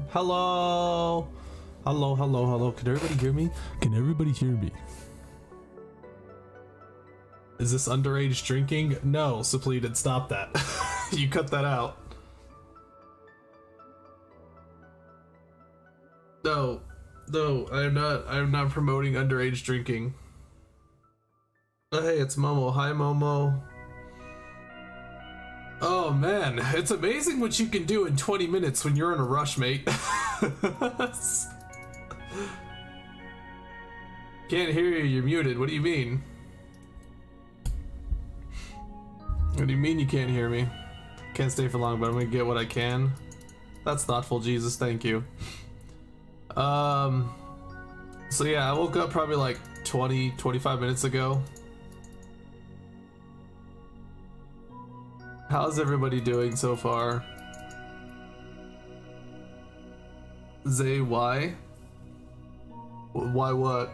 Hello. Hello, hello, hello. Can everybody hear me? Can everybody hear me? Is this underage drinking? No, Suppleted, stop that. You cut that out. No, I'm not promoting underage drinking. Oh, hey, it's Momo. Hi, Momo. Oh man, it's amazing what you can do in 20 minutes when you're in a rush, mate. Can't hear you, you're muted. What do you mean? What do you mean you can't hear me? Can't stay for long, but I'm gonna get what I can. That's thoughtful, Jesus, thank you. So yeah, I woke up probably like 25 minutes ago. How's everybody doing so far? Zay, why? Why what?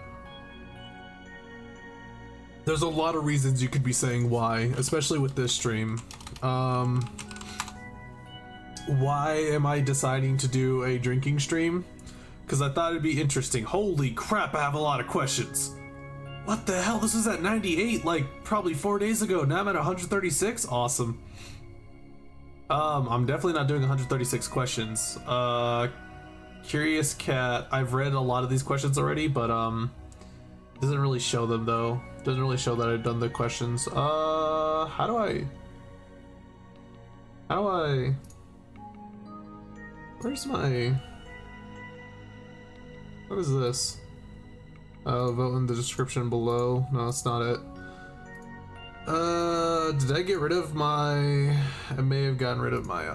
There's a lot of reasons you could be saying why, especially with this stream. Why am I deciding to do a drinking stream? Because I thought it'd be interesting. Holy crap, I have a lot of questions. What the hell? This was at 98 like probably 4 days ago. Now I'm at 136. Awesome. I'm definitely not doing 136 questions. Curious Cat. I've read a lot of these questions already, but doesn't really show them though. Doesn't really show that I've done the questions. How do I? Where's my? What is this? Vote in the description below. No, that's not it. Did I get rid of my... I may have gotten rid of my,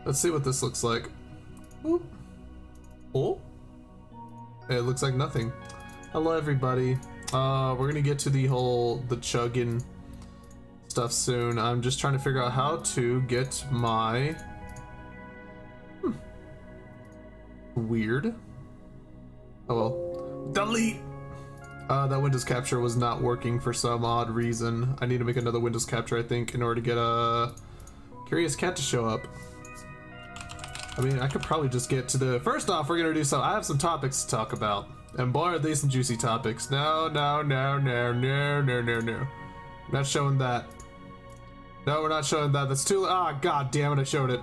Let's see what this looks like. Oop. Oh? It looks like nothing. Hello, everybody. We're gonna get to the chugging stuff soon. I'm just trying to figure out how to get my... Weird. Oh well. Delete! That Windows capture was not working for some odd reason. I need to make another Windows capture, I think, in order to get a Curious Cat to show up. I mean, I could probably just get to the... First off, we're gonna do some... I have some topics to talk about. And boy, are they some juicy topics. No. Not showing that. No, we're not showing that. That's too... Ah, god damn it, I showed it.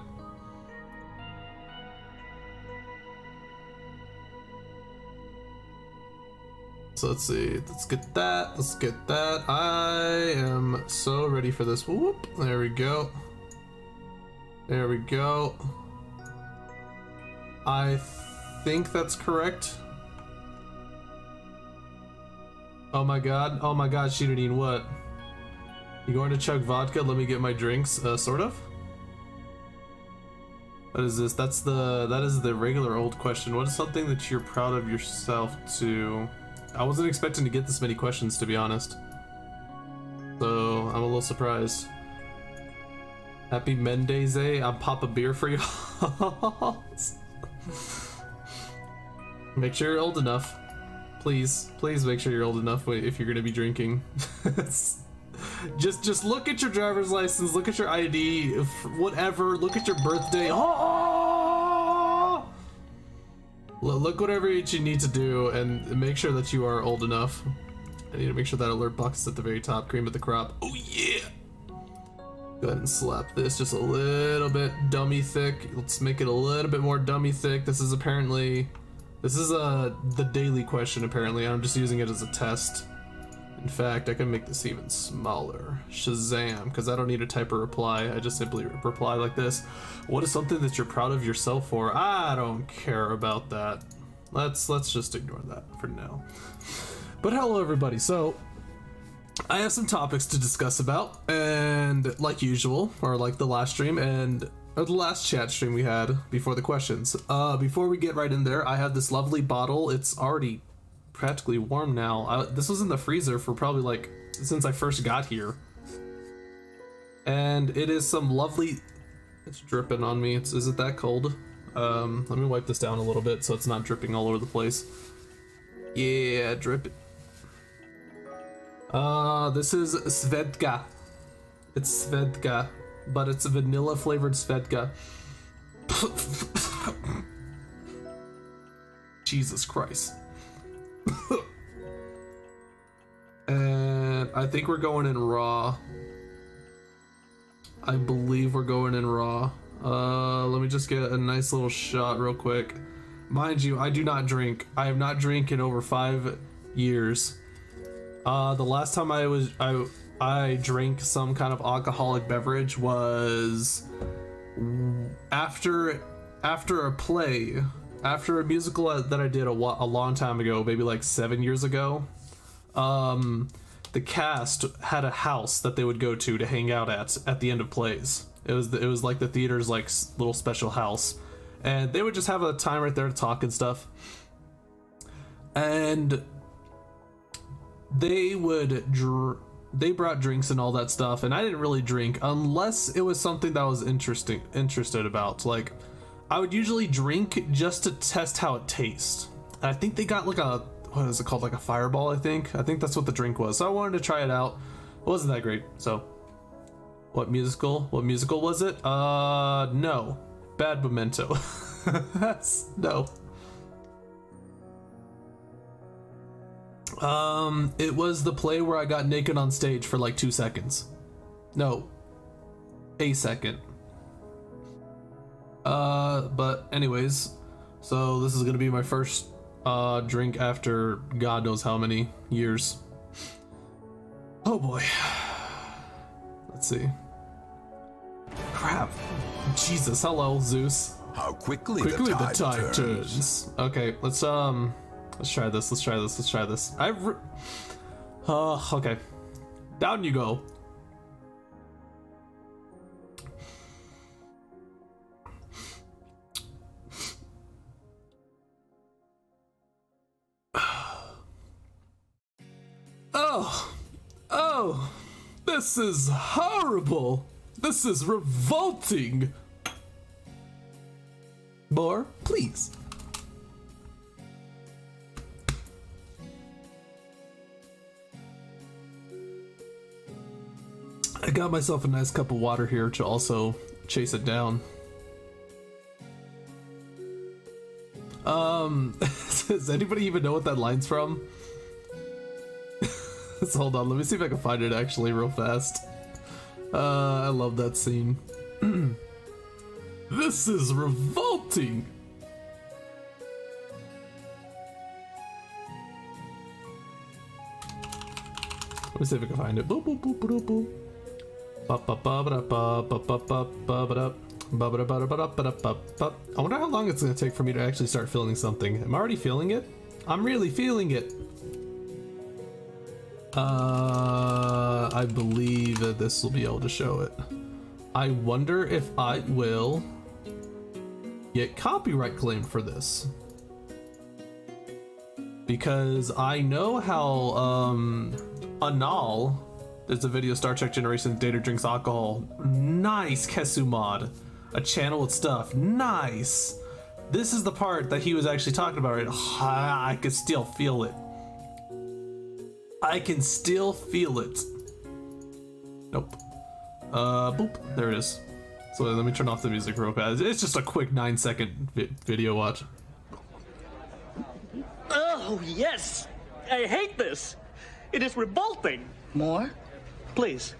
So let's see, let's get that, I am so ready for this. Whoop, there we go. I think that's correct. Oh my god, Shinadine, what? You going to chug vodka? Let me get my drinks, sort of? What is this? That is the regular old question. What is something that you're proud of yourself to... I wasn't expecting to get this many questions, to be honest. So, I'm a little surprised. Happy Mendes Day. I'll pop a beer for you. Make sure you're old enough. Please make sure you're old enough if you're gonna be drinking. just look at your driver's license, look at your ID, whatever, look at your birthday. Look whatever you need to do and make sure that you are old enough. I need to make sure that alert box is at the very top. Cream of the crop. Oh yeah! Go ahead and slap this just a little bit dummy thick. Let's make it a little bit more dummy thick. This is the daily question apparently. I'm just using it as a test. In fact, I can make this even smaller. Shazam, because I don't need to type a reply. I just simply reply like this. What is something that you're proud of yourself for? I don't care about that. Let's just ignore that for now. But hello everybody. So I have some topics to discuss about, and like usual, or like the last stream and the last chat stream we had before the questions. Before we get right in there, I have this lovely bottle. It's already practically warm now. This was in the freezer for probably like since I first got here, and it is some lovely... It's dripping on me. Is it that cold? Let me wipe this down a little bit so it's not dripping all over the place. Yeah, drip it. This is Svedka. It's Svedka, but it's a vanilla flavored Svedka. Jesus Christ. And I think we're going in raw. I believe we're going in raw. Let me just get a nice little shot real quick. Mind you, I do not drink. I have not drank in over 5 years. The last time I drank some kind of alcoholic beverage was after a play, after a musical that I did a long time ago, maybe like 7 years ago. The cast had a house that they would go to hang out at the end of plays. It was like the theater's like little special house, and they would just have a time right there to talk and stuff. And they brought drinks and all that stuff, and I didn't really drink unless it was something that I was interested about. Like, I would usually drink just to test how it tastes. And I think they got like a, what is it called, like a fireball, I think that's what the drink was. So I wanted to try it out. It wasn't that great. So what musical was it? No. Bad Memento. No. It was the play where I got naked on stage for like 2 seconds. No, a second. But anyways, so this is gonna be my first drink after God knows how many years. Oh boy. Let's see. Crap. Jesus, hello, Zeus. How quickly the tide tide turns. Okay, let's try this. Okay. Down you go. Oh, this is horrible. This is revolting. More, please. I got myself a nice cup of water here to also chase it down. Does anybody even know what that line's from? So hold on, let me see if I can find it actually real fast. I love that scene. This is revolting. Let me see if I can find it. Boop, boop, boop, boop, boop. I wonder how long it's going to take for me to actually start feeling something. Am I already feeling it? I'm really feeling it. I believe that this will be able to show it. I wonder if I will get copyright claim for this. Because I know how, Anal, there's a video, Star Trek Generations, Data drinks alcohol. Nice, Kesu mod. A channel with stuff. Nice. This is the part that he was actually talking about, right? I can still feel it. I can still feel it. Nope. Boop. There it is. So let me turn off the music real fast. It's just a quick 9-second video watch. Oh, yes! I hate this! It is revolting! More? Please.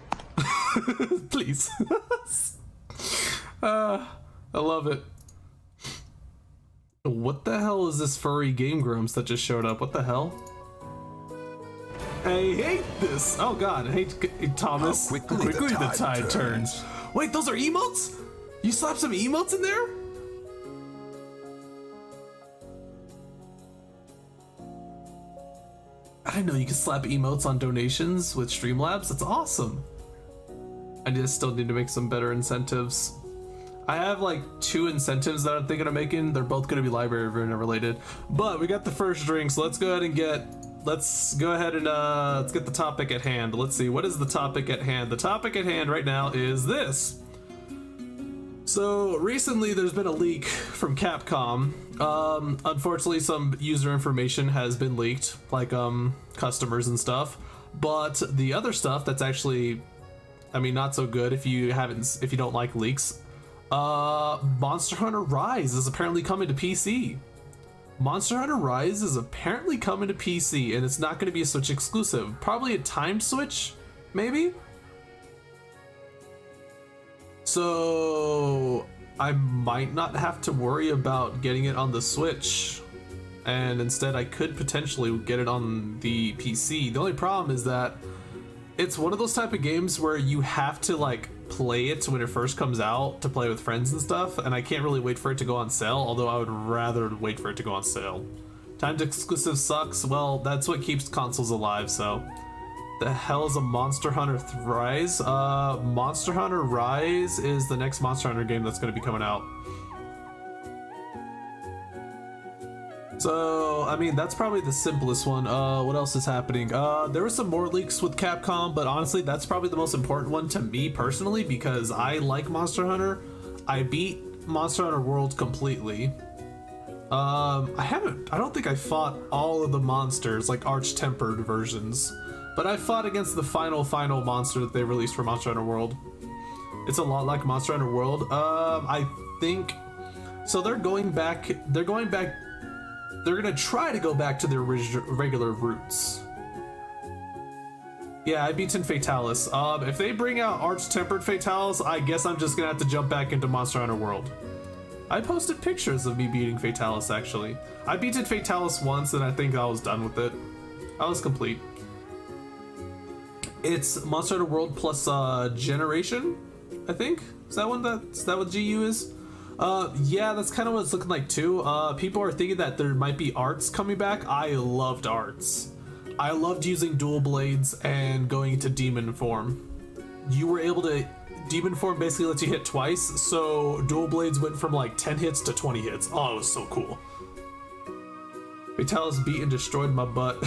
Please. I love it. What the hell is this furry Game Grumps that just showed up? What the hell? I hate this! Oh god, I hate Thomas. How quickly the tide turns. Wait, those are emotes? You slapped some emotes in there? I didn't know you could slap emotes on donations with Streamlabs. That's awesome. I just still need to make some better incentives. I have like 2 incentives that I'm thinking of making. They're both going to be library related. But we got the first drink, so let's go ahead and let's get the topic at hand. Let's see, what is the topic at hand? The topic at hand right now is this. So recently there's been a leak from Capcom. Unfortunately some user information has been leaked, like customers and stuff. But the other stuff that's actually, I mean, not so good if you don't like leaks. Monster Hunter Rise is apparently coming to PC. Monster Hunter Rise is apparently coming to PC, and it's not going to be a Switch exclusive. Probably a timed Switch, maybe? So I might not have to worry about getting it on the Switch, and instead I could potentially get it on the PC. The only problem is that it's one of those type of games where you have to like play it when it first comes out to play with friends and stuff, and I can't really wait for it to go on sale, although I would rather wait for it to go on sale. Timed exclusive sucks. Well, that's what keeps consoles alive, so. The hell is a Monster Hunter Rise? Monster Hunter Rise is the next Monster Hunter game that's going to be coming out. So, I mean, that's probably the simplest one. What else is happening? There were some more leaks with Capcom, but honestly, that's probably the most important one to me personally because I like Monster Hunter. I beat Monster Hunter World completely. I don't think I fought all of the monsters, like arch-tempered versions. But I fought against the final monster that they released for Monster Hunter World. It's a lot like Monster Hunter World. I think so. They're gonna try to go back to their regular roots. Yeah, I beaten Fatalis. If they bring out arch-tempered Fatalis, I guess I'm just gonna have to jump back into Monster Hunter World. I posted pictures of me beating Fatalis, actually. I beaten Fatalis once, and I think I was done with it. I was complete. It's Monster Hunter World plus Generation, I think. Is that what GU is? Yeah, that's kind of what it's looking like too. People are thinking that there might be arts coming back. I loved arts. I loved using dual blades and going into demon form. You were able to demon form basically lets you hit twice, so dual blades went from like 10 hits to 20 hits. Oh, it was so cool. Vitalis beat and destroyed my butt.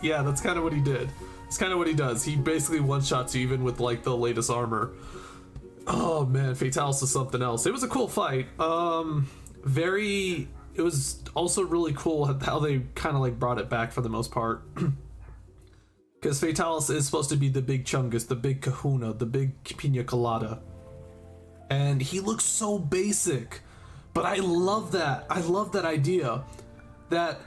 Yeah, that's kind of what he did. That's kind of what he does. He basically one-shots you even with like the latest armor. Oh man, Fatalis is something else. It was a cool fight. It was also really cool how they kind of like brought it back for the most part. Because Fatalis is supposed to be the big Chungus, the big Kahuna, the big Pina Colada. And he looks so basic. But I love that. I love that idea. That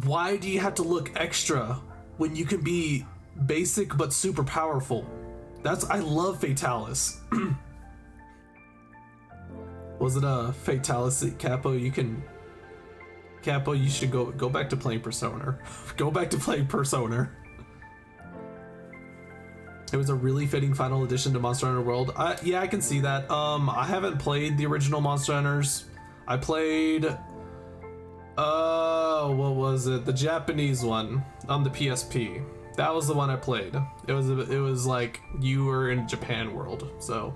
why do you have to look extra when you can be basic but super powerful? I love Fatalis. Was it a Fatalis Capo? Capo, you should go back to playing Persona. Go back to playing Persona. It was a really fitting final addition to Monster Hunter World. Yeah, I can see that. I haven't played the original Monster Hunters. I played what was it? The Japanese one on the PSP. That was the one I played. It was like you were in Japan world, so.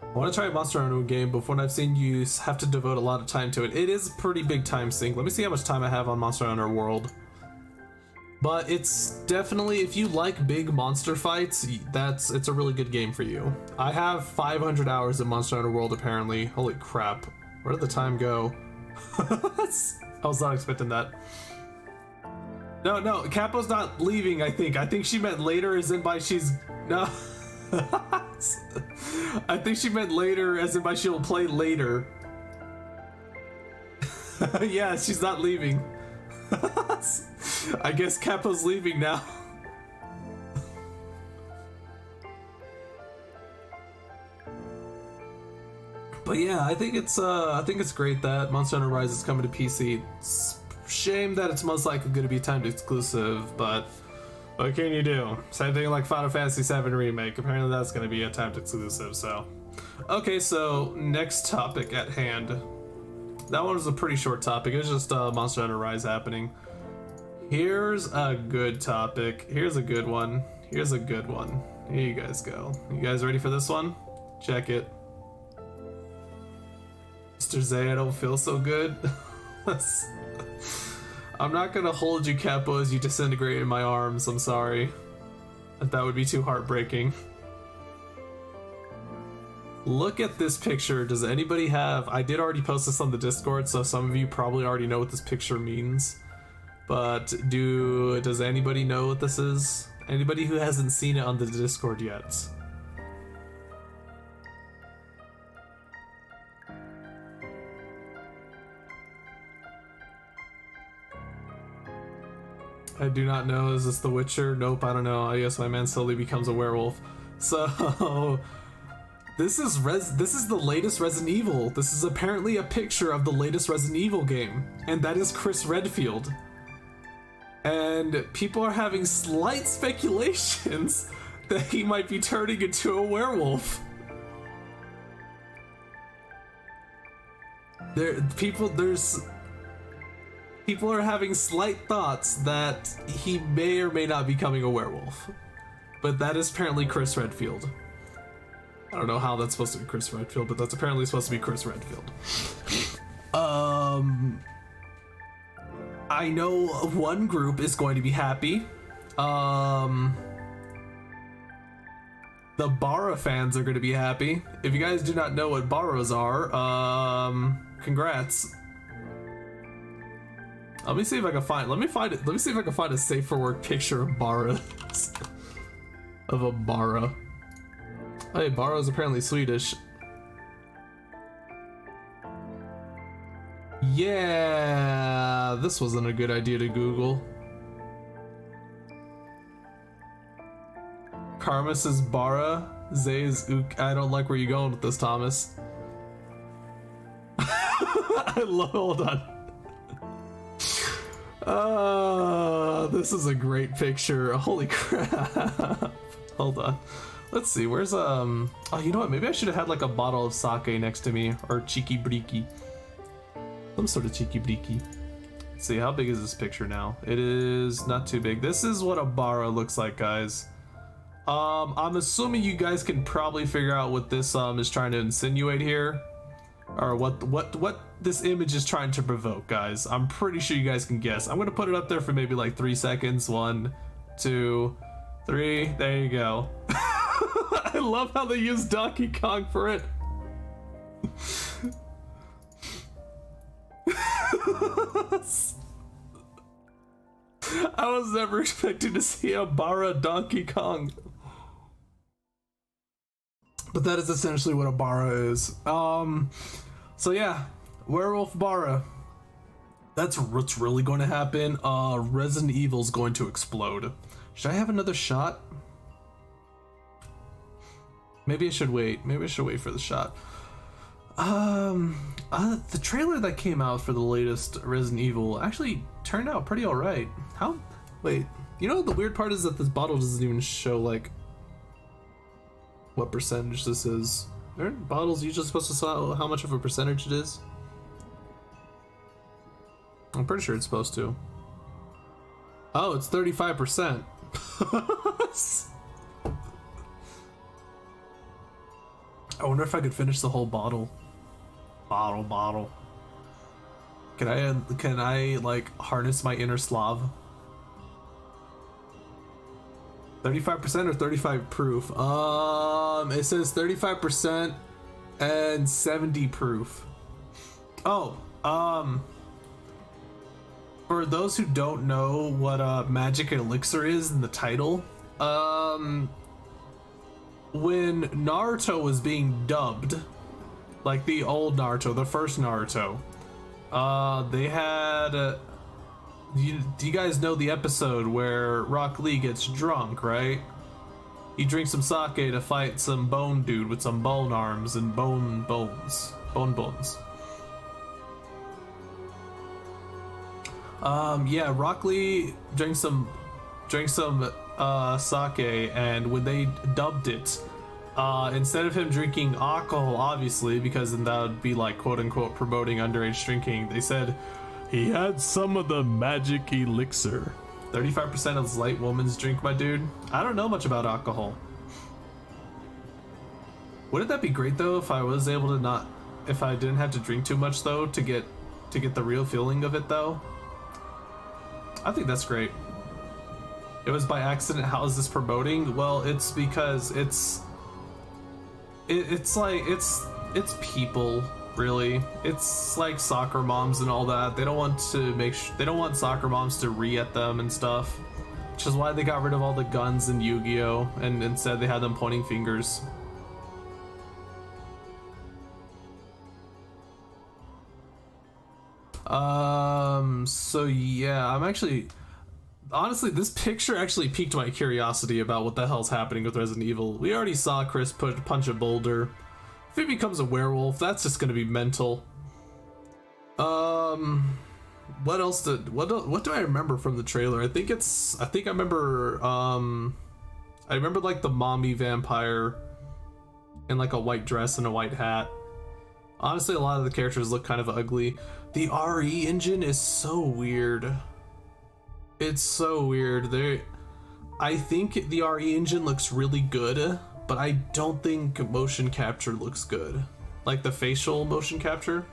I want to try a Monster Hunter game, but from what I've seen, you have to devote a lot of time to it. It is a pretty big time sink. Let me see how much time I have on Monster Hunter World. But it's definitely, if you like big monster fights, it's a really good game for you. I have 500 hours in Monster Hunter World apparently. Holy crap. Where did the time go? I was not expecting that. No, Capo's not leaving, I think. I think she meant later as in by she's... No. I think she meant later as in by she'll play later. Yeah, she's not leaving. I guess Capo's leaving now. But yeah, I think it's great that Monster Hunter Rise is coming to PC. It's shame that it's most likely going to be timed exclusive, but what can you do? Same thing like Final Fantasy 7 Remake. Apparently that's going to be a timed exclusive, so. Okay, so next topic at hand. That one was a pretty short topic. It was just Monster Hunter Rise happening. Here's a good topic. Here's a good one. Here's a good one. Here you guys go. You guys ready for this one? Check it. Mr. Zay, I don't feel so good. I'm not gonna hold you, Capo, as you disintegrate in my arms. I'm sorry. That would be too heartbreaking. Look at this picture. Does anybody have... I did already post this on the Discord, so some of you probably already know what this picture means. But does anybody know what this is? Anybody who hasn't seen it on the Discord yet? I do not know. Is this The Witcher? Nope, I don't know. I guess my man slowly becomes a werewolf. So this is the latest Resident Evil. This is apparently a picture of the latest Resident Evil game, and that is Chris Redfield. And people are having slight speculations that he might be turning into a werewolf. People are having slight thoughts that he may or may not be becoming a werewolf. But that is apparently Chris Redfield. I don't know how that's supposed to be Chris Redfield, but that's apparently supposed to be Chris Redfield. I know one group is going to be happy. The Bara fans are going to be happy. If you guys do not know what Baras are, congrats. Let me see if I can find. Let me see if I can find a safe for work picture of Bara. Of a Bara. Hey, Bara is apparently Swedish. Yeah, this wasn't a good idea to Google. Karma says Bara. Zay is ook. I don't like where you're going with this, Thomas. Hold on. This is a great picture. Holy crap. Hold on. Let's see, where's oh, you know what, maybe I should have had like a bottle of sake next to me, or cheeky briki. Some sort of cheeky briki. Let's see, how big is this picture now? It is not too big. This is what a Bara looks like, guys. I'm assuming you guys can probably figure out what this is trying to insinuate here. Or what this image is trying to provoke, guys. I'm pretty sure you guys can guess. I'm gonna put it up there for maybe like 3 seconds. 1, 2, 3. There you go. I love how they use Donkey Kong for it. I was never expecting to see a Bara Donkey Kong. But that is essentially what a Bara is. So yeah, Werewolf Bara. That's what's really going to happen. Resident Evil's going to explode. Should I have another shot? Maybe I should wait. Maybe I should wait for the shot. The trailer that came out for the latest Resident Evil actually turned out pretty alright. Wait, you know the weird part is that this bottle doesn't even show like what percentage this is. Aren't bottles usually supposed to show how much of a percentage it is? I'm pretty sure it's supposed to. Oh, it's 35%. I wonder if I could finish the whole bottle. Bottle. Can I like harness my inner Slav? 35% or 35 proof? It says 35% and 70 proof. Oh, for those who don't know what magic elixir is in the title, when Naruto was being dubbed, like the old Naruto, the first Naruto, they had do you guys know the episode where Rock Lee gets drunk, right? He drinks some sake to fight some bone dude with some bone arms and bone bones. Yeah, Rock Lee drank some sake, and when they dubbed it, instead of him drinking alcohol, obviously, because then that would be like quote unquote promoting underage drinking, they said he had some of the magic elixir. 35% of light woman's drink, my dude. I don't know much about alcohol. Wouldn't that be great though if I was able to if I didn't have to drink too much though to get the real feeling of it though? I think that's great. It was by accident. How is this promoting? Well, it's because it's people. really. It's like soccer moms and all that. They don't want to they don't want soccer moms to at them and stuff. Which is why they got rid of all the guns in Yu-Gi-Oh! And instead they had them pointing fingers. So yeah, I'm actually... Honestly, this picture actually piqued my curiosity about what the hell's happening with Resident Evil. We already saw Chris punch a boulder. If he becomes a werewolf, that's just gonna be mental. What else what do I remember from the trailer? I think I remember like the mommy vampire in like a white dress and a white hat. Honestly, a lot of the characters look kind of ugly. The RE engine is so weird. It's so weird. I think the RE engine looks really good, but I don't think motion capture looks good. Like the facial motion capture.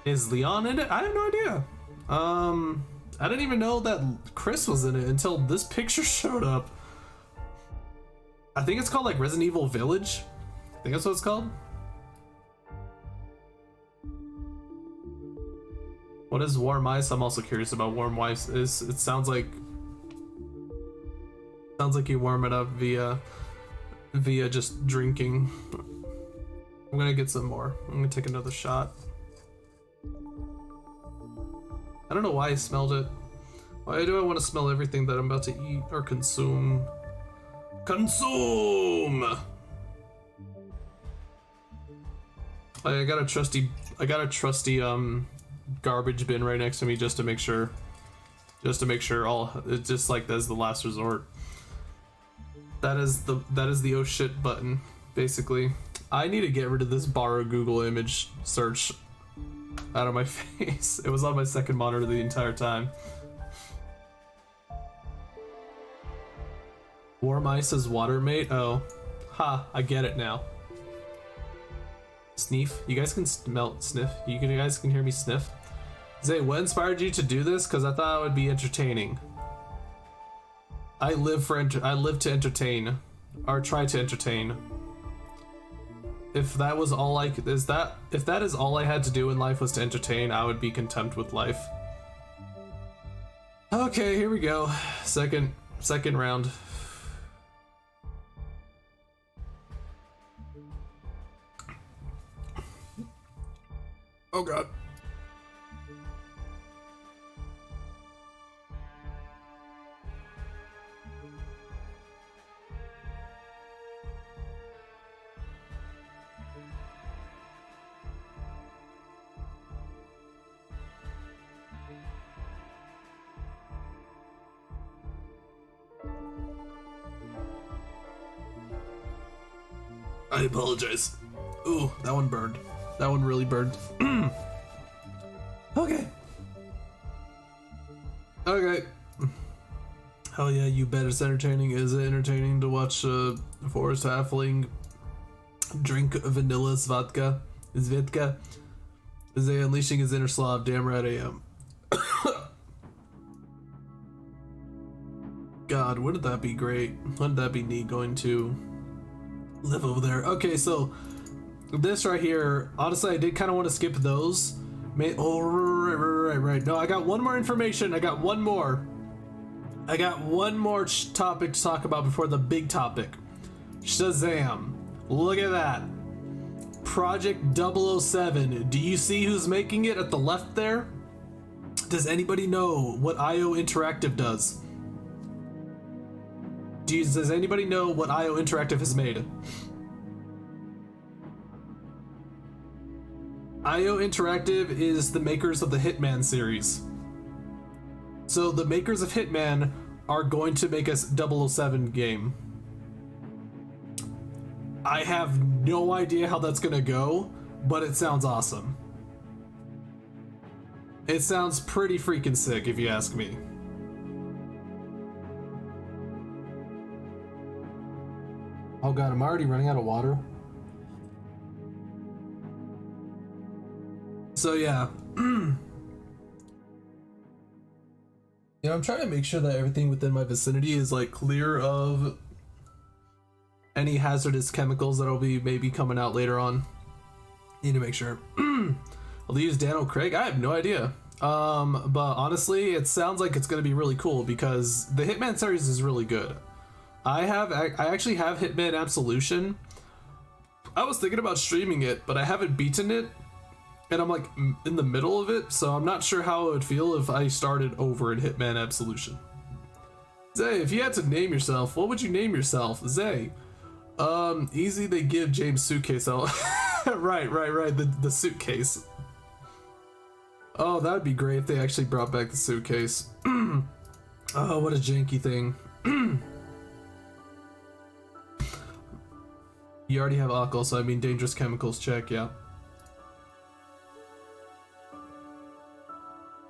Is Leon in it? I have no idea. I didn't even know that Chris was in it until this picture showed up. I think it's called like Resident Evil Village. I think that's what it's called. What is warm ice? I'm also curious about warm ice. It sounds like you warm it up via just drinking. I'm gonna get some more. I'm gonna take another shot. I don't know why I smelled it. Why do I want to smell everything that I'm about to eat or consume? Consume! I got a trusty garbage bin right next to me just to make sure it's just like that's the last resort. That is the oh shit button, basically. I need to get rid of this borrow Google image search out of my face. It was on my second monitor the entire time. Warm ice is water, mate. Oh, ha! I get it now. Sneef. You guys can sniff. You guys can hear me sniff. Zay, what inspired you to do this? Because I thought it would be entertaining. I live to entertain, or try to entertain. If that was all if that is all I had to do in life was to entertain, I would be content with life. Okay, here we go. Second round. Oh god. I apologize. Ooh, that one burned. That one really burned. Okay. Okay. Hell yeah, you bet it's entertaining. Is it entertaining to watch Forest Halfling drink vanilla's vodka? Is Vodka? Is they unleashing his inner Slav? Damn right I am. God, wouldn't that be great? Wouldn't that be neat going to live over there? Okay, so this right here, honestly, I did kind of want to skip those. Oh, right. No, I got one more information. I got one more topic to talk about before the big topic. Shazam. Look at that. Project 007. Do you see who's making it at the left there? Does anybody know what IO Interactive does? Does anybody know what IO Interactive has made? IO Interactive is the makers of the Hitman series. So the makers of Hitman are going to make a 007 game. I have no idea how that's gonna go, but it sounds awesome. It sounds pretty freaking sick if you ask me. Oh god, I'm already running out of water. So yeah. You know, I'm trying to make sure that everything within my vicinity is like clear of any hazardous chemicals that'll be maybe coming out later on. Need to make sure. Will they use Daniel Craig? I have no idea. But honestly, it sounds like it's going to be really cool because the Hitman series is really good. I actually have Hitman Absolution. I was thinking about streaming it, but I haven't beaten it, and I'm like in the middle of it, so I'm not sure how it would feel if I started over in Hitman Absolution. Zay, if you had to name yourself, what would you name yourself? Zay. Easy, they give James suitcase out. right, the suitcase. Oh, that would be great if they actually brought back the suitcase. Oh, what a janky thing. You already have alcohol, so I mean dangerous chemicals check, yeah.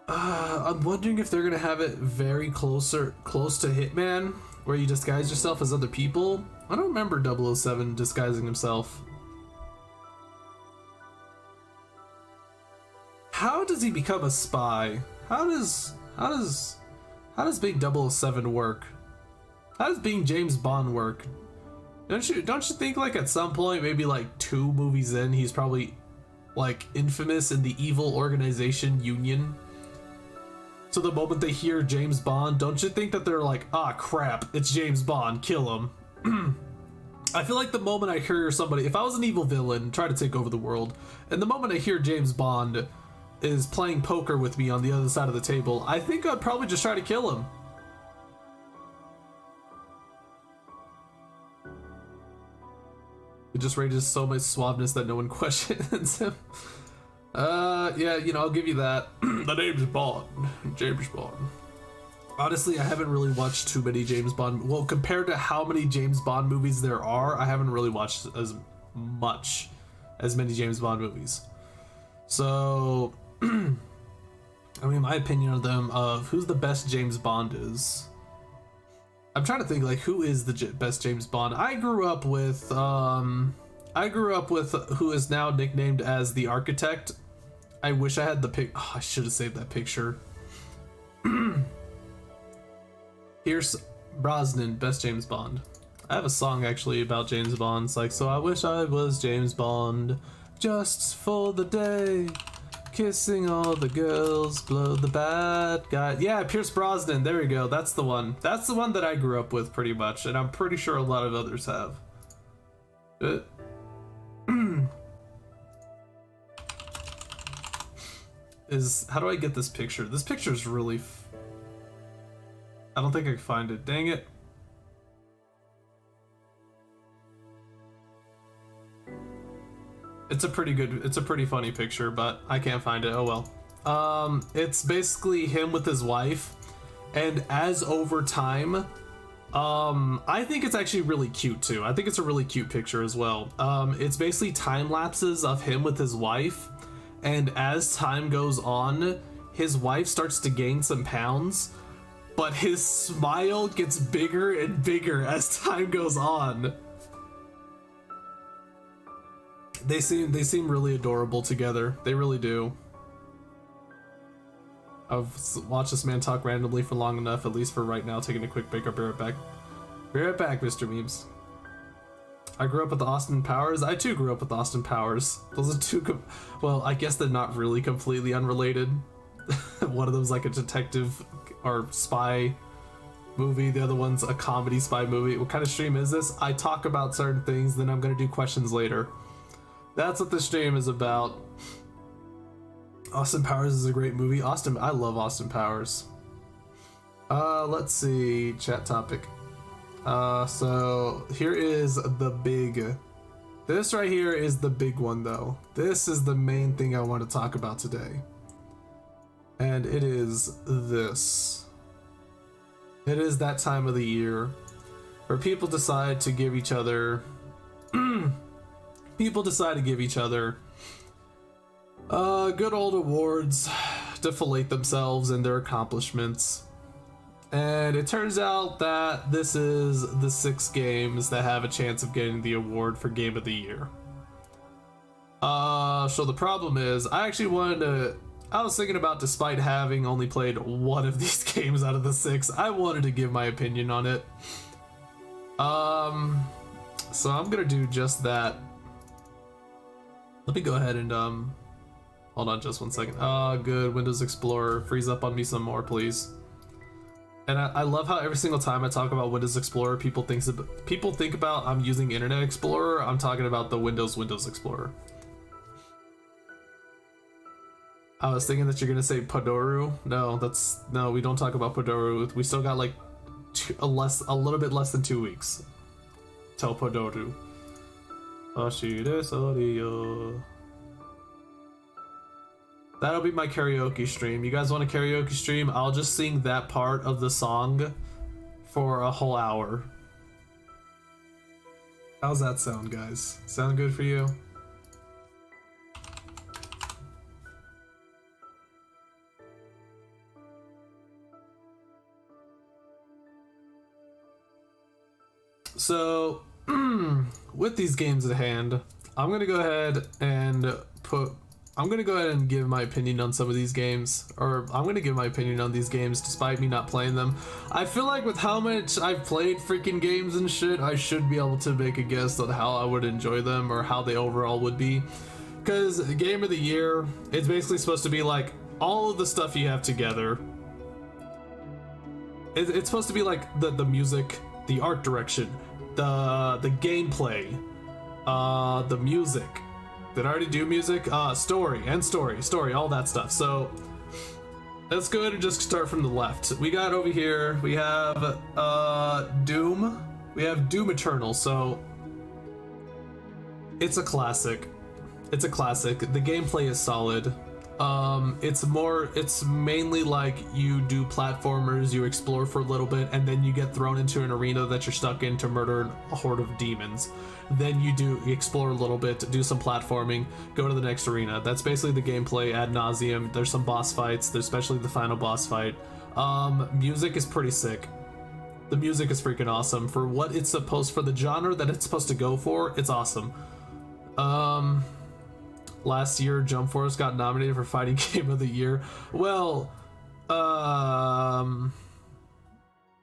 I'm wondering if they're gonna have it very close to Hitman, where you disguise yourself as other people. I don't remember 007 disguising himself. How does he become a spy? How does being 007 work? How does being James Bond work? Don't you think like at some point, maybe like 2 movies in, he's probably like infamous in the evil organization Union? So the moment they hear James Bond, don't you think that they're like, ah crap, it's James Bond, kill him? I feel like the moment I hear somebody, if I was an evil villain trying to take over the world, and the moment I hear James Bond is playing poker with me on the other side of the table, I think I'd probably just try to kill him. It just raises so much suaveness that no one questions him. Yeah, you know, I'll give you that. The name's Bond. James Bond. Honestly, I haven't really watched too many James Bond. Well, compared to how many James Bond movies there are, I haven't really watched as many James Bond movies. So, I mean, my opinion of them, of who's the best James Bond is. I'm trying to think, like, who is the best James Bond? I grew up with who is now nicknamed as the Architect. I wish I had the pic. Oh, I should have saved that picture. Pierce Brosnan, best James Bond. I have a song actually about James Bond. It's like, so I wish I was James Bond, just for the day, kissing all the girls, blow the bad guy. Yeah, Pierce Brosnan, there we go, that's the one. That's the one that I grew up with pretty much, and I'm pretty sure a lot of others have. How do I get this picture? This picture is really I don't think I can find it, dang it. It's a pretty funny picture, but I can't find it, oh well. It's basically him with his wife, and as over time, I think it's actually really cute too. I think it's a really cute picture as well. It's basically time lapses of him with his wife, and as time goes on, his wife starts to gain some pounds, but his smile gets bigger and bigger as time goes on. They seem really adorable together. They really do. I've watched this man talk randomly for long enough, at least for right now. Taking a quick break. I'll be right back. Be right back, Mr. Memes. I grew up with Austin Powers. I too grew up with Austin Powers. Those are two, well, I guess they're not really completely unrelated. One of them's like a detective or spy movie. The other one's a comedy spy movie. What kind of stream is this? I talk about certain things, then I'm gonna do questions later. That's what this stream is about. Austin Powers is a great movie. I love Austin Powers. Let's see, chat topic. So here is this right here is the big one though. This is the main thing I want to talk about today. And it is this. It is that time of the year where people decide to give each other good old awards to fillet themselves and their accomplishments. And it turns out that this is the 6 games that have a chance of getting the award for Game of the Year. So the problem is, I was thinking about, despite having only played one of these games out of the 6, I wanted to give my opinion on it. So I'm gonna do just that. Let me go ahead and hold on just 1 second. Oh, good. Windows Explorer, freeze up on me some more, please. And I love how every single time I talk about Windows Explorer, people think about I'm using Internet Explorer. I'm talking about the Windows Explorer. I was thinking that you're gonna say Padoru. No, we don't talk about Padoru. We still got like a little bit less than 2 weeks till Padoru. That'll be my karaoke stream. You guys want a karaoke stream? I'll just sing that part of the song for a whole hour. How's that sound, guys? Sound good for you? So, with these games at hand, I'm gonna go ahead and give my opinion on some of these games, or I'm gonna give my opinion on these games despite me not playing them. I feel like with how much I've played freaking games and shit, I should be able to make a guess on how I would enjoy them or how they overall would be. Because Game of the Year, it's basically supposed to be like all of the stuff you have together. It's supposed to be like the music, the art direction, the gameplay, the music. Did I already do music? Story, all that stuff. So let's go ahead and just start from the left. We got over here, we have Doom. We have Doom Eternal. So it's a classic. It's a classic. The gameplay is solid. It's mainly like you do platformers, you explore for a little bit, and then you get thrown into an arena that you're stuck in to murder a horde of demons. Then you explore a little bit, do some platforming, go to the next arena. That's basically the gameplay ad nauseum. There's some boss fights, there's especially the final boss fight. Music is pretty sick. The music is freaking awesome. For what it's supposed, for the genre that it's supposed to go for, it's awesome. Last year, Jump Force got nominated for Fighting Game of the Year. Well,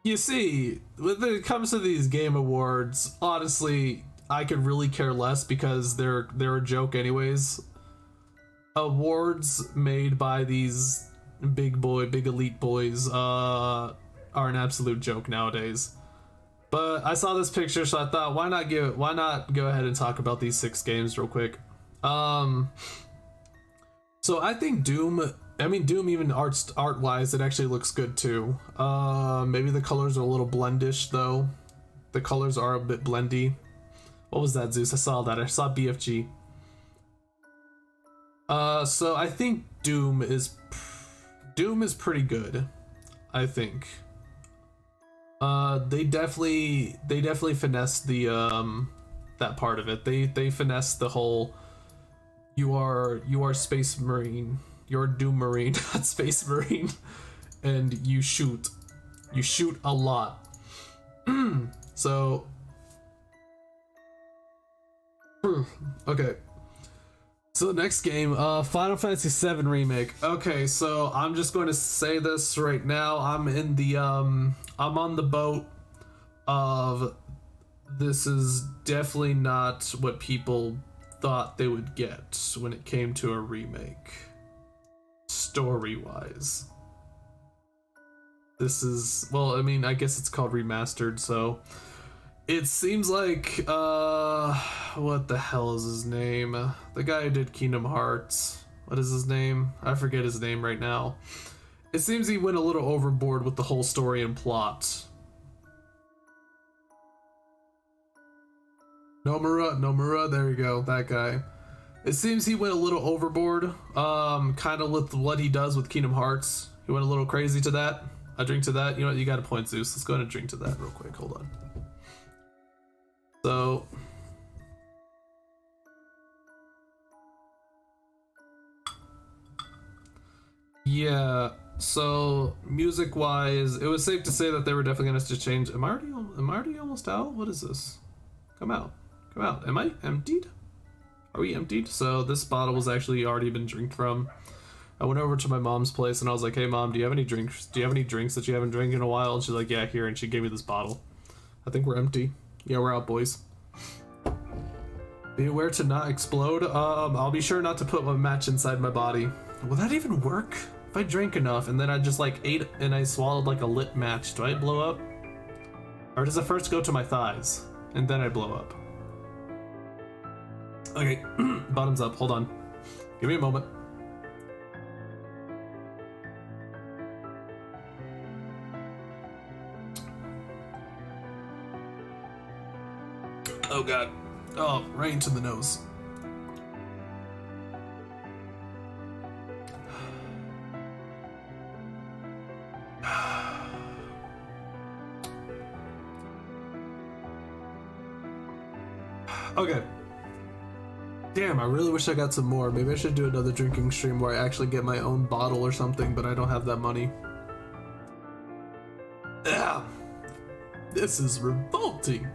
you see, when it comes to these game awards, honestly, I could really care less because they're a joke anyways. Awards made by these big elite boys are an absolute joke nowadays. But I saw this picture, so I thought, why not go ahead and talk about these 6 games real quick. So I think Doom even art wise, it actually looks good too. Maybe the colors are a little blendish though. The colors are a bit blendy. What was that, Zeus? I saw that. I saw BFG. So I think Doom is pretty good, I think. They definitely finessed the that part of it. They finessed the whole you are Space Marine. You're Doom Marine, not Space Marine. And you shoot a lot. So okay. So the next game, Final Fantasy 7 Remake. Okay, so I'm just going to say this right now. I'm on the boat of this is definitely not what people thought they would get when it came to a remake. Story-wise. This is, well, I mean, I guess it's called remastered, so it seems like, what the hell is his name? The guy who did Kingdom Hearts. What is his name? I forget his name right now. It seems he went a little overboard with the whole story and plot. Nomura, there you go, that guy. It seems he went a little overboard, kind of with what he does with Kingdom Hearts. He went a little crazy to that. A drink to that. You know what, you got a point, Zeus. Let's go ahead and drink to that real quick, hold on. So yeah, so music wise, it was safe to say that they were definitely going to change. Am I already almost out? What is this? Come out. Am I emptied? Are we emptied? So this bottle was actually already been drank from. I went over to my mom's place and I was like, hey mom, do you have any drinks that you haven't drank in a while? And she's like, yeah, here. And she gave me this bottle. I think we're empty. Yeah, we're out, boys. Be aware to not explode. I'll be sure not to put a match inside my body. Will that even work? If I drink enough and then I just like ate and I swallowed like a lit match, do I blow up? Or does it first go to my thighs and then I blow up? Okay, bottoms up, hold on. Give me a moment. Oh god. Oh, right into the nose. Okay. Damn, I really wish I got some more. Maybe I should do another drinking stream where I actually get my own bottle or something, but I don't have that money. Ah, this is revolting.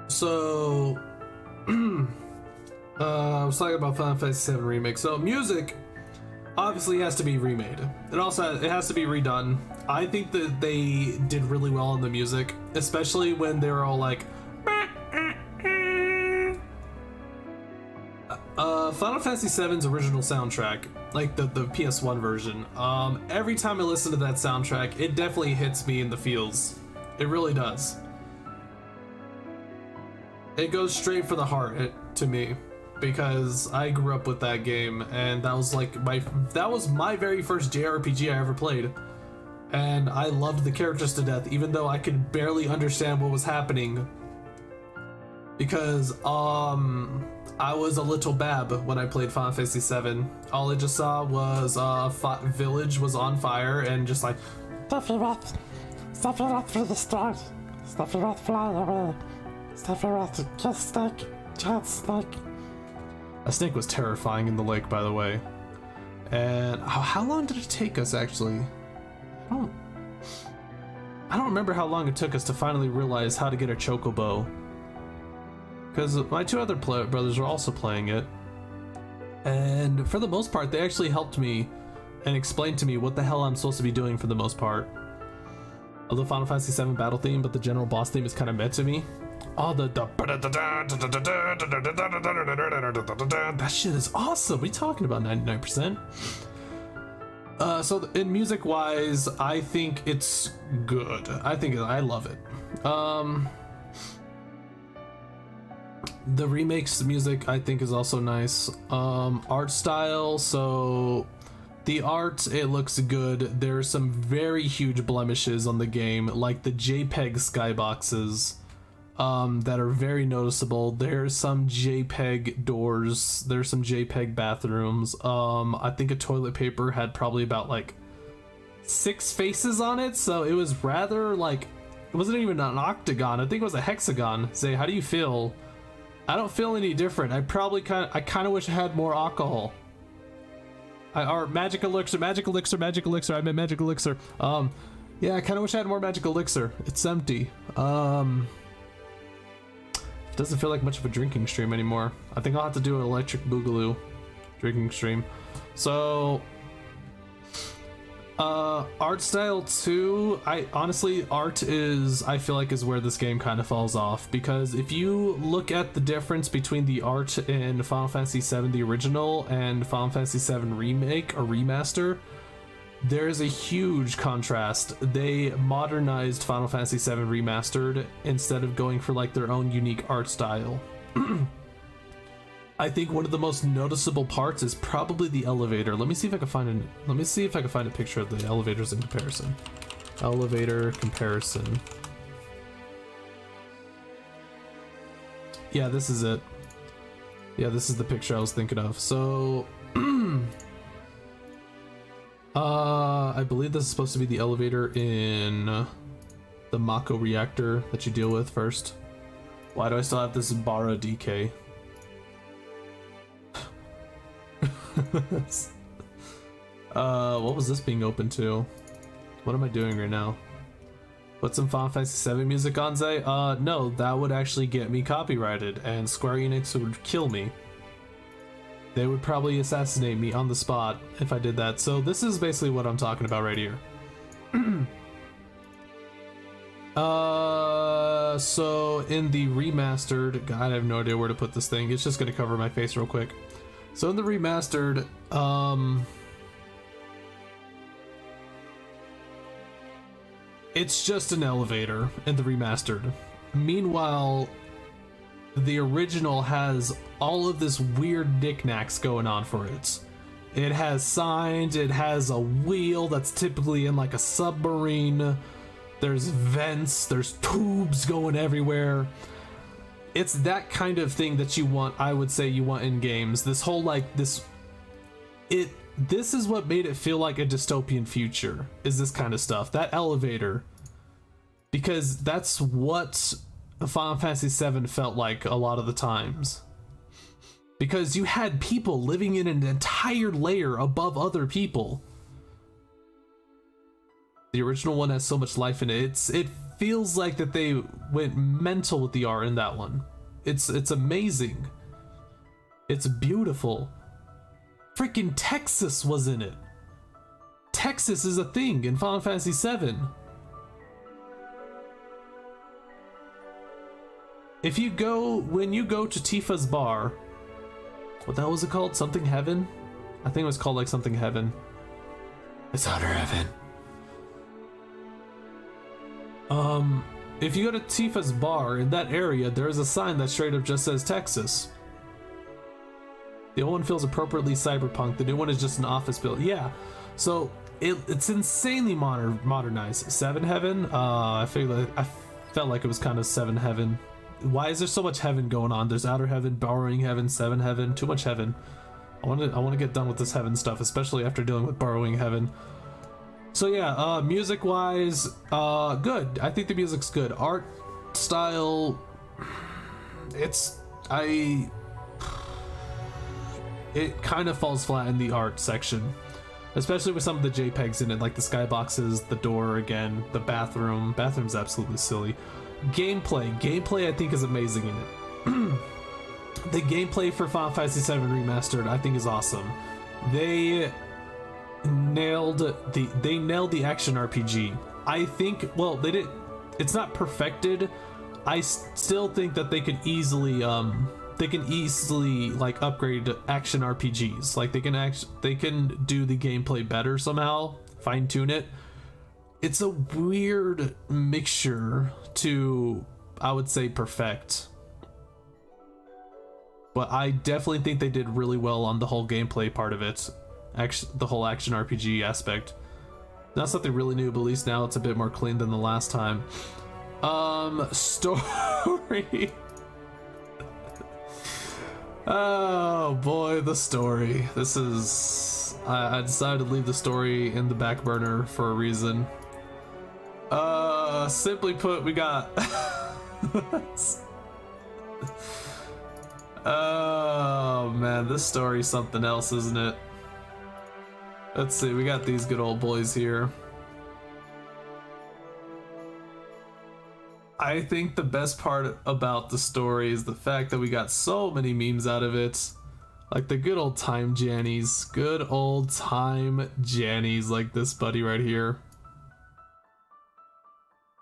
So, I was talking about Final Fantasy VII Remake. So, music obviously has to be remade. It has to be redone. I think that they did really well on the music, especially when they were all like, Final Fantasy VII's original soundtrack, like the PS1 version. Every time I listen to that soundtrack, it definitely hits me in the feels. It really does. It goes straight for the heart to me, because I grew up with that game, and that was like my very first JRPG I ever played, and I loved the characters to death, even though I could barely understand what was happening, because I was a little bab when I played Final Fantasy VII. All I just saw was village was on fire and just like Sephiroth through the stars, Sephiroth fly away, Sephiroth kiss snake, chat snake. A snake was terrifying in the lake, by the way. And how long did it take us actually? I don't remember how long it took us to finally realize how to get a chocobo. Because my two other brothers were also playing it. And for the most part, they actually helped me and explained to me what the hell I'm supposed to be doing for the most part. Although Final Fantasy VII battle theme, but the general boss theme is kind of met to me. Oh, that shit is awesome. What are you talking about? 99%. So in music wise, I think it's good. I love it. The remakes music I think is also nice. Art style, so the art, it looks good. There's some very huge blemishes on the game, like the JPEG skyboxes that are very noticeable. There's some JPEG doors, there's some JPEG bathrooms. I think a toilet paper had probably about like 6 faces on it, so it was rather like, it wasn't even an octagon, I think it was a hexagon. Zay, how do you feel? I don't feel any different. I kind of wish I had more alcohol. Or magic elixir. I meant magic elixir. Yeah, I kind of wish I had more magic elixir. It's empty. It doesn't feel like much of a drinking stream anymore. I think I'll have to do an electric boogaloo drinking stream. So, art style too. Art is, I feel like, is where this game kind of falls off, because if you look at the difference between the art in Final Fantasy VII the original and Final Fantasy VII Remake or Remaster, there is a huge contrast. They modernized Final Fantasy VII Remastered instead of going for like their own unique art style. I think one of the most noticeable parts is probably the elevator. Let me see if I can find a picture of the elevators in comparison. Elevator comparison. Yeah, this is it. Yeah, this is the picture I was thinking of. So, I believe this is supposed to be the elevator in the Mako reactor that you deal with first. Why do I still have this Bara DK? What was this being open to? What am I doing right now? Put some Final Fantasy VII music on, Zay? No, that would actually get me copyrighted, and Square Enix would kill me. They would probably assassinate me on the spot if I did that. So this is basically what I'm talking about right here. So in the remastered, God, I have no idea where to put this thing. It's just gonna cover my face real quick. So in the remastered, it's just an elevator in the remastered. Meanwhile, the original has all of this weird knickknacks going on for it. It has signs, it has a wheel that's typically in like a submarine. There's vents, there's tubes going everywhere. It's that kind of thing that you want, I would say you want in games. This whole like this is what made it feel like a dystopian future, is this kind of stuff. That elevator. Because that's what Final Fantasy VII felt like a lot of the times. Because you had people living in an entire layer above other people. The original one has so much life in it. It feels like that they went mental with the art in that one. It's amazing. It's beautiful. Freaking Texas was in it. Texas is a thing in Final Fantasy VII. When you go to Tifa's bar, what the hell was it called? Something Heaven? I think it was called like something Heaven. It's Outer Heaven. If you go to Tifa's bar in that area, there is a sign that straight up just says Texas. The old one feels appropriately cyberpunk. The new one is just an office building. Yeah, so it's insanely modernized. Seven Heaven. I felt like it was kind of Seven Heaven. Why is there so much heaven going on? There's Outer Heaven, Borrowing Heaven, Seven Heaven. Too much heaven. I want to get done with this heaven stuff, especially after dealing with Borrowing Heaven. So yeah, music wise, good. I think the music's good. Art style, it kind of falls flat in the art section, especially with some of the JPEGs in it, like the skyboxes, the door again, the bathroom. Bathroom's absolutely silly. Gameplay I think is amazing in it. The gameplay for Final Fantasy VII Remastered I think is awesome. They nailed the action RPG. I think, well, they did. It's not perfected. I still think that they could easily like upgrade action RPGs. Like they can do the gameplay better somehow, fine tune it. It's a weird mixture to, I would say, perfect. But I definitely think they did really well on the whole gameplay part of it. The whole action RPG aspect. Not something really new, but at least now it's a bit more clean than the last time. Story. Oh boy, the story. This is... I decided to leave the story in the back burner for a reason. Simply put, we got... Oh man, this story's something else, isn't it? Let's see, we got these good old boys here. I think the best part about the story is the fact that we got so many memes out of it. Like the good old time Jannies. Good old time Jannies like this buddy right here.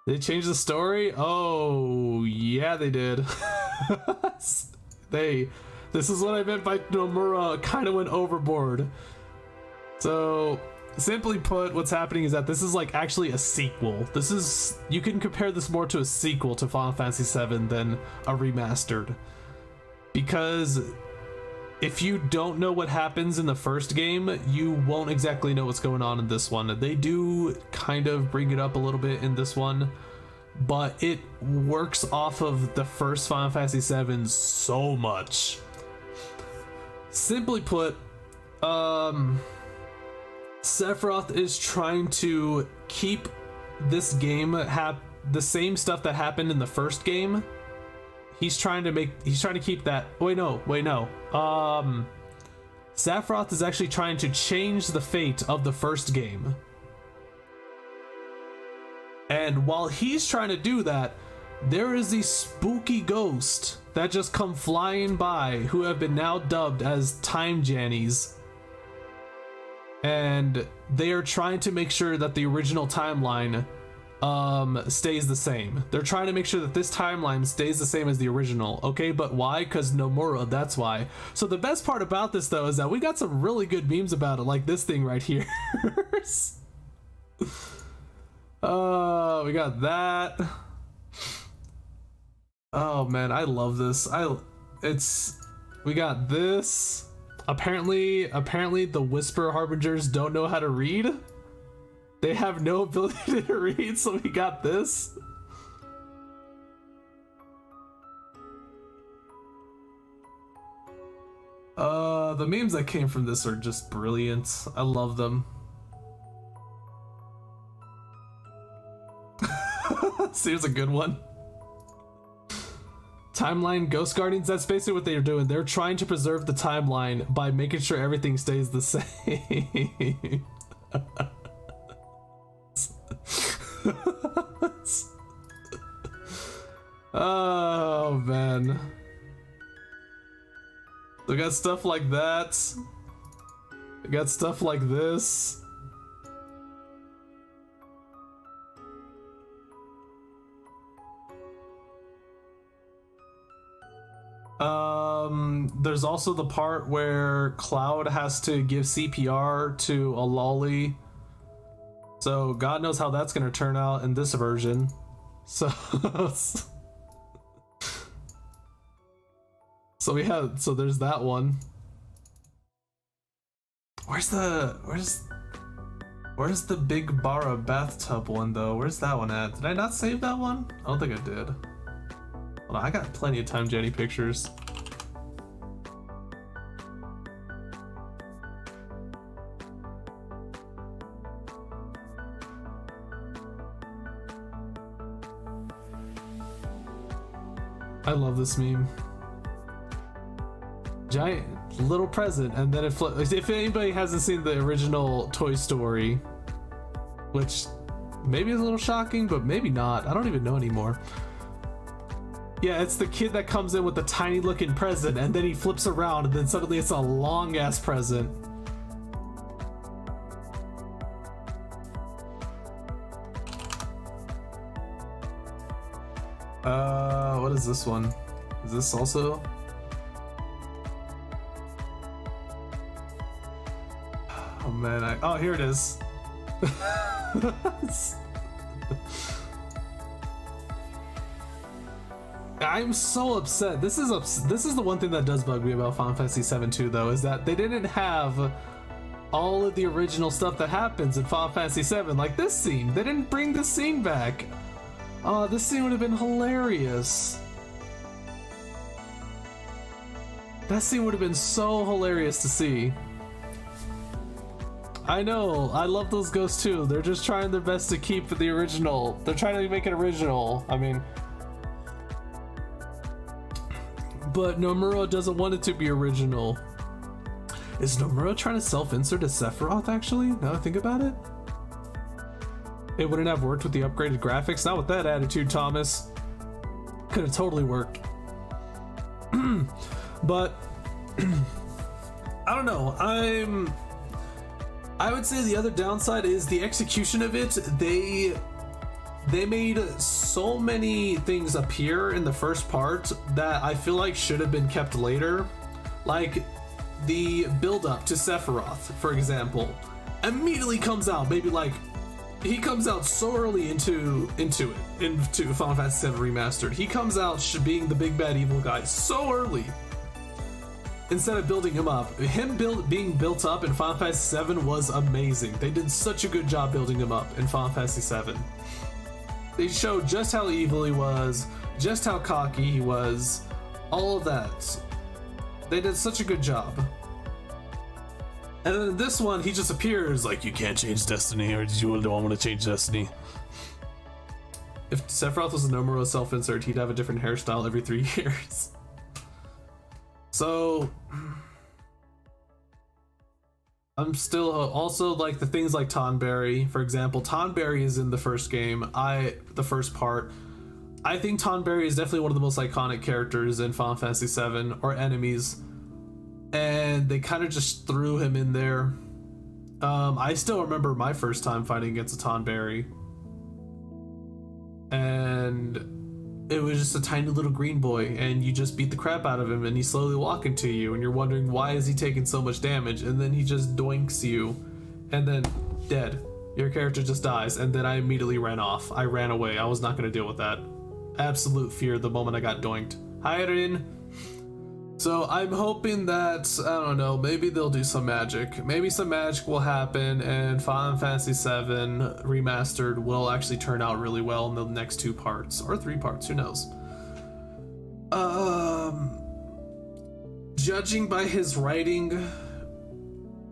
They changed the story? Oh, yeah they did. This is what I meant by Nomura kind of went overboard. So, simply put, what's happening is that this is like actually a sequel. You can compare this more to a sequel to Final Fantasy VII than a remastered. Because if you don't know what happens in the first game, you won't exactly know what's going on in this one. They do kind of bring it up a little bit in this one, but it works off of the first Final Fantasy VII so much. Simply put, Sephiroth is trying to keep this game the same stuff that happened in the first game. He's trying to keep that. Wait, no. Sephiroth is actually trying to change the fate of the first game. And while he's trying to do that, there is these spooky ghosts that just come flying by who have been now dubbed as Time Jannies. And they are trying to make sure that the original timeline stays the same. They're trying to make sure that this timeline stays the same as the original. Okay, but why? Because Nomura, that's why. So the best part about this though is that we got some really good memes about it, like this thing right here. Oh, we got that. Oh man, I love this. We got this. Apparently the Whisper Harbingers don't know how to read. They have no ability to read, so we got this. The memes that came from this are just brilliant. I love them. See, here's a good one. Timeline Ghost Guardians, that's basically what they're doing. They're trying to preserve the timeline by making sure everything stays the same. Oh man. We got stuff like that. We got stuff like this. There's also the part where Cloud has to give CPR to a lolly. So God knows how that's gonna turn out in this version. So so there's that one. Where's the big Bara bathtub one though? Where's that one at? Did I not save that one? I don't think I did. Hold on, I got plenty of Time Jenny pictures. I love this meme. Giant little present, and then it flips. If anybody hasn't seen the original Toy Story, which maybe is a little shocking, but maybe not. I don't even know anymore. Yeah, it's the kid that comes in with the tiny looking present, and then he flips around, and then suddenly it's a long ass present. What is this one? Is this also? Oh man, oh, here it is. I'm so upset. This is the one thing that does bug me about Final Fantasy VII too, though, is that they didn't have all of the original stuff that happens in Final Fantasy VII, like this scene. They didn't bring this scene back. Oh, this scene would have been hilarious. That scene would have been so hilarious to see. I know, I love those ghosts too. They're just trying their best to keep the original. They're trying to make it original. I mean, but Nomura doesn't want it to be original. Is Nomura trying to self-insert as Sephiroth actually? Now that I think about it? It wouldn't have worked with the upgraded graphics. Not with that attitude, Thomas. Could have totally worked. But I don't know. I would say the other downside is the execution of it. They made so many things appear in the first part that I feel like should have been kept later. Like the build up to Sephiroth, for example, immediately comes out, maybe like he comes out so early into Final Fantasy VII Remastered. He comes out being the big bad evil guy so early. Instead of building him up, being built up in Final Fantasy VII was amazing. They did such a good job building him up in Final Fantasy VII. They showed just how evil he was, just how cocky he was, all of that. They did such a good job. And then in this one, he just appears like, you can't change destiny, or did you don't want to change destiny? If Sephiroth was a Nomura self-insert, he'd have a different hairstyle every 3 years. So I'm still also like the things like Tonberry, for example. Tonberry is in the first game, the first part. I think Tonberry is definitely one of the most iconic characters in Final Fantasy VII, or enemies, and they kind of just threw him in there. I still remember my first time fighting against a Tonberry. and it was just a tiny little green boy, and you just beat the crap out of him, and he's slowly walking to you, and you're wondering why is he taking so much damage, and then he just doinks you, and then dead. Your character just dies, and then I immediately ran off. I ran away. I was not going to deal with that. Absolute fear the moment I got doinked. Hi, Erin. So I'm hoping that, I don't know, maybe they'll do some magic. Maybe some magic will happen, and Final Fantasy VII Remastered will actually turn out really well in the next 2 parts, or 3 parts, who knows. Judging by his writing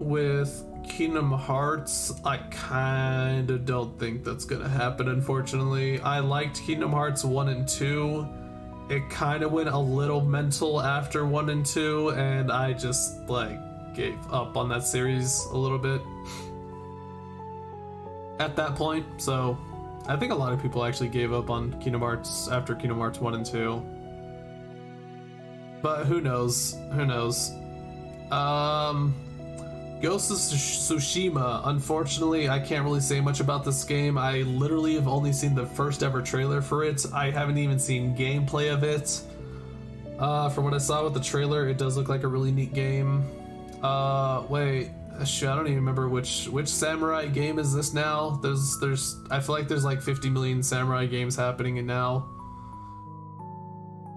with Kingdom Hearts, I kind of don't think that's gonna happen, unfortunately. I liked Kingdom Hearts 1 and 2. It kind of went a little mental after 1 and 2, and I just, like, gave up on that series a little bit at that point. So I think a lot of people actually gave up on Kingdom Hearts after Kingdom Hearts 1 and 2. But who knows? Who knows? Ghost of Tsushima, unfortunately, I can't really say much about this game. I literally have only seen the first ever trailer for it. I haven't even seen gameplay of it. From what I saw with the trailer, it does look like a really neat game. Wait, shoot, I don't even remember which samurai game is this now. I feel like there's like 50 million samurai games happening now.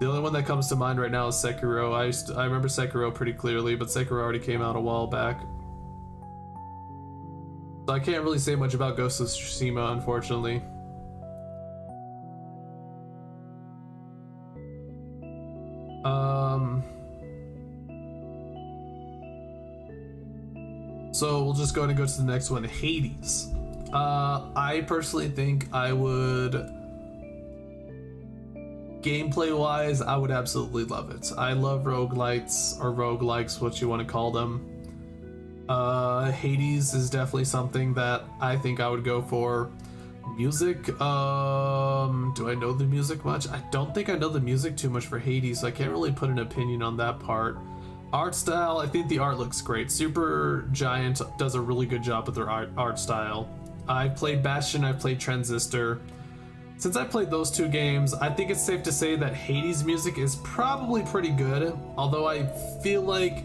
The only one that comes to mind right now is Sekiro. I remember Sekiro pretty clearly, but Sekiro already came out a while back. So I can't really say much about Ghost of Tsushima, unfortunately. So we'll just go to the next one, Hades. I personally think I would, gameplay-wise, I would absolutely love it. I love roguelites, or roguelikes, what you want to call them. Hades is definitely something that I think I would go for. Music, do I know the music much? I don't think I know the music too much for Hades, so I can't really put an opinion on that part. Art style, I think the art looks great. Super Giant does a really good job with their art style. I've played Bastion, I've played Transistor. Since I played those 2 games, I think it's safe to say that Hades music is probably pretty good, although I feel like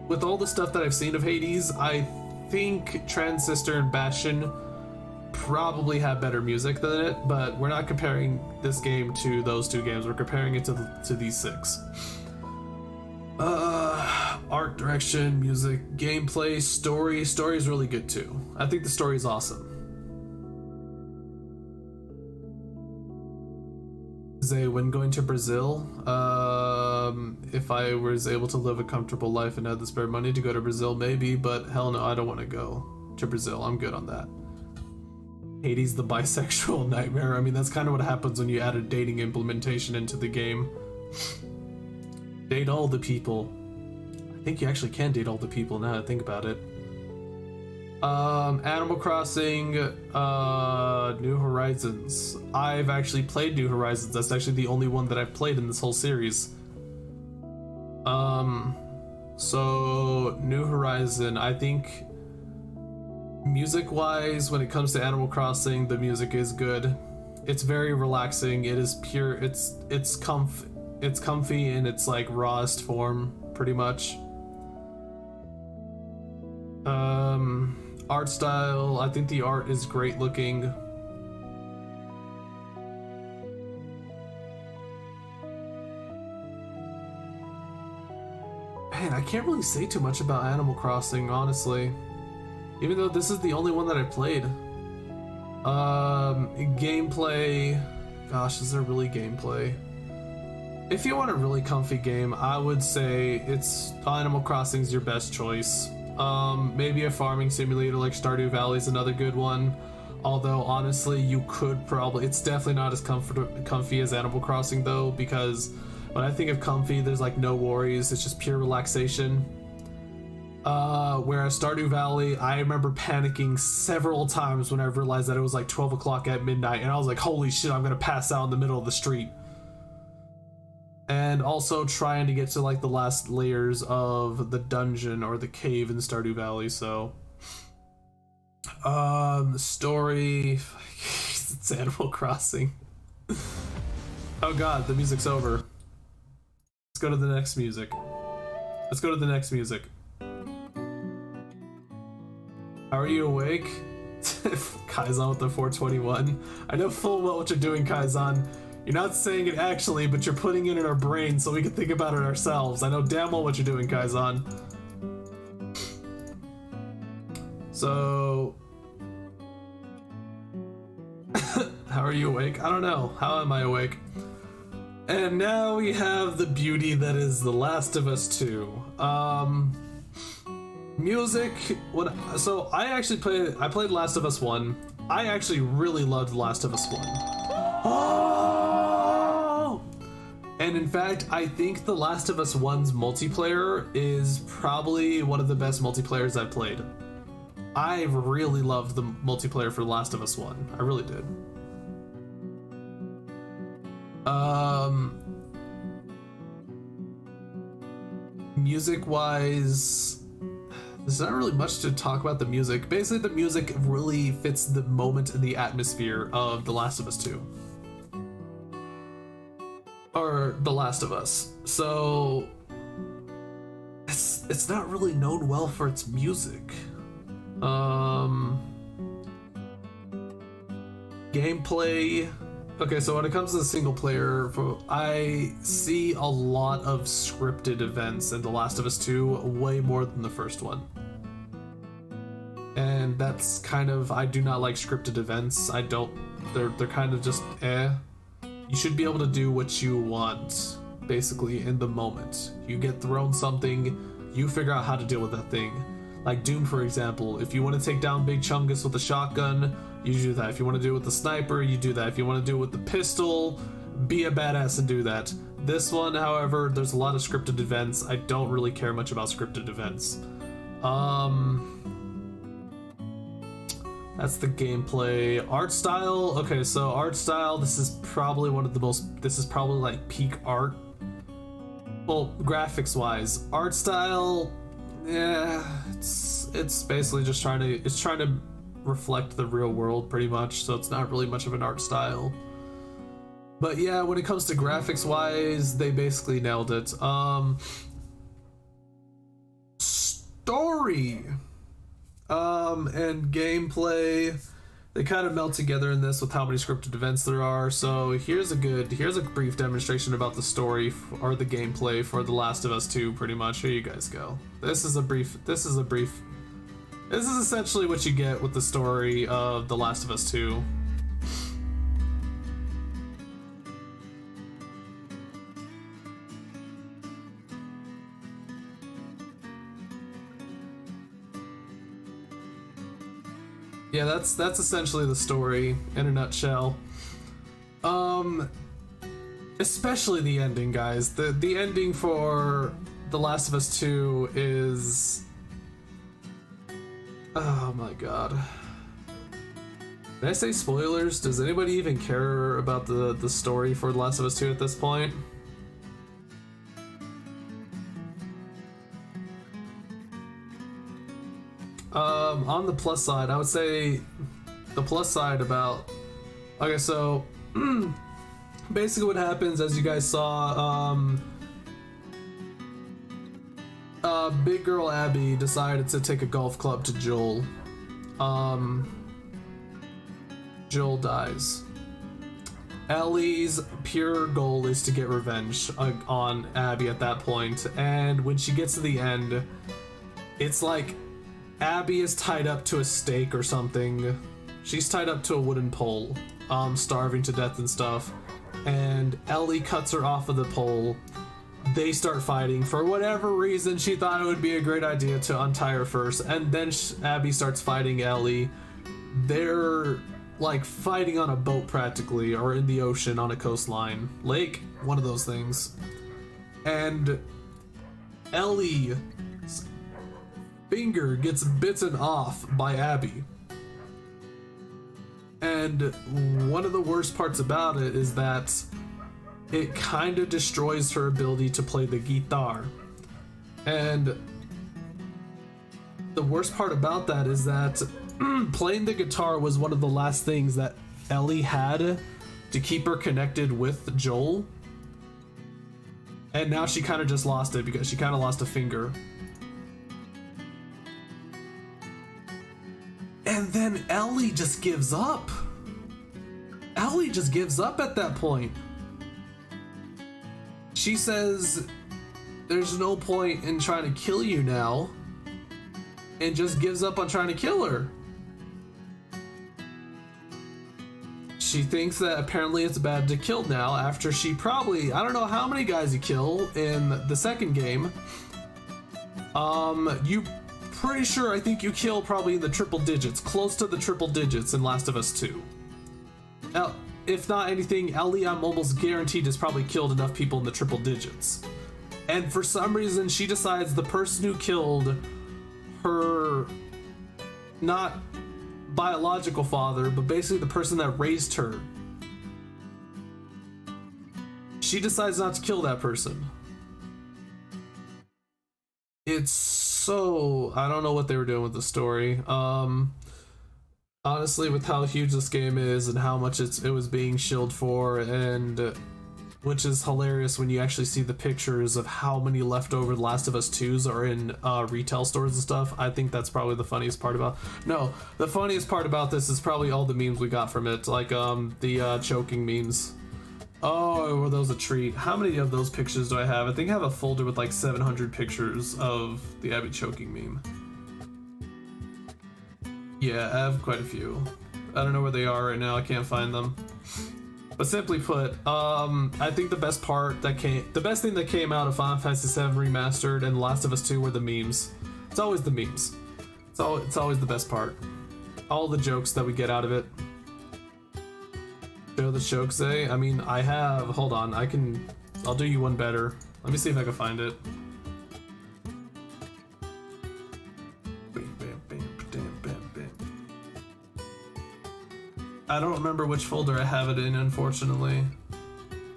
with all the stuff that I've seen of Hades, I think Transistor and Bastion probably have better music than it, but we're not comparing this game to those 2 games, we're comparing it to these 6. Art direction, music, gameplay, story. Story is really good too. I think the story is awesome. Zay, when going to Brazil, if I was able to live a comfortable life and had the spare money to go to Brazil, maybe, but hell no, I don't want to go to Brazil. I'm good on that. Hades the bisexual nightmare. I mean, that's kind of what happens when you add a dating implementation into the game. Date all the people. I think you actually can date all the people now that I think about it. Animal Crossing, New Horizons. I've actually played New Horizons. That's actually the only one that I've played in this whole series. So New Horizon, I think music-wise, when it comes to Animal Crossing, the music is good. It's very relaxing. It is pure. It's comfy in its like rawest form, pretty much. Art style, I think the art is great looking. Man, I can't really say too much about Animal Crossing, honestly. Even though this is the only one that I played. Gameplay, gosh, is there really gameplay? If you want a really comfy game, I would say Animal Crossing's your best choice. Maybe a farming simulator like Stardew Valley is another good one. Although honestly, you could probably, it's definitely not as comfy as Animal Crossing though, because when I think of comfy, there's like no worries, it's just pure relaxation. Whereas Stardew Valley, I remember panicking several times when I realized that it was like 12 o'clock at midnight, and I was like, holy shit, I'm gonna pass out in the middle of the street. And also trying to get to like the last layers of the dungeon or the cave in Stardew Valley, so the story, It's Animal Crossing. Oh god, the music's over. Let's go to the next music. Let's go to the next music. How are you awake? Kaizan with the 421. I know full well what you're doing, Kaizan. You're not saying it actually, but you're putting it in our brain so we can think about it ourselves. I know damn well what you're doing, Kaizan. So... how are you awake? I don't know. How am I awake? And now we have the beauty that is The Last of Us 2. Music, so I played Last of Us 1. I actually really loved The Last of Us 1. Oh! And in fact, I think The Last of Us 1's multiplayer is probably one of the best multiplayers I've played. I really loved the multiplayer for The Last of Us 1. I really did. Music-wise, there's not really much to talk about the music. Basically, the music really fits the moment and the atmosphere of The Last of Us 2. Or The Last of Us. So, it's not really known well for its music. Gameplay. Okay, so when it comes to the single player, I see a lot of scripted events in The Last of Us 2, way more than the first one. And that's kind of, I do not like scripted events. They're kind of just You should be able to do what you want, basically, in the moment. You get thrown something, you figure out how to deal with that thing. Like Doom, for example, if you want to take down Big Chungus with a shotgun, you do that. If you want to do it with the sniper, you do that. If you want to do it with the pistol, be a badass and do that. This one, however, there's a lot of scripted events. I don't really care much about scripted events. That's the gameplay. Art style, okay, so art style, this is probably like peak art. Well, graphics wise. Art style, yeah, it's basically just trying to reflect the real world pretty much, so it's not really much of an art style. But yeah, when it comes to graphics wise, they basically nailed it. Story and gameplay, they kind of melt together in this with how many scripted events there are. So here's a brief demonstration about the story or the gameplay for The Last of Us 2, pretty much. Here you guys go. This is essentially what you get with the story of The Last of Us 2. Yeah, that's essentially the story in a nutshell. Especially the ending, guys. The ending for The Last of Us 2 is... oh my god. Did I say spoilers? Does anybody even care about the story for The Last of Us 2 at this point? On the plus side, I would say the plus side about... okay, so basically what happens, as you guys saw, big girl Abby decided to take a golf club to Joel. Joel dies. Ellie's pure goal is to get revenge on Abby at that point, and when she gets to the end, it's like Abby is tied up to a stake or something. She's tied up to a wooden pole, starving to death and stuff, and Ellie cuts her off of the pole. They start fighting. For whatever reason, she thought it would be a great idea to untie her first, and then Abby starts fighting Ellie. They're like fighting on a boat practically, or in the ocean on a coastline. Lake, one of those things. And Ellie's finger gets bitten off by Abby. And one of the worst parts about it is that it kind of destroys her ability to play the guitar. And the worst part about that is that playing the guitar was one of the last things that Ellie had to keep her connected with Joel. And now she kind of just lost it because she kind of lost a finger. And then Ellie just gives up. Ellie just gives up at that point. She says, there's no point in trying to kill you now, and just gives up on trying to kill her. She thinks that apparently it's bad to kill now after she probably, I don't know how many guys you kill in the second game. You pretty sure, I think you kill probably in the triple digits, close to the triple digits in Last of Us 2. Now, if not anything, Ellie, I'm almost guaranteed has probably killed enough people in the triple digits. And for some reason, she decides the person who killed her, not biological father, but basically the person that raised her, she decides not to kill that person. It's so, I don't know what they were doing with the story. Honestly, with how huge this game is and how much it was being shilled for, and which is hilarious when you actually see the pictures of how many leftover Last of Us 2s are in retail stores and stuff. I think that's probably the funniest part about. No, the funniest part about this is probably all the memes we got from it, like the choking memes. Oh, were those a treat? How many of those pictures do I have? I think I have a folder with like 700 pictures of the Abby choking meme. Yeah, I have quite a few. I don't know where they are right now. I can't find them. But simply put, I think the best thing that came out of Final Fantasy 7 Remastered and The Last of Us 2 were the memes. It's always the memes. It's always the best part. All the jokes that we get out of it. Show the jokes, eh? I mean, I have. Hold on, I'll do you one better. Let me see if I can find it. I don't remember which folder I have it in, unfortunately.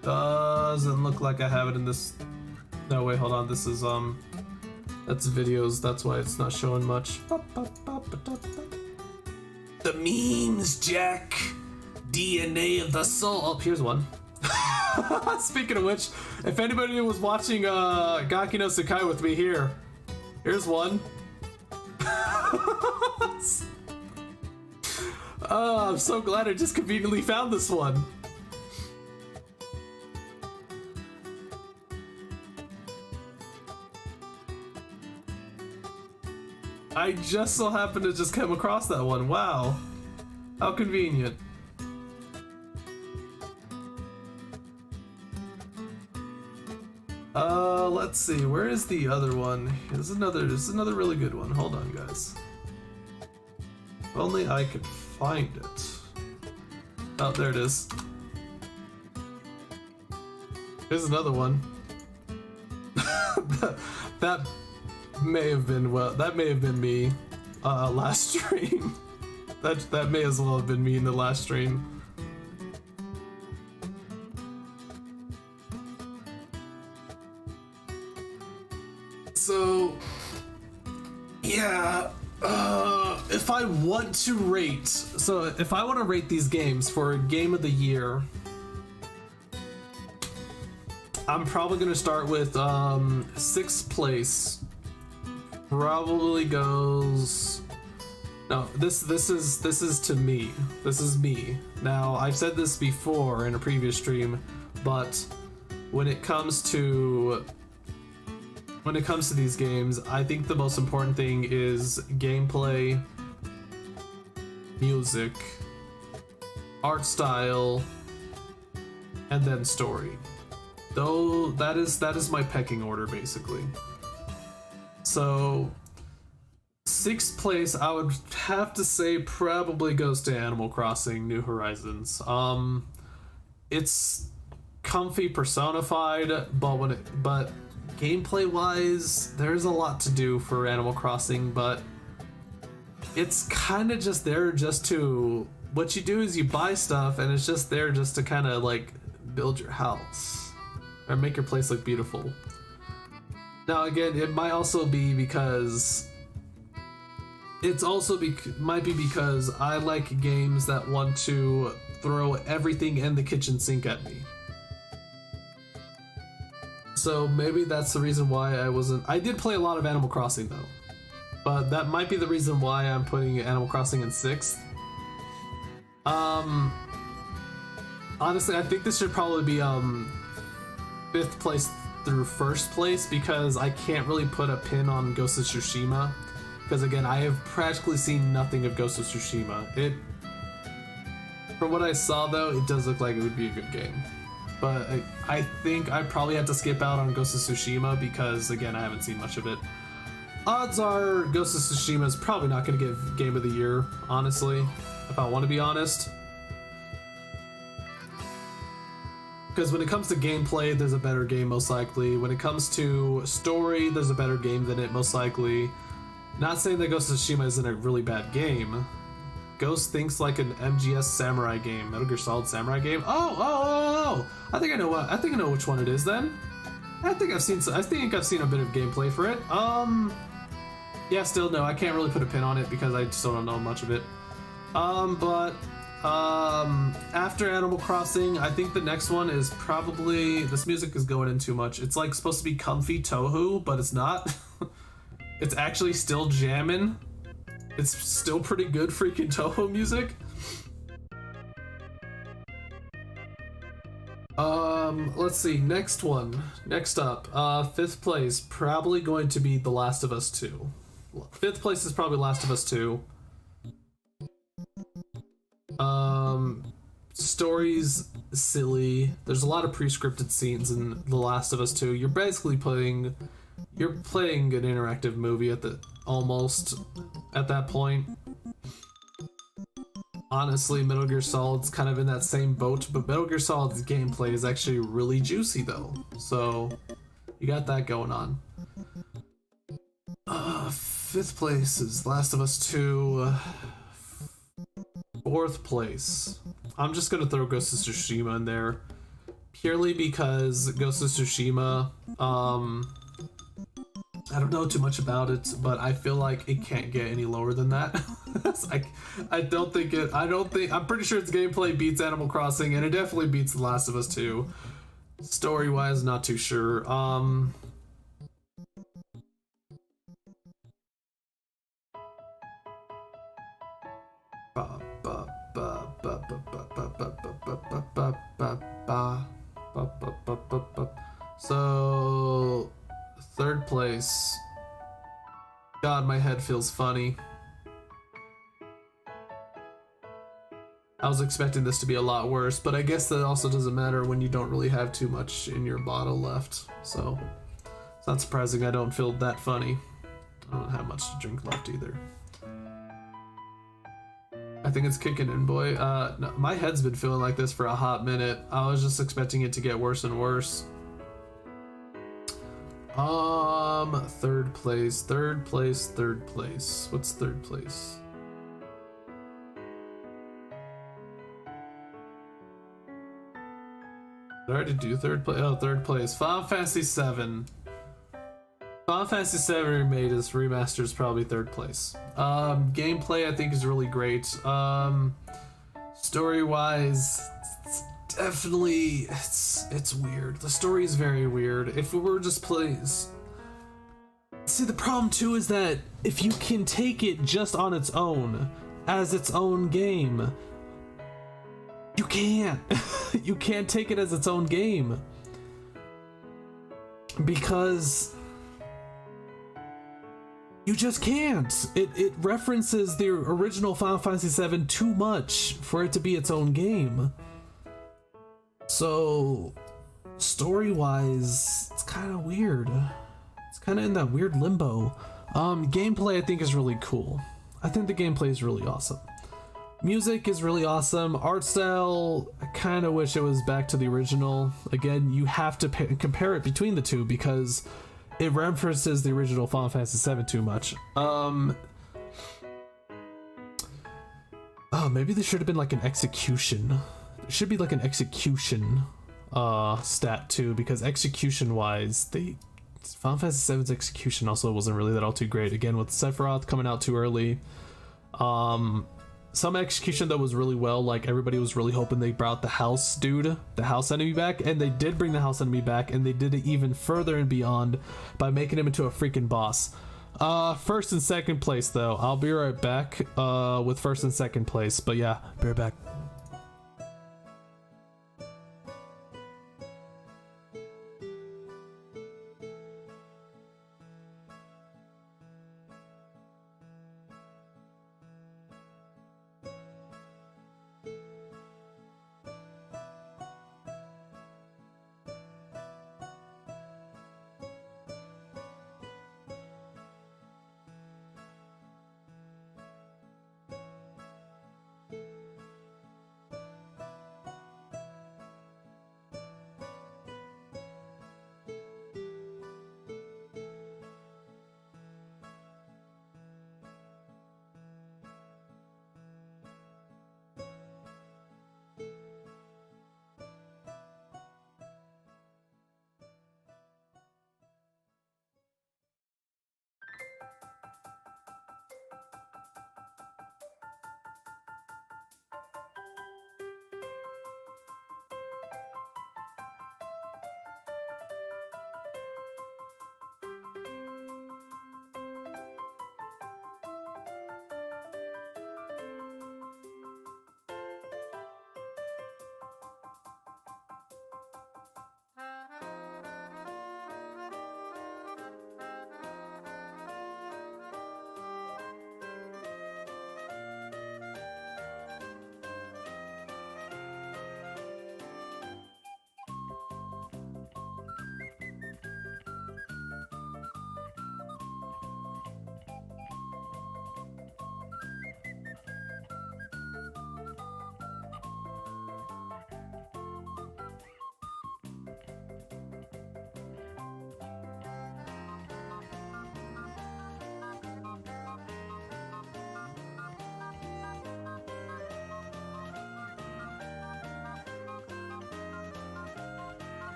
Doesn't look like I have it in this. No, wait, hold on. This is, that's videos. That's why it's not showing much. The memes, Jack. DNA of the soul. Oh, here's one. Speaking of which, if anybody was watching Gaki no Tsukai with me here's one. Oh, I'm so glad I just conveniently found this one. I just so happened to just come across that one. Wow. How convenient. Let's see. Where is the other one? This is another really good one. Hold on, guys. If only I could find it. Oh, there it is. Here's another one. that may have been me last stream. That may as well have been me in the last stream. So yeah, if I want to rate these games for a game of the year, I'm probably gonna start with 6th place. Probably goes. No, this is to me. This is me. Now, I've said this before in a previous stream, but when it comes to these games, I think the most important thing is gameplay, music, art style, and then story. Though that is my pecking order, basically. So 6th place, I would have to say, probably goes to Animal Crossing New Horizons. It's comfy personified, but gameplay wise, there's a lot to do for Animal Crossing, but it's kind of just there just to, what you do is you buy stuff and it's just there just to kind of like build your house or make your place look beautiful. Now again, it might also be because It's also might be because I like games that want to throw everything in the kitchen sink at me. So maybe that's the reason why I wasn't. I did play a lot of Animal Crossing though, but that might be the reason why I'm putting Animal Crossing in 6th. Honestly, I think this should probably be 5th place through 1st place because I can't really put a pin on Ghost of Tsushima. Because again, I have practically seen nothing of Ghost of Tsushima. From what I saw though, it does look like it would be a good game. But I think I probably had to skip out on Ghost of Tsushima because again, I haven't seen much of it. Odds are Ghost of Tsushima is probably not going to get Game of the Year, honestly, if I want to be honest. Because when it comes to gameplay, there's a better game most likely. When it comes to story, there's a better game than it most likely. Not saying that Ghost of Tsushima isn't a really bad game. Ghost thinks like an MGS Samurai game, Metal Gear Solid Samurai game. Oh! I think I know which one it is then. I think I've seen a bit of gameplay for it. Yeah, still no, I can't really put a pin on it because I still don't know much of it. After Animal Crossing, I think the next one is probably, this music is going in too much. It's like supposed to be comfy Touhou, but it's not. It's actually still jamming. It's still pretty good freaking Touhou music. Let's see, next up, 5th place, probably going to be The Last of Us 2. 5th place is probably Last of Us 2. Story's silly. There's a lot of pre-scripted scenes in The Last of Us 2. You're basically playing an interactive movie almost at that point. Honestly, Metal Gear Solid's kind of in that same boat, but Metal Gear Solid's gameplay is actually really juicy though. So you got that going on. 5th place is Last of Us 2. 4th place, I'm just gonna throw Ghost of Tsushima in there purely because Ghost of Tsushima, I don't know too much about it, but I feel like it can't get any lower than that. I'm pretty sure its gameplay beats Animal Crossing, and it definitely beats The Last of Us 2. Story-wise, not too sure. So 3rd place. God, my head feels funny. I was expecting this to be a lot worse, but I guess that also doesn't matter when you don't really have too much in your bottle left. So it's not surprising I don't feel that funny. I don't have much to drink left either. I think it's kicking in, boy. No, my head's been feeling like this for a hot minute. I was just expecting it to get worse and worse. 3rd place. What's 3rd place? Did I already do 3rd place? Oh, 3rd place. Final Fantasy 7. Final Fantasy 7 Remake is remastered is probably 3rd place. Gameplay I think is really great. Story-wise, it's definitely it's weird. The story is very weird. If we were just playing, see, the problem too is that if you can take it just on its own as its own game, you can't. You can't take it as its own game because you just can't. It references the original Final Fantasy VII too much for it to be its own game. So, story-wise, it's kind of weird. It's kind of in that weird limbo. Gameplay, I think, is really cool. I think the gameplay is really awesome. Music is really awesome. Art style, I kind of wish it was back to the original. Again, you have to compare it between the two because it references the original Final Fantasy VII too much. Oh, maybe there should have been like an execution. There should be like an execution stat too, because execution wise, Final Fantasy VII's execution also wasn't really that all too great. Again, with Sephiroth coming out too early. Some execution that was really well, like everybody was really hoping they brought the house dude, the house enemy back, and they did bring the house enemy back, and they did it even further and beyond by making him into a freaking boss. First and second place though. I'll be right back with first and second place, but yeah, be right back.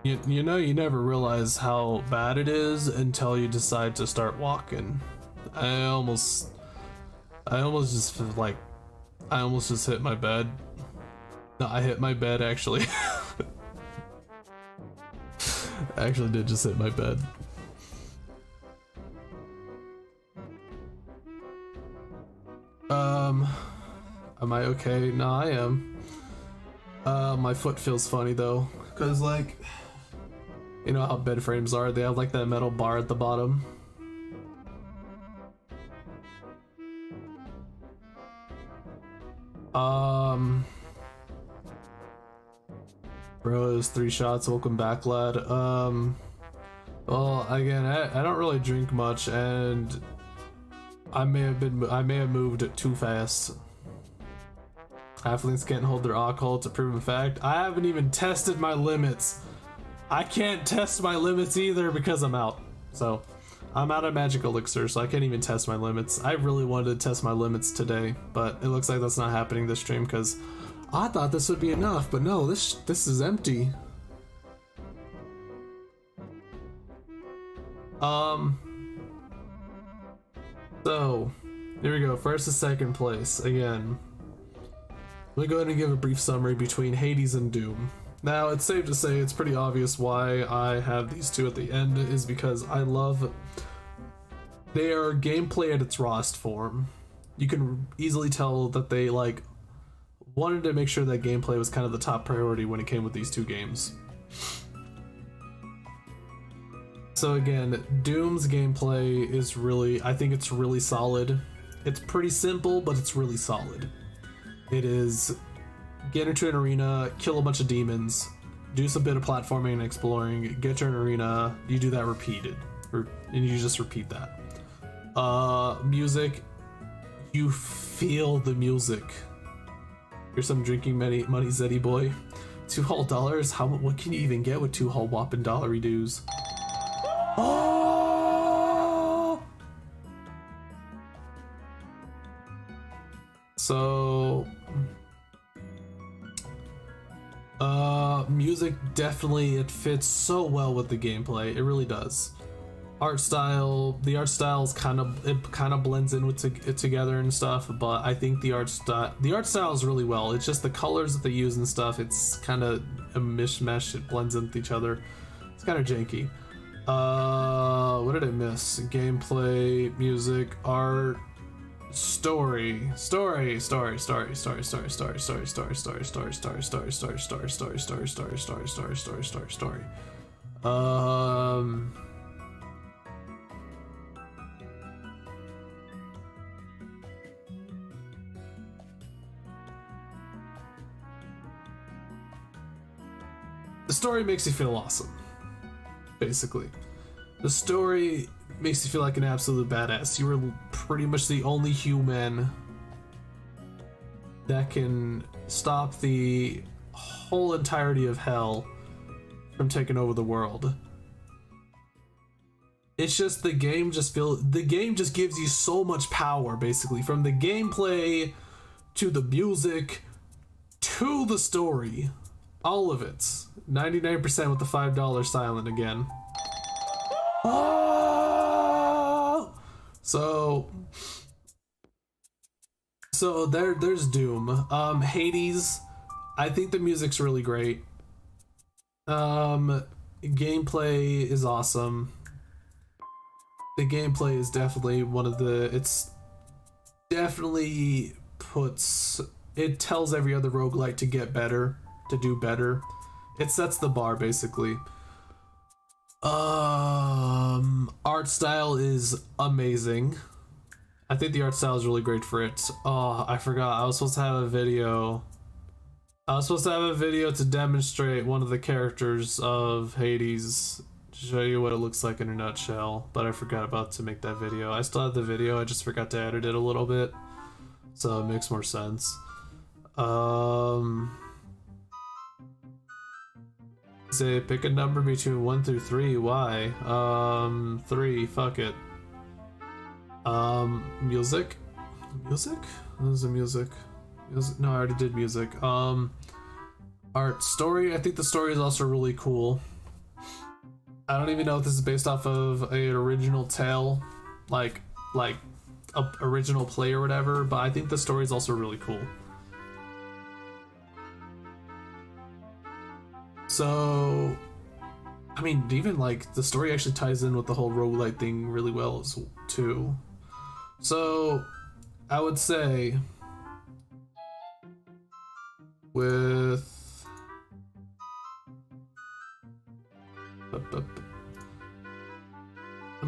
You know, you never realize how bad it is until you decide to start walking. I almost just feel like I almost just hit my bed. No, I hit my bed actually. I actually did just hit my bed. Am I okay? No, I am. My foot feels funny though, cause like, you know how bed frames are, they have like that metal bar at the bottom. Bro, it was 3 shots, welcome back lad. Well, again, I don't really drink much, and I may have moved too fast. Halflings can't hold their alcohol, it's a proven fact. I haven't even tested my limits. I can't test my limits either because I'm out. So, I'm out of magic elixir, so I can't even test my limits. I really wanted to test my limits today, but it looks like that's not happening this stream because I thought this would be enough, but no, this is empty. So here we go. First to second place again. Let me go ahead and give a brief summary between Hades and Doom. Now, it's safe to say it's pretty obvious why I have these two at the end is because I love they are gameplay at its rawest form. You can easily tell that they like wanted to make sure that gameplay was kind of the top priority when it came with these two games. So again, Doom's gameplay is really, I think it's really solid. It's pretty simple, but it's really solid. It is get into an arena, kill a bunch of demons, do some bit of platforming and exploring, get to an arena, you do that repeated, and you just repeat that. Music, you feel the music. Here's some drinking money Zeddy boy. $2 whole dollars? What can you even get with 2 whole whopping dollary dues? Oh! So music definitely, it fits so well with the gameplay. It really does. Art style, the art style is kind of blends in with it together and stuff, but I think the art style is really well. It's just the colors that they use and stuff, it's kind of a mishmash. It blends in with each other. It's kind of janky. What did I miss? Gameplay, music, art, story. The story makes you feel awesome, basically. The story makes you feel like an absolute badass. You were pretty much the only human that can stop the whole entirety of hell from taking over the world. It's just the game just gives you so much power, basically, from the gameplay to the music to the story. All of it. 99% with the $5 silent again. Oh! So there's Doom. Hades, I think the music's really great. Gameplay is awesome. The gameplay is definitely it tells every other roguelite to get better, to do better. It sets the bar, basically. Art style is amazing. I think the art style is really great for it. Oh, I forgot. I was supposed to have a video to demonstrate one of the characters of Hades, to show you what it looks like in a nutshell, but I forgot about to make that video. I still have the video, I just forgot to edit it a little bit, so it makes more sense. Say pick a number between 1 through 3. Why? 3. Fuck it. Music. Music? What is the music? No, I already did music. Art, story. I think the story is also really cool. I don't even know if this is based off of an original tale, like a original play or whatever, but I think the story is also really cool. So, I mean, even like the story actually ties in with the whole roguelite thing really well too. So, I would say with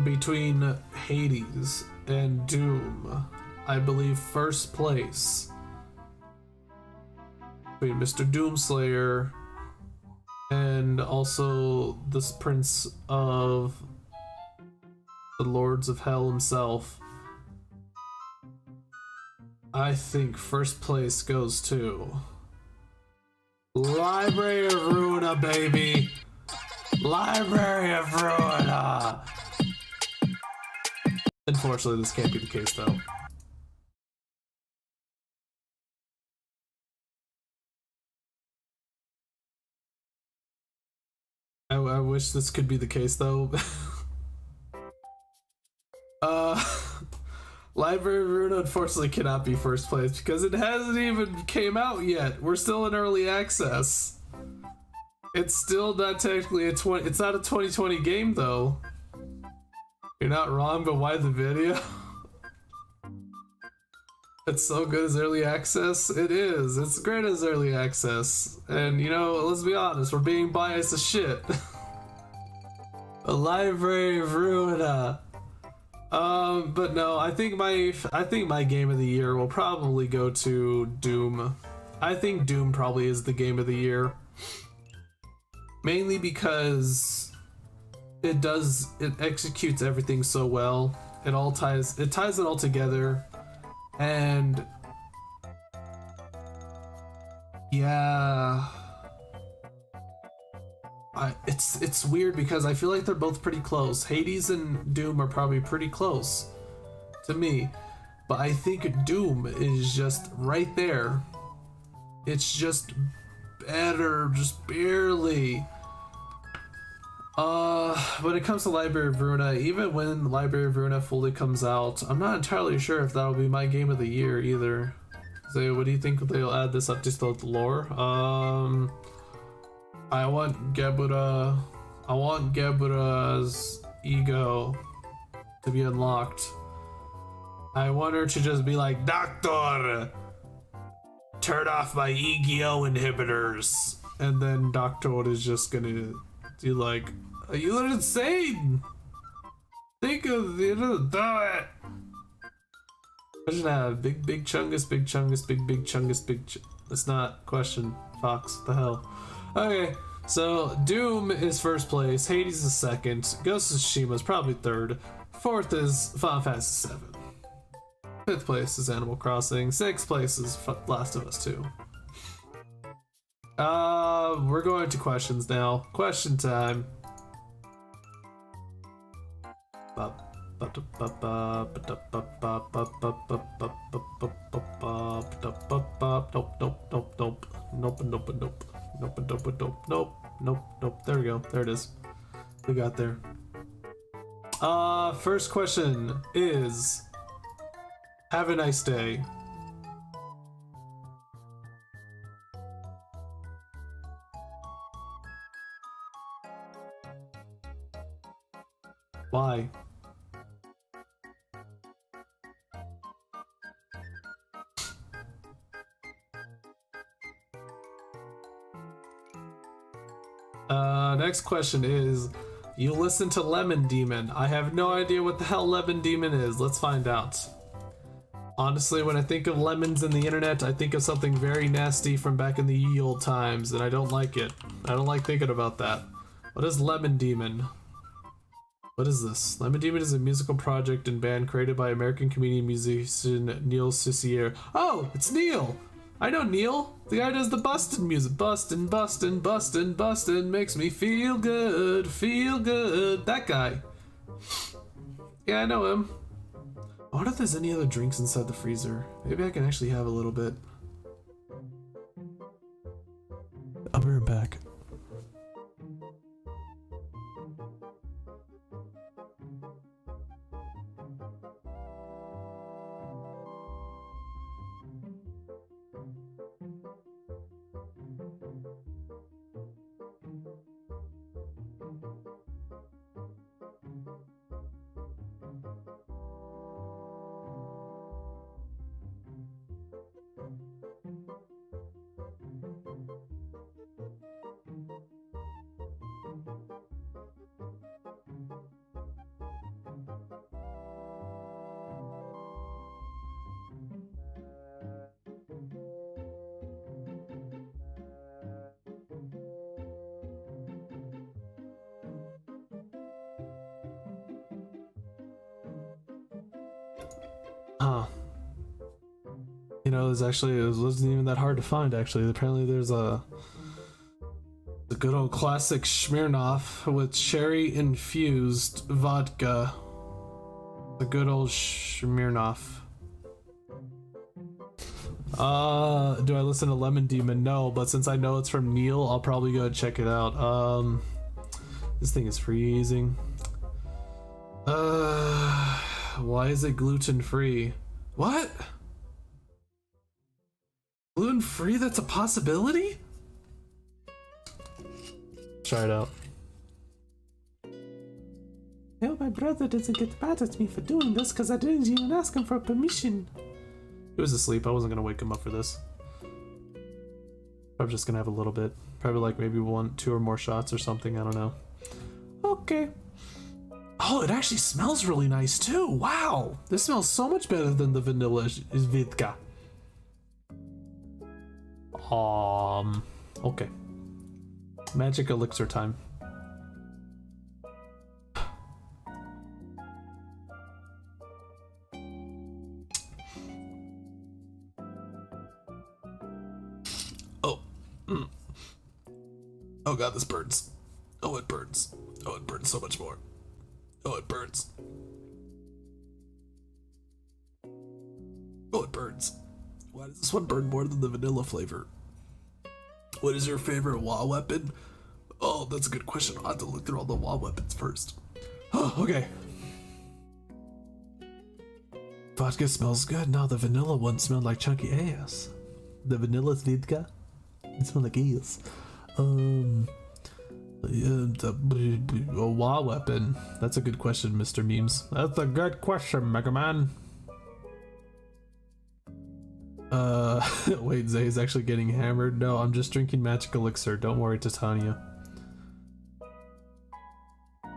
between Hades and Doom, I believe first place between Mr. Doomslayer and also this Prince of the Lords of Hell himself. I think first place goes to Library of Ruina, baby! Library of Ruina! Unfortunately, this can't be the case, though. I wish this could be the case, though. Library of Ruin unfortunately cannot be first place because it hasn't even came out yet. We're still in early access. It's still not technically it's not a 2020 game, though. You're not wrong, but why the video? It's so good as early access. It is. It's great as early access. And you know, let's be honest, we're being biased as shit. A Library of Ruina. But no, I think my game of the year will probably go to Doom. I think Doom probably is the game of the year. Mainly because it executes everything so well. It ties it all together. And yeah, it's weird because I feel like they're both pretty close. Hades and Doom are probably pretty close to me, but I think Doom is just right there. It's just better, just barely. When it comes to Library of Ruina, even when Library of Ruina fully comes out, I'm not entirely sure if that'll be my game of the year either. So what do you think they'll add this up to the lore? I want Gebura's ego to be unlocked. I want her to just be like, Doctor, turn off my EGO inhibitors. And then Doctor is just gonna do like, you're insane! Think of the do it! Question have big chungus, big chungus, big chungus, That's not question, Fox. What the hell? Okay, so Doom is first place, Hades is second, Ghost of Tsushima is probably third, fourth is Final Fantasy VII, fifth place is Animal Crossing, sixth place is Last of Us 2. We're going to questions now. Question time. Nope. There we go. There it is. We got there. First question is, have a nice day. Why? Next question is, you listen to Lemon Demon. I have no idea what the hell Lemon Demon is. Let's find out. Honestly, when I think of lemons in the internet, I think of something very nasty from back in the ye old times, and I don't like it. I don't like thinking about that. What is Lemon Demon? What is this? Lemon Demon is a musical project and band created by American comedian musician Neil Soussier. Oh, it's Neil! I know Neil. The guy does the bustin' music. Bustin', bustin', bustin', bustin', makes me feel good, feel good. That guy. Yeah, I know him. I wonder if there's any other drinks inside the freezer. Maybe I can actually have a little bit. I'll be right back. You know, it wasn't even that hard to find, actually. Apparently there's a good old classic Smirnoff with cherry infused vodka. The good old Smirnoff. Do I listen to Lemon Demon? No, but since I know it's from Neil, I'll probably go check it out. This thing is freezing. Why is it gluten-free? What? Gluten-free? That's a possibility? Try it out. I hope my brother doesn't get mad at me for doing this because I didn't even ask him for permission. He was asleep. I wasn't gonna wake him up for this. I'm just gonna have a little bit. Probably like maybe 1, 2 or more shots or something. I don't know. Okay. Oh, it actually smells really nice too. Wow. This smells so much better than the vanilla Vodka. Okay. Magic elixir time. Oh god, this burns. Oh, it burns. Oh, it burns so much more. Oh, it burns. Oh, it burns. Why does this one burn more than the vanilla flavor? What is your favorite WoW weapon? Oh, that's a good question. I'll have to look through all the WoW weapons first. Oh, okay. Vodka smells good. No, the vanilla one smelled like chunky ass. The vanilla vodka? It smelled like ass. A WoW weapon. That's a good question, Mr. Memes. That's a good question, Mega Man. Wait, Zay's actually getting hammered? No, I'm just drinking magic elixir. Don't worry, Titania.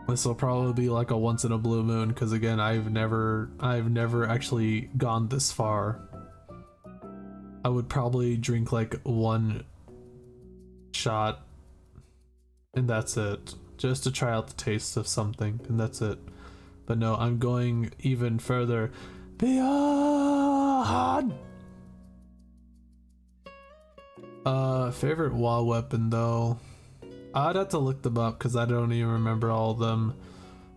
This will probably be like a once in a blue moon, because again, I've never actually gone this far. I would probably drink like 1 shot and that's it, just to try out the taste of something, and that's it. But no, I'm going even further beyond. Favorite WoW weapon though, I'd have to look them up because I don't even remember all of them.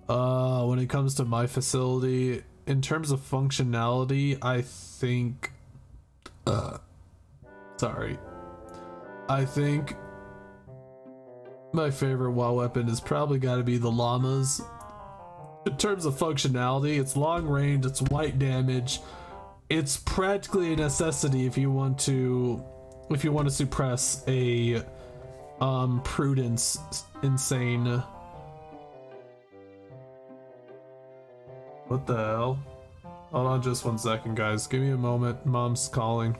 When it comes to my facility, in terms of functionality, I think I think my favorite WoW weapon is probably got to be the llamas. In terms of functionality, it's long range, it's white damage, it's practically a necessity if you want to suppress a prudence insane. What the hell? Hold on just 1 second, guys. Give me a moment. Mom's calling.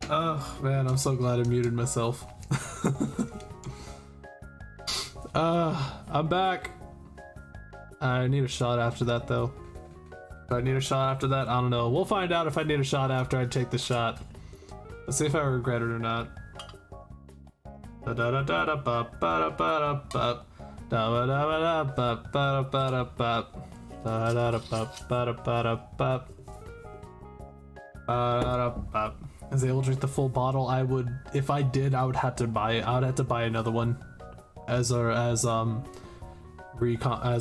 Oh man, I'm so glad I muted myself. I'm back. I need a shot after that though. Do I need a shot after that? I don't know. We'll find out if I need a shot after I take the shot. Let's see if I regret it or not. Is able to drink the full bottle? I would, if I did, I would have to buy it. I would have to buy another one as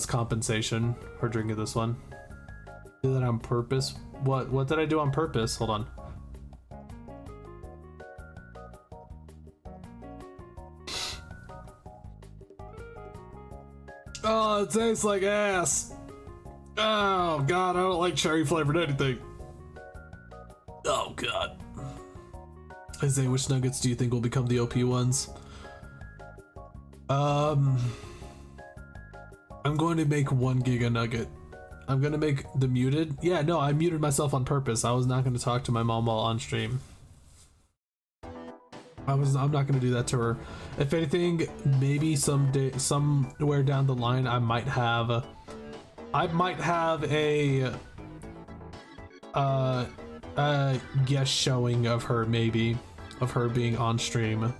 compensation for drinking this one. Do that on purpose? What did I do on purpose? Hold on. Oh, it tastes like ass. Oh god, I don't like cherry flavored anything. Oh god. Isaiah, which nuggets do you think will become the OP ones? I'm going to make 1 giga nugget. I'm gonna make the muted. Yeah, no, I muted myself on purpose. I was not going to talk to my mom while on stream. I'm not going to do that to her. If anything, maybe someday, somewhere down the line, I might have a guest showing of her, maybe, of her being on stream.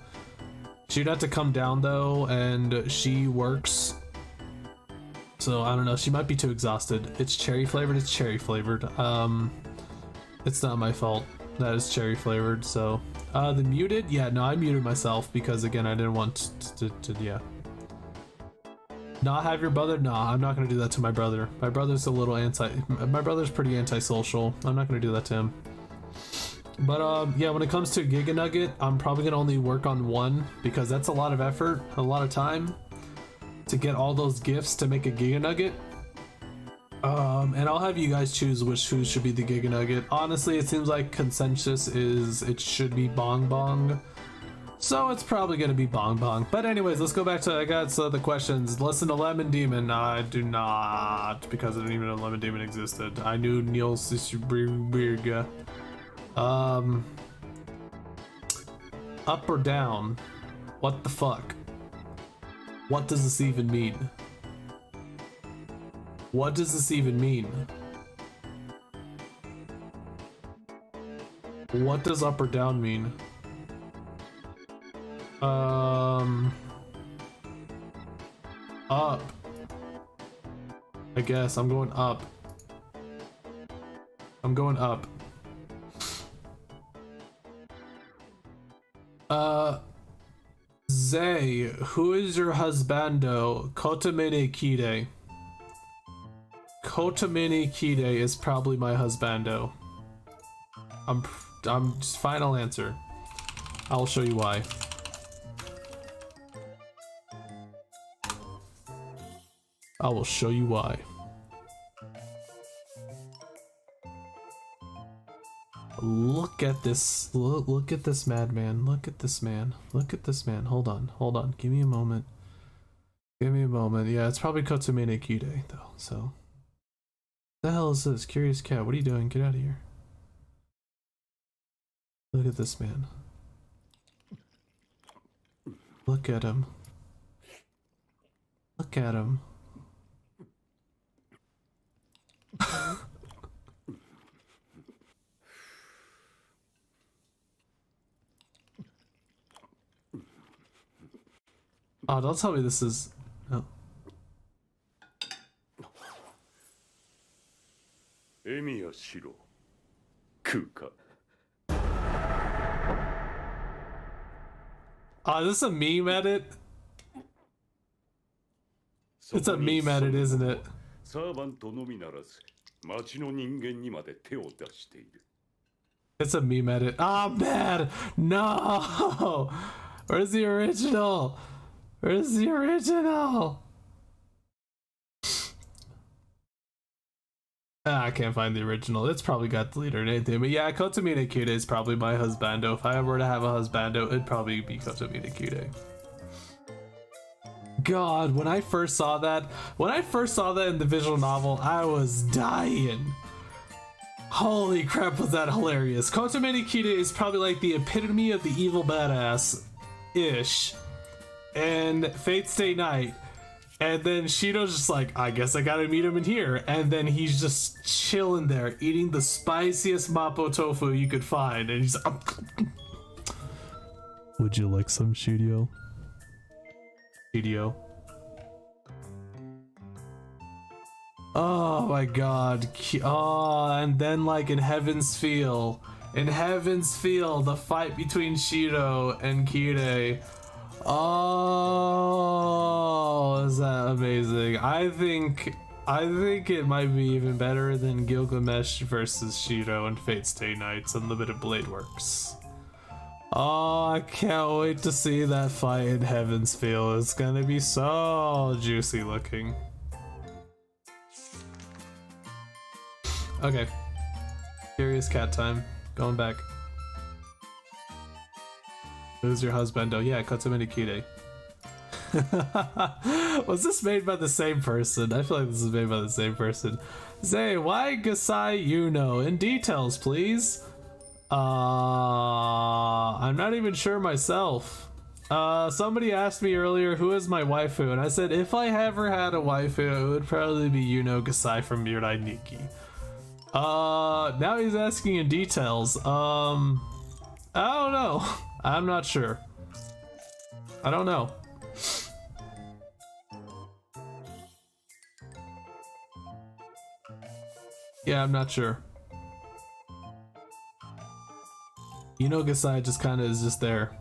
She'd have to come down though, and she works, so I don't know, she might be too exhausted. It's cherry flavored. It's cherry flavored. It's not my fault that is cherry flavored. So the muted, yeah, no, I muted myself because again I didn't want to yeah, not have your brother. No, I'm not gonna do that to my brother. My brother's a little my brother's pretty antisocial. I'm not gonna do that to him. But yeah, when it comes to Giga Nugget, I'm probably gonna only work on 1 because that's a lot of effort, a lot of time to get all those gifts to make a Giga Nugget. And I'll have you guys choose which food should be the Giga Nugget. Honestly, it seems like consensus is it should be Bong Bong. So it's probably gonna be Bong Bong. But anyways, let's go back to, I got the questions. Listen to Lemon Demon. I do not, because I didn't even know Lemon Demon existed. I knew Niels Sisberg. Up or down? What the fuck? What does this even mean? What does this even mean? What does up or down mean? Up. I guess I'm going up. I'm going up. Zay, who is your husbando? Kotamine Kide. Kotamine Kide is probably my husbando. I'm just final answer. I'll show you why. I will show you why. Look at this. Look at this madman. Look at this man. Look at this man. Hold on. Give me a moment. Give me a moment. Yeah, it's probably Kotsumine Kide though. So, what the hell is this? Curious Cat. What are you doing? Get out of here. Look at this man. Look at him. Look at him. Oh, don't tell me this is... No. Oh, is this a meme edit? It's a meme edit, isn't it? It's a meme edit. Oh, man! No! Where's the original? Where's the original? I can't find the original. It's probably got deleted or anything. But yeah, Kotomine Kide is probably my husbando. If I were to have a husbando, it'd probably be Kotomine Kide. God, when I first saw that in the visual novel, I was dying. Holy crap, was that hilarious. Kotomeni Kide is probably like the epitome of the evil badass-ish. And Fate Stay Night. And then Shido's just like, I guess I gotta meet him in here. And then he's just chilling there, eating the spiciest mapo tofu you could find. And he's like, would you like some, Shido? Shido. Oh my god. Oh, and then like in Heaven's Feel, the fight between Shido and Kide. Oh, is that amazing? I think it might be even better than Gilgamesh versus Shido and Fate Stay Night's Unlimited Blade Works. Oh, I can't wait to see that fight in Heaven's Feel. It's gonna be so juicy looking. Okay. Curious cat time. Going back. Who's your husband? Oh yeah, Kotsumeni Kide. Was this made by the same person? I feel like this is made by the same person. Say, why Gasai Yuno? In details, please. I'm not even sure myself. Somebody asked me earlier who is my waifu, and I said if I ever had a waifu, it would probably be Yuno Gasai from Mirai Nikki. Now he's asking in details. I don't know. I'm not sure. I don't know. Yeah, I'm not sure. You know, Gasai just kind of is just there.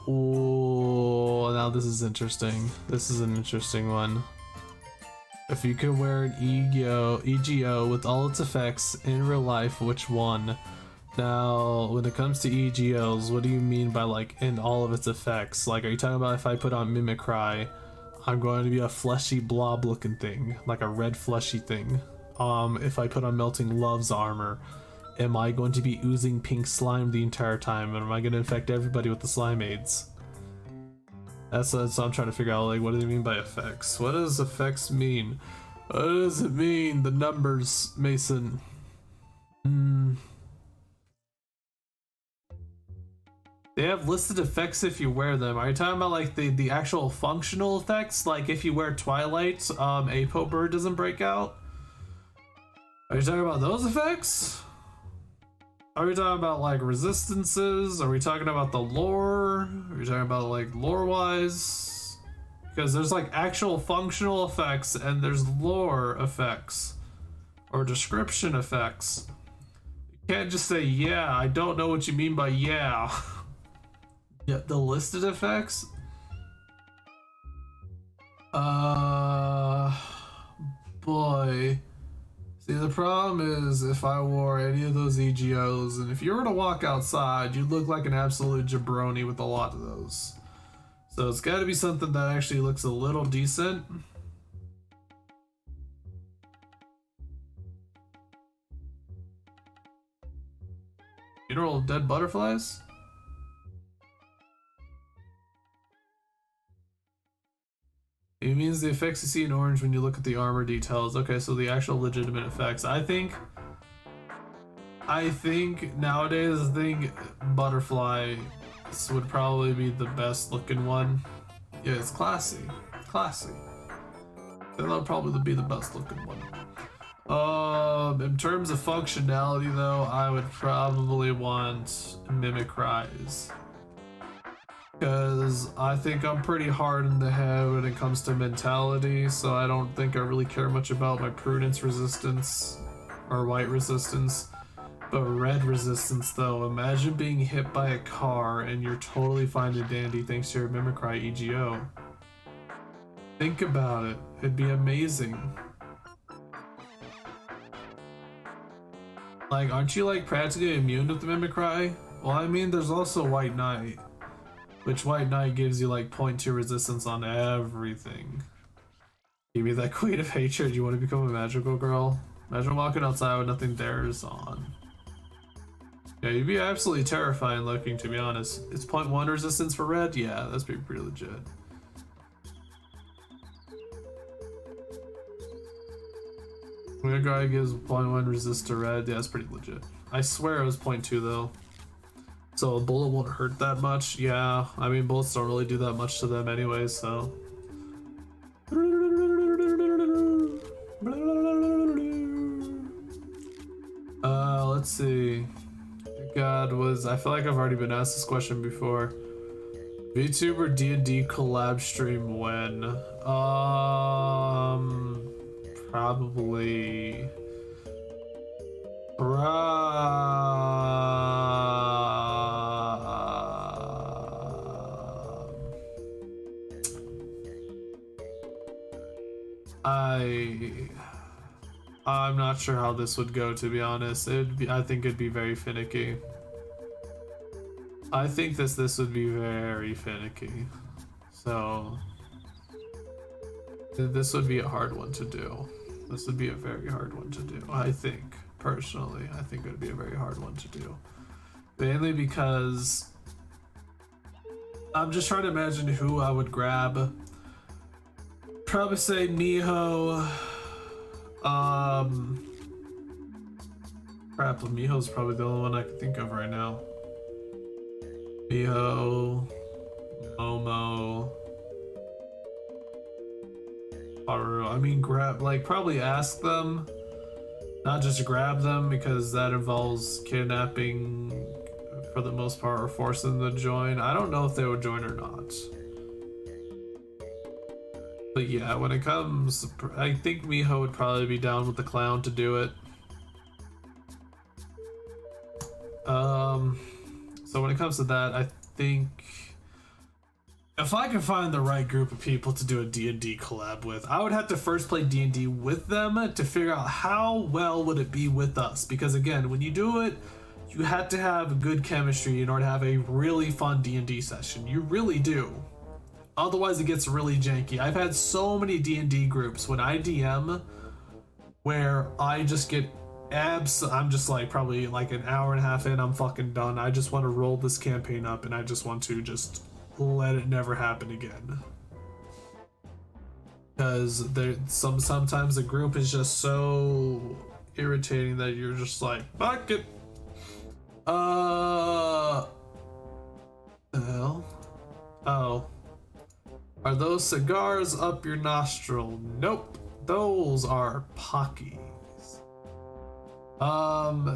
Ooh, now this is interesting. This is an interesting one. If you could wear an EGO with all its effects in real life, which one? Now, when it comes to EGOs, what do you mean by like in all of its effects? Like, are you talking about if I put on Mimicry, I'm going to be a fleshy blob looking thing, like a red fleshy thing? If I put on Melting Love's armor, am I going to be oozing pink slime the entire time? And am I going to infect everybody with the slime aids? That's what I'm trying to figure out, like, what do they mean by effects? What does effects mean? What does it mean, the numbers, Mason? They have listed effects if you wear them. Are you talking about like the actual functional effects? Like if you wear Twilight, Apo Bird doesn't break out? Are you talking about those effects? Are we talking about like resistances? Are we talking about the lore? Are we talking about like lore wise? Because there's like actual functional effects and there's lore effects or description effects. You can't just say, yeah, I don't know what you mean by yeah. Yeah, the listed effects? Boy. See, the problem is if I wore any of those EGOs, and if you were to walk outside, you'd look like an absolute jabroni with a lot of those. So it's got to be something that actually looks a little decent. Funeral of Dead Butterflies? It means the effects you see in orange when you look at the armor details. Okay, so the actual legitimate effects. I think nowadays, Butterfly would probably be the best looking one. Yeah, it's classy. Classy. That'll probably be the best looking one. In terms of functionality though, I would probably want Mimicry's. Because I think I'm pretty hard in the head when it comes to mentality, so I don't think I really care much about my prudence resistance or white resistance. But red resistance though, imagine being hit by a car and you're totally fine and dandy thanks to your Mimicry EGO. Think about it, it'd be amazing. Like, aren't you like practically immune with the Mimicry? Well, I mean, there's also White Knight. Which White Knight gives you like 0.2 resistance on everything. Give me that Queen of Hatred. You want to become a magical girl? Imagine walking outside with nothing there's on. Yeah, you'd be absolutely terrifying looking, to be honest. It's 0.1 resistance for red? Yeah, that's pretty legit. The guy gives 0.1 resist to red. Yeah, that's pretty legit. I swear it was 0.2 though. So a bullet won't hurt that much. Yeah, I mean bullets don't really do that much to them anyway, so. Let's see. God, I feel like I've already been asked this question before. VTuber D&D collab stream when? Probably. I'm not sure how this would go, to be honest. I think it'd be very finicky. I think this would be very finicky. So this would be a hard one to do. This would be a very hard one to do. I think, personally, I think it would be a very hard one to do. Mainly because I'm just trying to imagine who I would grab. Probably say Miho. Crap, Miho's probably the only one I can think of right now. Miho, Momo, Haru. I mean, probably ask them, not just grab them, because that involves kidnapping for the most part, or forcing them to join. I don't know if they would join or not. But yeah, when it comes, I think Miho would probably be down with the clown to do it. So when it comes to that, I think if I can find the right group of people to do a D&D collab with, I would have to first play D&D with them to figure out how well would it be with us. Because again, when you do it, you have to have good chemistry in order to have a really fun D&D session. You really do. Otherwise it gets really janky. I've had so many D&D groups when I DM where I just get I'm just like probably like an hour and a half in, I'm fucking done. I just want to roll this campaign up and I just want to just let it never happen again. Because sometimes the group is just so irritating that you're just like, fuck it. The hell? Oh. Are those cigars up your nostril? Nope. Those are Pockies.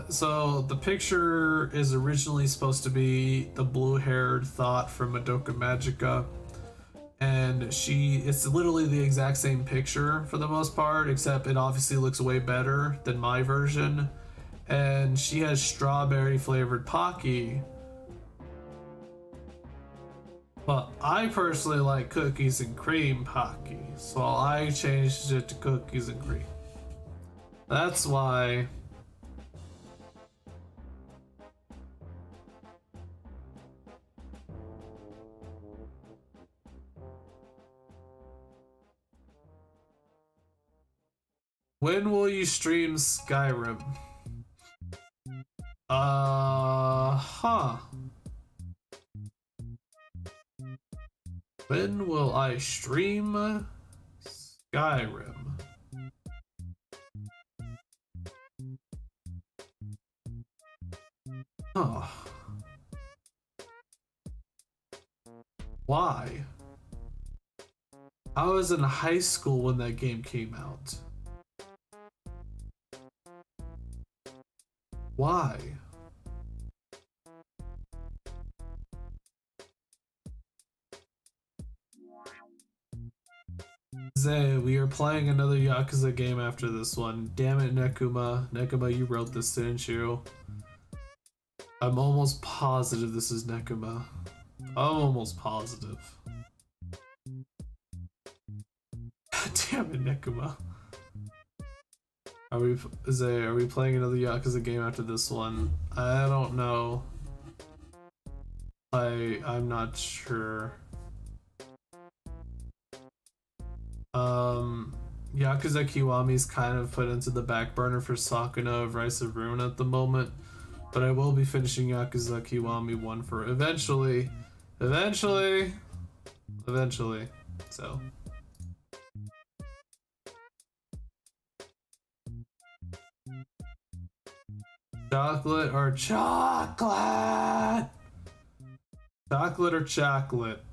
So the picture is originally supposed to be the blue-haired Thought from Madoka Magica. And it's literally the exact same picture for the most part, except it obviously looks way better than my version. And she has strawberry flavored Pocky. But I personally like cookies and cream Pocky, so I changed it to cookies and cream. That's why. When will you stream Skyrim? When will I stream Skyrim? Oh. Why? I was in high school when that game came out. Why? Zay, we are playing another Yakuza game after this one. Damn it, Nekuma. Nekuma, you wrote this, didn't you? I'm almost positive this is Nekuma. I'm almost positive. Damn it, Nekuma. Are we playing another Yakuza game after this one? I don't know. I'm not sure. Yakuza Kiwami's kind of put into the back burner for Sakuna of Rise of Ruin at the moment, but I will be finishing Yakuza Kiwami 1 for eventually, so. Chocolate or chocolate? Chocolate or chocolate?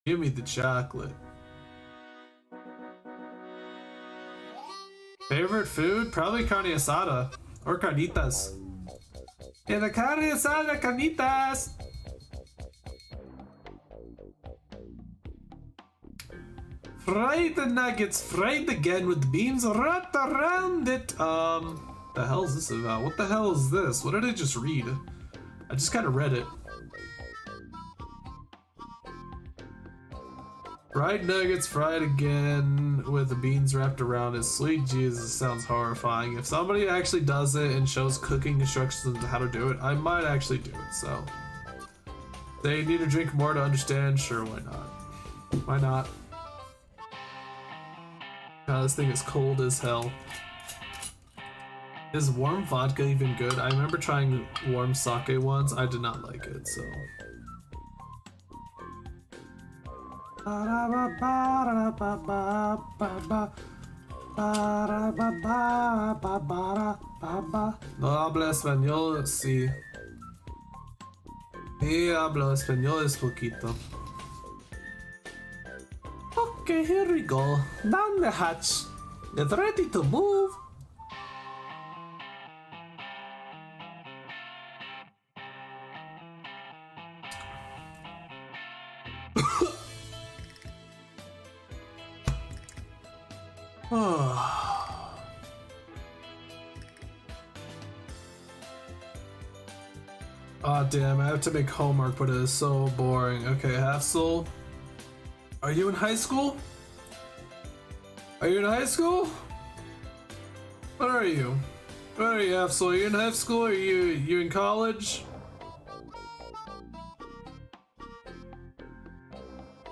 Give me the chocolate. Favorite food? Probably carne asada or carnitas. And the carne asada carnitas. Fried nuggets, fried again with beans wrapped around it. The hell is this about? What the hell is this? What did I just read? I just kind of read it. Fried nuggets, fried again with the beans wrapped around it. Sweet Jesus, sounds horrifying. If somebody actually does it and shows cooking instructions on how to do it, I might actually do it, so. They need to drink more to understand? Sure, why not? Why not? God, this thing is cold as hell. Is warm vodka even good? I remember trying warm sake once. I did not like it, so. No hablo español, sí. Y hablo español es poquito. Okay, here we go. Down the hatch. Get ready to move. Oh damn, I have to make homework, but it is so boring. Okay, half soul. Are you in high school? Are you in high school? What are you? What are you, half soul? Are you in high school? Are you in college?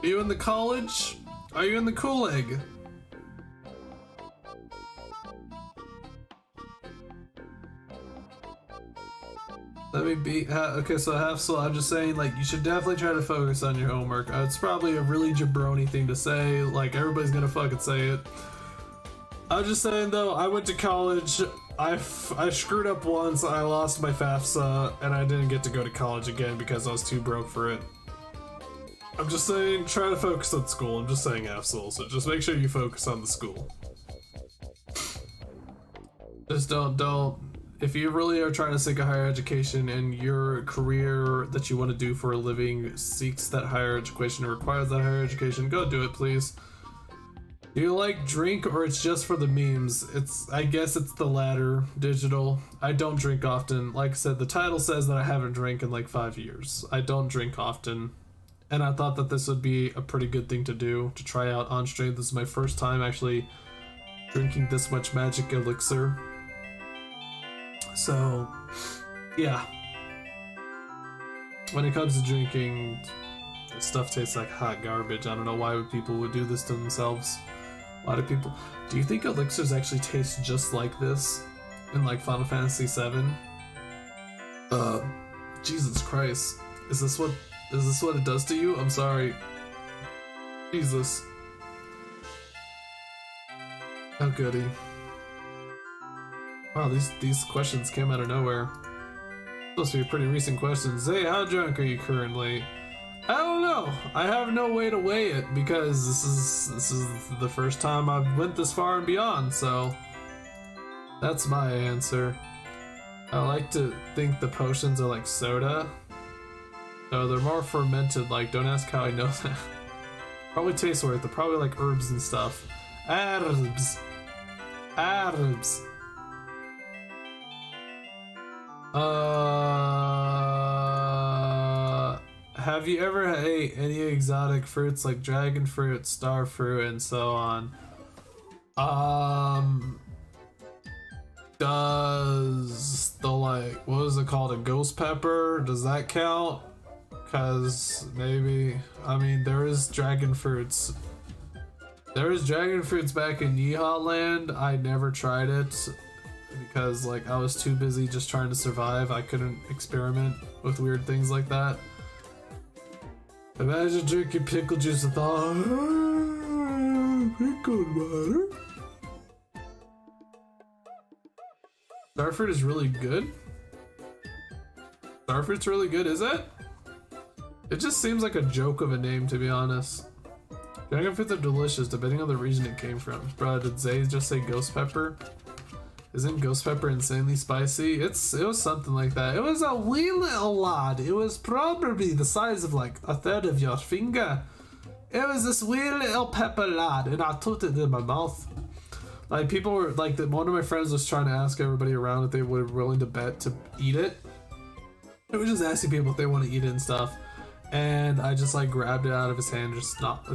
Are you in the college? Are you in the cool egg? Let me be, okay, so half soul, I'm just saying, like, you should definitely try to focus on your homework. It's probably a really jabroni thing to say, like, everybody's gonna fucking say it. I'm just saying, though, I went to college, I screwed up once, I lost my FAFSA, and I didn't get to go to college again because I was too broke for it. I'm just saying, try to focus on school. I'm just saying half soul, so just make sure you focus on the school. Just don't. If you really are trying to seek a higher education and your career that you want to do for a living seeks that higher education or requires that higher education, go do it, please. Do you like drink or it's just for the memes? I guess it's the latter, digital. I don't drink often. Like I said, the title says that I haven't drank in like 5 years. I don't drink often. And I thought that this would be a pretty good thing to do, to try out on stream. This is my first time actually drinking this much magic elixir. So, yeah. When it comes to drinking, stuff tastes like hot garbage. I don't know why people would do this to themselves. Why do people... Do you think elixirs actually taste just like this in like Final Fantasy 7? Jesus Christ. Is this what it does to you? I'm sorry. Jesus. Oh goody. Wow, these questions came out of nowhere. Supposed to be pretty recent questions. Hey, how drunk are you currently? I don't know. I have no way to weigh it because this is the first time I've went this far and beyond, so that's my answer. I like to think the potions are like soda. No, they're more fermented, like, don't ask how I know that. Probably taste weird, they're probably like herbs and stuff. Herbs. Herbs. Have you ever ate any exotic fruits like dragon fruit, star fruit, and so on? Does the, like, what was it called, a ghost pepper? Does that count? Cause maybe, I mean, there is dragon fruits. There is dragon fruits back in Yeehaw Land. I never tried it because, like, I was too busy just trying to survive. I couldn't experiment with weird things like that. Imagine drinking pickle juice and thought, pickle water. Starfruit is really good? Starfruit's really good, is it? It just seems like a joke of a name, to be honest. Dragon fruits are delicious, depending on the region it came from. Bro, did Zay just say ghost pepper? Isn't ghost pepper insanely spicy? It was something like that. It was a wee little lad. It was probably the size of like a third of your finger. It was this wee little pepper lad, and I took it in my mouth. Like, people were like, one of my friends was trying to ask everybody around if they were willing to bet to eat it. It was just asking people if they want to eat it and stuff. And I just like grabbed it out of his hand,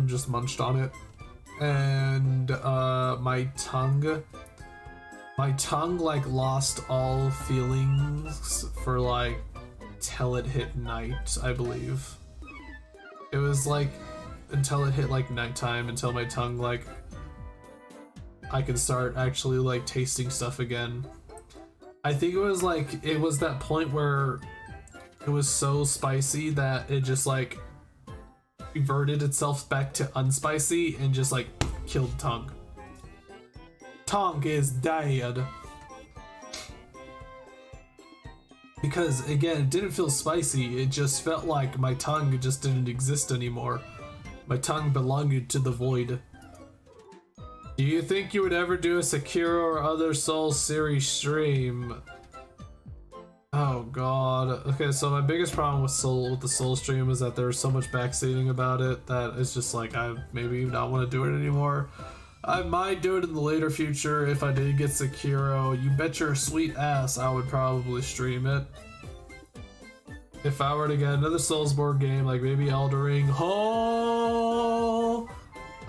just munched on it. And my tongue like lost all feelings for like till it hit night, I believe. It was like until it hit like nighttime, until my tongue like I could start actually like tasting stuff again. I think it was that point where it was so spicy that it just like reverted itself back to unspicy and just like killed tongue. Tongue is dead. Because again, it didn't feel spicy, it just felt like my tongue just didn't exist anymore. My tongue belonged to the void. Do you think you would ever do a Sekiro or other Soul series stream? Oh god. Okay, so my biggest problem with the Soul stream is that there's so much backstating about it that it's just like I maybe not want to do it anymore. I might do it in the later future if I did get Sekiro. You bet your sweet ass I would probably stream it. If I were to get another Soulsborne game, like maybe Elden Ring,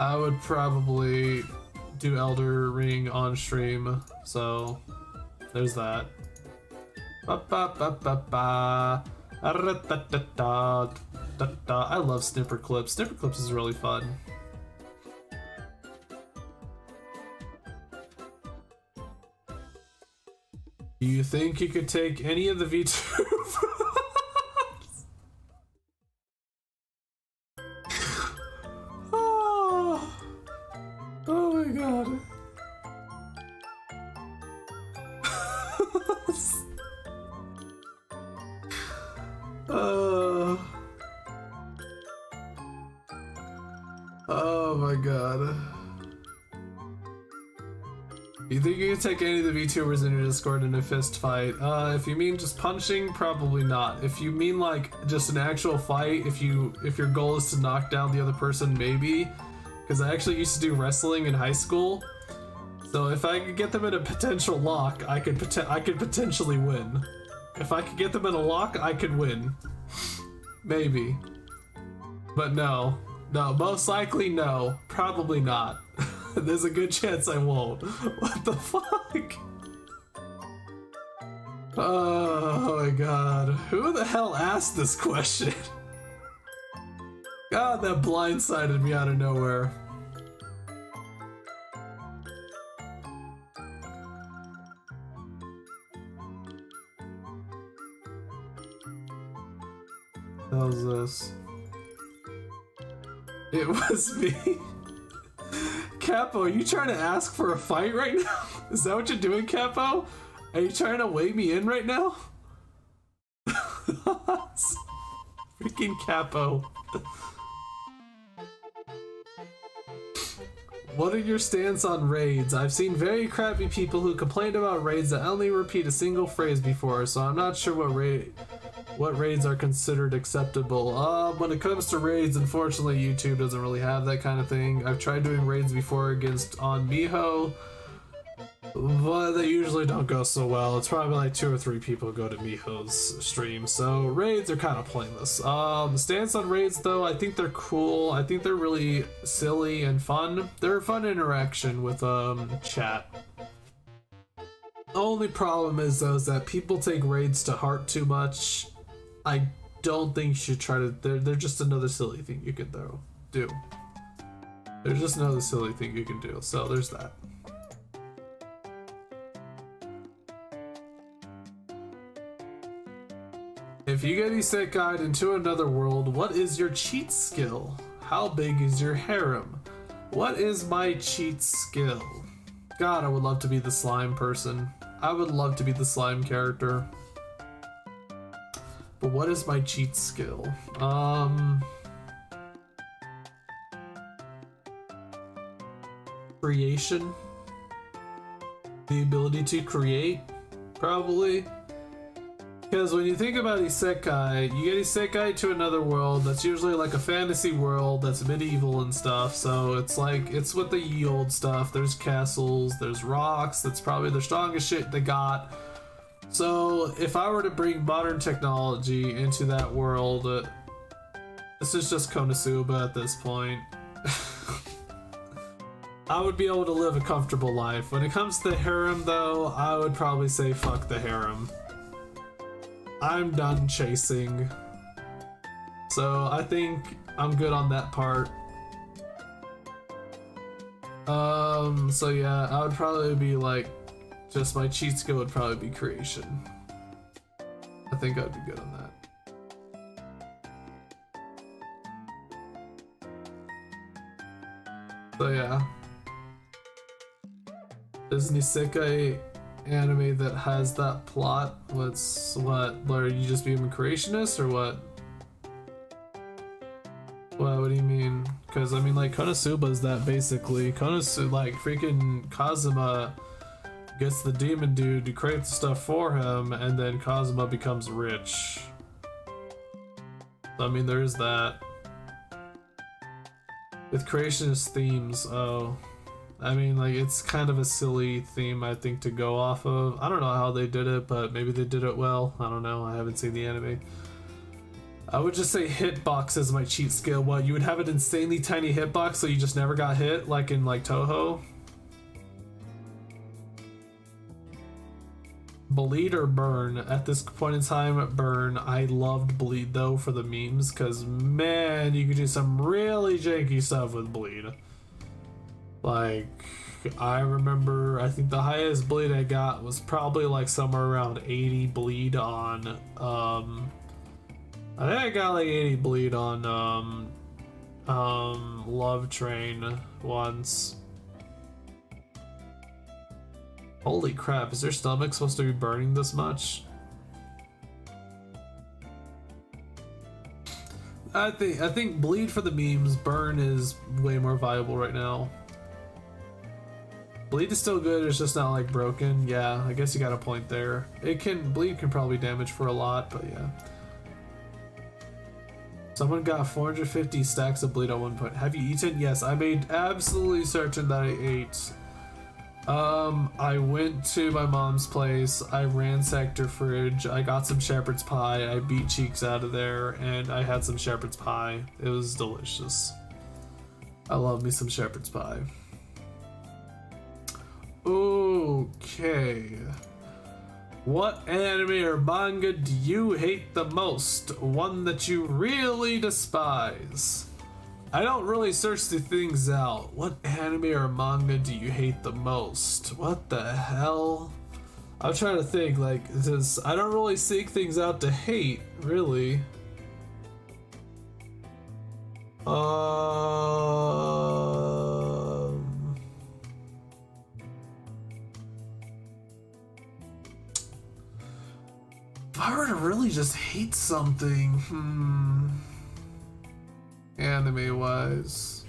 I would probably do Elden Ring on stream. So there's that. I love snipper clips. Snipper clips is really fun. Do you think you could take any of the VTubers? Oh my god. Oh my god. You think you can take any of the VTubers in your Discord in a fist fight? If you mean just punching, probably not. If you mean like just an actual fight, if your goal is to knock down the other person, maybe. Because I actually used to do wrestling in high school, so if I could get them in a potential lock, I could potentially win. If I could get them in a lock, I could win. Maybe. But no, most likely no, probably not. There's a good chance I won't. What the fuck? Oh my god. Who the hell asked this question? God, that blindsided me out of nowhere. What was this? It was me. Capo, are you trying to ask for a fight right now? Is that what you're doing, Capo? Are you trying to weigh me in right now? Freaking Capo. What are your stance on raids? I've seen very crappy people who complained about raids that only repeat a single phrase before, so I'm not sure what raids are considered acceptable. When it comes to raids, unfortunately YouTube doesn't really have that kind of thing. I've tried doing raids before on Miho, but they usually don't go so well. It's probably like 2 or 3 people go to Miho's stream, so raids are kind of pointless. Stance on raids though, I think they're cool. I think they're really silly and fun. They're a fun interaction with chat. Only problem is though is that people take raids to heart too much. I don't think you should try to. They're just another silly thing you can do. They're just another silly thing you can do. So there's that. If you get isekai'd into another world, what is your cheat skill? How big is your harem? What is my cheat skill? God, I would love to be the slime person. I would love to be the slime character. But what is my cheat skill? Creation. The ability to create, probably. Because when you think about isekai, you get isekai to another world that's usually like a fantasy world that's medieval and stuff, so it's like, it's with the ye old stuff. There's castles, there's rocks, that's probably the strongest shit they got. So if I were to bring modern technology into that world, this is just Konosuba at this point. I would be able to live a comfortable life. When it comes to the harem though, I would probably say fuck the harem. I'm done chasing. So I think I'm good on that part. So yeah, I would probably be like, just my cheat skill would probably be creation. I think I'd be good on that. So yeah. There's an isekai anime that has that plot. What, are you just being a creationist or what? What do you mean? Because I mean, like, Konosuba is that basically. Konosuba, like, freaking Kazuma gets the demon dude to create the stuff for him, and then Kazuma becomes rich. I mean, there is that. With creationist themes, oh. I mean, like, it's kind of a silly theme, I think, to go off of. I don't know how they did it, but maybe they did it well. I don't know. I haven't seen the anime. I would just say hitbox is my cheat skill. What, you would have an insanely tiny hitbox so you just never got hit, like in, like, Toho? Bleed or burn? At this point in time, burn. I loved bleed, though, for the memes, because, man, you could do some really janky stuff with bleed. Like, I remember, I think the highest bleed I got was probably like somewhere around 80 bleed on, I think I got like 80 bleed on, Love Train once. Holy crap, is their stomach supposed to be burning this much? I think bleed for the memes, burn is way more viable right now. Bleed is still good, it's just not like broken. Yeah, I guess you got a point there. Bleed can probably damage for a lot, but yeah. Someone got 450 stacks of bleed at one point. Have you eaten? Yes, I made absolutely certain that I ate. I went to my mom's place, I ransacked her fridge, I got some shepherd's pie, I beat Cheeks out of there, and I had some shepherd's pie. It was delicious. I love me some shepherd's pie. Okay. What anime or manga do you hate the most? One that you really despise? I don't really search the things out. What anime or manga do you hate the most? What the hell? I'm trying to think, like, this, I don't really seek things out to hate, really. If I were to really just hate something, anime wise.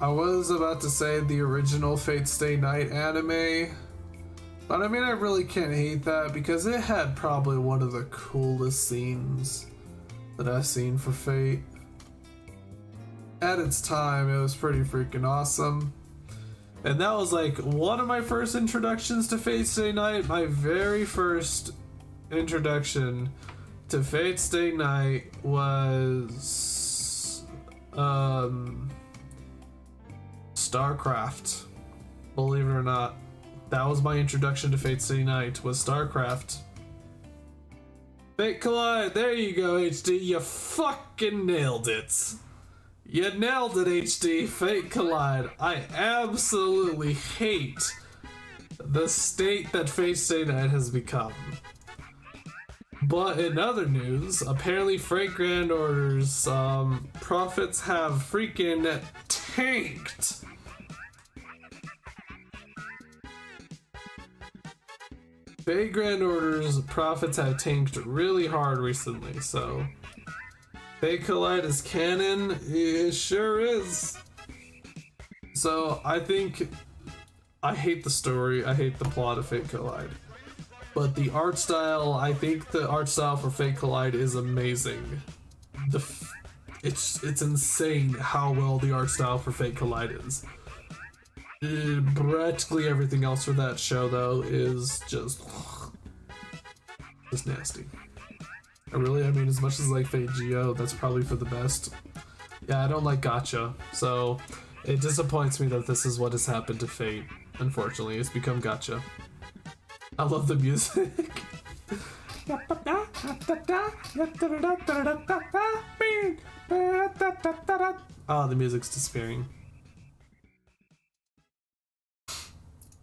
I was about to say the original Fate Stay Night anime, but I mean, I really can't hate that because it had probably one of the coolest scenes that I've seen for Fate. At its time, it was pretty freaking awesome. And that was like one of my first introductions to Fate Stay Night. My very first introduction to Fate Stay Night was StarCraft. Believe it or not, that was my introduction to Fate Stay Night, was StarCraft. Fate Collide, there you go, HD, you fucking nailed it. You nailed it, HD. Fate Collide. I absolutely hate the state that Fate Stay Night has become. But in other news, apparently Freight Grand Order's profits have freaking tanked. Fate Grand Order's profits have tanked really hard recently, so Fate Collide is canon? It sure is. So I think I hate the story, I hate the plot of Fate Collide. But the art style, I think the art style for Fate Collide is amazing. It's insane how well the art style for Fate Collide is. Practically everything else for that show, though, is just nasty. I mean, as much as like Fate Geo, that's probably for the best. Yeah, I don't like gacha, so it disappoints me that this is what has happened to Fate. Unfortunately, it's become gacha. I love the music. Oh, the music's disappearing.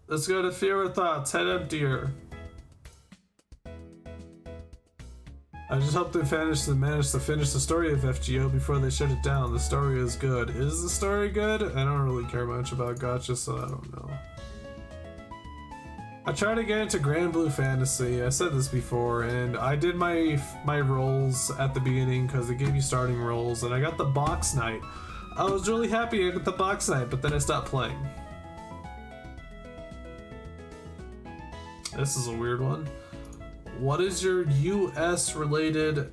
Let's go to Fear with Thoughts, Head Emptier. I just hope they manage to finish the story of FGO before they shut it down. The story is good. Is the story good? I don't really care much about gacha, so I don't know. I tried to get into Grand Blue Fantasy. I said this before, and I did my rolls at the beginning because they gave you starting rolls, and I got the box night. I was really happy I got the box night, but then I stopped playing. This is a weird one. What is your US related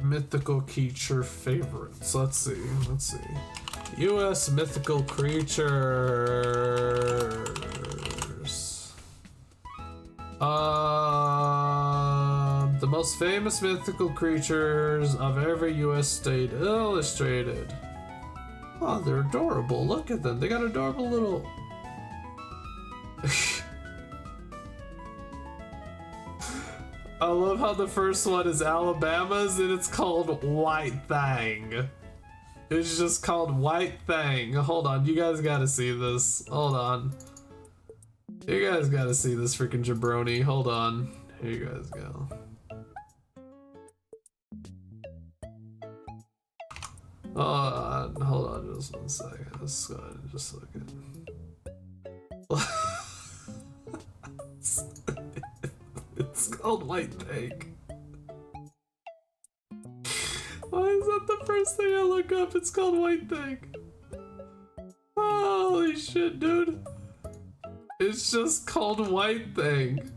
mythical creature favorites? Let's see. US mythical creatures. The most famous mythical creatures of every US state illustrated. Oh, they're adorable. Look at them. They got adorable little... I love how the first one is Alabama's and it's called White Thang. It's just called White Thang. Hold on, you guys gotta see this. Hold on. You guys gotta see this freaking jabroni. Hold on. Here you guys go. Hold on just 1 second. Let's go ahead and just look at It's called White Thang. Why is that the first thing I look up? It's called White Thang. Holy shit, dude. It's just called White Thang.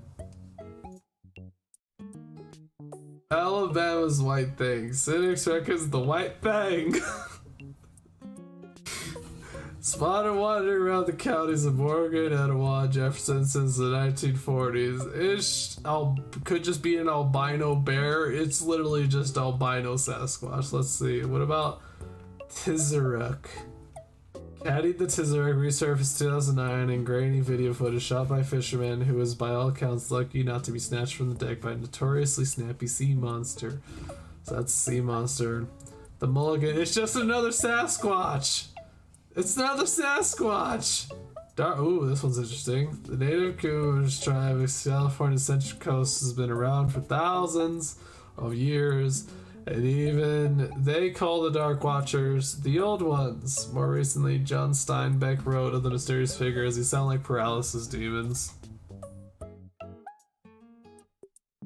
Alabama's White Thang. Cynics reckons the White Thang. Spotted wandering around the counties of Morgan, Etowah, Jefferson since the 1940s. Could just be an albino bear. It's literally just albino Sasquatch. Let's see. What about Tizaruk? Caddy the Tizaruk resurfaced 2009 in grainy video footage shot by fisherman who was by all accounts lucky not to be snatched from the deck by a notoriously snappy sea monster. So that's sea monster. The mulligan. It's just another Sasquatch. It's another Sasquatch! Ooh, this one's interesting. The native Coos tribe of California's Central Coast has been around for thousands of years, and even they call the Dark Watchers the Old Ones. More recently, John Steinbeck wrote of the mysterious figures. They sound like paralysis demons.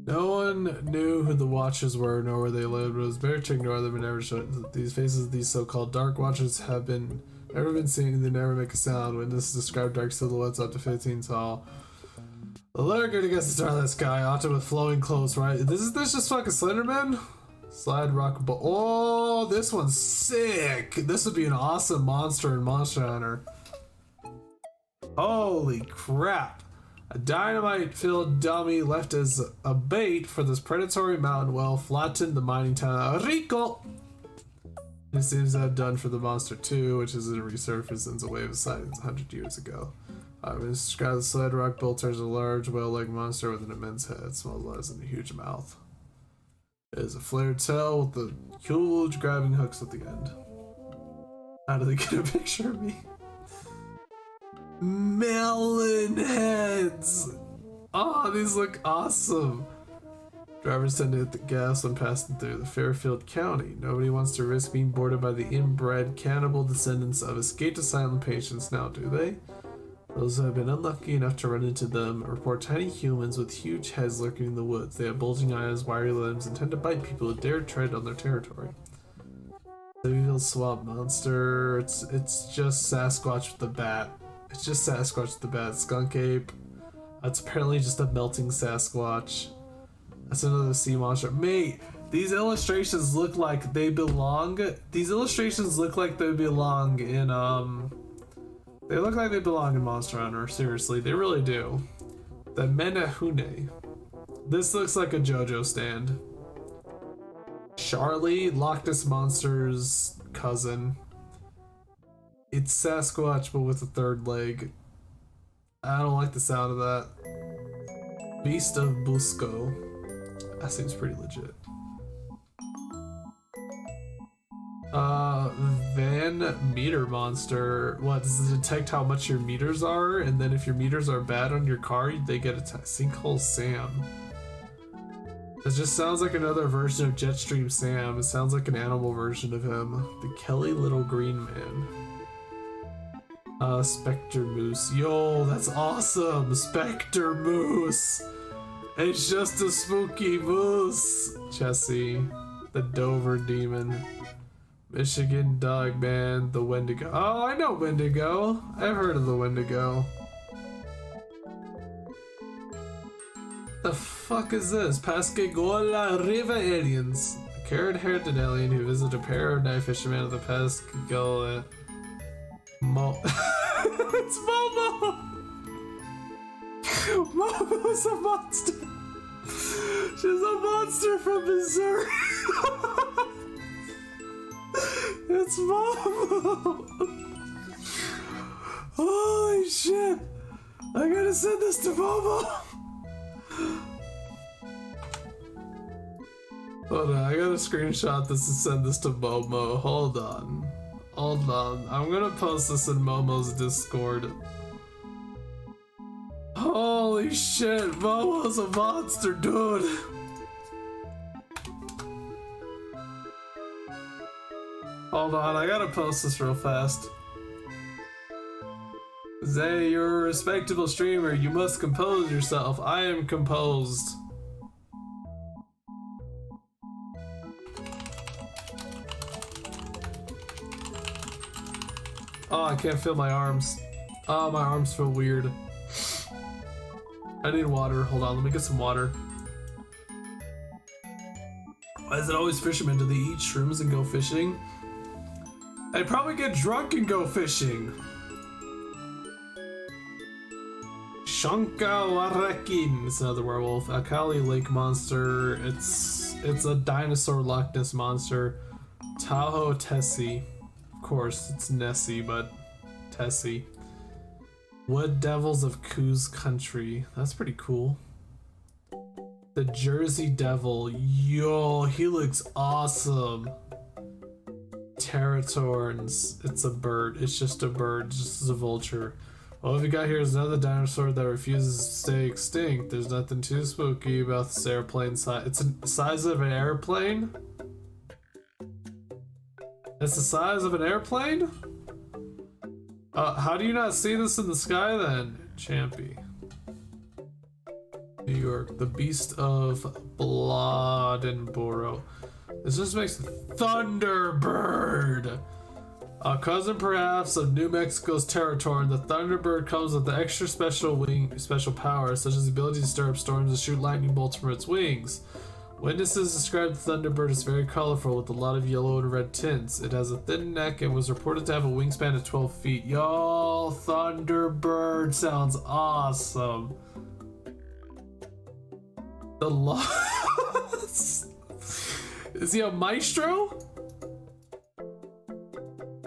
No one knew who the Watchers were nor where they lived, but it was better to ignore them and never show these faces of these so-called Dark Watchers have never been seen, and they never make a sound. Witnesses describe dark silhouettes up to 15 tall. The lurker against the starlit sky, often with flowing clothes, right? Is this just fucking Slenderman? Slide rock ball. Oh, this one's sick. This would be an awesome monster in Monster Hunter. Holy crap. A dynamite-filled dummy left as a bait for this predatory mountain whale flattened the mining town of Rico. It seems to have done for the monster too, which is a resurface since a wave of sightings 100 years ago. It's described the sled rock bolter as a large whale-like monster with an immense head, small eyes, and a huge mouth. It is a flared tail with the huge grabbing hooks at the end. How do they get a picture of me? Melon heads! Oh, these look awesome! Drivers tend to hit the gas when passing through the Fairfield County. Nobody wants to risk being boarded by the inbred cannibal descendants of escaped asylum patients now, do they? Those who have been unlucky enough to run into them report tiny humans with huge heads lurking in the woods. They have bulging eyes, wiry limbs, and tend to bite people who dare tread on their territory. Louisville Swamp Monster. It's just Sasquatch with the bat. It's just Sasquatch with the bat. Skunk Ape. That's apparently just a melting Sasquatch. That's another sea monster. Mate, these illustrations look like they belong. These illustrations look like they belong in, they look like they belong in Monster Hunter. Seriously, they really do. The Menahune. This looks like a JoJo stand. Charlie, Loch Ness Monster's cousin. It's Sasquatch, but with a third leg. I don't like the sound of that. Beast of Busco. That seems pretty legit. Van Meter Monster. What, does it detect how much your meters are? And then if your meters are bad on your car, they get a Sinkhole Sam. It just sounds like another version of Jetstream Sam. It sounds like an animal version of him. The Kelly Little Green Man. Spectre Moose. Yo, that's awesome! Spectre Moose! It's just a spooky moose! Jesse. The Dover Demon. Michigan Dog Man. The Wendigo. Oh, I know Wendigo! I've heard of the Wendigo. The fuck is this? Pascagoula River Aliens. A carrot-haired alien who visited a pair of night fishermen of the Pascagoula. It's Momo! Momo's a monster! She's a monster from Missouri! It's Momo! Holy shit! I gotta send this to Momo! Hold on, I gotta screenshot this and send this to Momo. Hold on. Hold on. I'm gonna post this in Momo's Discord. Holy shit, Momo's a monster, dude! Hold on, I gotta post this real fast. Zay, you're a respectable streamer. You must compose yourself. I am composed. Oh, I can't feel my arms. Oh, my arms feel weird. I need water. Hold on, let me get some water. Why is it always fishermen? Do they eat shrooms and go fishing? They probably get drunk and go fishing. Shanka Warakin. It's another werewolf. Akali Lake Monster. It's a dinosaur Loch Ness Monster. Tahoe Tessie. Of course, it's Nessie, but Tessie. Wood Devils of Coos Country. That's pretty cool. The Jersey Devil. Yo, he looks awesome. Terratorns. It's a bird. It's just a bird. Just as a vulture. What we got here is another dinosaur that refuses to stay extinct. There's nothing too spooky about this airplane size. It's the size of an airplane? It's the size of an airplane? How do you not see this in the sky then? Champy. New York. The Beast of Blodenboro. This just makes Thunderbird! A cousin perhaps of New Mexico's Territory, the Thunderbird comes with the extra special powers, such as the ability to stir up storms and shoot lightning bolts from its wings. Witnesses described the Thunderbird as very colorful with a lot of yellow and red tints. It has a thin neck and was reported to have a wingspan of 12 feet. Yo, Thunderbird sounds awesome. The loss. Is he a maestro?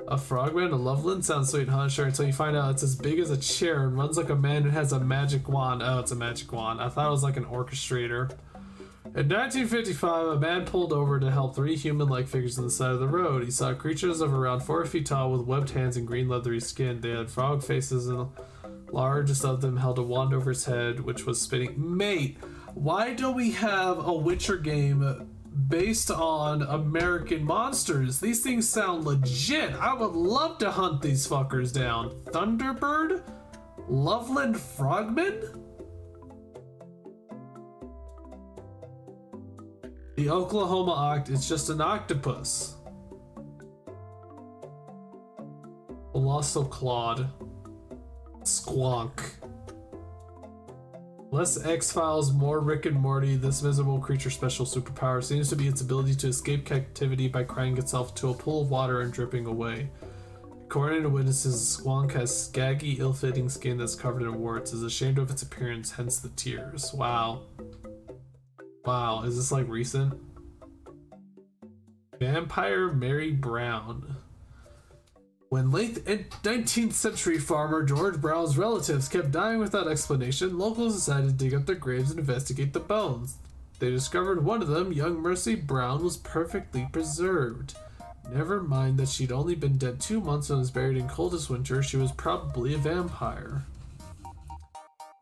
A frogman, a Loveland? Sounds sweet, huh? Sure, until you find out it's as big as a chair and runs like a man and has a magic wand. Oh, it's a magic wand. I thought it was like an orchestrator. In 1955, a man pulled over to help three human-like figures on the side of the road. He saw creatures of around 4 feet tall with webbed hands and green leathery skin. They had frog faces and Largest of them held a wand over his head, which was spinning. Mate, why don't we have a Witcher game based on American monsters? These things sound legit. I would love to hunt these fuckers down. Thunderbird? Loveland Frogman? The Oklahoma Oct is just an octopus. Colossal Clawed. Squonk. Less X-Files, more Rick and Morty, this visible creature's special superpower seems to be its ability to escape captivity by crying itself to a pool of water and dripping away. According to witnesses, Squonk has scaggy, ill-fitting skin that's covered in warts, is ashamed of its appearance, hence the tears. Wow. Wow, is this like recent? Vampire Mary Brown. When late 19th century farmer George Brown's relatives kept dying without explanation, locals decided to dig up their graves and investigate the bones. They discovered one of them, young Mercy Brown, was perfectly preserved. Never mind that she'd only been dead 2 months and was buried in coldest winter, she was probably a vampire.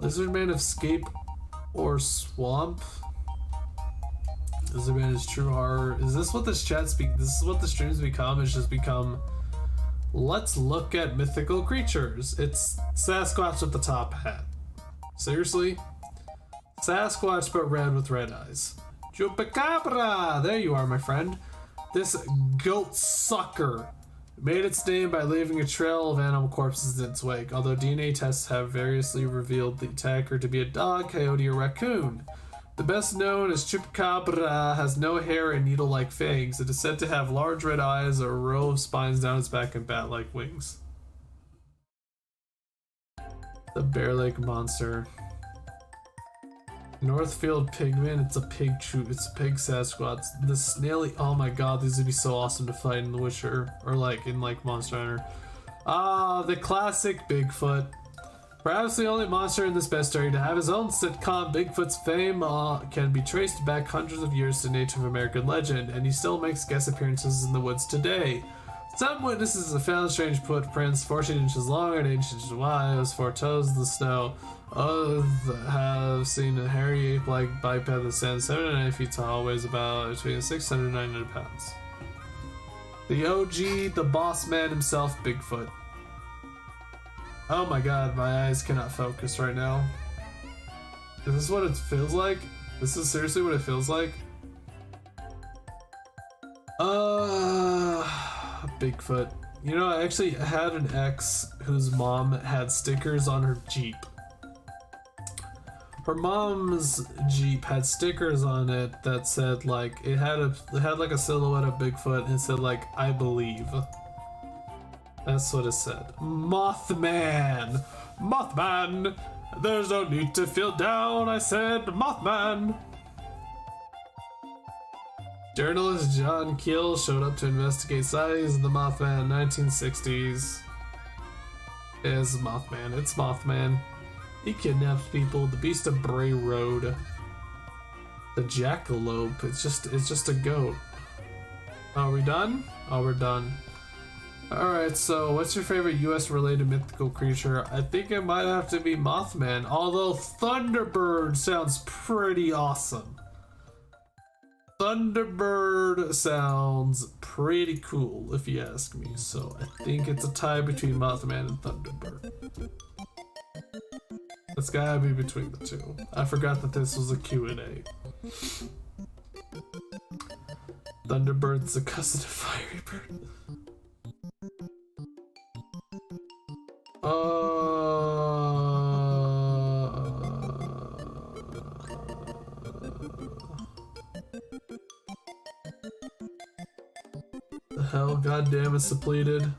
Lizardman of Scape or Swamp? Lizardman is true horror. Is this what this this is what the streams become? It's just become, let's look at mythical creatures. It's Sasquatch with the top hat. Seriously? Sasquatch but red with red eyes. Chupacabra! There you are, my friend. This goat sucker made its name by leaving a trail of animal corpses in its wake, although DNA tests have variously revealed the attacker to be a dog, coyote, or raccoon. The best known as Chupacabra has no hair and needle-like fangs. It is said to have large red eyes, a row of spines down its back, and bat-like wings. The Bear Lake Monster. Northfield Pigman, it's a pig Sasquatch. The snaily, oh my god, these would be so awesome to fight in The Witcher, or like in like Monster Hunter. The classic Bigfoot. Perhaps the only monster in this bestiary to have his own sitcom, Bigfoot's fame can be traced back hundreds of years to Native American legend, and he still makes guest appearances in the woods today. Some witnesses have found strange footprints 14 inches long and 8 inches wide with 4 toes in the snow. Others have seen a hairy ape-like biped that stands 7 to 9 feet tall, weighs about between 600 and 900 pounds. The OG, the boss man himself, Bigfoot. Oh my god, my eyes cannot focus right now. Is this what it feels like? This is seriously what it feels like? Bigfoot. You know, I actually had an ex whose mom had stickers on her Jeep. Her mom's Jeep had stickers on it that said like, it had like a silhouette of Bigfoot and it said like, I believe. That's what it said. Mothman! Mothman! There's no need to feel down, I said, Mothman! Journalist John Keel showed up to investigate sightings of the Mothman in the 1960s. It's Mothman, it's Mothman. He kidnaps people, the Beast of Bray Road. The Jackalope, it's just a goat. Are we done? Oh, we're done. Alright, so what's your favorite US related mythical creature? I think it might have to be Mothman, although Thunderbird sounds pretty awesome. Thunderbird sounds pretty cool if you ask me, so I think it's a tie between Mothman and Thunderbird. It's gotta be between the two. I forgot that this was a Q&A. Thunderbird's a cousin of Fiery Bird. The hell, goddamn, it's depleted.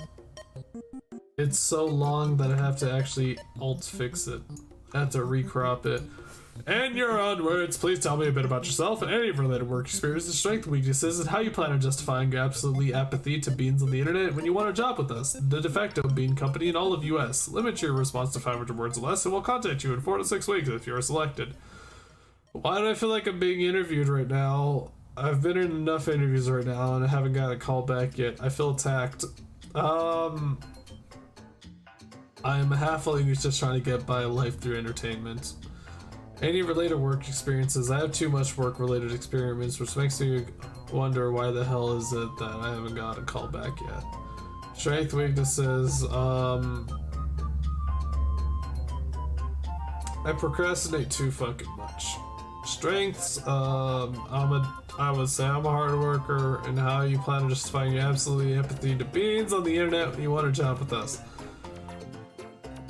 It's so long that I have to actually alt fix it. I have to recrop it. And your own words, please tell me a bit about yourself and any related work experiences, strengths, weaknesses, and how you plan on justifying your absolutely apathy to beans on the internet when you want a job with us, the de facto bean company in all of US. Limit your response to 500 words or less, and we'll contact you in 4 to 6 weeks if you are selected. Why do I feel like I'm being interviewed right now? I've been in enough interviews right now, and I haven't got a call back yet. I feel attacked. I am a halfling who's just trying to get by life through entertainment. Any related work experiences? I have too much work-related experience, which makes me wonder why the hell is it that I haven't got a call back yet. Strength, weaknesses, I procrastinate too fucking much. Strengths, I would say I'm a hard worker, and how you plan on justifying your absolute empathy to beans on the internet when you want to job with us.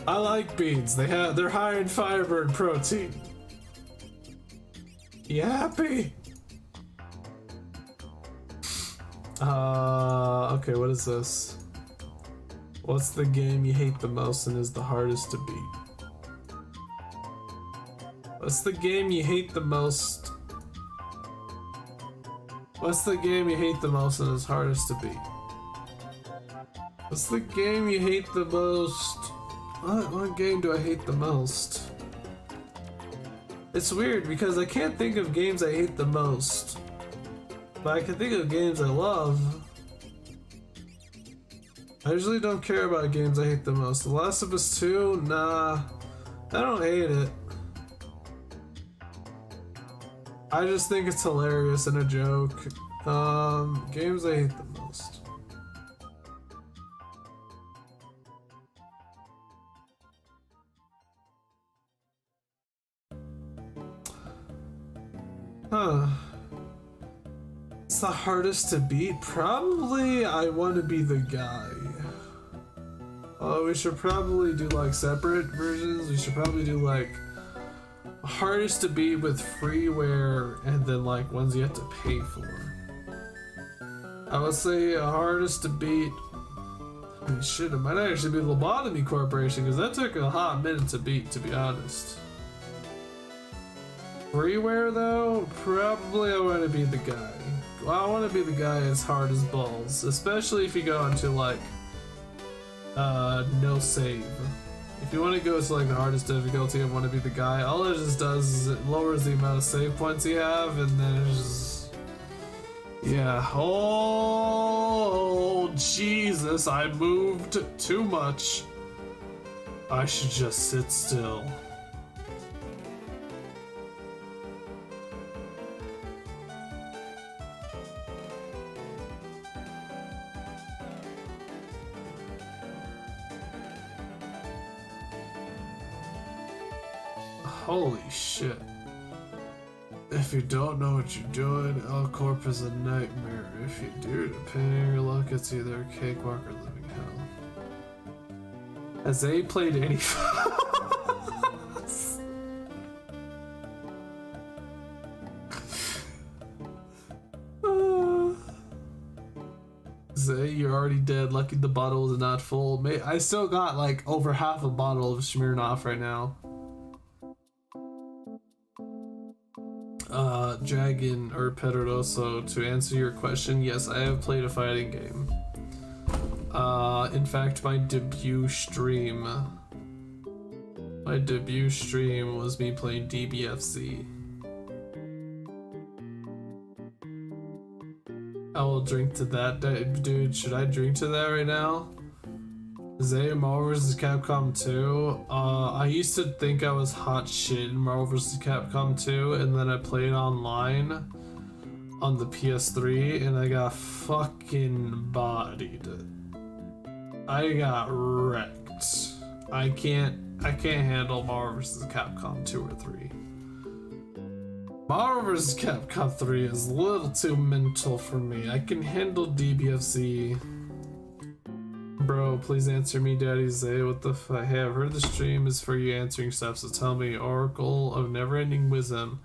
I like beans. They're high in fiber and protein. You happy? Okay, what is this? What's the game you hate the most and is the hardest to beat? What's the game you hate the most? What's the game you hate the most and is hardest to beat? What's the game you hate the most? What game do I hate the most? It's weird because I can't think of games I hate the most, but I can think of games I love. I usually don't care about games I hate the most. The Last of Us 2? Nah, I don't hate it. I just think it's hilarious and a joke. Games I hate the most. It's the hardest to beat? Probably I want to be the guy. We should probably do like separate versions. We should probably do like hardest to beat with freeware and then like ones you have to pay for. I would say hardest to beat. Holy shit, it might actually be Lobotomy Corporation because that took a hot minute to beat, to be honest. Freeware though, probably I want to be the guy. Well, I want to be the guy as hard as balls, especially if you go into like no save. If you want to go to like the hardest difficulty and want to be the guy, all it just does is it lowers the amount of save points you have, and then it's just, yeah. Oh Jesus! I moved too much. I should just sit still. Holy shit. If you don't know what you're doing, L Corp is a nightmare. If you do, depending on your luck, it's either a cakewalk or living hell. Has they played any Zay, you're already dead. Lucky the bottle is not full. I still got like over half a bottle of Smirnoff right now. Dragon or Pedroso, to answer your question, yes, I have played a fighting game. In fact, my debut stream was me playing DBFZ. I will drink to that, dude. Should I drink to that right now? Zay, Marvel vs. Capcom 2. I used to think I was hot shit in Marvel vs. Capcom 2, and then I played online on the PS3, and I got fucking bodied. I got wrecked. I can't handle Marvel vs. Capcom 2 or 3. Marvel vs. Capcom 3 is a little too mental for me. I can handle DBFZ. Bro, please answer me, Daddy Zay. What the fuck? Hey, I've heard the stream is for you answering stuff, so tell me, Oracle of Never-Ending Wisdom.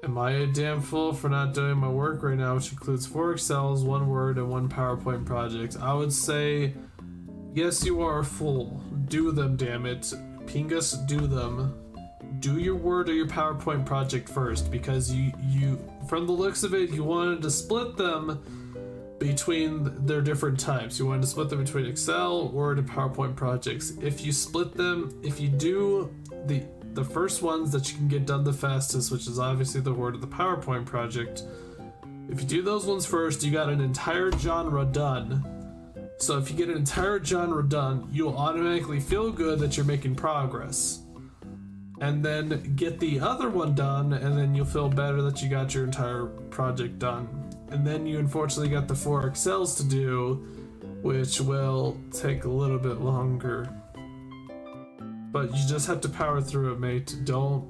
Am I a damn fool for not doing my work right now, which includes 4 Excels, 1 Word, and 1 PowerPoint project? I would say, yes, you are a fool. Do them, damn it. Pingus, do them. Do your Word or your PowerPoint project first, because you from the looks of it, you wanted to split them between their different types. You wanted to split them between Excel, Word, and PowerPoint projects. If you split them, if you do the first ones that you can get done the fastest, which is obviously the Word of the PowerPoint project, if you do those ones first, you got an entire genre done. So if you get an entire genre done, you'll automatically feel good that you're making progress. And then get the other one done, and then you'll feel better that you got your entire project done. And then you unfortunately got the 4 excels to do, which will take a little bit longer. But you just have to power through it, mate. Don't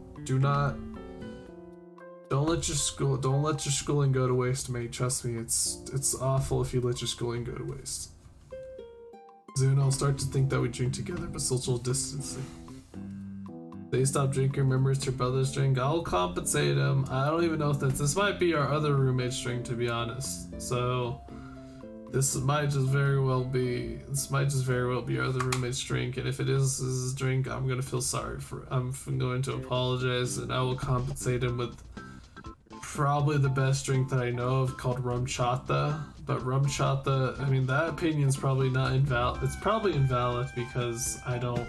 let your schooling go to waste, mate. Trust me, it's awful if you let your schooling go to waste. Soon I'll start to think that we drink together, but social distancing. They stop drinking, remembers to brothers drink. I'll compensate them. I don't even know if this might be our other roommate's drink, to be honest. So this might just very well be our other roommate's drink. And if it is his drink, I'm gonna feel sorry for. I'm going to apologize, and I will compensate him with probably the best drink that I know of, called rum chata. But rum chata, I mean, that opinion's probably not invalid. It's probably invalid because I don't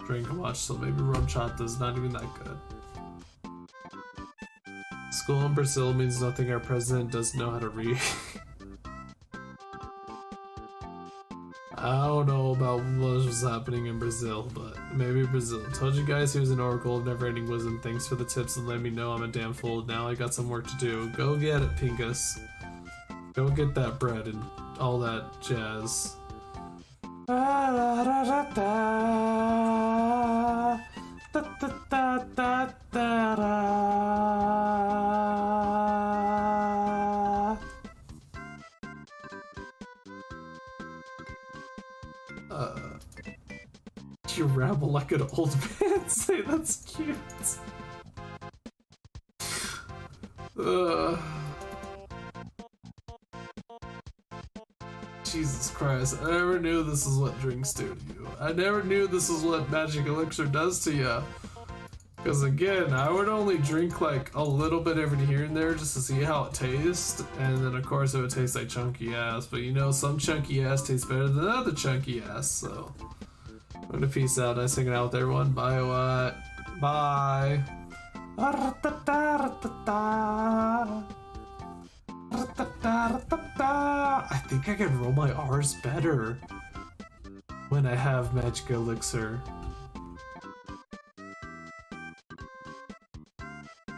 drink much, so maybe rum chata is not even that good. School in Brazil means nothing. Our president doesn't know how to read. I don't know about what was happening in Brazil, but maybe Brazil. Told you guys he was an oracle of never-ending wisdom. Thanks for the tips and let me know I'm a damn fool. Now I got some work to do. Go get it, Pinkus. Go get that bread and all that jazz. You ramble like an old man. Say that's cute. Jesus Christ, I never knew this is what drinks do to you. I never knew this is what magic elixir does to you. Because again, I would only drink like a little bit every here and there just to see how it tastes. And then of course it would taste like chunky ass. But you know, some chunky ass tastes better than other chunky ass, so. I'm gonna peace out. Nice hanging out with everyone. Bye, what? Bye. I think I can roll my R's better when I have magic elixir.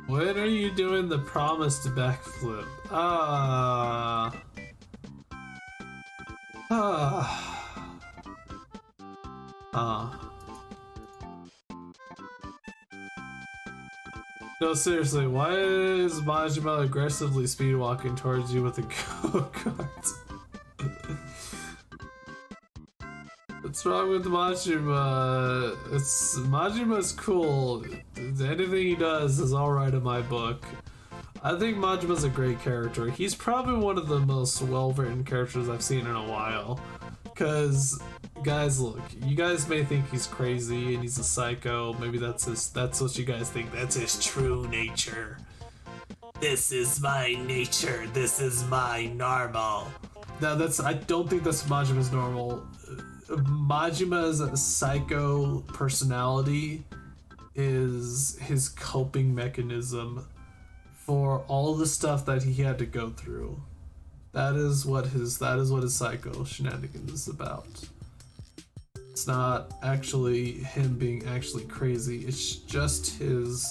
When are you doing the promised backflip? No, seriously, why is Majima aggressively speedwalking towards you with a go-kart? What's wrong with Majima? Majima's cool. Anything he does is alright in my book. I think Majima's a great character. He's probably one of the most well-written characters I've seen in a while. Cause, guys, look, you guys may think he's crazy and he's a psycho. Maybe that's what you guys think. That's his true nature. This is my nature. This is my normal. Now I don't think that's Majima's normal. Majima's psycho personality is his coping mechanism for all the stuff that he had to go through. That is what his psycho shenanigans is about. It's not actually him being actually crazy. It's just his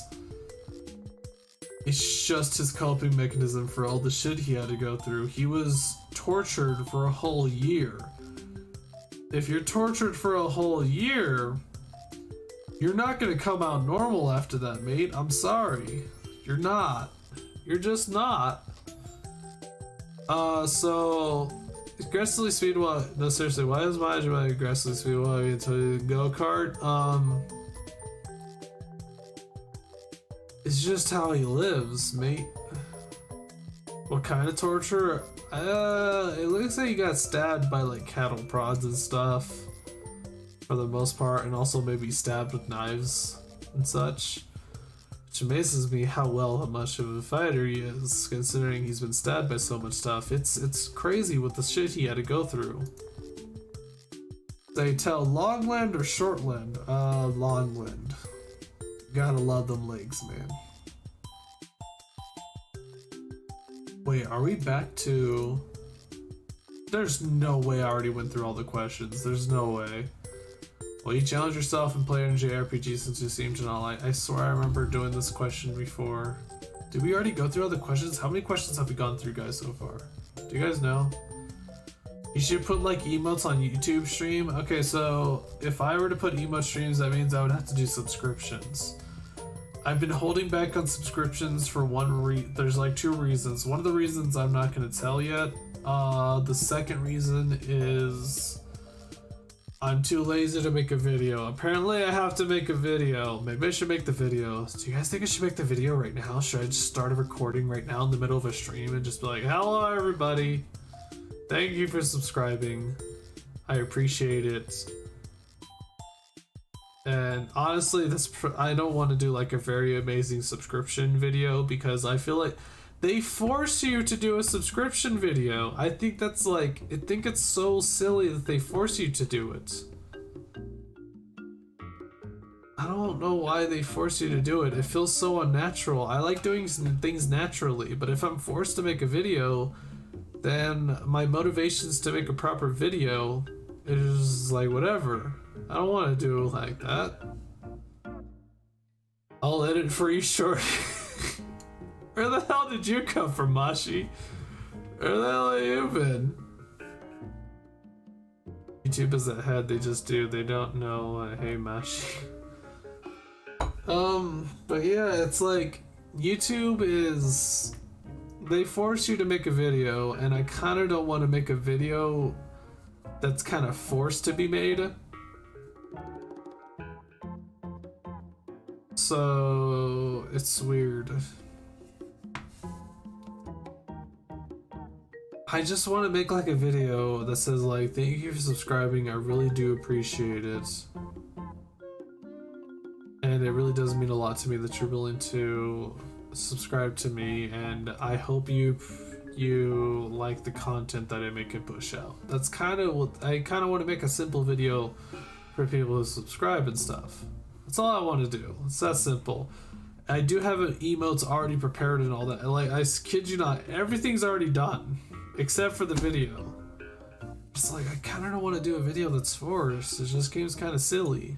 coping mechanism for all the shit he had to go through. He was tortured for a whole year. If you're tortured for a whole year, you're not gonna come out normal after that, mate. I'm sorry. You're not. You're just not. So aggressively speedwalk. No, seriously, why is Majima aggressively speedwalking into go-kart? It's just how he lives, mate. What kind of torture? It looks like he got stabbed by like cattle prods and stuff for the most part, and also maybe stabbed with knives and such. Which amazes me how much of a fighter he is, considering he's been stabbed by so much stuff. It's crazy with the shit he had to go through. They tell Longland or Shortland? Longland. Gotta love them legs, man. Wait, are we back to... There's no way I already went through all the questions. There's no way. Will you challenge yourself and play an JRPG since you seem to not like? I swear I remember doing this question before. Did we already go through all the questions? How many questions have we gone through, guys, so far? Do you guys know? You should put like emotes on YouTube stream. Okay, so if I were to put emote streams, that means I would have to do subscriptions. I've been holding back on subscriptions for there's like 2 reasons. One of the reasons I'm not going to tell yet. The second reason is I'm too lazy to make a video. Apparently I have to make a video. Maybe I should make the video. Do you guys think I should make the video right now? Should I just start a recording right now in the middle of a stream and just be like, hello everybody. Thank you for subscribing. I appreciate it. And honestly, I don't want to do like a very amazing subscription video because I feel like they force you to do a subscription video. I think that's like, I think it's so silly that they force you to do it. I don't know why they force you to do it. It feels so unnatural. I like doing things naturally, but if I'm forced to make a video, then my motivations to make a proper video is like whatever. I don't want to do it like that. I'll edit for you short. Where the hell did you come from, Mashi? Where the hell have you been? YouTube is ahead, they just do. They don't know. Hey, Mashi. But yeah, it's like YouTube is. They force you to make a video, and I kind of don't want to make a video that's kind of forced to be made. So it's weird. I just want to make like a video that says like, thank you for subscribing, I really do appreciate it. And it really does mean a lot to me that you're willing to subscribe to me, and I hope you like the content that I make and push out. That's kind of what I kind of want to make, a simple video for people who subscribe and stuff. That's all I want to do. It's that simple. I do have an emotes already prepared and all that. Like, I kid you not, everything's already done except for the video. It's like, I kind of don't want to do a video that's forced. It just seems kind of silly.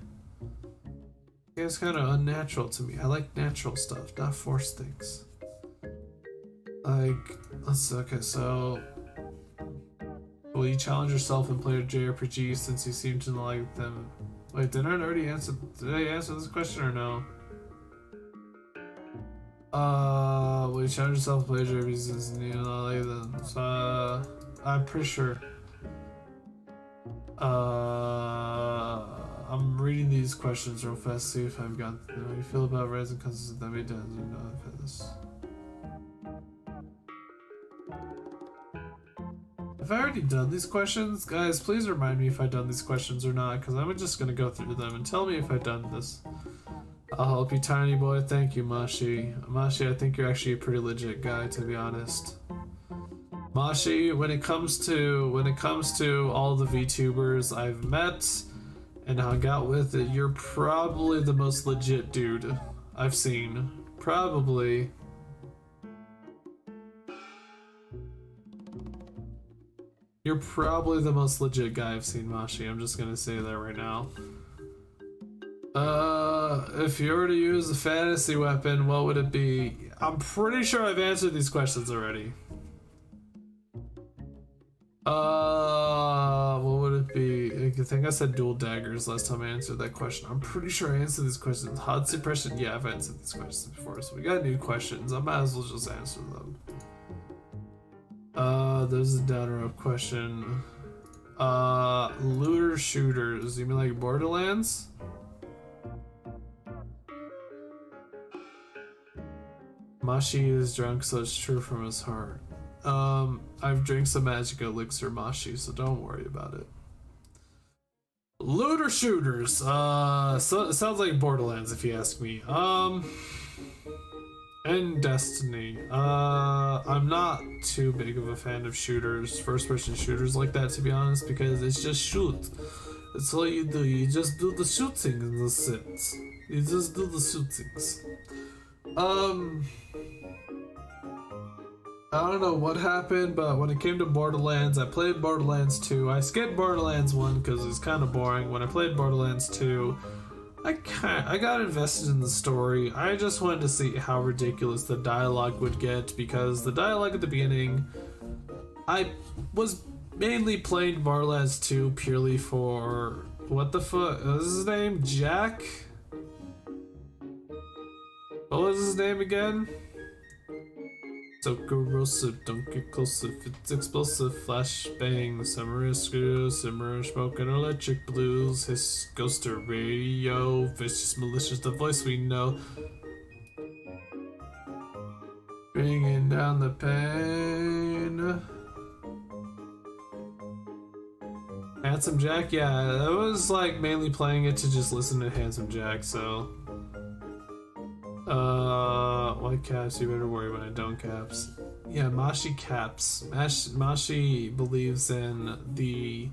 It's kind of unnatural to me. I like natural stuff, not forced things. Like, okay, so will you challenge yourself and play a JRPG since you seem to like them? Wait, did I already answer? Did I answer this question or no? Will you challenge yourself and play a JRPG since you don't like them? So, I'm pretty sure. I'm reading these questions real fast, see if I've got. How you feel about rising concepts that made this? Have I already done these questions? Guys, please remind me if I've done these questions or not, because I'm just gonna go through them and tell me if I've done this. I'll help you, tiny boy. Thank you, Mashi. Mashi, I think you're actually a pretty legit guy, to be honest. Mashi, when it comes to all the VTubers I've met and hung out with, you're probably the most legit dude I've seen. Probably. You're probably the most legit guy I've seen, Mashi. I'm just gonna say that right now. If you were to use a fantasy weapon, what would it be? I'm pretty sure I've answered these questions already. What would it be? I think I said dual daggers last time I answered that question. I'm pretty sure I answered these questions. Hot suppression? Yeah, I've answered these questions before, so we got new questions. I might as well just answer them. There's a downer up question. Looter shooters. You mean like Borderlands? Mashi is drunk, so it's true from his heart. I've drank some magic elixir, Mashi, so don't worry about it. Looter shooters. So it sounds like Borderlands, if you ask me. And Destiny. I'm not too big of a fan of shooters, first-person shooters like that, to be honest, because it's just shoot. That's all you do. You just do the shooting in the sense. You just do the shootings. I don't know what happened, but when it came to Borderlands, I played Borderlands 2. I skipped Borderlands 1 because it's kind of boring. When I played Borderlands 2, I got invested in the story. I just wanted to see how ridiculous the dialogue would get, because the dialogue at the beginning, I was mainly playing Borderlands 2 purely for, what the fuck, what was his name? Jack? What was his name again? So corrosive, don't get close if it's explosive. Flashbang, summer screw, summer smoke and electric blues. His ghost to radio, vicious, malicious, the voice we know. Bringing down the pain. Handsome Jack, yeah, I was like mainly playing it to just listen to Handsome Jack, so. White caps, you better worry when I don't caps. Yeah, Mashi caps. Mashi believes in the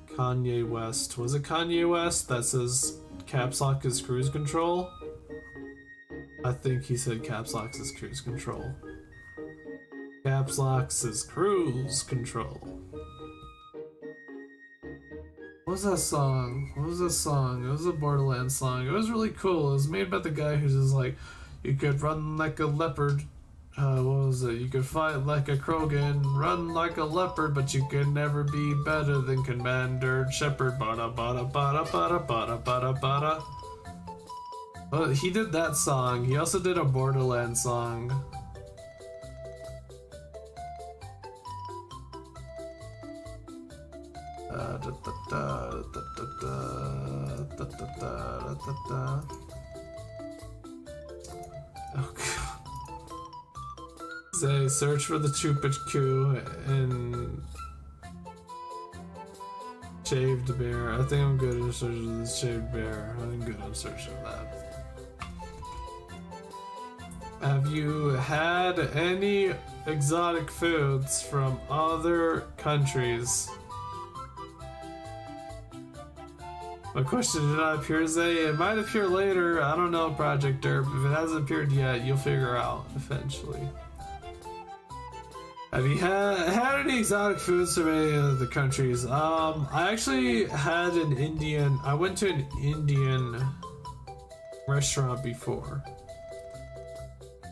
Kanye West. Was it Kanye West that says caps lock is cruise control? I think he said caps lock is cruise control. Caps lock is cruise control. What was that song? What was that song? It was a Borderlands song. It was really cool. It was made by the guy who's just like, you could run like a leopard. What was it? You could fight like a Krogan, run like a leopard, but you could never be better than Commander Shepard. Bada bada bada bada bada bada bada. Well, he did that song. He also did a Borderlands song. Oh god. Say search for the Chupachu and shaved bear. I think I'm good in search of the shaved bear. I'm good in search of that. Have you had any exotic foods from other countries? My question did not appear, Zay. It might appear later. I don't know, Project Derp. If it hasn't appeared yet, you'll figure out eventually. Have you had any exotic foods from any of the countries? I actually had an Indian. I went to an Indian restaurant before.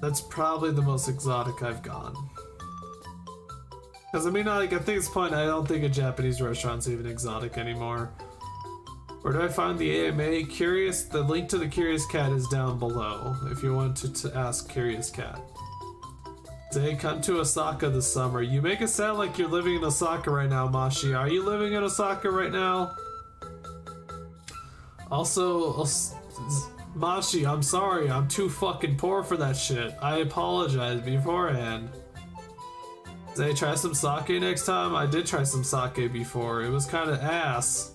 That's probably the most exotic I've gone. Because I mean, like, at this point, I don't think a Japanese restaurant's even exotic anymore. Where do I find the AMA? Curious, the link to the Curious Cat is down below if you want to ask Curious Cat. Say, come to Osaka this summer. You make it sound like you're living in Osaka right now, Mashi. Are you living in Osaka right now? Also, Mashi, I'm sorry. I'm too fucking poor for that shit. I apologize beforehand. Say, try some sake next time? I did try some sake before. It was kind of ass.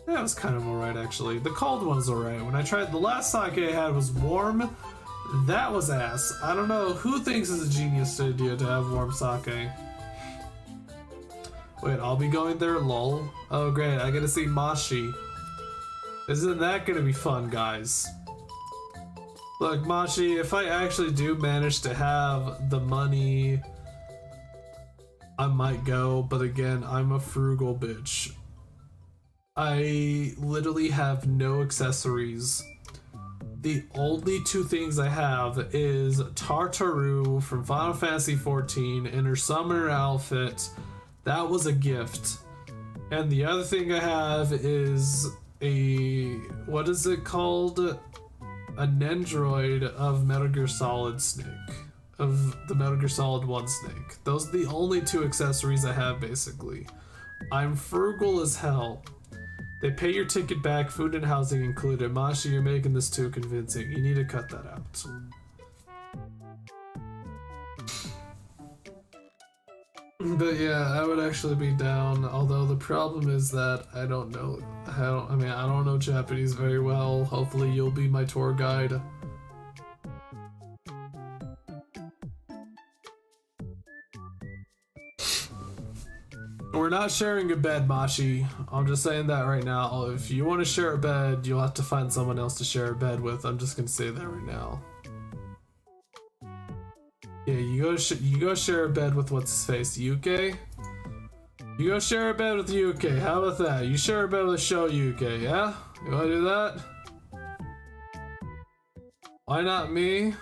That was kind of alright, actually. The cold one's alright. When I tried, the last sake I had was warm. That was ass. I don't know who thinks it's a genius idea to have warm sake. Wait, I'll be going there, lol. Oh great, I get to see Mashi. Isn't that gonna be fun, guys? Look, Mashi, if I actually do manage to have the money, I might go, but again, I'm a frugal bitch. I literally have no accessories. The only two things I have is Tartaru from Final Fantasy XIV in her summoner outfit. That was a gift. And the other thing I have is a, what is it called? An Android of Metal Gear Solid Snake. Of the Metal Gear Solid 1 Snake. Those are the only two accessories I have, basically. I'm frugal as hell. They pay your ticket back, food and housing included. Mashi, you're making this too convincing. You need to cut that out. But yeah, I would actually be down. Although the problem is that I don't know. I don't know Japanese very well. Hopefully, you'll be my tour guide. We're not sharing a bed, Mashi. I'm just saying that right now. If you want to share a bed, you'll have to find someone else to share a bed with. I'm just gonna say that right now. Yeah, you go share a bed with what's his face, UK. You go share a bed with UK. How about that? You share a bed with Show UK, yeah? You wanna do that? Why not me?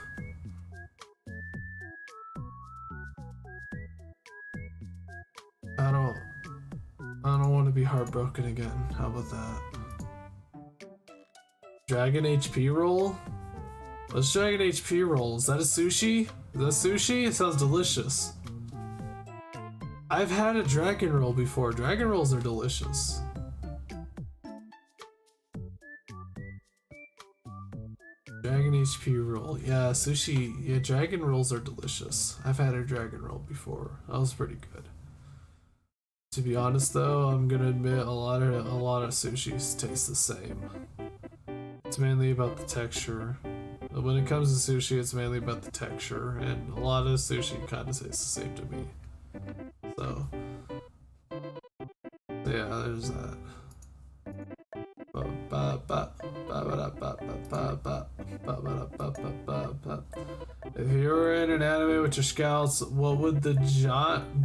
I don't want to be heartbroken again. How about that? Dragon HP roll? What's Dragon HP roll? Is that a sushi? Is that sushi? It sounds delicious. I've had a dragon roll before. Dragon rolls are delicious. Dragon HP roll. Yeah, sushi. Yeah, dragon rolls are delicious. I've had a dragon roll before. That was pretty good. To be honest though, I'm gonna admit a lot of sushis taste the same. It's mainly about the texture. When it comes to sushi, it's mainly about the texture, and a lot of sushi kind of tastes the same to me. So, yeah, there's that. If you were in an anime with your scouts, what would the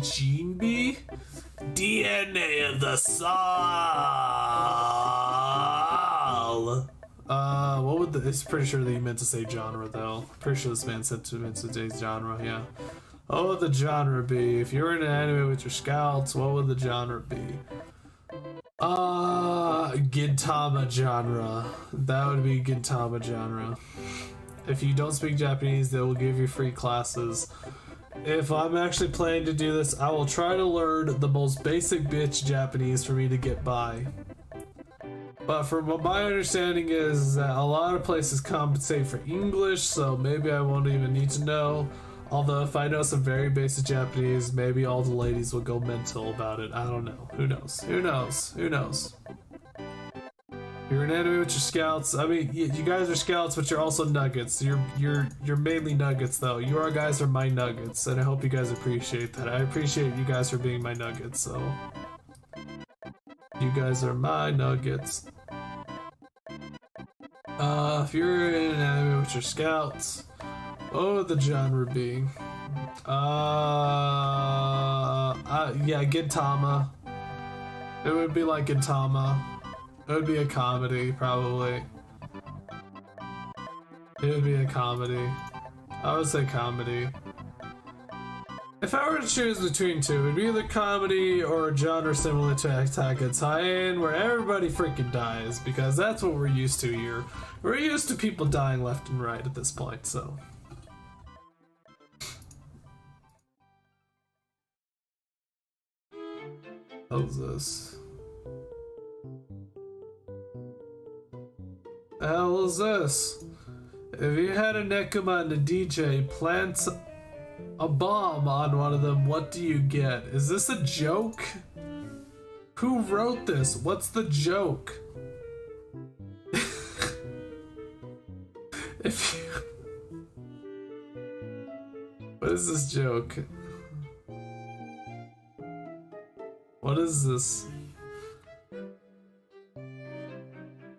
gene be? DNA of the soul. What would the? It's pretty sure that you meant to say genre though. Pretty sure this man meant to say genre. Yeah. What would the genre be? If you were in an anime with your scouts, what would the genre be? Gintama genre. That would be Gintama genre. If you don't speak Japanese, they will give you free classes. If I'm actually planning to do this, I will try to learn the most basic bitch Japanese for me to get by. But from what my understanding is that a lot of places compensate for English, so maybe I won't even need to know. Although if I know some very basic Japanese, maybe all the ladies will go mental about it. I don't know. Who knows? Who knows? Who knows? You're an anime with your scouts. I mean, you guys are scouts, but you're also nuggets. You're mainly nuggets, though. You guys are my nuggets, and I hope you guys appreciate that. I appreciate you guys for being my nuggets. So, you guys are my nuggets. If you're in an anime with your scouts, what would the genre be? Yeah, Gintama. It would be like Gintama. It would be a comedy, probably. It would be a comedy. I would say comedy. If I were to choose between two, it would be either comedy or a genre similar to Attack on Titan, where everybody freaking dies, because that's what we're used to here. We're used to people dying left and right at this point, so. How's this? The hell is this? If you had a Nekuma and a DJ plant a bomb on one of them, what do you get? Is this a joke? Who wrote this? What's the joke? If you... What is this joke? What is this?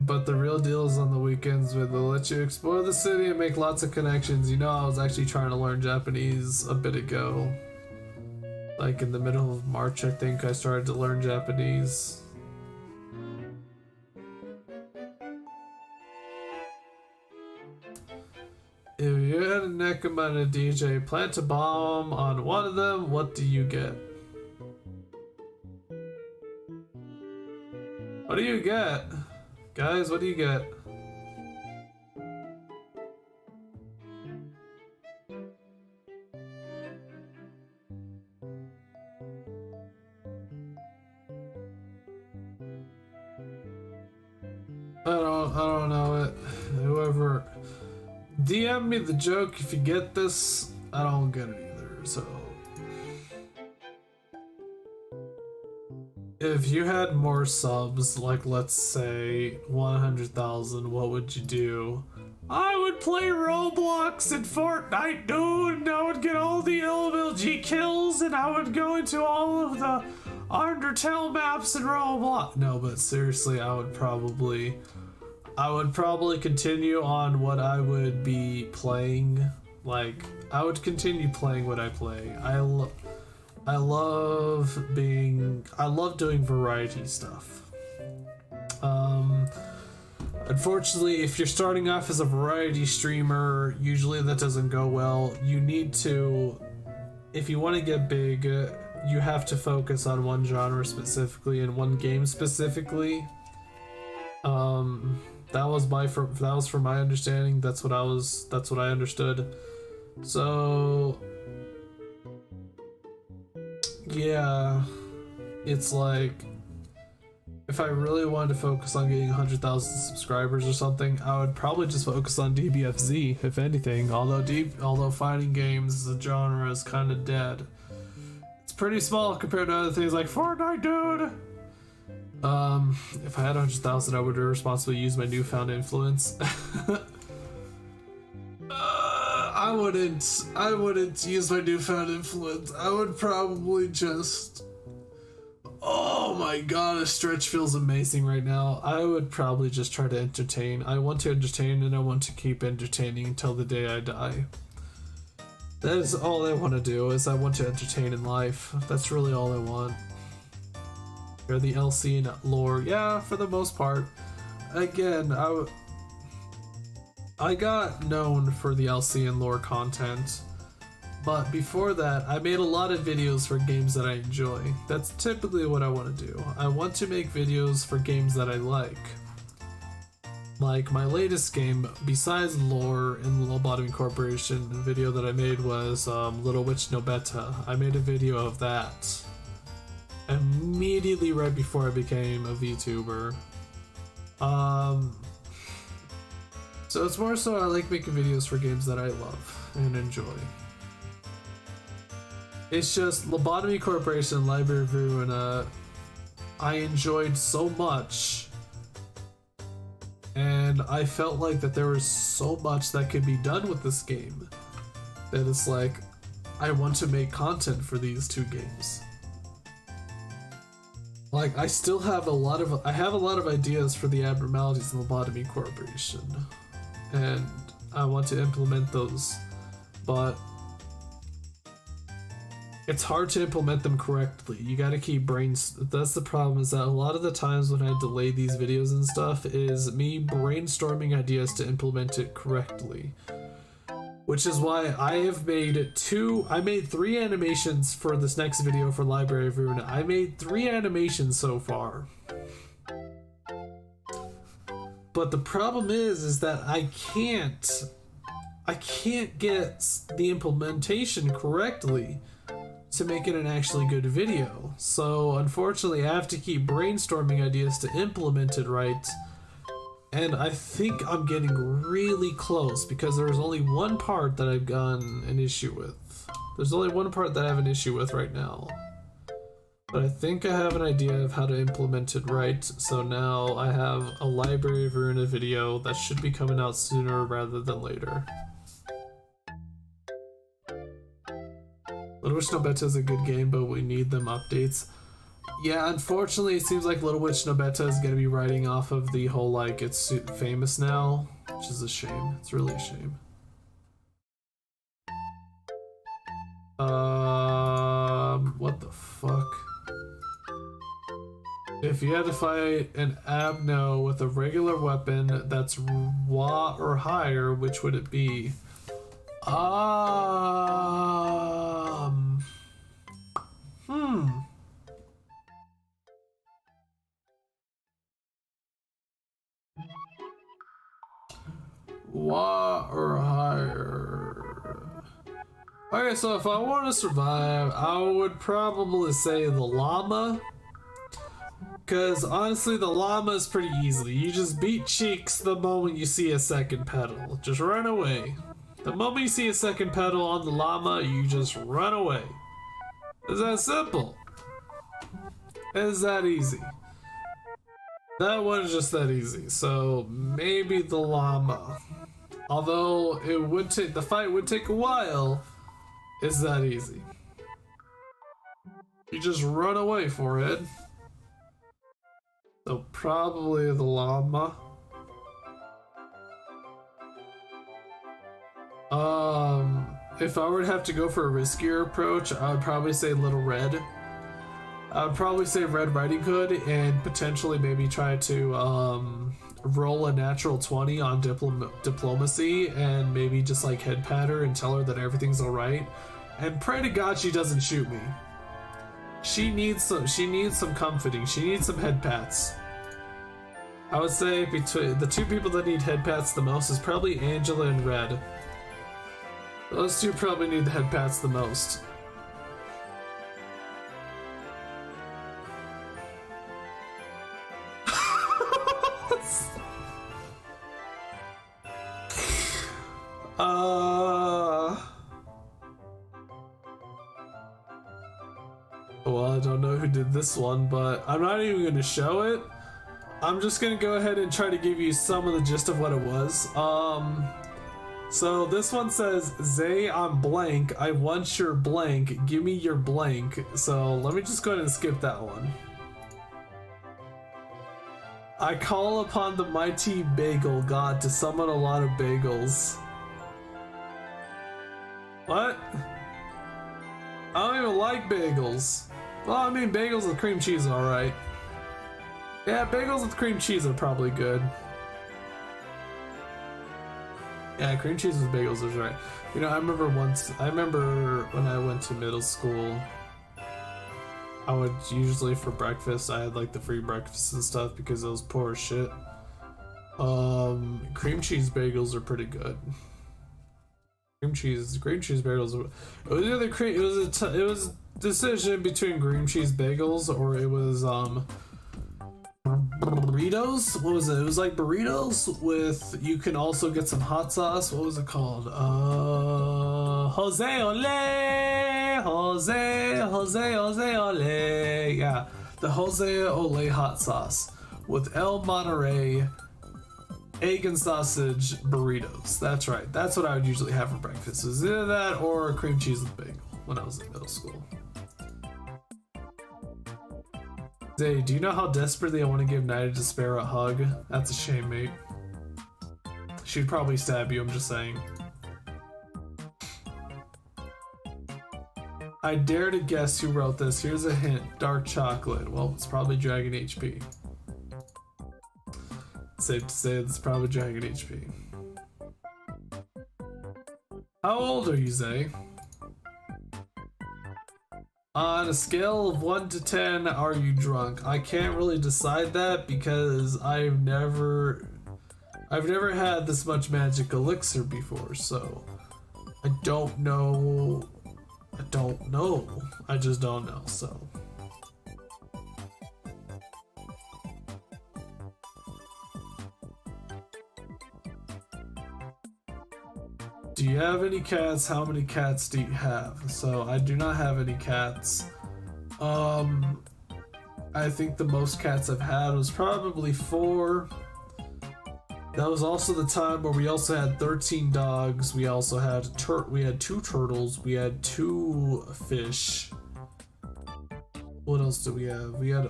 But the real deal is on the weekends where they'll let you explore the city and make lots of connections. You know, I was actually trying to learn Japanese a bit ago. Like in the middle of March, I think I started to learn Japanese. If you had a Nekuma and a DJ, plant a bomb on one of them, what do you get? What do you get? Guys, what do you get? I don't know it. Whoever DM me the joke if you get this. I don't get it either, so. If you had more subs, like let's say 100,000, what would you do? I would play Roblox and Fortnite, dude, and I would get all the LMLG kills, and I would go into all of the Undertale maps in Roblox. No, but seriously, I would probably continue on what I would be playing. Like, I would continue playing what I play. I love doing variety stuff. Unfortunately, if you're starting off as a variety streamer, usually that doesn't go well. You need to, if you want to get big, you have to focus on one genre specifically and one game specifically. That was from my understanding. That's what I understood. So yeah, it's like, if I really wanted to focus on getting 100,000 subscribers or something, I would probably just focus on DBFZ, if anything. Although fighting games as a genre is kind of dead. It's pretty small compared to other things like Fortnite, dude. If I had 100,000, I would responsibly use my newfound influence. I wouldn't use my newfound influence. I would probably just... Oh my god, a stretch feels amazing right now. I would probably just try to entertain. I want to entertain, and I want to keep entertaining until the day I die. That is all I want to do, is I want to entertain in life. That's really all I want. Or the LC and lore, yeah, for the most part. Again, I got known for the LC and lore content. But before that, I made a lot of videos for games that I enjoy. That's typically what I want to do. I want to make videos for games that I like. Like my latest game, besides lore and Lobotomy Corporation, the video that I made was Little Witch No Beta. I made a video of that immediately right before I became a VTuber. So it's more so I like making videos for games that I love and enjoy. It's just Lobotomy Corporation, Library of Ruin, I enjoyed so much, and I felt like that there was so much that could be done with this game that it's like, I want to make content for these two games. Like, I still have a lot of ideas for the abnormalities in Lobotomy Corporation, and I want to implement those, but it's hard to implement them correctly. You gotta keep that's the problem, is that a lot of the times when I delay these videos and stuff is me brainstorming ideas to implement it correctly. Which is why I made 3 animations for this next video for Library of Ruin. I made 3 animations so far. But the problem is that I can't get the implementation correctly to make it an actually good video. So unfortunately I have to keep brainstorming ideas to implement it right, and I think I'm getting really close because there's only one part that I've gotten an issue with. There's only one part that I have an issue with right now, but I think I have an idea of how to implement it right. So now I have a Library of Ruin video that should be coming out sooner rather than later. Little Witch No Beta is a good game, but we need them updates. Yeah, unfortunately, it seems like Little Witch No Beta is going to be riding off of the whole, like, it's famous now, which is a shame. It's really a shame. What the fuck? If you had to fight an Abno with a regular weapon that's WA or higher, which would it be? WA or higher. Okay, so if I want to survive, I would probably say the llama. Because honestly, the llama is pretty easy. You just beat cheeks the moment you see a second pedal. Just run away. The moment you see a second pedal on the llama, you just run away. It's that simple. It's that easy. That one's just that easy. So maybe the llama. Although it would take, the fight would take a while, it's that easy. You just run away for it. So probably the llama. if I were to have to go for a riskier approach, I would probably say Little Red. I would probably say Red Riding Hood and potentially maybe try to roll a natural 20 on diplomacy and maybe just like head pat her and tell her that everything's alright. And pray to God she doesn't shoot me. She needs some comforting. She needs some head pats. I would say between the two people that need head pats the most is probably Angela and Red. Those two probably need the head pats the most. Well, I don't know who did this one, but I'm not even going to show it. I'm just going to go ahead and try to give you some of the gist of what it was. So this one says, Zay, I'm blank. I want your blank. Give me your blank. So let me just go ahead and skip that one. I call upon the mighty bagel god to summon a lot of bagels. What? I don't even like bagels. Well, I mean, bagels with cream cheese are alright. Yeah, bagels with cream cheese are probably good. Yeah, cream cheese with bagels is right. You know, I remember when I went to middle school, I would usually for breakfast, I had like the free breakfast and stuff because I was poor as shit. Cream cheese bagels are pretty good. Cream cheese bagels. It was either it was a decision between cream cheese bagels or it was burritos. What was it? It was like burritos with, you can also get some hot sauce. What was it called? Jose Ole, yeah, the Jose Ole hot sauce with El Monterey egg and sausage burritos. That's right. That's what I would usually have for breakfast. It was either that or cream cheese with bagel when I was in middle school. Zay, do you know how desperately I want to give Night of Despair a hug? That's a shame, mate. She'd probably stab you, I'm just saying. I dare to guess who wrote this. Here's a hint. Dark chocolate. Well, it's probably Dragon HP. Safe to say it's probably Dragon HP. How old are you, Zay? On a scale of 1 to 10, are you drunk? I can't really decide that because I've never had this much magic elixir before, so I don't know. I just don't know, so. Do you have any cats? How many cats do you have? So I do not have any cats. I think the most cats I've had was probably 4. That was also the time where we also had 13 dogs. We also had 2 turtles. We had 2 fish. What else do we have? We had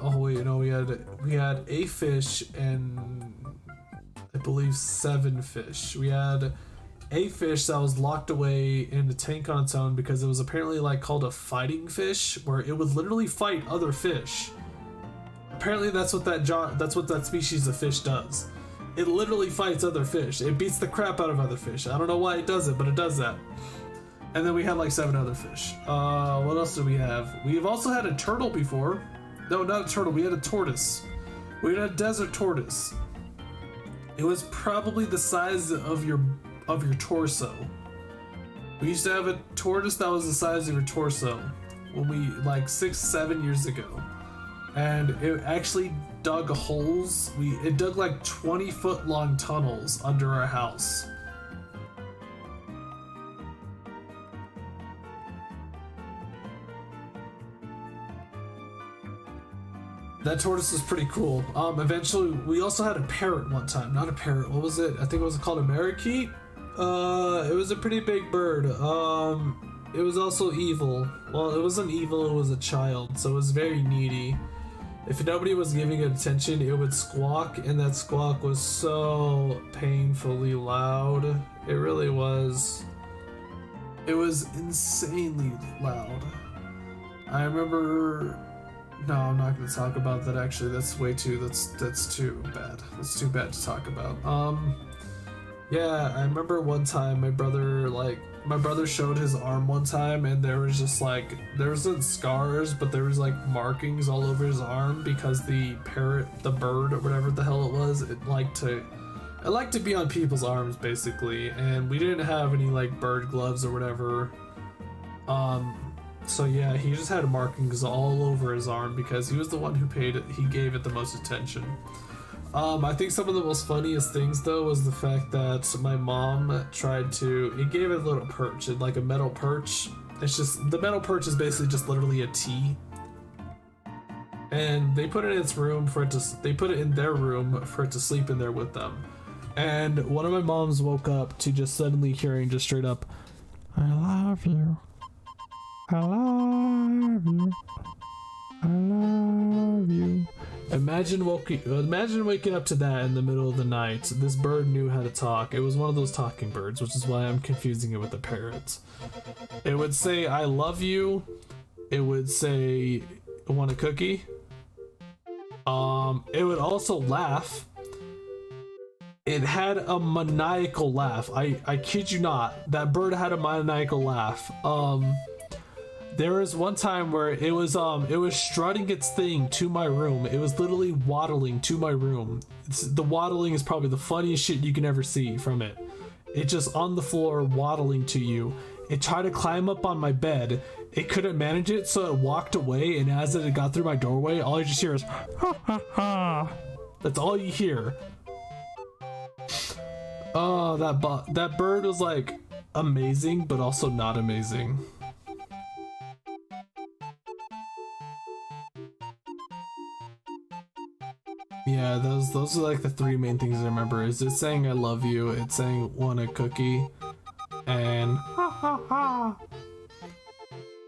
we had a fish and I believe 7 fish. We had a fish that was locked away in a tank on its own because it was apparently like called a fighting fish, where it would literally fight other fish. Apparently that's what that species of fish does. It literally fights other fish. It beats the crap out of other fish. I don't know why it does it, but it does that. And then we had like 7 other fish. What else do we have? We've also had a turtle before. No, not a turtle. We had a tortoise. We had a desert tortoise. It was probably the size of your torso. We used to have a tortoise that was the size of your torso when we, like 6-7 years ago, and it actually dug holes. It dug like 20-foot long tunnels under our house. That tortoise was pretty cool. Eventually, we also had a parrot one time. Not a parrot. What was it? I think it was called a parakeet. It was a pretty big bird. It was also evil. Well, it wasn't evil, it was a child, so it was very needy. If nobody was giving it attention, it would squawk, and that squawk was so painfully loud. It really was. It was insanely loud. I remember. No, I'm not going to talk about that. Actually, that's way too. That's too bad. That's too bad to talk about. Yeah, I remember one time my brother showed his arm one time, and there was just like there wasn't scars, but there was like markings all over his arm because the bird or whatever the hell it was, it liked to be on people's arms basically, and we didn't have any like bird gloves or whatever. So yeah, he just had markings all over his arm because he was the one who gave it the most attention. I think some of the most funniest things though was the fact that my mom it gave it a little perch, like a metal perch. It's just, the metal perch is basically just literally a T. And they put it in their room for it to sleep in there with them. And one of my moms woke up to just suddenly hearing just straight up, "I love you. I love you. I love you." Imagine waking up to that in the middle of the night. This bird knew how to talk. It was one of those talking birds, which is why I'm confusing it with a parrot. It would say, "I love you." It would say, "Want a cookie?" It would also laugh. It had a maniacal laugh. I kid you not. That bird had a maniacal laugh. There was one time where it was strutting its thing to my room. It was literally waddling to my room. The waddling is probably the funniest shit you can ever see from it. It just on the floor waddling to you. It tried to climb up on my bed. It couldn't manage it, so it walked away, and as it got through my doorway, all you just hear is ha ha ha. That's all you hear. Oh, that bird was like amazing, but also not amazing. Yeah, those are like the three main things I remember. Is it saying "I love you"? It's saying "want a cookie," and ha ha ha.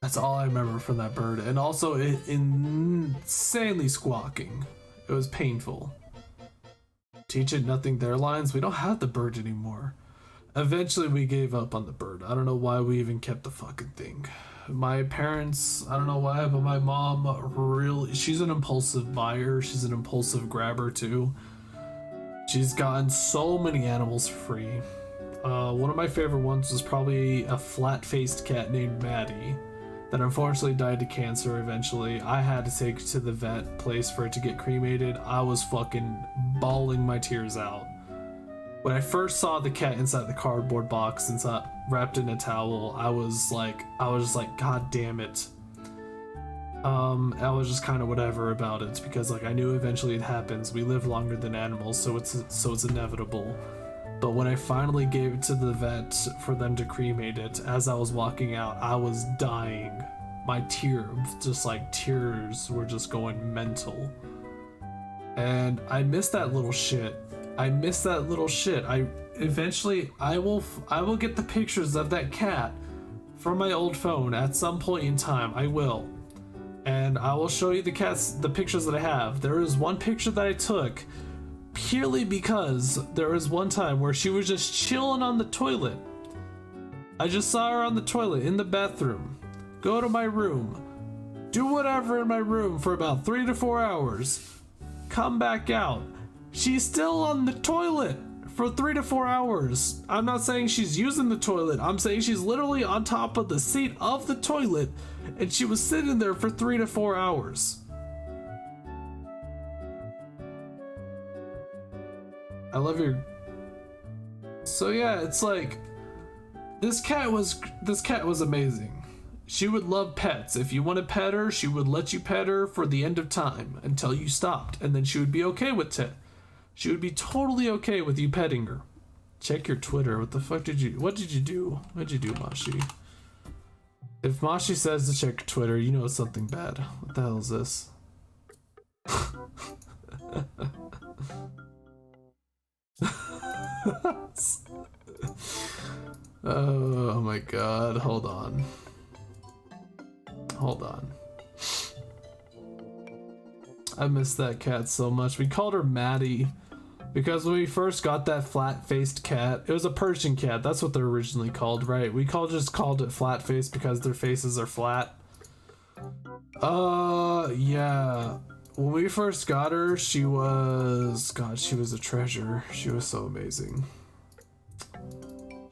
That's all I remember from that bird, and also it insanely squawking. It was painful. Teach it nothing there lines. We don't have the bird anymore. Eventually we gave up on the bird. I don't know why we even kept the fucking thing. My parents, I don't know why, but my mom really, she's an impulsive buyer. She's an impulsive grabber too. She's gotten so many animals free. One of my favorite ones was probably a flat-faced cat named Maddie that unfortunately died to cancer eventually. I had to take it to the vet place for it to get cremated. I was fucking bawling my tears out. When I first saw the cat inside the cardboard box, wrapped in a towel, I was just like, God damn it. I was just kind of whatever about it because like I knew eventually it happens. We live longer than animals, so it's inevitable. But when I finally gave it to the vet for them to cremate it, as I was walking out, I was dying. My tears were just going mental. And I miss that little shit. I will get the pictures of that cat from my old phone at some point in time. I will. And I will show you the pictures that I have. There is one picture that I took purely because there was one time where she was just chilling on the toilet. I just saw her on the toilet in the bathroom. Go to my room. Do whatever in my room for about 3 to 4 hours. Come back out. She's still on the toilet for 3 to 4 hours. I'm not saying she's using the toilet. I'm saying she's literally on top of the seat of the toilet and she was sitting there for 3 to 4 hours. I love your... So yeah, it's like this cat was amazing. She would love pets. If you want to pet her, she would let you pet her for the end of time until you stopped, and then she would be okay with it. She would be totally okay with you petting her. Check your Twitter. What did you do? What'd you do, Mashi? If Mashi says to check your Twitter, you know it's something bad. What the hell is this? Oh my god, hold on. I miss that cat so much. We called her Maddie. Because when we first got that flat-faced cat, it was a Persian cat. That's what they're originally called, right? We just called it flat-faced because their faces are flat. Yeah. When we first got her, she was... God, she was a treasure. She was so amazing.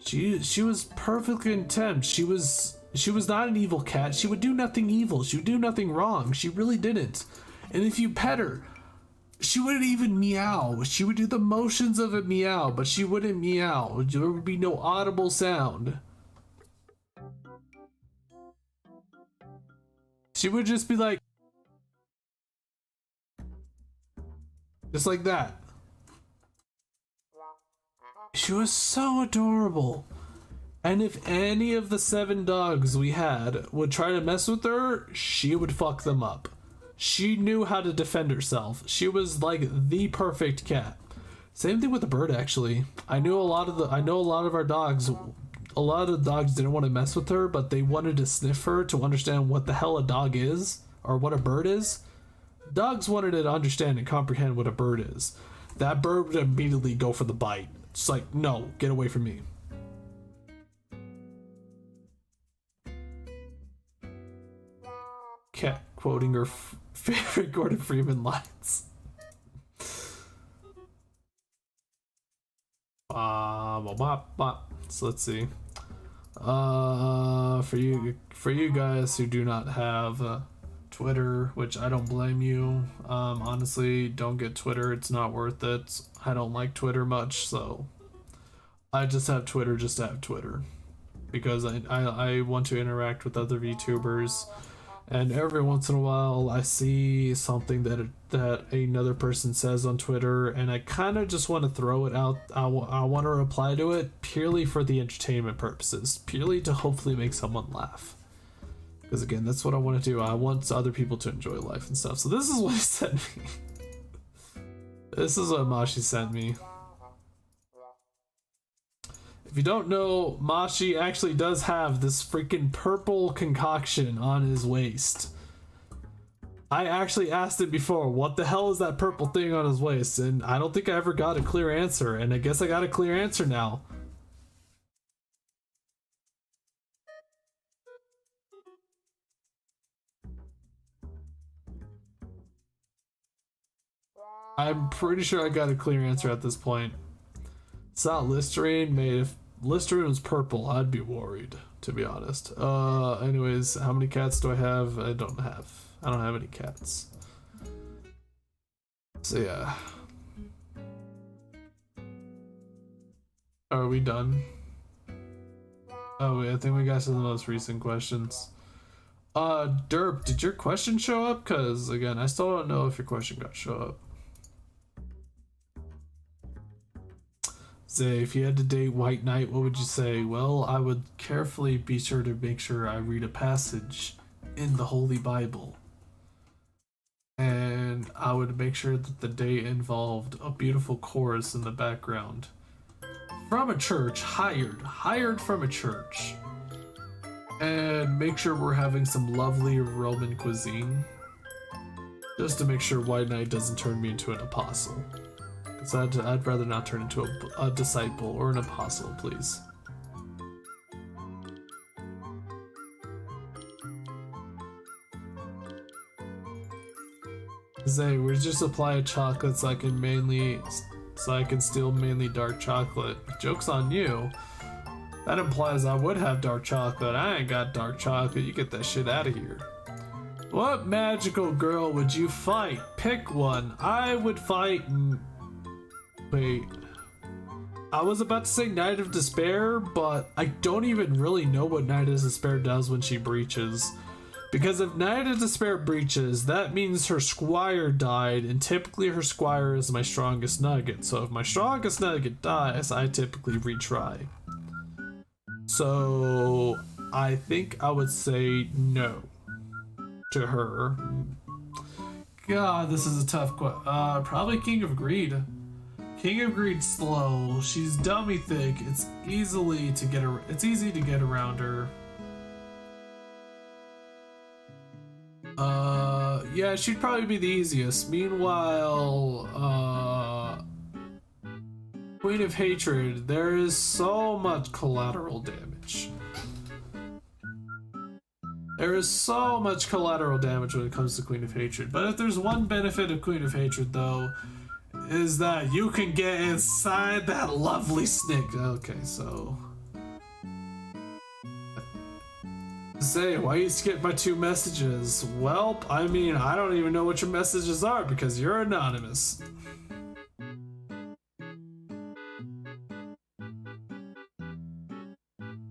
She was perfectly content. She was not an evil cat. She would do nothing evil. She would do nothing wrong. She really didn't. And if you pet her, she wouldn't even meow. She would do the motions of a meow, but she wouldn't meow. There would be no audible sound. She would just be like... just like that. She was so adorable. And if any of the 7 dogs we had would try to mess with her, she would fuck them up. She knew how to defend herself. She was like the perfect cat. Same thing with the bird, actually. I know a lot of our dogs, a lot of the dogs didn't want to mess with her, but they wanted to sniff her to understand what the hell a dog is, or what a bird is. Dogs wanted to understand and comprehend what a bird is. That bird would immediately go for the bite. It's like, no, get away from me. Cat quoting her favorite Gordon Freeman lines. So let's see. For you guys who do not have Twitter, which I don't blame you. Honestly, don't get Twitter. It's not worth it. I don't like Twitter much, so I just have Twitter just to have Twitter, because I want to interact with other VTubers. And every once in a while, I see something that another person says on Twitter, and I kind of just want to throw it out. I want to reply to it purely for the entertainment purposes, purely to hopefully make someone laugh. Because again, that's what I want to do. I want other people to enjoy life and stuff. So this is what he sent me. This is what Mashi sent me. If you don't know, Mashi actually does have this freaking purple concoction on his waist. I actually asked him before, what the hell is that purple thing on his waist? And I don't think I ever got a clear answer, and I guess I got a clear answer now. I'm pretty sure I got a clear answer at this point. It's not Listerine. Mate, if Listerine was purple, I'd be worried, to be honest. Anyways, how many cats do I have? I don't have any cats. So yeah. Are we done? Oh wait, I think we got some of the most recent questions. Derp, did your question show up? Cause again, I still don't know if your question got show up. Say, if you had to date White Knight, what would you say? Well, I would carefully be sure to make sure I read a passage in the Holy Bible. And I would make sure that the date involved a beautiful chorus in the background. From a church, hired from a church. And make sure we're having some lovely Roman cuisine. Just to make sure White Knight doesn't turn me into an apostle. Because I'd rather not turn into a disciple or an apostle, please. Zay, where's your supply of chocolate so I can steal mainly dark chocolate? Joke's on you. That implies I would have dark chocolate. I ain't got dark chocolate. You get that shit out of here. What magical girl would you fight? Pick one. I would fight... Wait, I was about to say Knight of Despair, but I don't even really know what Knight of Despair does when she breaches. Because if Knight of Despair breaches, that means her squire died, and typically her squire is my strongest nugget. So if my strongest nugget dies, I typically retry. So I think I would say no to her. God, this is a tough question. Probably King of Greed. King of Greed's slow. She's dummy thick. It's easy to get around her. Yeah, she'd probably be the easiest. Meanwhile, Queen of Hatred, there is so much collateral damage. There is so much collateral damage when it comes to Queen of Hatred. But if there's one benefit of Queen of Hatred, though, is that you can get inside that lovely snake. Okay, so... Say, why you skip my 2 messages? Well, I mean, I don't even know what your messages are because you're anonymous.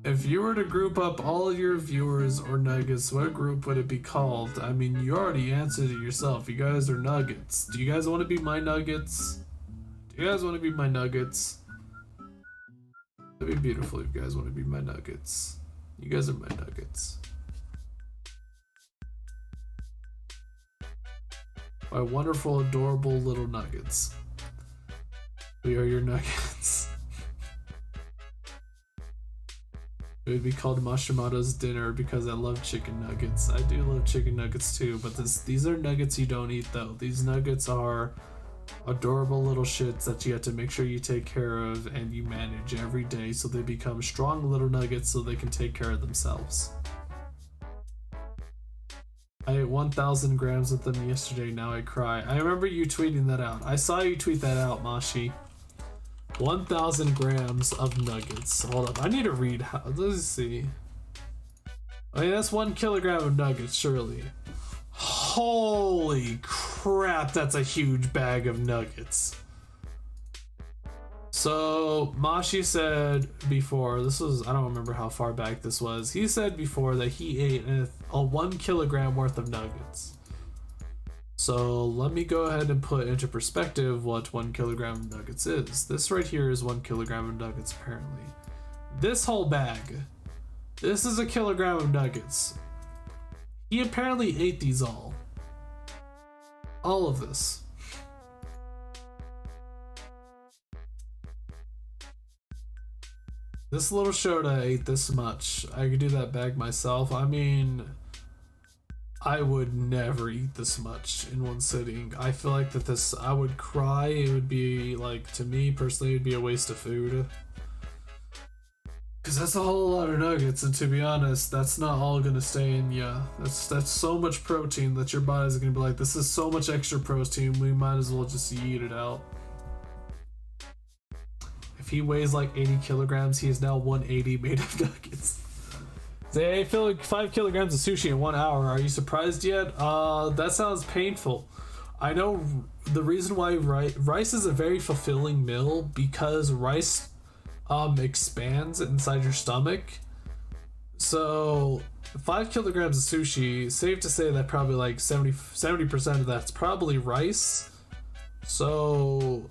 If you were to group up all of your viewers or nuggets, what group would it be called? I mean, you already answered it yourself. You guys are nuggets. Do you guys want to be my nuggets? Do you guys want to be my nuggets? That'd be beautiful if you guys want to be my nuggets. You guys are my nuggets. My wonderful, adorable little nuggets. We are your nuggets. It would be called Mashimado's dinner because I love chicken nuggets. I do love chicken nuggets too, but these are nuggets you don't eat though. These nuggets are adorable little shits that you have to make sure you take care of and you manage every day so they become strong little nuggets so they can take care of themselves. I ate 1,000 grams of them yesterday, now I cry. I remember you tweeting that out. I saw you tweet that out, Mashi. 1,000 grams of nuggets. Hold up, I need to read how. Let's see. I mean, that's 1 kilogram of nuggets, surely. Holy crap, that's a huge bag of nuggets. So, Mashi said before, this was, I don't remember how far back this was, he said before that he ate a 1 kilogram worth of nuggets. So let me go ahead and put into perspective what 1 kilogram of nuggets is. This right here is 1 kilogram of nuggets apparently. This whole bag, this is a kilogram of nuggets. He apparently ate these all. All of this. This little Shota ate this much. I could do that bag myself. I mean, I would never eat this much in one sitting. I feel like that this, I would cry. It would be like, to me personally, it would be a waste of food. Because that's a whole lot of nuggets, and to be honest, that's not all gonna stay in ya. That's so much protein that your body's gonna be like, this is so much extra protein, we might as well just eat it out. If he weighs like 80 kilograms, he is now 180 made of nuggets. Say, hey, fill like 5 kilograms of sushi in 1 hour. Are you surprised yet? That sounds painful. I know the reason why rice is a very fulfilling meal because rice expands inside your stomach. So 5 kilograms of sushi, safe to say that probably like 70% of that's probably rice. So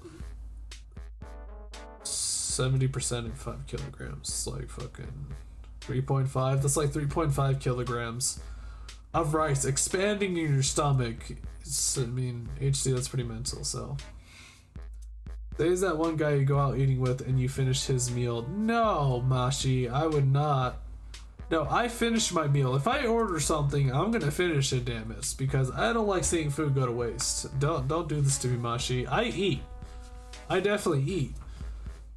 70% of 5 kilograms is like fucking 3.5. That's like 3.5 kilograms of rice expanding in your stomach. I mean, HC, that's pretty mental. So there's that one guy you go out eating with and you finish his meal. No, Mashi, I would not. No, I finished my meal. If I order something, I'm gonna finish it, damn it, because I don't like seeing food go to waste. Don't do this to me, Mashi. I eat. I definitely eat.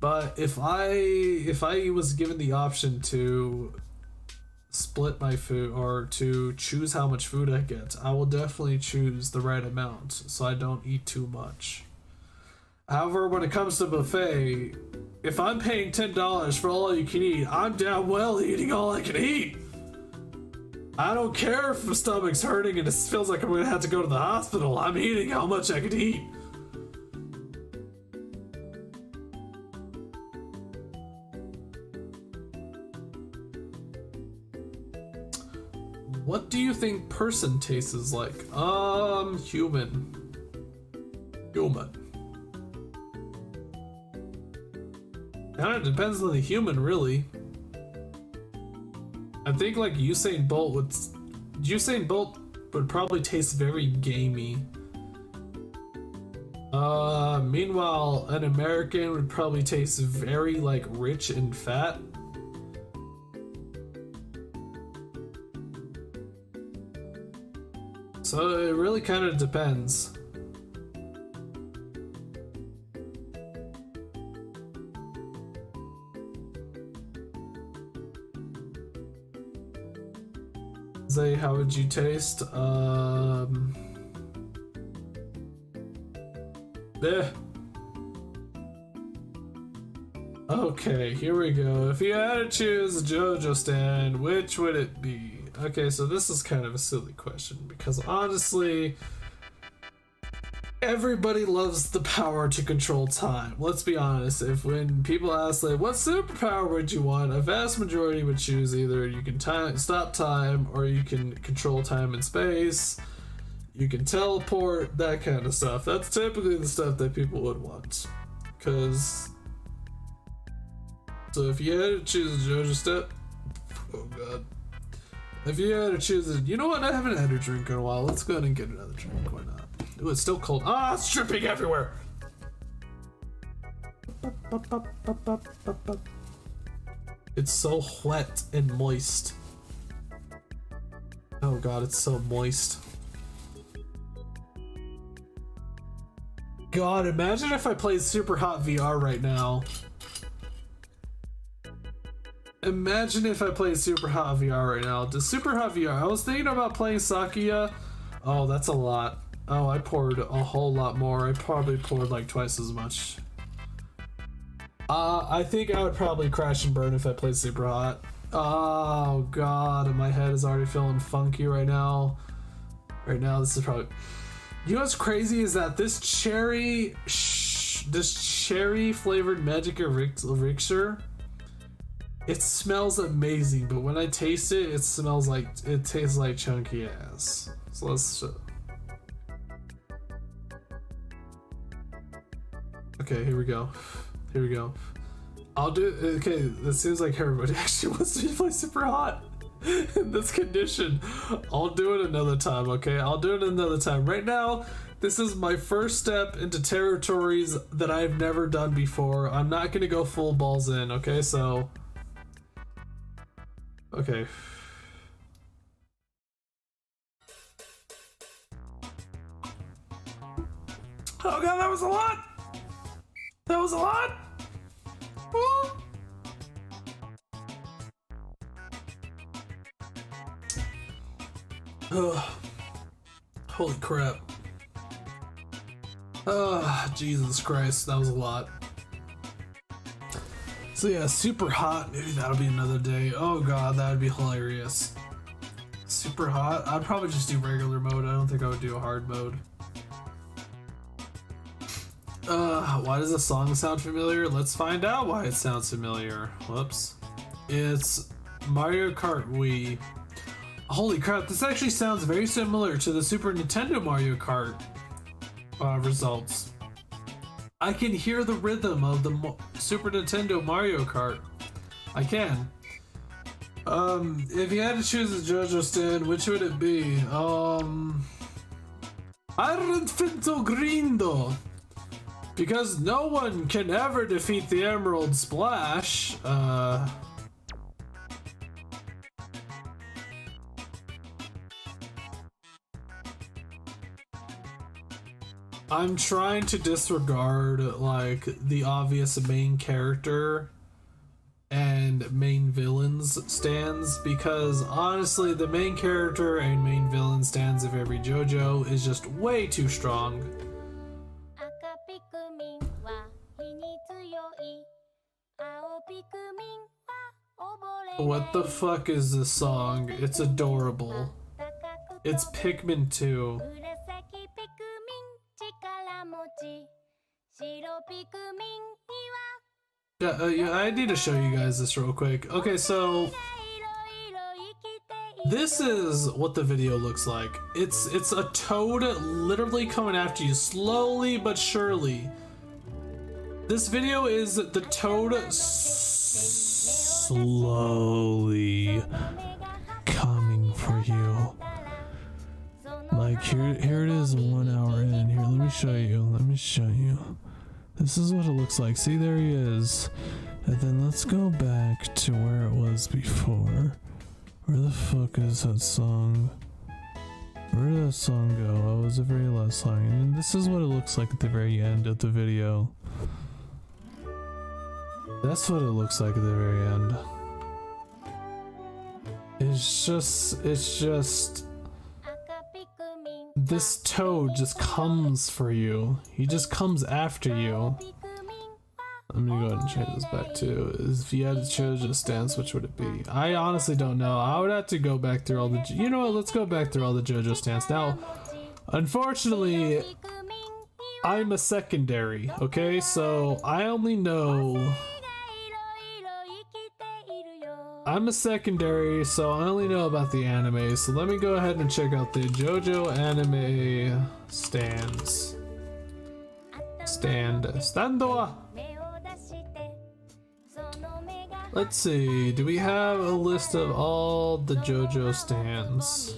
But if I was given the option to split my food or to choose how much food I get, I will definitely choose the right amount so I don't eat too much. However, when it comes to buffet, if I'm paying $10 for all you can eat, I'm damn well eating all I can eat. I don't care if my stomach's hurting and it feels like I'm gonna have to go to the hospital. I'm eating how much I can eat. What do you think person tastes like? Human. Kinda depends on the human, really. I think like Usain Bolt would probably taste very gamey. Meanwhile, an American would probably taste very like rich and fat. So it really kind of depends. Zay, how would you taste? Okay, here we go. If you had to choose a JoJo stand, which would it be? Okay, so this is kind of a silly question because honestly, everybody loves the power to control time. Let's be honest. If when people ask like, what superpower would you want? A vast majority would choose either you can stop time, or you can control time and space. You can teleport, that kind of stuff. That's typically the stuff that people would want. So if you had to choose a JoJo step, oh god. If you had to choose it, you know what? I haven't had a drink in a while. Let's go ahead and get another drink. Why not? Ooh, it's still cold. Ah, it's dripping everywhere. It's so wet and moist. Oh god, it's so moist. God, imagine if I played Super Hot VR right now. Imagine if I played Super Hot VR right now. Does Super Hot VR? I was thinking about playing Sakuya. Oh, that's a lot. Oh, I poured a whole lot more. I probably poured like twice as much. I think I would probably crash and burn if I played Super Hot. Oh god, my head is already feeling funky right now. Right now, this is probably... You know what's crazy is that this cherry flavored magic elixir, it smells amazing, but when I taste it, it tastes like chunky ass. So let's okay, here we go. I'll do, okay, it seems like everybody actually wants to play Super Hot in this condition. I'll do it another time, okay? I'll do it another time. Right now, this is my first step into territories that I've never done before. I'm not gonna go full balls in, okay? So, okay. Oh god, that was a lot! That was a lot! Woo! Ugh. Holy crap. Jesus Christ, that was a lot. So yeah, Super Hot, maybe that'll be another day. Oh god, that would be hilarious. Super Hot, I'd probably just do regular mode. I don't think I would do a hard mode. Why does the song sound familiar? Let's find out why it sounds familiar. Whoops. It's Mario Kart Wii. Holy crap, this actually sounds very similar to the Super Nintendo Mario Kart results. I can hear the rhythm of the Super Nintendo Mario Kart. I can. If you had to choose a JoJo stand, which would it be? Grindo. Because no one can ever defeat the Emerald Splash. I'm trying to disregard like the obvious main character and main villains stands, because honestly the main character and main villain stands of every JoJo is just way too strong. What the fuck is this song? It's adorable. It's Pikmin 2. Yeah, I need to show you guys this real quick. Okay, so this is what the video looks like. It's a toad literally coming after you slowly but surely. This video is the toad slowly coming for you. Like here it is 1 hour in. Here, let me show you. This is what it looks like. See, there he is. And then let's go back to where it was before. Where the fuck is that song? Where did that song go? Oh, it was the very last song. And then this is what it looks like at the very end of the video. That's what it looks like at the very end. It's just this toad just comes for you. He just comes after you. I'm gonna go ahead and change this back to, if you had to choose a stance, which would it be? I honestly don't know. I would have to go back through all the, you know what, let's go back through all the JoJo stance. Now, unfortunately, I'm a secondary, okay? So I only know, I'm a secondary, so I only know about the anime. So let me go ahead and check out the JoJo anime stands. Stando. Let's see, do we have a list of all the JoJo stands?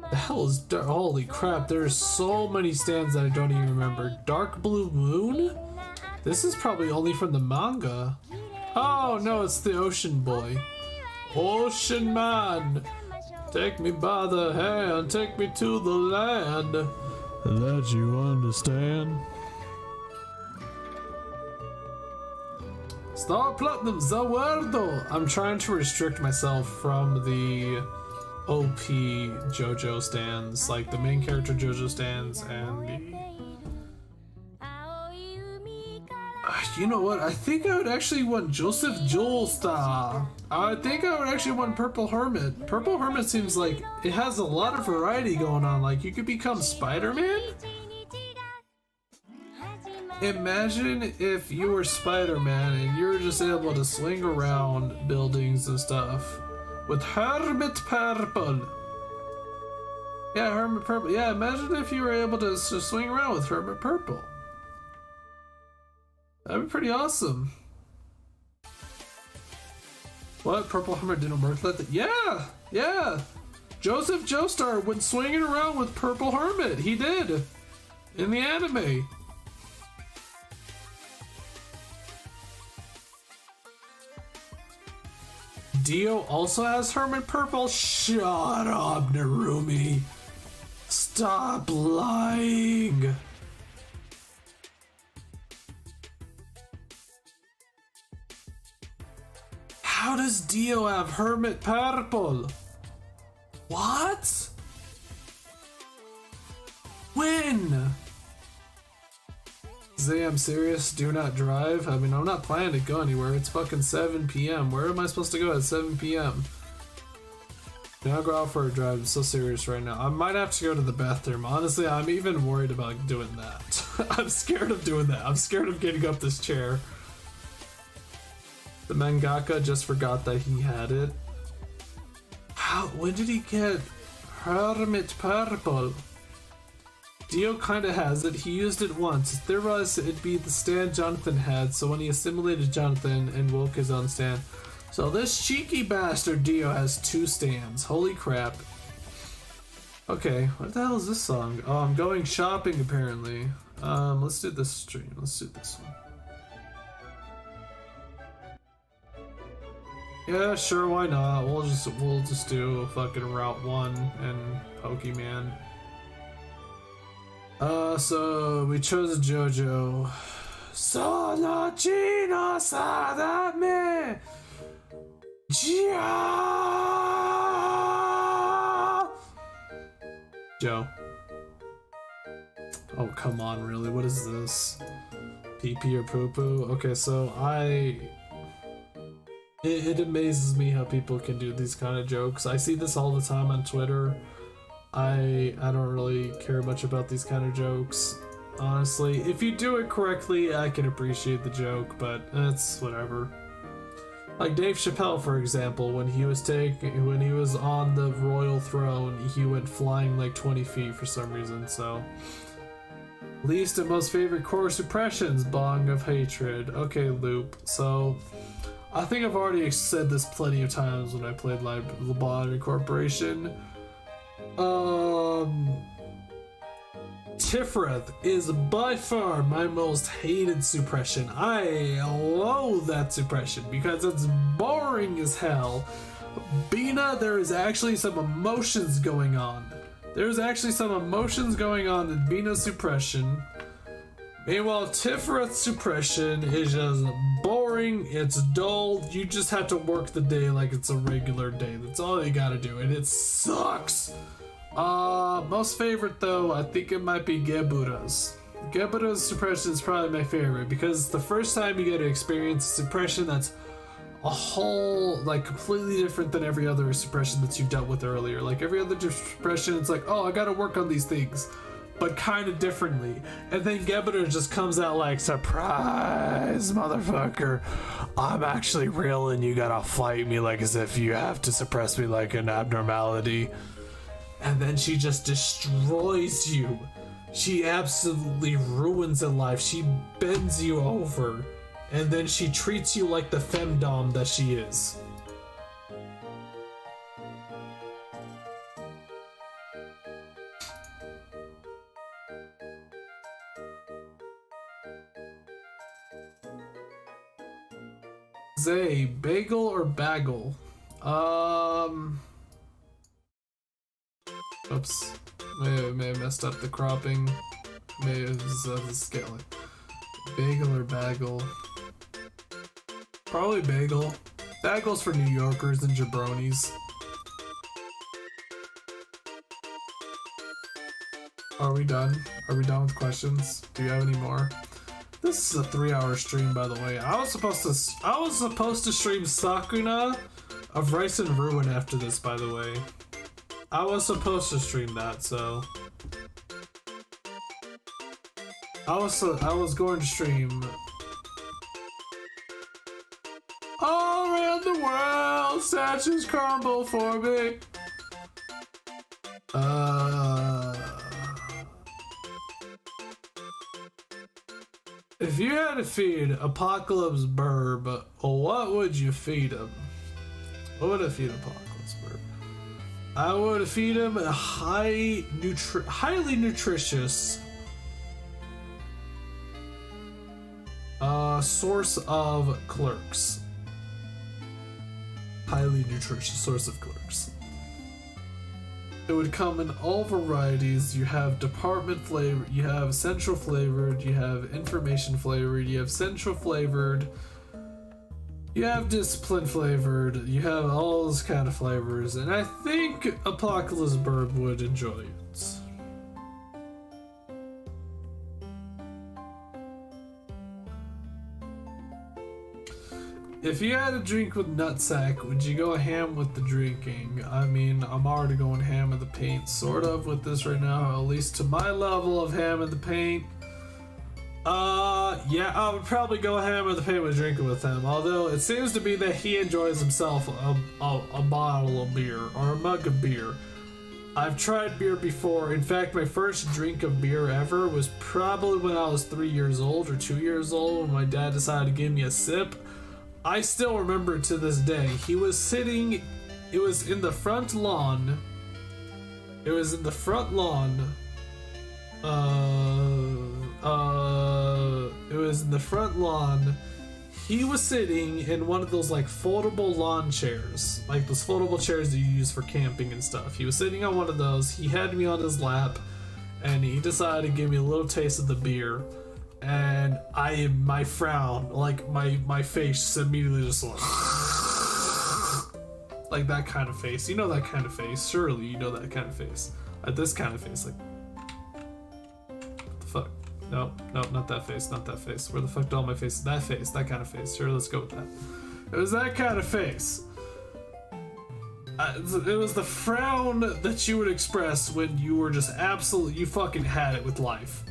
The hell is holy crap, there's so many stands that I don't even remember. Dark Blue Moon? This is probably only from the manga. Oh no, it's the Ocean Boy. Ocean Man, take me by the hand, take me to the land that you understand. Star Platinum Zawardo! I'm trying to restrict myself from the OP JoJo stands, like the main character JoJo stands and the... you know what? I think I would actually want Joseph Joestar. I think I would actually want Purple Hermit. Purple Hermit seems like it has a lot of variety going on. Like, you could become Spider-Man? Imagine if you were Spider-Man and you were just able to swing around buildings and stuff with Hermit Purple. Yeah, Hermit Purple. Yeah, imagine if you were able to swing around with Hermit Purple. That'd be pretty awesome. What? Purple Hermit didn't work like that? Yeah! Yeah! Joseph Joestar went swinging around with Purple Hermit. He did. In the anime. Dio also has Hermit Purple? Shut up, Narumi. Stop lying. How does Dio have Hermit Purple? What? When? Zay, I'm serious. Do not drive. I mean, I'm not planning to go anywhere. It's fucking 7 p.m. Where am I supposed to go at 7 p.m.? Now go out for a drive. I'm so serious right now. I might have to go to the bathroom. Honestly, I'm even worried about doing that. I'm scared of doing that. I'm scared of getting up this chair. The mangaka just forgot that he had it. How? When did he get Hermit Purple? Dio kinda has it. He used it once. Theorized it'd be the stand Jonathan had, so when he assimilated Jonathan and woke his own stand. So this cheeky bastard Dio has 2 stands. Holy crap. Okay, what the hell is this song? Oh, I'm going shopping apparently. Let's do this stream. Let's do this one. Yeah, sure, why not? We'll just do fucking Route 1 and Pokemon. So we chose a JoJo. Sono Chino Sadame Gia Joe. Oh, come on, really? What is this? PP or poo poo? Okay, so it amazes me how people can do these kind of jokes. I see this all the time on Twitter. I don't really care much about these kind of jokes. Honestly, if you do it correctly, I can appreciate the joke, but it's whatever. Like Dave Chappelle, for example, when he was on the royal throne, he went flying like 20 feet for some reason, so. Least and most favorite core suppressions, Bong of Hatred. Okay, Loop. So, I think I've already said this plenty of times when I played Lobotomy Corporation. Tifrith is by far my most hated suppression. I loathe that suppression because it's boring as hell. Bina, there is actually some emotions going on. There's actually some emotions going on in Bina's suppression. Meanwhile, Tifrith's suppression is just boring boring, it's dull, you just have to work the day like it's a regular day. That's all you gotta do, and it sucks. Most favorite though, I think it might be Gebura's. Gebura's suppression is probably my favorite because the first time you get to experience a suppression that's a whole, like, completely different than every other suppression that you've dealt with earlier. Like, every other suppression, it's like, oh, I gotta work on these things, but kind of differently. And then Gebura just comes out like, surprise, motherfucker. I'm actually real and you gotta fight me like as if you have to suppress me like an abnormality. And then she just destroys you. She absolutely ruins a life. She bends you over. And then she treats you like the femdom that she is. Zay, bagel or bagel? Oops. May have messed up the cropping. May have the scaling. Bagel or bagel? Probably bagel. Bagel's for New Yorkers and jabronis. Are we done? Are we done with questions? Do you have any more? This is a 3-hour stream, by the way. I was supposed to stream Sakuna of Rice and Ruin after this, by the way. I was supposed to stream that, so I was going to stream all around the world, statues crumble for me. If you had to feed Apocalypse Burb, what would you feed him? What would I feed Apocalypse Burb? I would feed him a highly nutritious source of clerks. Highly nutritious source of clerks. It would come in all varieties. You have department flavor, you have central flavored, you have information flavored, you have central flavored, you have discipline flavored, you have all those kind of flavors, and I think Apocalypse Burb would enjoy it. If you had a drink with nutsack, would you go ham with the drinking? I mean, I'm already going ham in the paint, sort of, with this right now, at least to my level of ham in the paint. Yeah, I would probably go ham in the paint with drinking with him, although it seems to be that he enjoys himself a bottle of beer, or a mug of beer. I've tried beer before. In fact, my first drink of beer ever was probably when I was 3 years old, or 2 years old, when my dad decided to give me a sip. I still remember to this day. He was sitting, it was in the front lawn. It was in the front lawn. It was in the front lawn. He was sitting in one of those like foldable lawn chairs, like those foldable chairs that you use for camping and stuff. He was sitting on one of those. He had me on his lap, and he decided to give me a little taste of the beer. And my frown, like my face immediately just like that kind of face. You know that kind of face. Surely you know that kind of face. Like this kind of face, like what the fuck? No, not that face, not that face. Where the fuck do all my faces? That face, that kind of face. Sure, let's go with that. It was that kind of face. It was the frown that you would express when you were just absolutely, you fucking had it with life.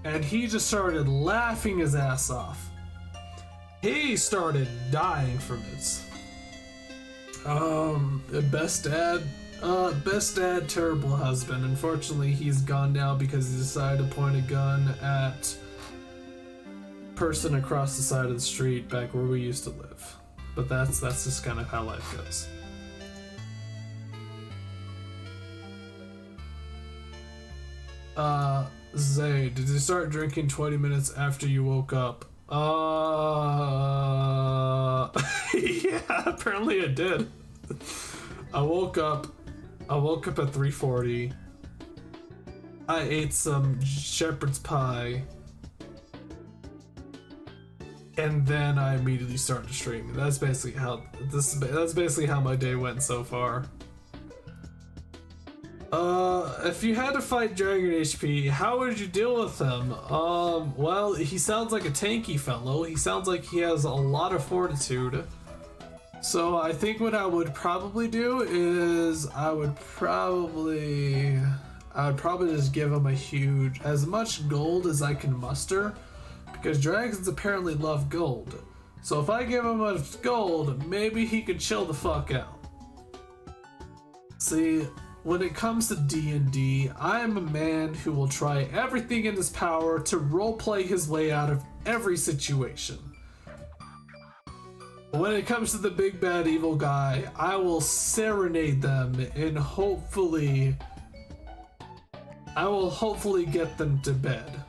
And he just started laughing his ass off. He started dying from it. Best dad, terrible husband. Unfortunately, he's gone now because he decided to point a gun at person across the side of the street back where we used to live. But that's just kind of how life goes. Zay, did you start drinking 20 minutes after you woke up? Yeah, apparently I did. I woke up at 3:40. I ate some shepherd's pie. and then I immediately started streaming. That's basically how my day went so far. If you had to fight Dragon HP, how would you deal with him? Well, he sounds like a tanky fellow. He sounds like he has a lot of fortitude. So I think what I would probably do is I would probably just give him as much gold as I can muster, because dragons apparently love gold. So if I give him much gold, maybe he could chill the fuck out. See, when it comes to D&D, I am a man who will try everything in his power to roleplay his way out of every situation. When it comes to the big bad evil guy, I will serenade them and hopefully get them to bed.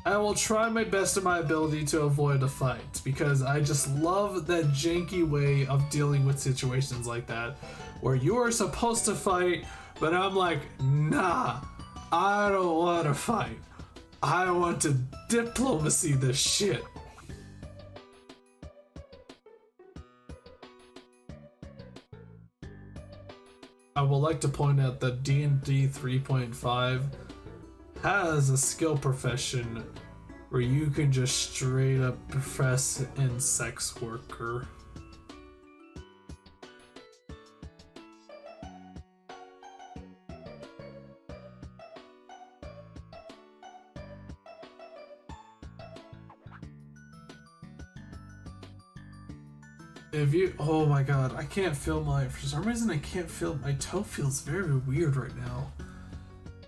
I will try my best of my ability to avoid a fight, because I just love that janky way of dealing with situations like that, where you are supposed to fight, but I'm like, nah, I don't want to fight. I want to diplomacy this shit. I would like to point out that D&D 3.5 has a skill profession where you can just straight up profess in sex worker. Oh my god, I can't feel for some reason I can't feel, my toe feels very weird right now.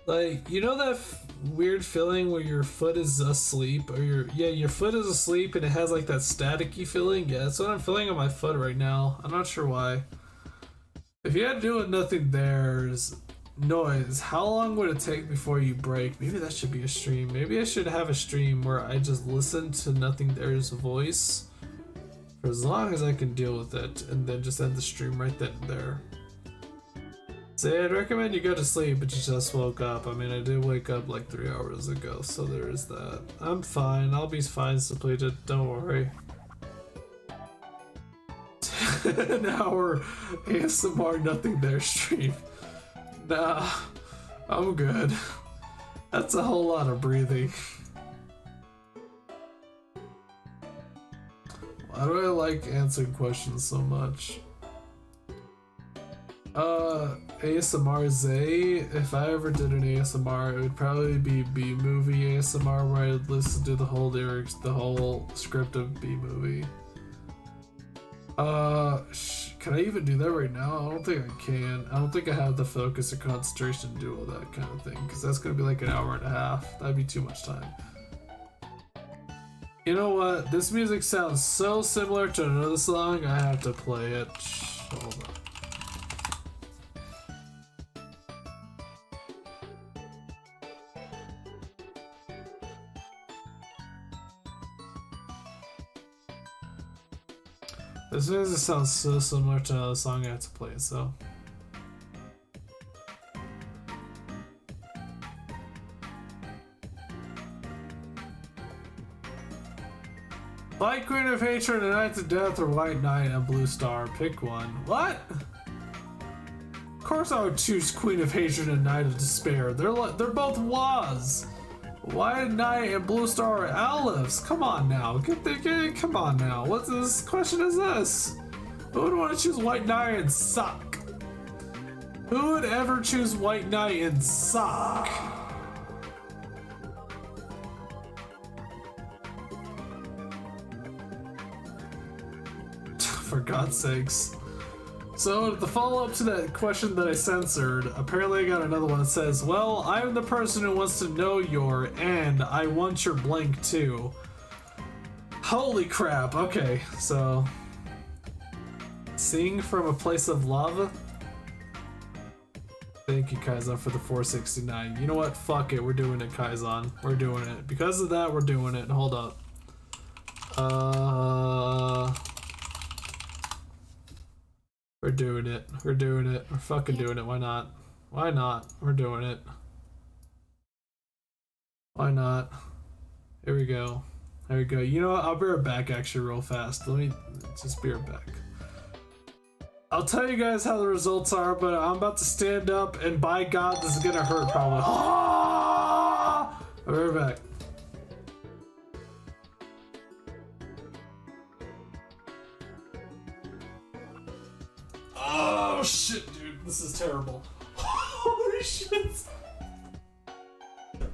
Like, you know that weird feeling where your foot is asleep, or your foot is asleep and it has like that staticky feeling? Yeah, that's what I'm feeling on my foot right now. I'm not sure why. If you had to do with nothing there's noise, how long would it take before you break? Maybe that should be a stream. Maybe I should have a stream where I just listen to nothing there's voice for as long as I can deal with it, and then just end the stream right then and there. Say, I'd recommend you go to sleep, but you just woke up. I mean, I did wake up like 3 hours ago, so there is that. I'm fine. I'll be fine, depleted. Don't worry. 10 hour ASMR nothing there stream. Nah, I'm good. That's a whole lot of breathing. Why do I like answering questions so much? ASMR Zay, if I ever did an ASMR, it would probably be B-movie ASMR, where I'd listen to the whole lyrics, the whole script of B-movie. Can I even do that right now? I don't think I can. I don't think I have the focus or concentration to do all that kind of thing, because that's gonna be like an hour and a half. That'd be too much time. You know what? This music sounds so similar to another song, I have to play it. Hold on. This music sounds so similar to another song, I have to play it, so. Fight Queen of Hatred and Knights of Death, or White Knight and Blue Star. Pick one. What? Of course I would choose Queen of Hatred and Knight of Despair. They're both was. White Knight and Blue Star are Owlifs. Come on now. Come on now. What this question is this? Who would want to choose White Knight and suck? Who would ever choose White Knight and suck? For God's sakes. So, the follow-up to that question that I censored, apparently I got another one that says, well, I'm the person who wants to know your, and I want your blank too. Holy crap, okay, so... Sing from a place of love? Thank you, Kaizan, for the 469. You know what? Fuck it, we're doing it, Kaizan. We're doing it. Because of that, we're doing it. Hold up. We're doing it. We're doing it. We're fucking doing it. Why not? Why not? We're doing it. Why not? Here we go. There we go. You know what? I'll be right back actually real fast. Let me just be right back. I'll tell you guys how the results are, but I'm about to stand up and by God, this is gonna hurt probably. I'll be right back. Oh shit, dude. This is terrible. Holy shit.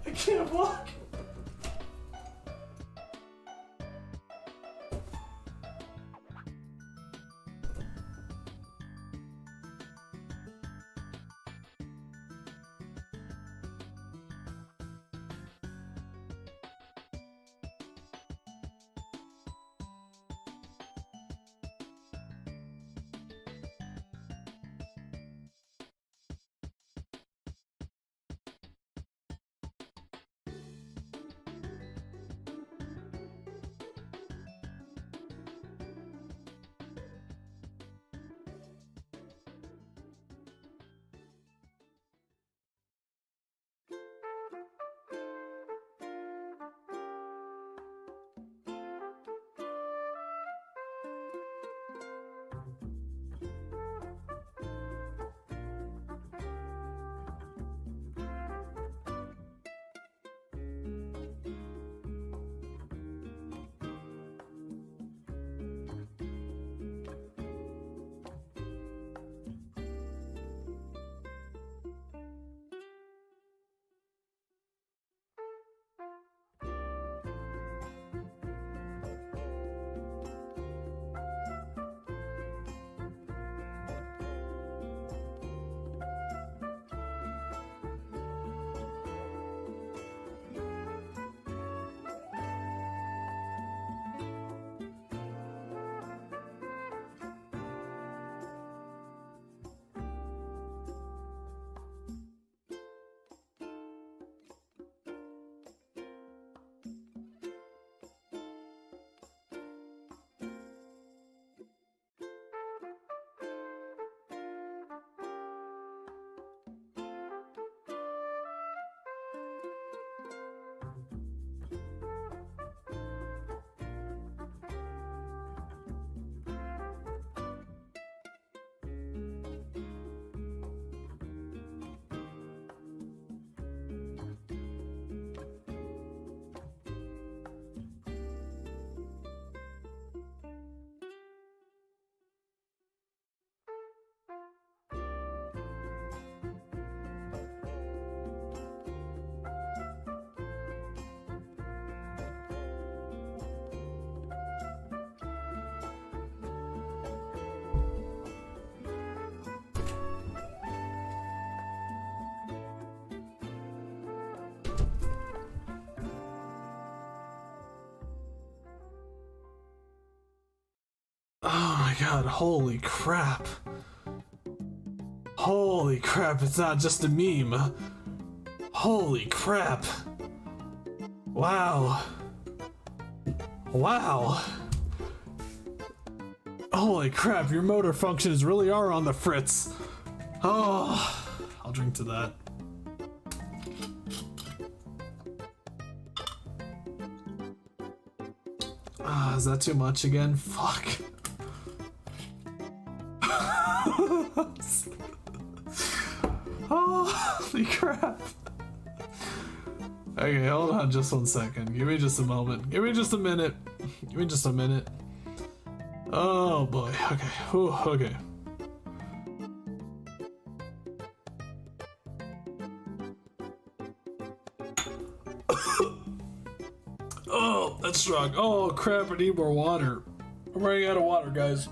I can't walk. Oh my god, holy crap. Holy crap, it's not just a meme. Holy crap. Wow. Wow. Holy crap, your motor functions really are on the fritz. Oh, I'll drink to that. Ah, is that too much again? Fuck. Oh, holy crap. Okay, hold on just 1 second. Give me just a moment. Give me just a minute. Give me just a minute. Oh boy. Okay. Whew, okay. Oh, that's strong. Oh crap, I need more water. I'm running out of water, guys.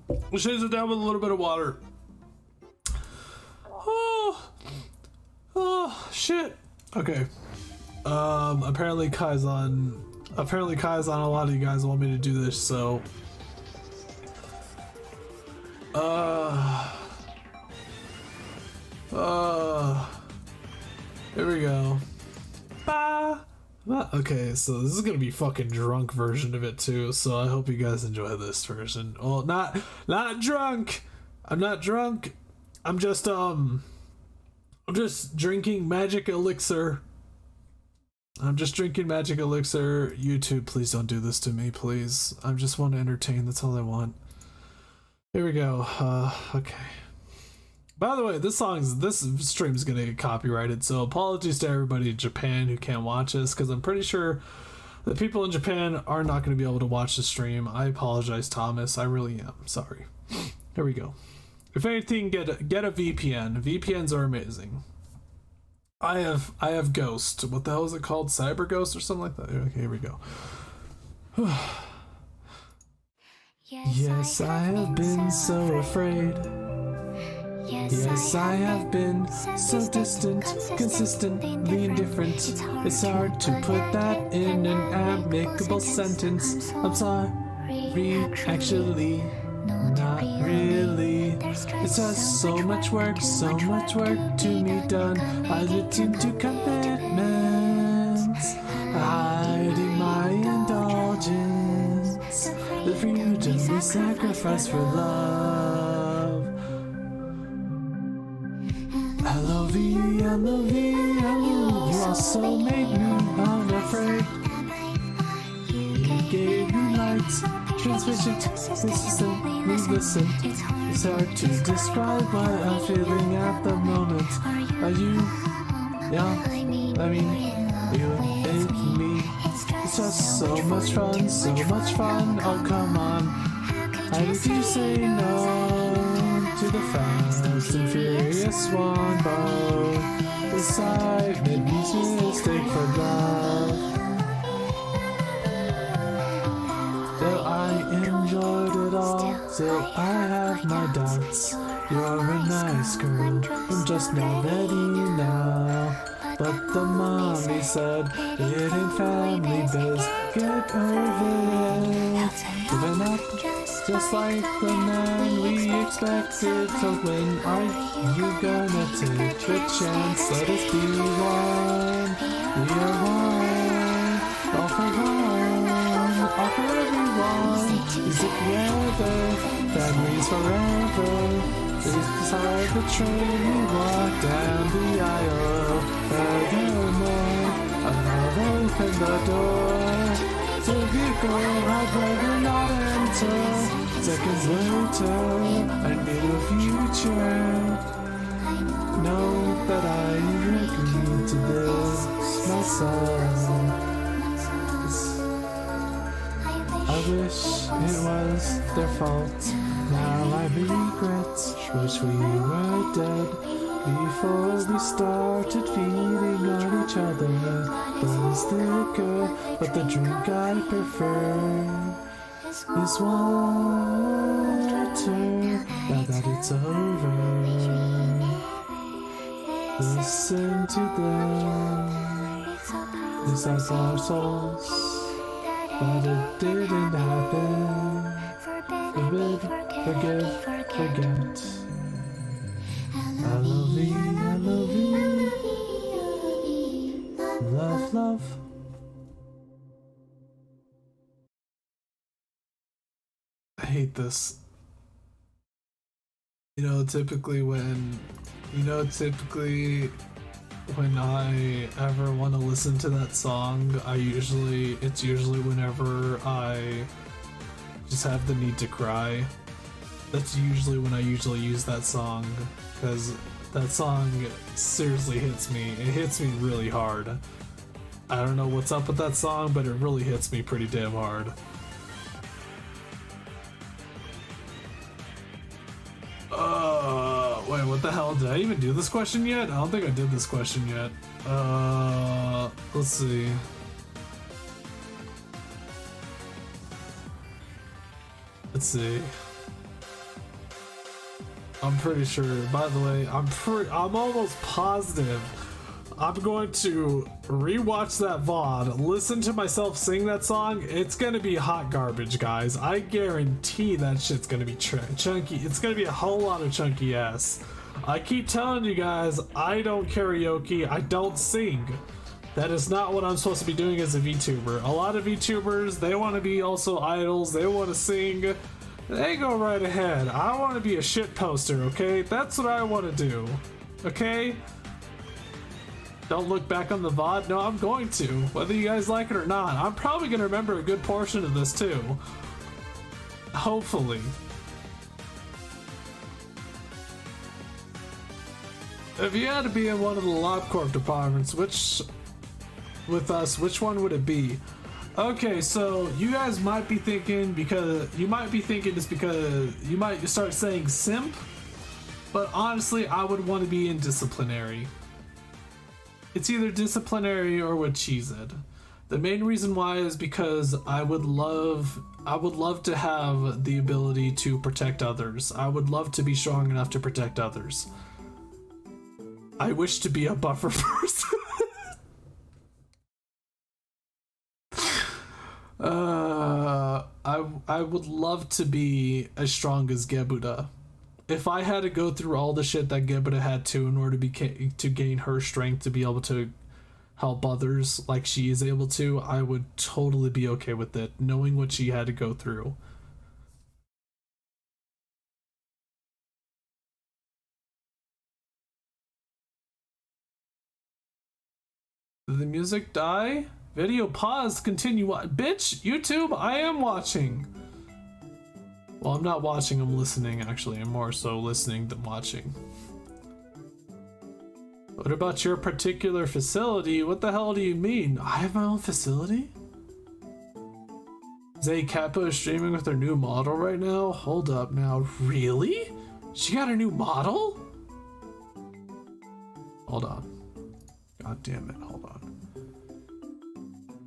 We'll chase it down with a little bit of water. Oh shit. Okay. Apparently Kaizen a lot of you guys want me to do this, so here we go. Okay, so this is gonna be fucking drunk version of it too, so I hope you guys enjoy this version. Well, not drunk. I'm not drunk. I'm just drinking magic elixir I'm just drinking magic elixir. YouTube, please don't do this to me, please. I just want to entertain. That's all I want. Here we go. Okay. By the way, this stream is gonna get copyrighted, so apologies to everybody in Japan who can't watch this, because I'm pretty sure the people in Japan are not going to be able to watch the stream. I apologize, Thomas. I really am. Sorry. Here we go. If anything, get a VPN. VPNs are amazing. I have Ghost. What the hell is it called? Cyber Ghost or something like that? Okay, here we go. Yes, I have been so afraid. Yes, I have been so distant, consistently indifferent. It's hard to put that in an amicable sentence. I'm sorry, actually, not really. It's just so much work to be done. I lived into commitments, hiding my indulgence. The freedom we sacrifice for love. LOV, LOV, LOV, you also made me unafraid. You gave me lights, transmission, consistently listen. It's hard to describe what I'm feeling at the moment. Are you? Yeah, I mean, you and me. It's just so much fun, oh come on. How did you say no to the fast and furious one boat? Excitement means mistake for love. Though I enjoyed it all, still I have my doubts. You're a nice girl, I'm just not ready now. But the mommy said, it ain't family biz, get over it. Giving up, just like the man we expected. So when are you gonna take the chance? Let us be one, we are one. All for one, all for everyone. Is it together, families forever. Inside the train we walk down the aisle. Furthermore, I'll open the door. So you go, I'd rather not enter. Seconds later, I need a future. Know that I agreed to this myself. I wish it was their fault. Now I regret, wish we were dead before we started feeding on each other. There's liquor, but the drink I prefer is water. Now that it's over, listen to them. This has our souls, but it didn't happen. Forgive, forget. I love you, love, love. I hate this. Typically when I ever want to listen to that song, it's usually whenever I just have the need to cry. That's usually when I use that song, because that song seriously hits me. It hits me really hard. I don't know what's up with that song, but it really hits me pretty damn hard. Wait, what the hell? Did I even do this question yet? I don't think I did this question yet. Let's see. Let's see. I'm pretty sure, by the way, I'm almost positive I'm going to rewatch that VOD, listen to myself sing that song. It's gonna be hot garbage, guys. I guarantee that shit's gonna be chunky. It's gonna be a whole lot of chunky ass. I keep telling you guys, I don't karaoke, I don't sing. That is not what I'm supposed to be doing as a VTuber. A lot of VTubers, they want to be also idols, they want to sing. They go right ahead. I want to be a shit poster, okay? That's what I want to do, okay? Don't look back on the VOD? No, I'm going to. Whether you guys like it or not. I'm probably going to remember a good portion of this too. Hopefully. If you had to be in one of the LobCorp departments, which one would it be? Okay, so you guys might be thinking it's because you might start saying simp, but honestly, I would want to be in disciplinary. It's either disciplinary or with Cheez-It. The main reason why is because I would love to have the ability to protect others. I would love to be strong enough to protect others. I wish to be a buffer person. I would love to be as strong as Gebuda. If I had to go through all the shit that Gebuda had to in order to gain her strength to be able to help others like she is able to, I would totally be okay with it, knowing what she had to go through. Did the music die? Video pause, continue. Bitch, YouTube, I am watching. Well, I'm not watching, I'm listening actually. I'm more so listening than watching. What about your particular facility? What the hell do you mean? I have my own facility? Zay Kappa is streaming with her new model right now? Hold up now. Really? She got a new model? Hold on. God damn it, hold on.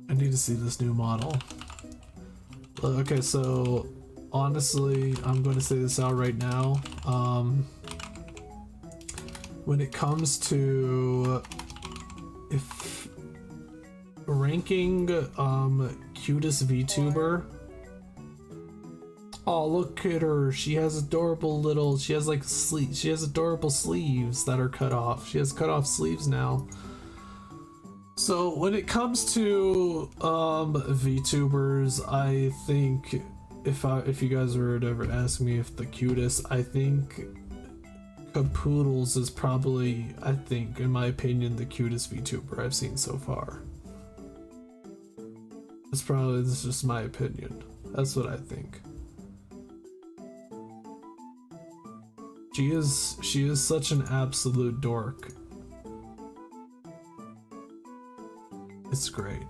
I need to see this new model. Okay, so honestly, I'm going to say this out right now. When it comes to if ranking cutest VTuber, oh look at her, she has adorable little, she has like she has adorable sleeves that are cut off. She has cut off sleeves now. So when it comes to VTubers, I think if you guys were to ever ask me if the cutest, I think Capoodles is probably, I think, in my opinion, the cutest VTuber I've seen so far. This is just my opinion. That's what I think. She is such an absolute dork. It's great.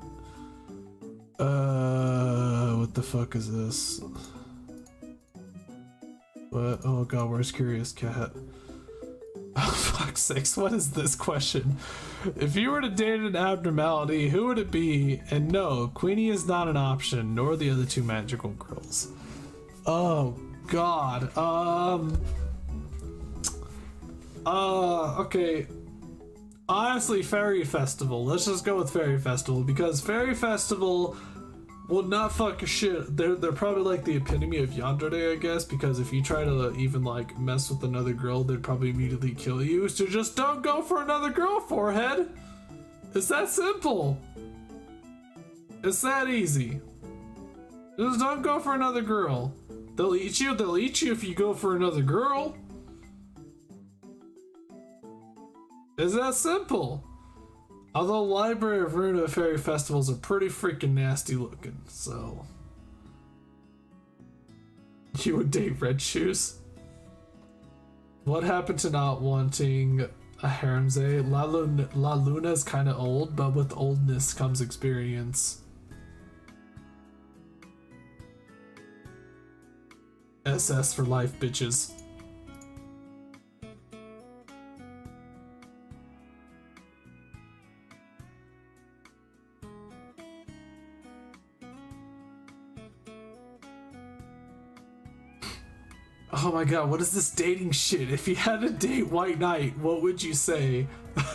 What the fuck is this? What? Oh god, where's Curious Cat? Oh fuck's sakes, what is this question? If you were to date an abnormality, who would it be? And no, Queenie is not an option, nor the other two magical girls. Oh god, okay. Honestly, Fairy Festival. Let's just go with Fairy Festival, because Fairy Festival will not fuck shit. They're probably like the epitome of yandere, I guess, because if you try to even like mess with another girl, they'd probably immediately kill you. So just don't go for another girl, forehead. It's that simple. It's that easy. Just don't go for another girl. They'll eat you. They'll eat you if you go for another girl. It's that simple. Although Library of Runa Fairy Festivals are pretty freaking nasty looking, so... You would date Red Shoes? What happened to not wanting a Haramze? La Luna is kinda old, but with oldness comes experience. SS for life, bitches. Oh my god, what is this dating shit? If you had to date White Knight, what would you say? If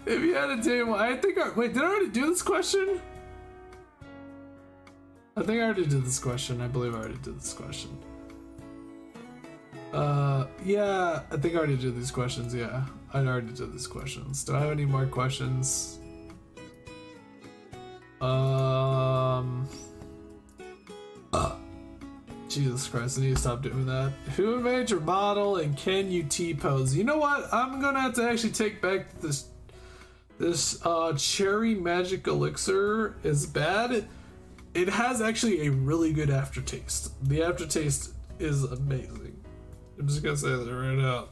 you had to date I think wait, did I already do this question? I think I already did this question. I believe I already did this question. Yeah, I think I already did these questions, yeah. I already did these questions. Do I have any more questions? Jesus Christ, I need to stop doing that. Who made your model and can you T-pose? You know what? I'm gonna have to actually take back this cherry magic elixir is bad. It has actually a really good aftertaste. The aftertaste is amazing. I'm just gonna say that right now.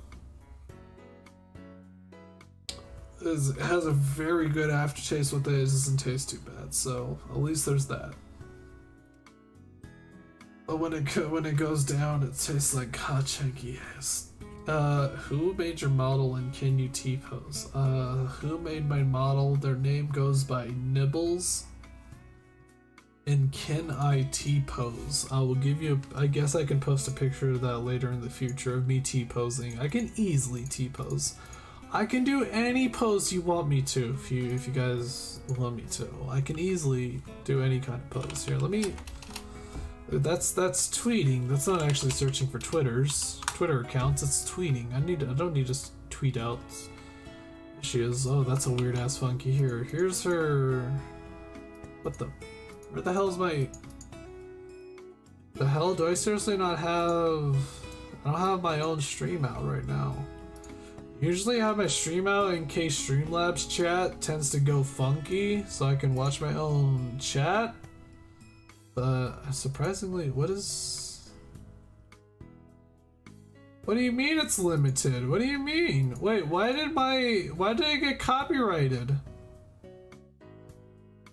It has a very good aftertaste with it. It doesn't taste too bad, so at least there's that. But when it goes down, it tastes like hot chunky ass. Who made your model and can you T-pose? Who made my model? Their name goes by Nibbles. And can I T-pose? I will give you. I guess I can post a picture of that later in the future of me T-posing. I can easily T-pose. I can do any pose you want me to. If you guys want me to, I can easily do any kind of pose. Here, let me. That's tweeting. That's not actually searching for Twitter accounts. It's tweeting. I don't need to tweet out. She is. Oh, that's a weird ass funky. Here's her. What the? Where the hell is my? The hell? Do I seriously not have? I don't have my own stream out right now. Usually I have my stream out in case Streamlabs chat tends to go funky, so I can watch my own chat. But surprisingly, what do you mean it's limited? What do you mean? Wait, why did I get copyrighted?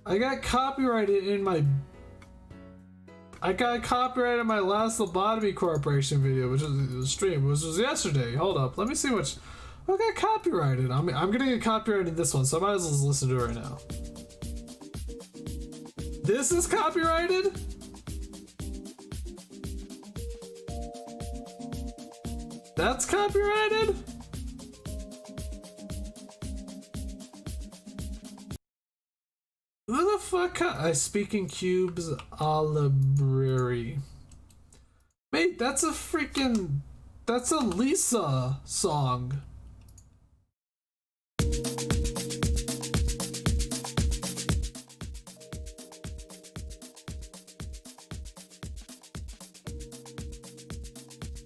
I got copyrighted in my last Lobotomy Corporation video, which is a stream, which was yesterday. Hold up, let me see what got copyrighted. I'm gonna get copyrighted this one, so I might as well listen to it right now. This is copyrighted? That's copyrighted? Who the fuck? I speak in cubes a library. Mate, that's a Lisa song.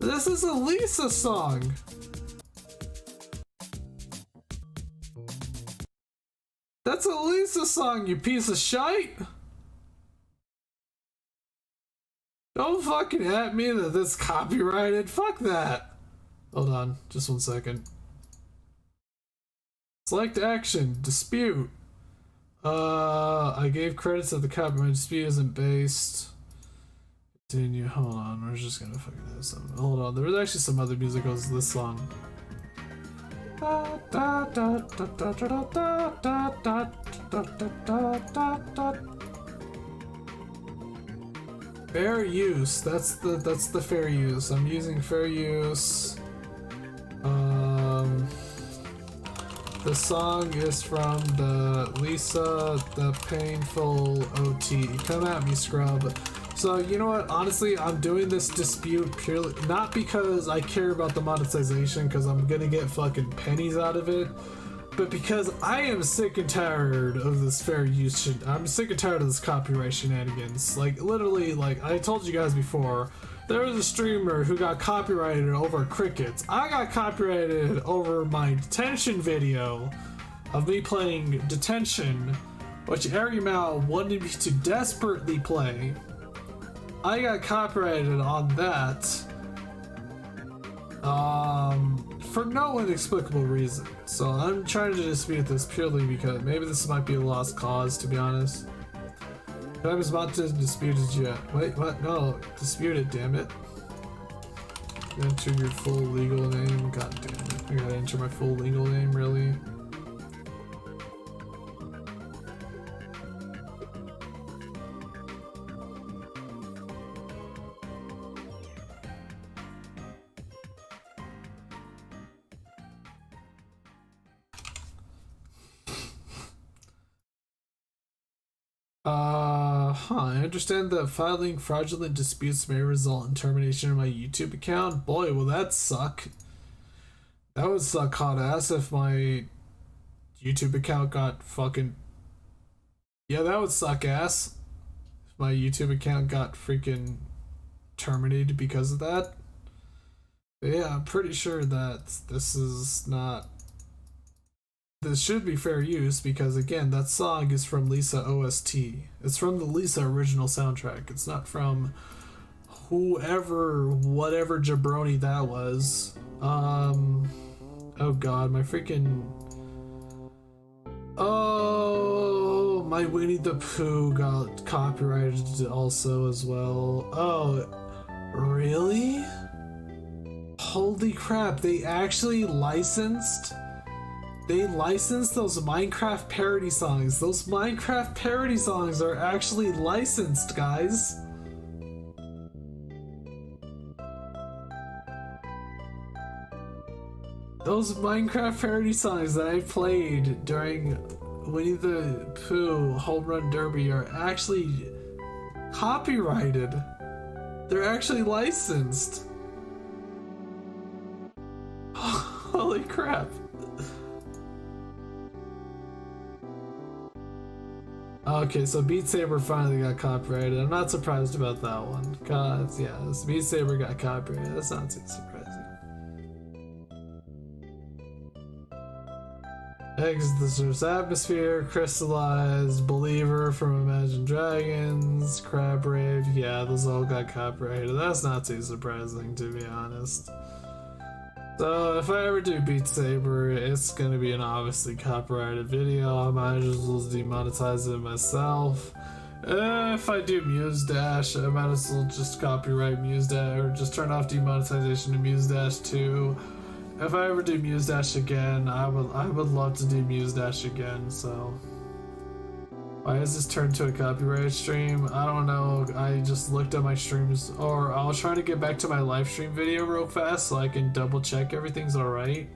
This is a Lisa song. That's a Lisa song, you piece of shite. Don't fucking at me that this copyrighted. Fuck that. Hold on, just 1 second. Select action, dispute. I gave credits that the copyright dispute isn't based. Continue. Hold on, we're just gonna fucking have some. Hold on, there was actually some other music that was this song. Fair use. That's the fair use. I'm using fair use. The song is from the Lisa the Painful OT. Come at me, scrub. So, you know what, honestly, I'm doing this dispute purely, not because I care about the monetization, because I'm gonna get fucking pennies out of it, but because I am sick and tired of this fair use shit. I'm sick and tired of this copyright shenanigans. Like, literally, like, I told you guys before, there was a streamer who got copyrighted over crickets. I got copyrighted over my detention video of me playing Detention, which Arimau wanted me to desperately play. I got copyrighted on that for no inexplicable reason. So I'm trying to dispute this purely because maybe this might be a lost cause, to be honest. Time is about to dispute it yet. Wait, what? No, dispute it, damn it. Enter your full legal name. God damn it. I gotta enter my full legal name, really? I understand that filing fraudulent disputes may result in termination of my YouTube account. Boy, will that suck. That would suck hot ass if my YouTube account got fucking... Yeah, that would suck ass. If my YouTube account got freaking terminated because of that. But yeah, I'm pretty sure that this is not. This should be fair use because again, that song is from Lisa OST. It's from the Lisa original soundtrack. It's not from whatever jabroni that was. Oh god, my freaking. Oh, my Winnie the Pooh got copyrighted also as well. Oh, really? Holy crap, they actually licensed? They licensed those Minecraft parody songs. Those Minecraft parody songs are actually licensed, guys. Those Minecraft parody songs that I played during Winnie the Pooh Home Run Derby are actually copyrighted. They're actually licensed. Holy crap. Okay, so Beat Saber finally got copyrighted. I'm not surprised about that one. Cause yeah, this Beat Saber got copyrighted. That's not too surprising. Exit the Atmosphere, Crystallized, Believer from Imagine Dragons, Crab Rave. Yeah, those all got copyrighted. That's not too surprising, to be honest. So if I ever do Beat Saber, it's gonna be an obviously copyrighted video. I might as well demonetize it myself. If I do Muse Dash, I might as well just copyright Muse Dash or just turn off demonetization to Muse Dash 2. If I ever do Muse Dash again, I would love to do Muse Dash again. So why has this turned to a copyright stream? I don't know. I just looked at my streams, or I was trying to get back to my live stream video real fast so I can double check everything's alright.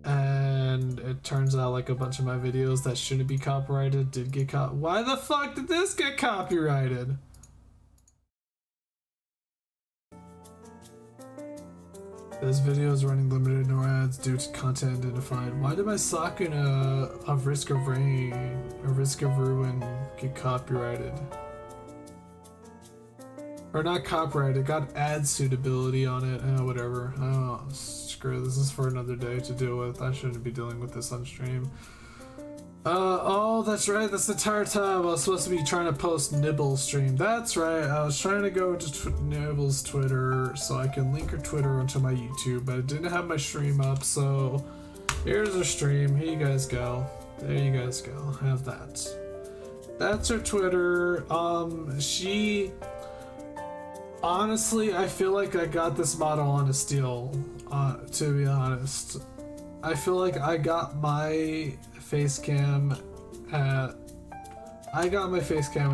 And it turns out like a bunch of my videos that shouldn't be copyrighted did get Why the fuck did this get copyrighted? This video is running limited, no ads due to content identified. Why did my socket of Risk of Rain or Risk of Ruin get copyrighted? Or not copyrighted, got ad suitability on it. Whatever. I don't know. Screw this. Is for another day to deal with. I shouldn't be dealing with this on stream. Oh, that's right. That's the entire time I was supposed to be trying to post Nibble's stream. That's right. I was trying to go to Nibble's Twitter so I can link her Twitter onto my YouTube, but I didn't have my stream up, so here's her stream. Here you guys go. There you guys go. Have that. That's her Twitter. She... Honestly, I feel like I got this model on a steal, to be honest. I feel like I got my face cam at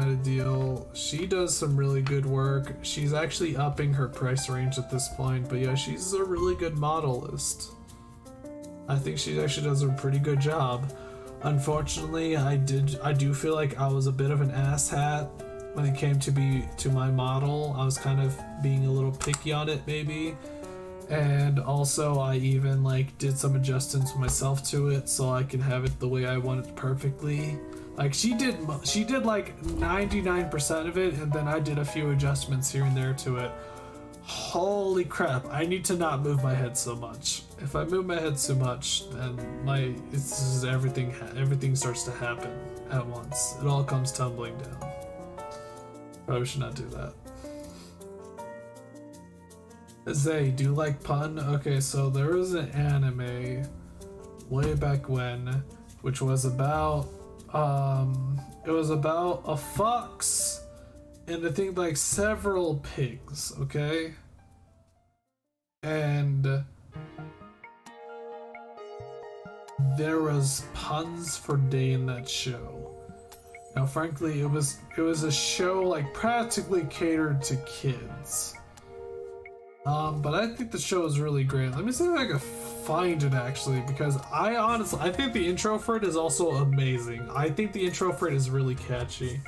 a deal. She does some really good work. She's actually upping her price range at this point, but yeah, she's a really good modelist. I think she actually does a pretty good job. Unfortunately, I do feel like I was a bit of an asshat when it came to my model. I was kind of being a little picky on it maybe. And also I even like did some adjustments myself to it so I can have it the way I want it perfectly. Like she did like 99% of it, and then I did a few adjustments here and there to it. Holy crap, I need to not move my head so much. If I move my head so much, then it's just everything starts to happen at once. It all comes tumbling down. Probably should not do that. Zay, do you like pun? Okay, so there was an anime way back when, which was about it was about a fox and I think like several pigs, okay? And there was puns for day in that show. Now frankly, it was a show like practically catered to kids. But I think the show is really great. Let me see if I can find it actually, because I think the intro for it is also amazing. I think the intro for it is really catchy.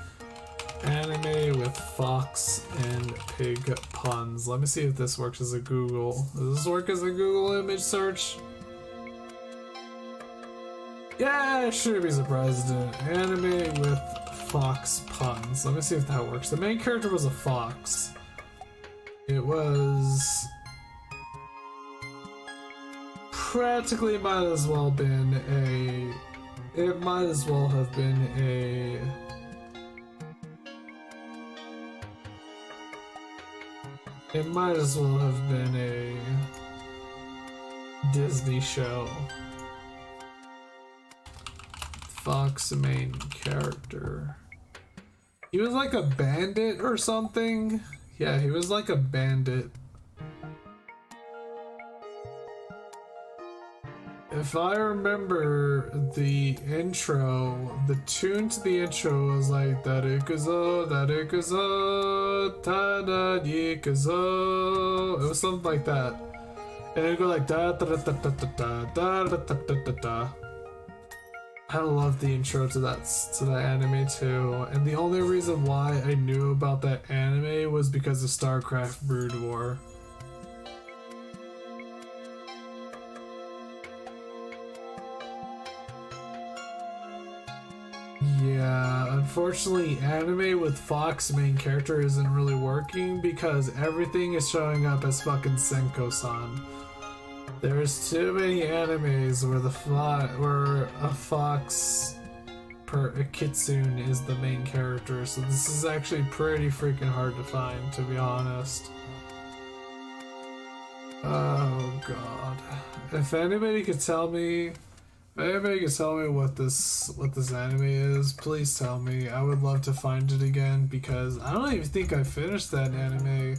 Anime with fox and pig puns. Let me see if this works as a Google. Does this work as a Google image search? Yeah, I shouldn't be surprised. Anime with fox puns. Let me see if that works. The main character was a fox. It was practically might as well have been a Disney show. Fox main character. He was like a bandit or something. Yeah, he was like a bandit. If I remember the intro, the tune to the intro was like Darikuzo, Darikuzo, Tada Yikuzo. It was something like that. And it'd go like da da da da da da da da da da da. I love the intro to that anime too. And the only reason why I knew about that anime was because of StarCraft Brood War. Yeah, unfortunately, anime with Fox main character isn't really working because everything is showing up as fucking Senko-san. There's too many animes where a fox a kitsune is the main character, so this is actually pretty freaking hard to find, to be honest. Oh god. If anybody could tell me what this anime is, please tell me. I would love to find it again because I don't even think I finished that anime.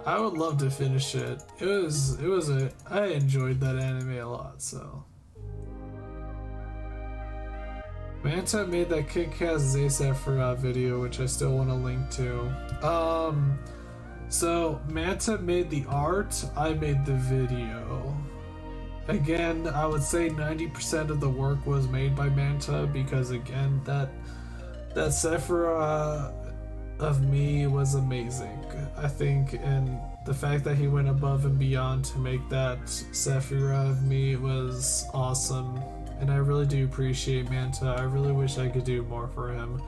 I would love to finish it. I enjoyed that anime a lot, so. Manta made that Kick-Ass Zaysephiroth video, which I still want to link to. So Manta made the art, I made the video. Again, I would say 90% of the work was made by Manta because again, that Sephiroth of me was amazing, I think, and the fact that he went above and beyond to make that Sephiroth of me was awesome, and I really do appreciate Manta. I really wish I could do more for him.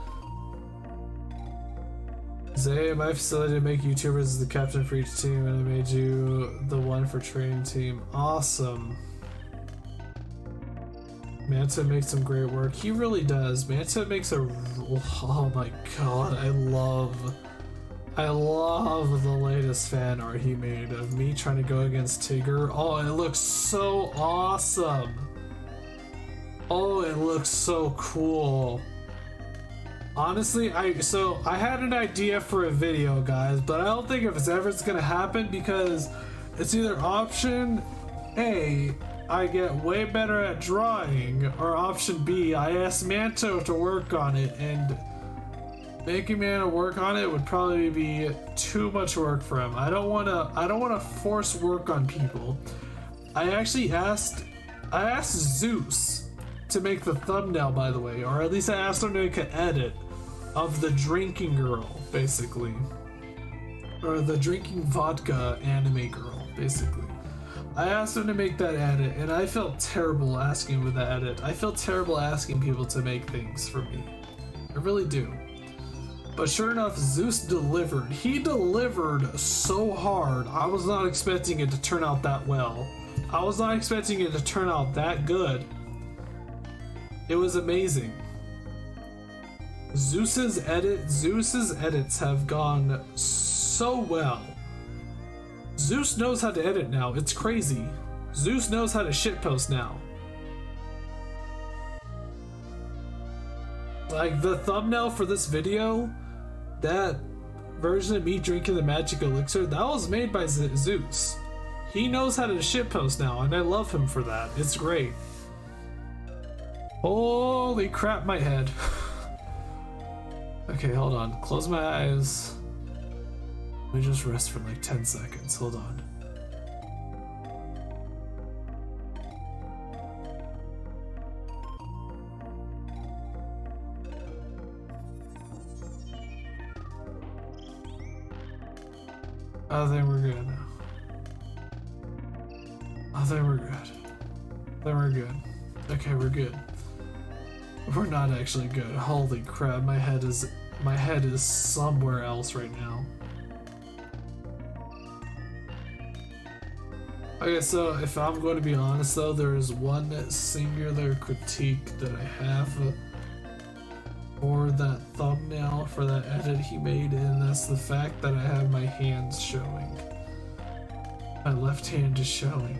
Zay, my facility to make YouTubers is the captain for each team, and I made you the one for training team. Awesome. Manta makes some great work. He really does. Manta makes oh my god, I love the latest fan art he made of me trying to go against Tigger. Oh, it looks so awesome. Oh, it looks so cool. Honestly, I had an idea for a video, guys, but I don't think if it's ever gonna happen because it's either option A, I get way better at drawing, or option B, I asked Manto to work on it, and making Manto work on it would probably be too much work for him. I don't wanna force work on people. I asked Zeus to make the thumbnail, by the way, or at least I asked him to make an edit of the drinking girl, basically, or the drinking vodka anime girl, basically. I asked him to make that edit, and I felt terrible asking with that edit. I felt terrible asking people to make things for me. I really do. But sure enough, Zeus delivered. He delivered so hard. I was not expecting it to turn out that well. I was not expecting it to turn out that good. It was amazing. Zeus's edits have gone so well. Zeus knows how to edit now. It's crazy. Zeus knows how to shitpost now. Like the thumbnail for this video, that version of me drinking the magic elixir, that was made by Zeus. He knows how to shitpost now, and I love him for that. It's great. Holy crap, my head. Okay, hold on. Close my eyes. Let me just rest for like 10 seconds. Hold on. I think we're good now. I think we're good. Then we're good. Okay, we're good. We're not actually good. Holy crap, my head is somewhere else right now. Okay, so if I'm going to be honest though, there is one singular critique that I have for that thumbnail, for that edit he made, and that's the fact that I have my hands showing. My left hand is showing.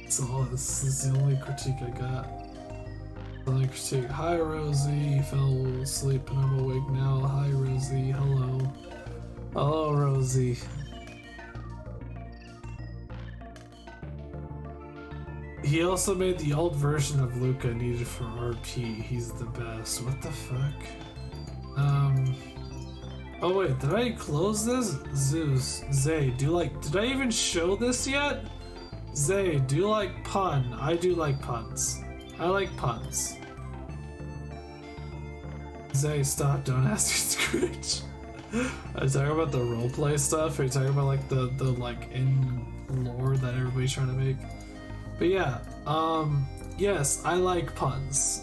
So this is the only critique I got. The only critique. Hi Rosie, you fell asleep and I'm awake now. Hi Rosie, hello. Hello Rosie. He also made the old version of Luca needed for RP. He's the best. What the fuck? Oh wait, did I close this? Zeus, Zay, did I even show this yet? Zay, do you like pun? I do like puns. I like puns. Zay, stop, don't ask me Scrooge. Are you talking about the roleplay stuff? Are you talking about like the like in lore that everybody's trying to make? But yeah, yes, I like puns.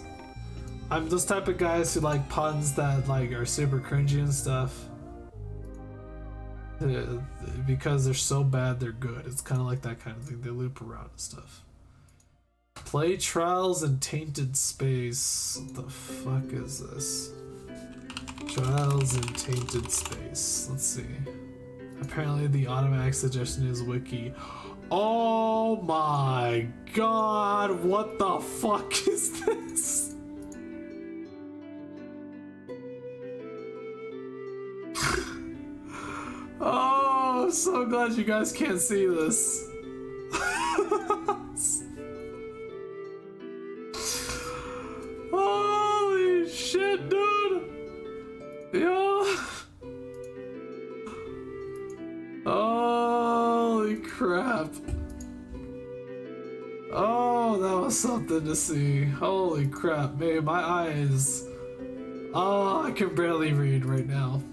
I'm those type of guys who like puns that like are super cringy and stuff. Because they're so bad, they're good. It's kind of like that kind of thing. They loop around and stuff. Play Trials in Tainted Space. What the fuck is this? Trials in Tainted Space. Let's see. Apparently the automatic suggestion is wiki. Oh my god, what the fuck is this? Oh, I'm so glad you guys can't see this. Holy shit, dude. Yeah. Holy crap. Oh, that was something to see. Holy crap, man, my eyes. Oh, I can barely read right now.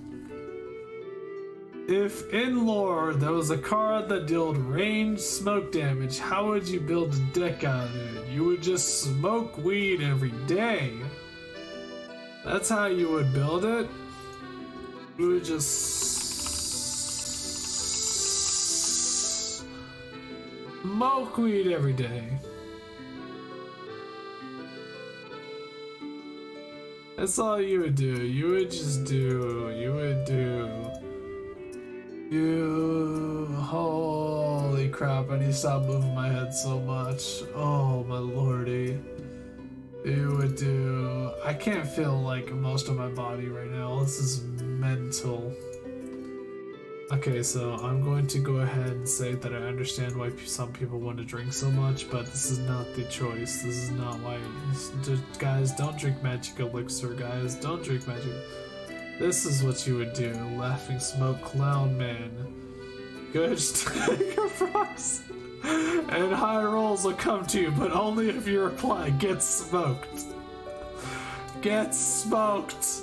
If in lore there was a card that dealt range smoke damage, how would you build a deck out of it? You would just smoke weed every day. That's how you would build it. You would just smoke weed every day. That's all you would do. You would holy crap, I need to stop moving my head so much. Oh my lordy. You would do, I can't feel like most of my body right now. This is mental. Okay, so I'm going to go ahead and say that I understand why some people want to drink so much, but this is not the choice. This is not why. Guys, don't drink magic elixir, guys. Don't drink magic. This is what you would do. Laughing smoke clown man. Good tiger frogs. And high rolls will come to you, but only if you reply, get smoked. Get smoked.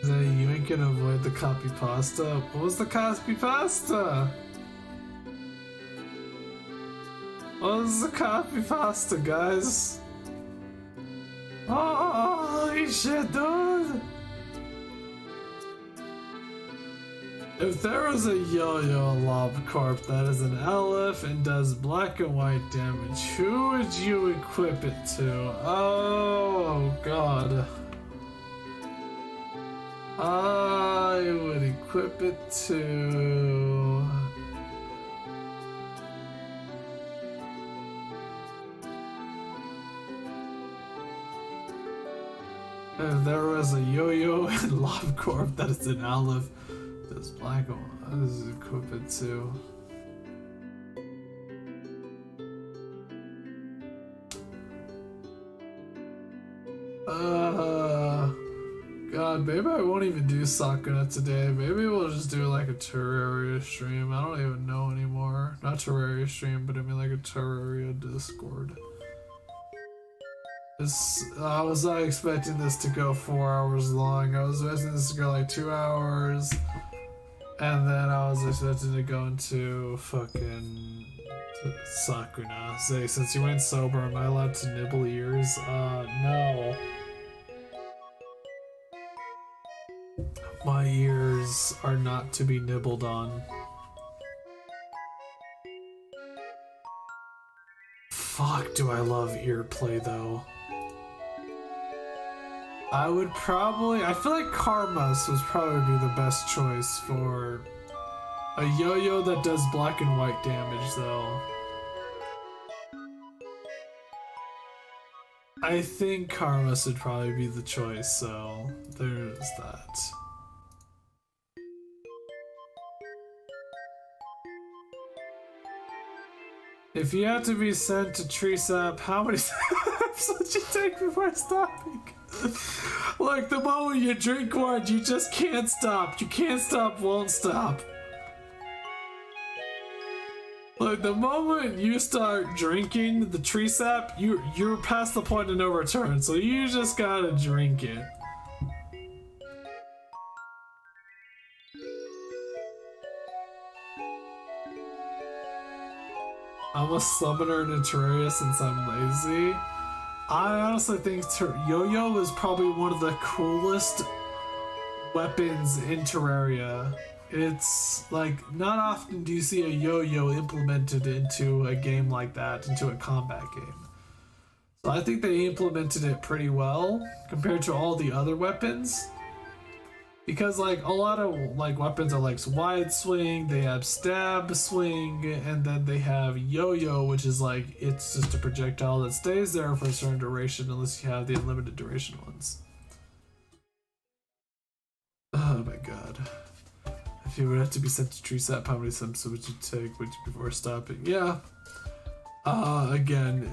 You ain't gonna avoid the copy pasta. What was the copy pasta? What was the copy pasta, guys? Holy shit, dude! If there was a yo-yo lob corp that is an LF and does black and white damage, who would you equip it to? Oh god. I would equip it to... If there was a yo-yo and Lob Corp that is an olive, this black one, this is equip it to. God, maybe I won't even do Sakuna today. Maybe we'll just do like a Terraria stream. I don't even know anymore. Not Terraria stream, but I mean like a Terraria Discord. I was not expecting this to go 4 hours long. I was expecting this to go like 2 hours. And then I was expecting to go into fucking Sakuna, say, since you went sober, am I allowed to nibble ears? No. My ears are not to be nibbled on. Fuck, do I love earplay though. I would probably, I feel like Karmas would probably be the best choice for a yo-yo that does black and white damage though. I think Karmas would probably be the choice, so there's that. If you have to be sent to tree sap, how many steps would you take before stopping? Like the moment you drink one, you just can't stop. You can't stop, won't stop. Like the moment you start drinking the tree sap, you're past the point of no return. So you just gotta drink it. I'm a summoner in a Terraria since I'm lazy. I honestly think Yo-Yo is probably one of the coolest weapons in Terraria. It's like, not often do you see a Yo-Yo implemented into a game like that, into a combat game. So I think they implemented it pretty well compared to all the other weapons. Because like a lot of like weapons are like wide swing, they have stab swing, and then they have yo-yo, which is like it's just a projectile that stays there for a certain duration unless you have the unlimited duration ones. Oh my god. If you would have to be sent to tree sap, how many steps would you take before stopping? Yeah. Again,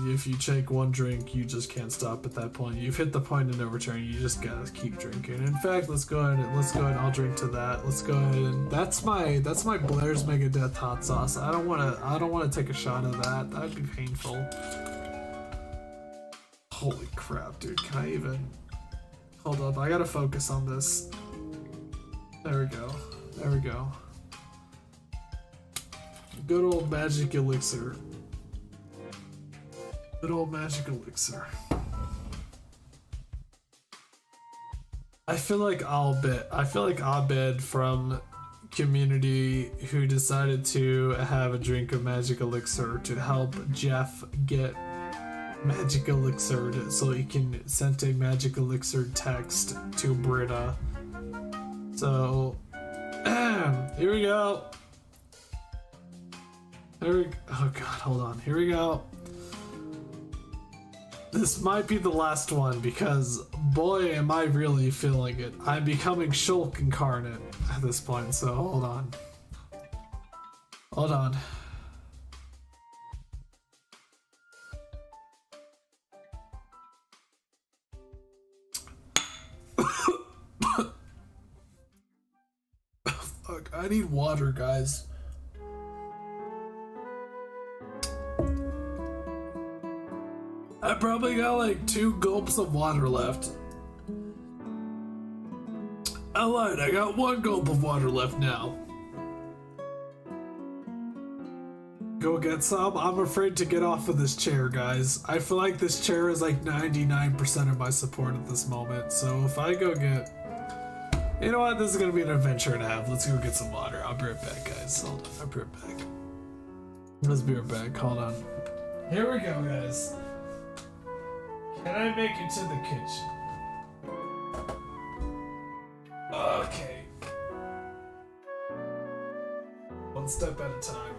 if you take one drink, you just can't stop at that point. You've hit the point of no return. You just gotta keep drinking. In fact, let's go ahead. I'll drink to that. Let's go ahead and that's my Blair's Megadeth hot sauce. I don't wanna take a shot of that. That'd be painful. Holy crap, dude! Can I even? Hold up, I gotta focus on this. There we go. There we go. Good old magic elixir. Good old magic elixir. I feel like Abed from Community who decided to have a drink of magic elixir to help Jeff get magic elixir so he can send a magic elixir text to Britta. So here we go. Oh god, hold on. Here we go. This might be the last one because boy am I really feeling it. I'm becoming Shulk incarnate at this point, so hold on. Hold on. Fuck, I need water, guys. I probably got like 2 gulps of water left. I lied, I got 1 gulp of water left now. Go get some? I'm afraid to get off of this chair, guys. I feel like this chair is like 99% of my support at this moment. So if I go get... You know what? This is gonna be an adventure and a half. Let's go get some water. I'll be right back, guys. Hold on, I'll be right back. Let's be right back. Hold on. Here we go, guys. Can I make it to the kitchen? Okay. One step at a time.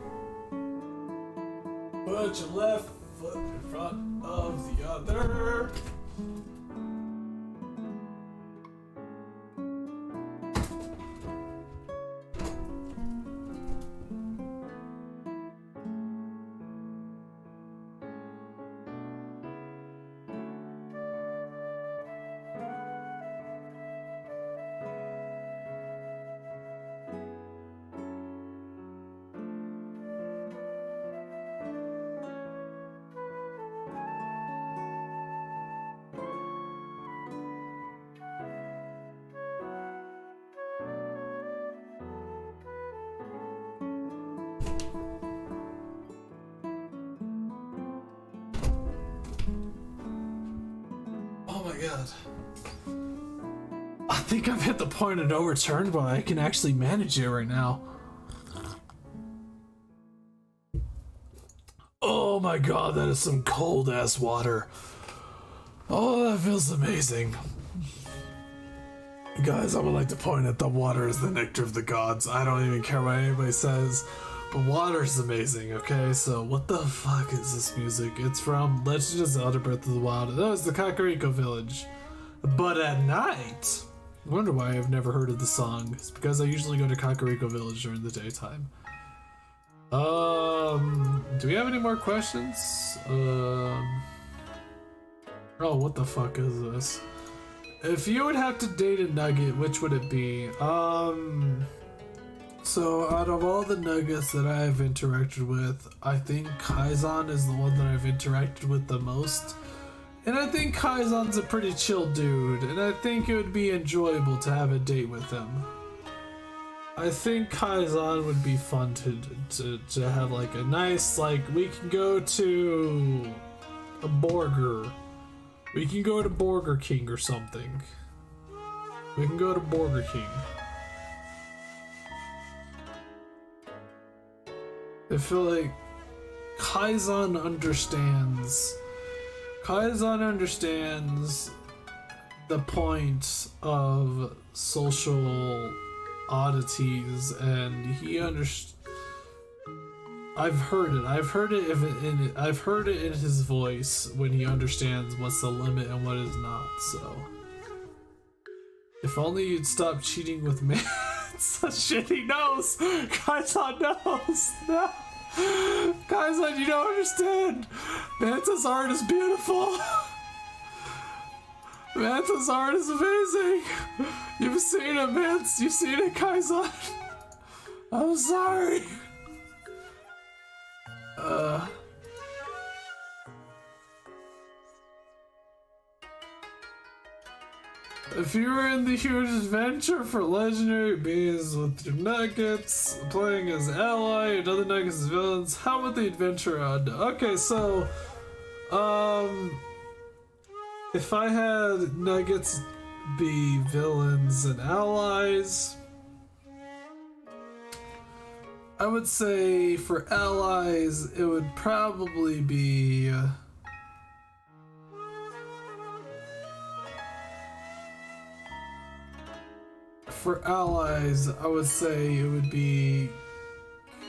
Put your left foot in front of the other. god. I think I've hit the point of no return, but I can actually manage it right now. Oh my god, that is some cold ass water. Oh, that feels amazing. Guys, I would like to point out that water is the nectar of the gods. I don't even care what anybody says, but water is amazing, okay? So, what the fuck is this music? It's from Legend of Zelda Breath of the Wild. That was the Kakariko village. But at night, I wonder why I've never heard of the song. It's because I usually go to Kakariko village during the daytime. Do we have any more questions? Oh, what the fuck is this? If you would have to date a nugget, which would it be? So out of all the nuggets that I have interacted with, I think Kaizen is the one that I've interacted with the most. And I think Kaizen's a pretty chill dude, and I think it would be enjoyable to have a date with him. I think Kaizen would be fun to have like a nice, like, we can go to a burger. We can go to Burger King or something. We can go to Burger King. I feel like Kaizen understands the point of social oddities, and he understands. I've heard it in his voice when he understands what's the limit and what is not. So, if only you'd stop cheating with me. Such shit he knows. Kaizen knows. No. Kaizen, you don't understand. Manta's art is beautiful. Manta's art is amazing. You've seen it, man. You've seen it, Kaizen. I'm sorry. If you were in the huge adventure for legendary beings with your nuggets, playing as ally and other nuggets as villains, how would the adventure end? Okay, so, if I had nuggets be villains and allies, I would say for allies, it would probably be... For allies, I would say it would be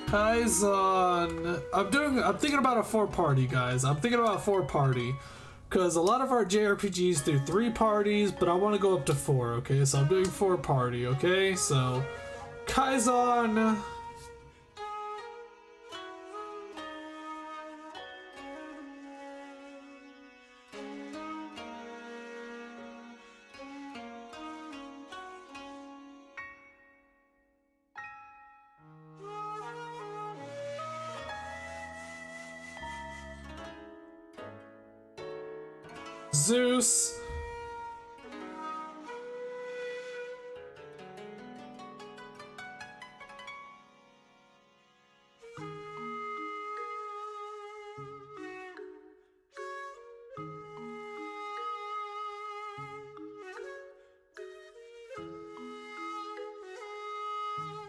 Kaizen. I'm thinking about a 4-party, guys. I'm thinking about a 4-party. Because a lot of our JRPGs do 3 parties, but I want to go up to 4, okay? So I'm doing 4-party, okay? So, Kaizen... Zeus.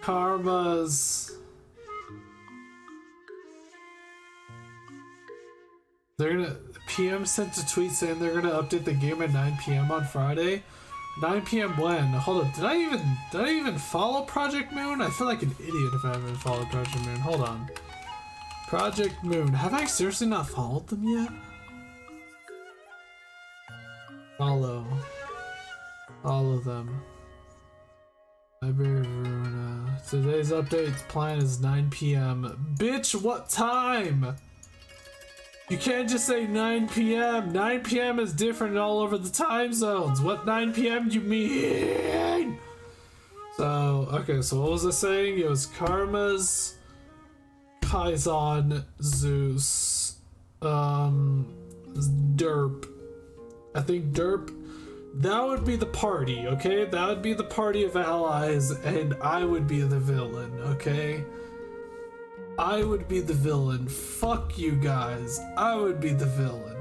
Karmas. They're gonna... PM sent a tweet saying they're gonna update the game at 9 PM on Friday. 9 PM when? Hold up, did I even follow Project Moon? I feel like an idiot if I haven't followed Project Moon. Hold on. Project Moon. Have I seriously not followed them yet? Follow them. Library of Verona. Today's update plan is 9 PM. Bitch, what time? You can't just say 9 PM. 9 PM is different all over the time zones. What 9 PM you mean? So, okay, so what was I saying? It was Karma's, Kaizen, Zeus, Derp. I think Derp, that would be the party, okay? That would be the party of allies, and I would be the villain, okay? I would be the villain. Fuck you guys. I would be the villain.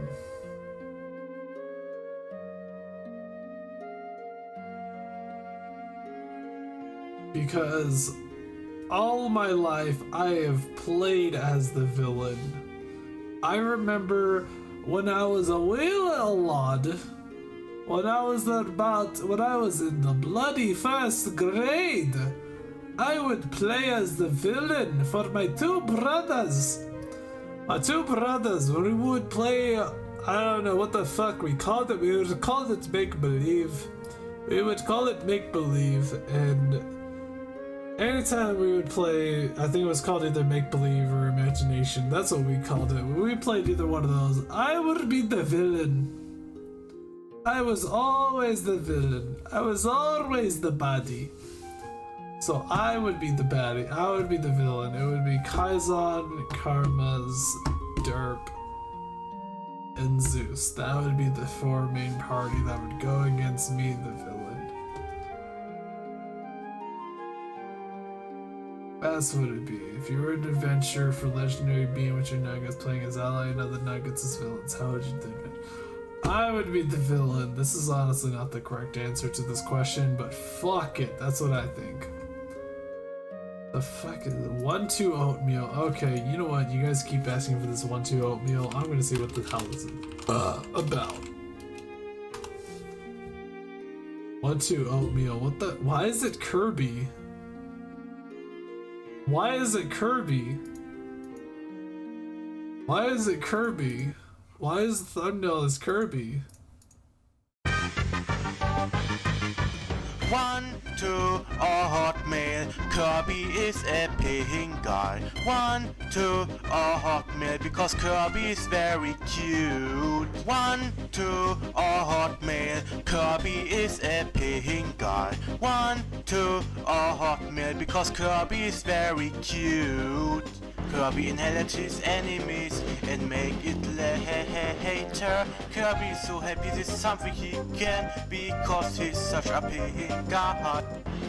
because all my life I have played as the villain. I remember when I was a wee little lad, when I was in the bloody first grade, I would play as the villain for my two brothers. When we would play, I don't know what the fuck we called it. We would call it make-believe. And anytime we would play, I think it was called either make-believe or imagination. That's what we called it. When we played either one of those, I would be the villain. I was always the villain. I was always the baddie. So I would be the baddie. I would be the villain. It would be Kaizen, Karmas, Derp, and Zeus. That would be the four main party that would go against me, the villain. That's what it'd be. If you were an adventure for legendary being with your nuggets playing as ally and other nuggets as villains, how would you think it? I would be the villain. This is honestly not the correct answer to this question, but fuck it. That's what I think. The fuck is it? 1-2 oatmeal. Okay, you know what? You guys keep asking for this 1-2 oatmeal. I'm gonna see what the hell this is about. 1-2 oatmeal. What the? Why is it Kirby? Why is it Kirby? Why is it Kirby? Why is the thumbnail is Kirby? 1-2 hotmail. Kirby is a paying guy. 1-2 hotmail because Kirby is very cute. 1-2 hotmail. Kirby is a paying guy. 1-2 hotmail because Kirby is very cute. Kirby inherits his enemies and make it later. Kirby is so happy this is something he can because he's such a paying god.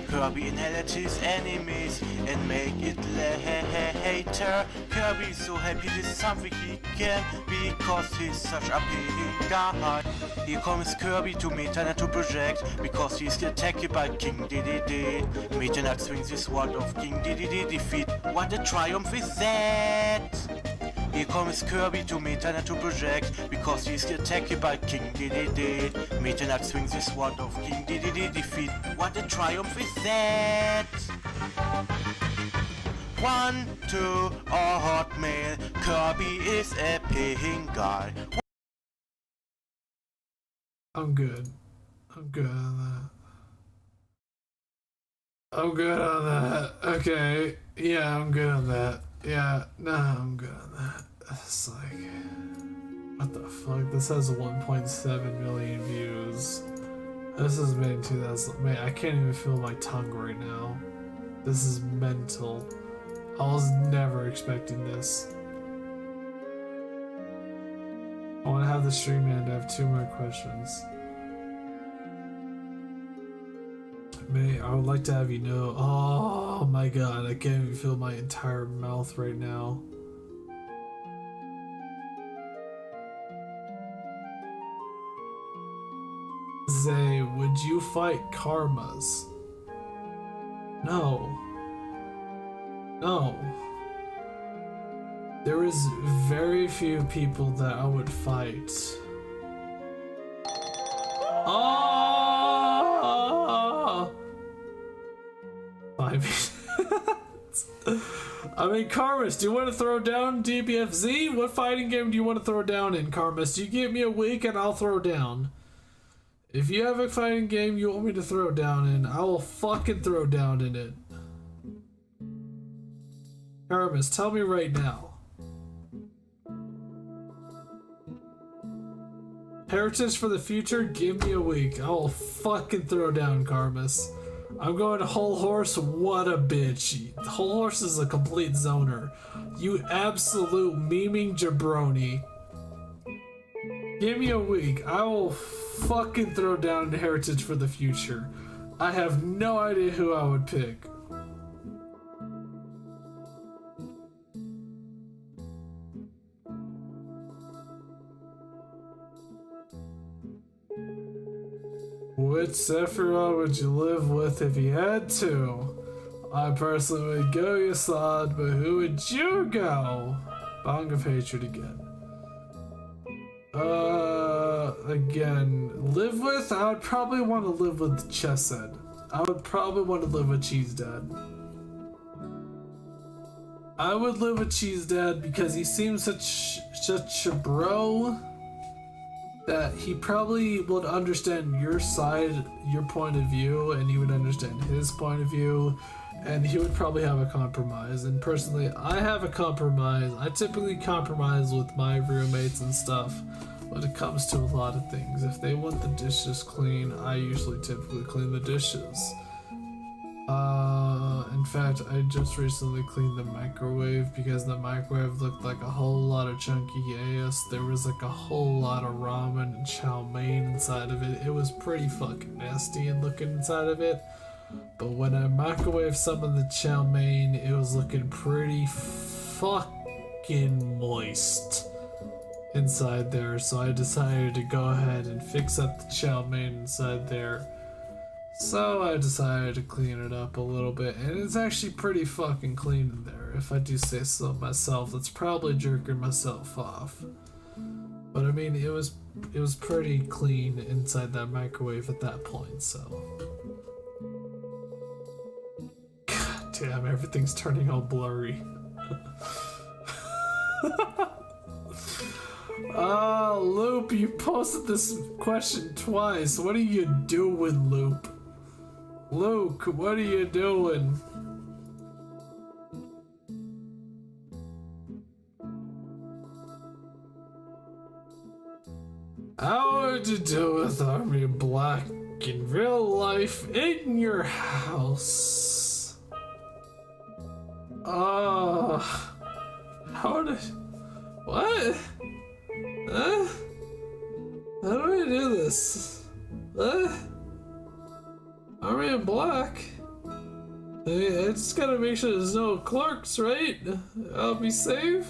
Kirby inherits his enemies and make it later. Kirby is so happy this is something he can because he's such a paying god. Here comes Kirby to Meta Knight to project because he's attacked by King Dedede. Meta Knight swings his sword of King Dedede defeat. What a triumph is that? Here comes Kirby to Meta Knight to project because he's attacked by King Dedede. Meta Knight swings his sword of King Dedede defeat. What a triumph is that? 1-2 hotmail. Kirby is a paying guy. I'm good. I'm good on that. I'm good on that. Okay. Yeah, I'm good on that. Yeah, nah, I'm good on that. It's like, what the fuck? This has 1.7 million views. This has been 2000. Man, I can't even feel my tongue right now. This is mental. I was never expecting this. I want to have the stream end. I have 2 more questions. May I would like to have you know. Oh my god, I can't even feel my entire mouth right now. Zay, would you fight Karmas? No. No. There is very few people that I would fight. Oh! I mean, Karmas, do you want to throw down DBFZ? What fighting game do you want to throw down in, Karmas? You give me a week and I'll throw down. If you have a fighting game you want me to throw down in, I will fucking throw down in it. Karmas, tell me right now. Heritage for the future, give me a week. I will fucking throw down Karmas. I'm going to Whole Horse, what a bitch. Whole Horse is a complete zoner. You absolute memeing jabroni. Give me a week. I will fucking throw down Heritage for the future. I have no idea who I would pick. Which Sephiroth would you live with if you had to? I personally would go Yasad, but who would you go? Bong of Hatred again. Again, live with? I would probably want to live with Chesed. I would probably want to live with Cheese Dad. I would live with Cheese Dad because he seems such a bro that he probably would understand your side, your point of view, and you would understand his point of view, and he would probably have a compromise. And personally, I have a compromise. I typically compromise with my roommates and stuff when it comes to a lot of things. If they want the dishes clean, I usually typically clean the dishes. In fact, I just recently cleaned the microwave because the microwave looked like a whole lot of chunky ass. There was like a whole lot of ramen and chow mein inside of it. It was pretty fucking nasty and looking inside of it. But when I microwaved some of the chow mein, it was looking pretty fucking moist inside there. So I decided to go ahead and fix up the chow mein inside there. So I decided to clean it up a little bit, and it's actually pretty fucking clean in there, if I do say so myself. That's probably jerking myself off. But I mean, it was pretty clean inside that microwave at that point, so. God damn, everything's turning all blurry. Loop, you posted this question twice. What are you doing, Loop? Luke, what are you doing? How would you do with Army Black in real life in your house? How did... What? Huh? How do I do this? Army in Black? I just gotta make sure there's no clerks, right? I'll be safe?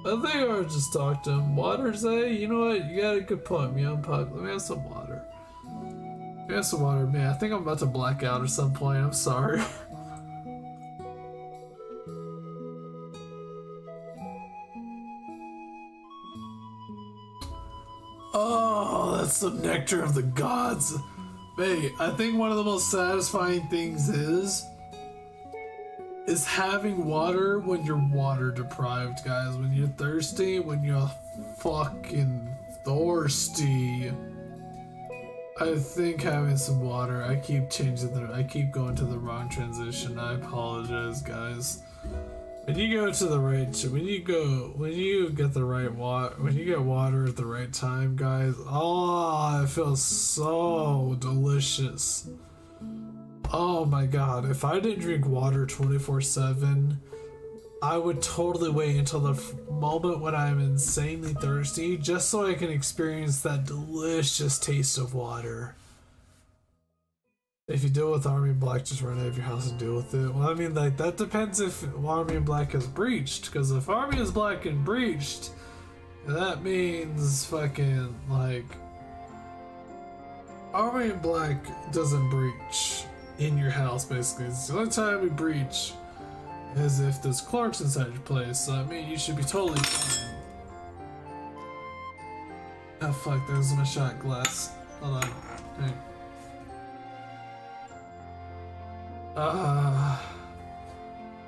I think I'll just talk to him. Water, say? You know what? You got a good point, Meow Puck. Let me have some water. Let me have some water, man. I think I'm about to black out at some point. I'm sorry. Oh, that's the nectar of the gods. Mate, I think one of the most satisfying things is having water when you're water deprived, guys. When you're thirsty, when you're fucking thirsty. I think having some water, I keep going to the wrong transition. I apologize, guys. When you go to the right, when you get the right water, when you get water at the right time, guys, oh, it feels so delicious. Oh my god, if I didn't drink water 24/7, I would totally wait until the moment when I'm insanely thirsty, just so I can experience that delicious taste of water. If you deal with Army Black, just run out of your house and deal with it. Well, I mean, like, that depends if Army Black is breached, because if Army is Black and breached, that means fucking, like, Army Black doesn't breach in your house, basically. It's the only time we breach is if there's clerks inside your place, so I mean, you should be totally fine. Oh fuck, there's my shot glass. Hold on. Hey.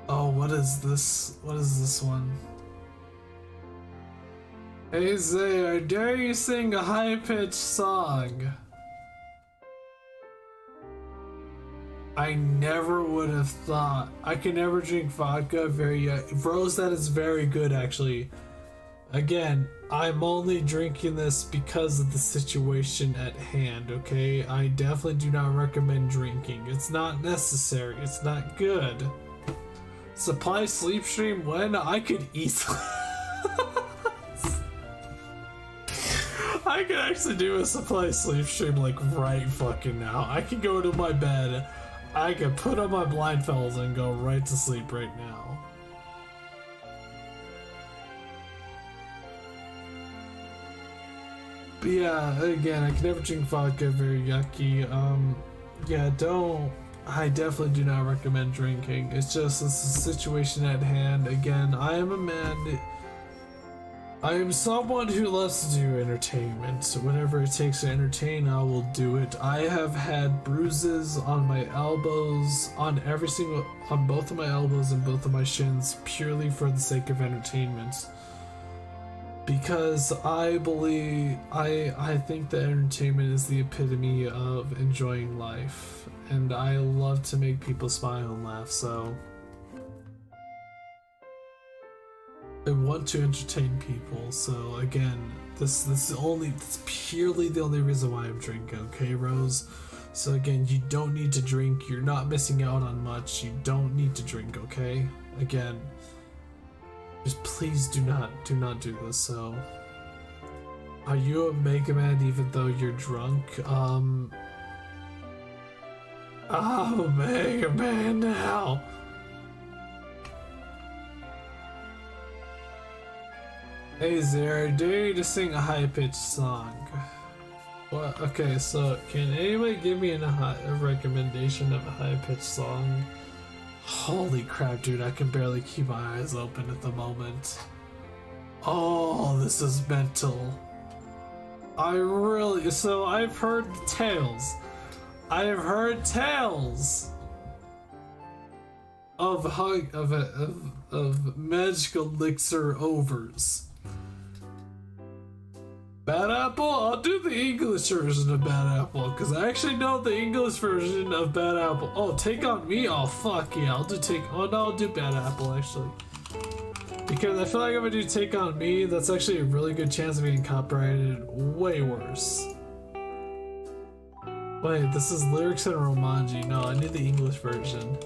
Oh, what is this? What is this one? Hey Zay, I dare you sing a high-pitched song. I never would have thought. I can never drink vodka. Rose, that is very good, actually. Again, I'm only drinking this because of the situation at hand, okay? I definitely do not recommend drinking. It's not necessary. It's not good. Supply sleep stream when I could easily... I could actually do a supply sleep stream like right fucking now. I could go to my bed. I could put on my blindfolds and go right to sleep right now. But yeah, again, I can never drink vodka, very yucky. Yeah, I definitely do not recommend drinking. It's just a situation at hand. Again, I am a man. I am someone who loves to do entertainment. So whatever it takes to entertain, I will do it. I have had bruises on my elbows, on both of my elbows and both of my shins, purely for the sake of entertainment. Because I think that entertainment is the epitome of enjoying life. And I love to make people smile and laugh, so I want to entertain people. So again, that's purely the only reason why I'm drinking, okay, Rose? So again, you don't need to drink, you're not missing out on much, you don't need to drink, okay? Again, just please do not do this. So are you a Mega Man even though you're drunk? Oh, Mega Man now. Hey Zara, dare you to sing a high-pitched song? What? Okay, so can anybody give me a recommendation of a high-pitched song? Holy crap, dude, I can barely keep my eyes open at the moment. Oh, this is mental. So I've heard tales. I've heard tales of magical elixir overs. Bad Apple? I'll do the English version of Bad Apple, because I actually know the English version of Bad Apple. Oh, Take On Me? Oh, fuck yeah, I'll do Bad Apple, actually. Because I feel like if I do Take On Me, that's actually a really good chance of getting copyrighted way worse. Wait, this is lyrics in Romanji. No, I need the English version.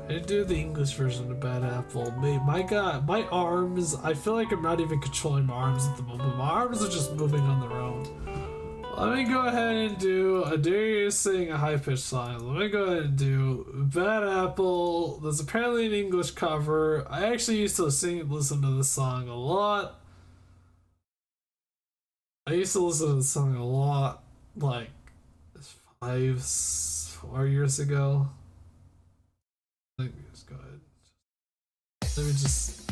I didn't do the English version of Bad Apple. My god, my arms, I feel like I'm not even controlling my arms at the moment. My arms are just moving on their own. Let me go ahead and do, I dare you to sing a high-pitched song. Let me go ahead and do Bad Apple. There's apparently an English cover. I actually used to listen to this song a lot. I used to listen to this song a lot, like 4 years ago. Let me just go ahead. Let me just.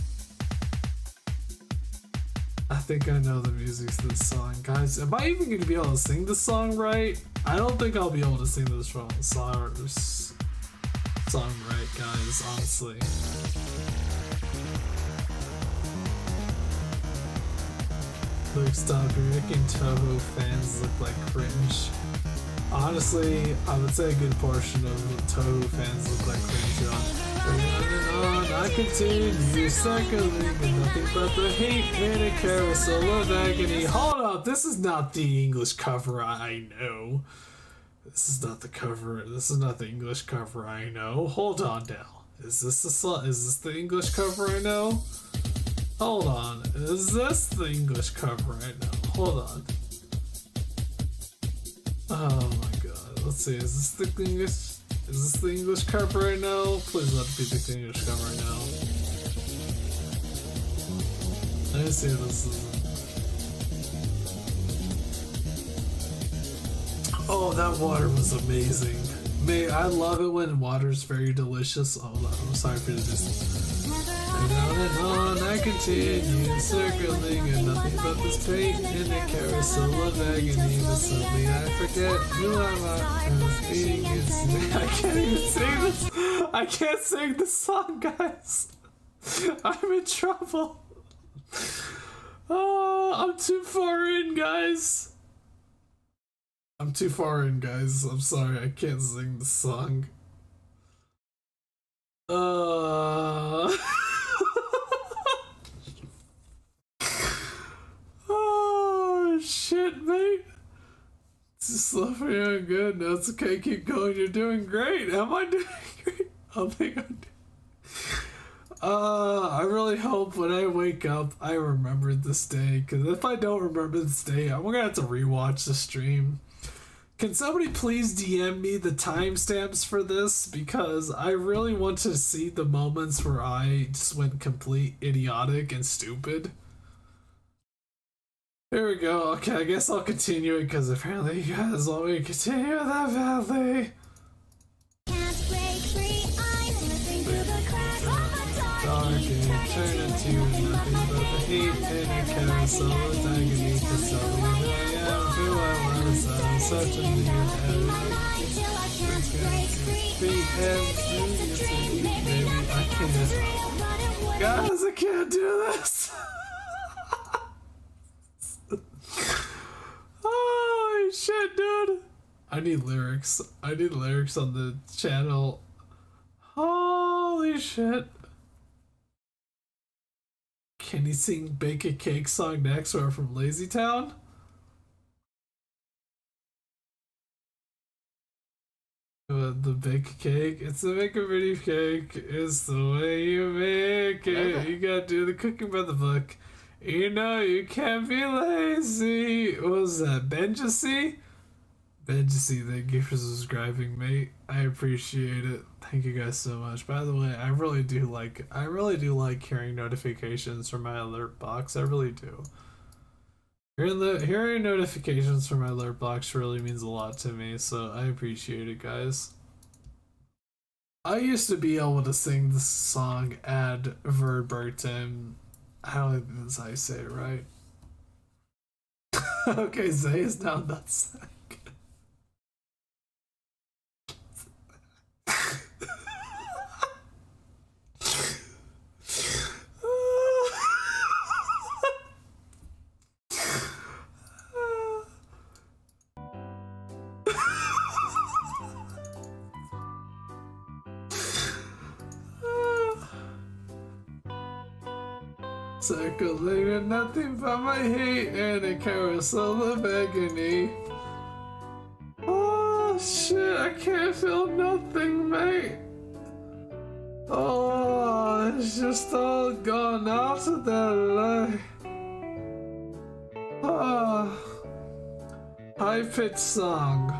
I think I know the music to this song, guys. Am I even gonna be able to sing this song right? I don't think I'll be able to sing this song right, guys. Honestly. Look, stop! You're making Toho fans look like cringe. Honestly, I would say a good portion of Toho fans look like cringe on. I continue circling and nothing but the hate in a carousel of agony. Hold up, this is not the English cover I know. This is not the cover. This is not the English cover I know. Hold on now. Is this the English cover I know? Hold on. Is this the English cover I know? Hold on. Oh my god. Let's see. Is this the English cover right now? Please let it be the English cover right now. Let me see if this is. Oh, that water was amazing. I love it when water's very delicious. Oh, I'm sorry for this. And on I continue circling and nothing but this pain in a carousel of agony. But suddenly I forget who I'm at and this beating is. I can't even sing this. I can't sing this song, guys. I'm in trouble. Oh, I'm too far in, guys. I'm too far in, guys. I'm sorry, I can't sing the song. Oh, shit, mate. Just love me doing good. No, it's okay. Keep going. You're doing great. Am I doing great? I think I'm doing. I really hope when I wake up, I remember this day. Because if I don't remember this day, I'm gonna have to rewatch the stream. Can somebody please DM me the timestamps for this? Because I really want to see the moments where I just went complete idiotic and stupid. Here we go. Okay, I guess I'll continue it because apparently you guys want me to continue that badly. Can't break free, I'm listening to the crack of a Dark and turn into nothing but the heat in a carousel with agony to sell me. I am who I was. I'm such a new till I can't break free. beat and baby, I can't. Guys, I can't do this. Holy shit, dude. I need lyrics. I need lyrics on the channel. Holy shit. Can you sing Bake a Cake song next or from Lazy Town? The bake a cake. It's the make a pretty cake. It's the way you make it. You gotta do the cooking by the book. You know you can't be lazy. What was that? Benjacy? Benjacy, thank you for subscribing, mate. I appreciate it. Thank you guys so much. By the way, I really do like hearing notifications from my alert box. I really do. Hearing notifications from my alert box really means a lot to me, so I appreciate it, guys. I used to be able to sing this song ad verbatim. I don't think that's how you say it, right? Okay, Zay is now nutsack. Circling nothing but my hate and a carousel of agony. Oh shit, I can't feel nothing, mate. Oh, it's just all gone out of that light. Oh, high-pitched song.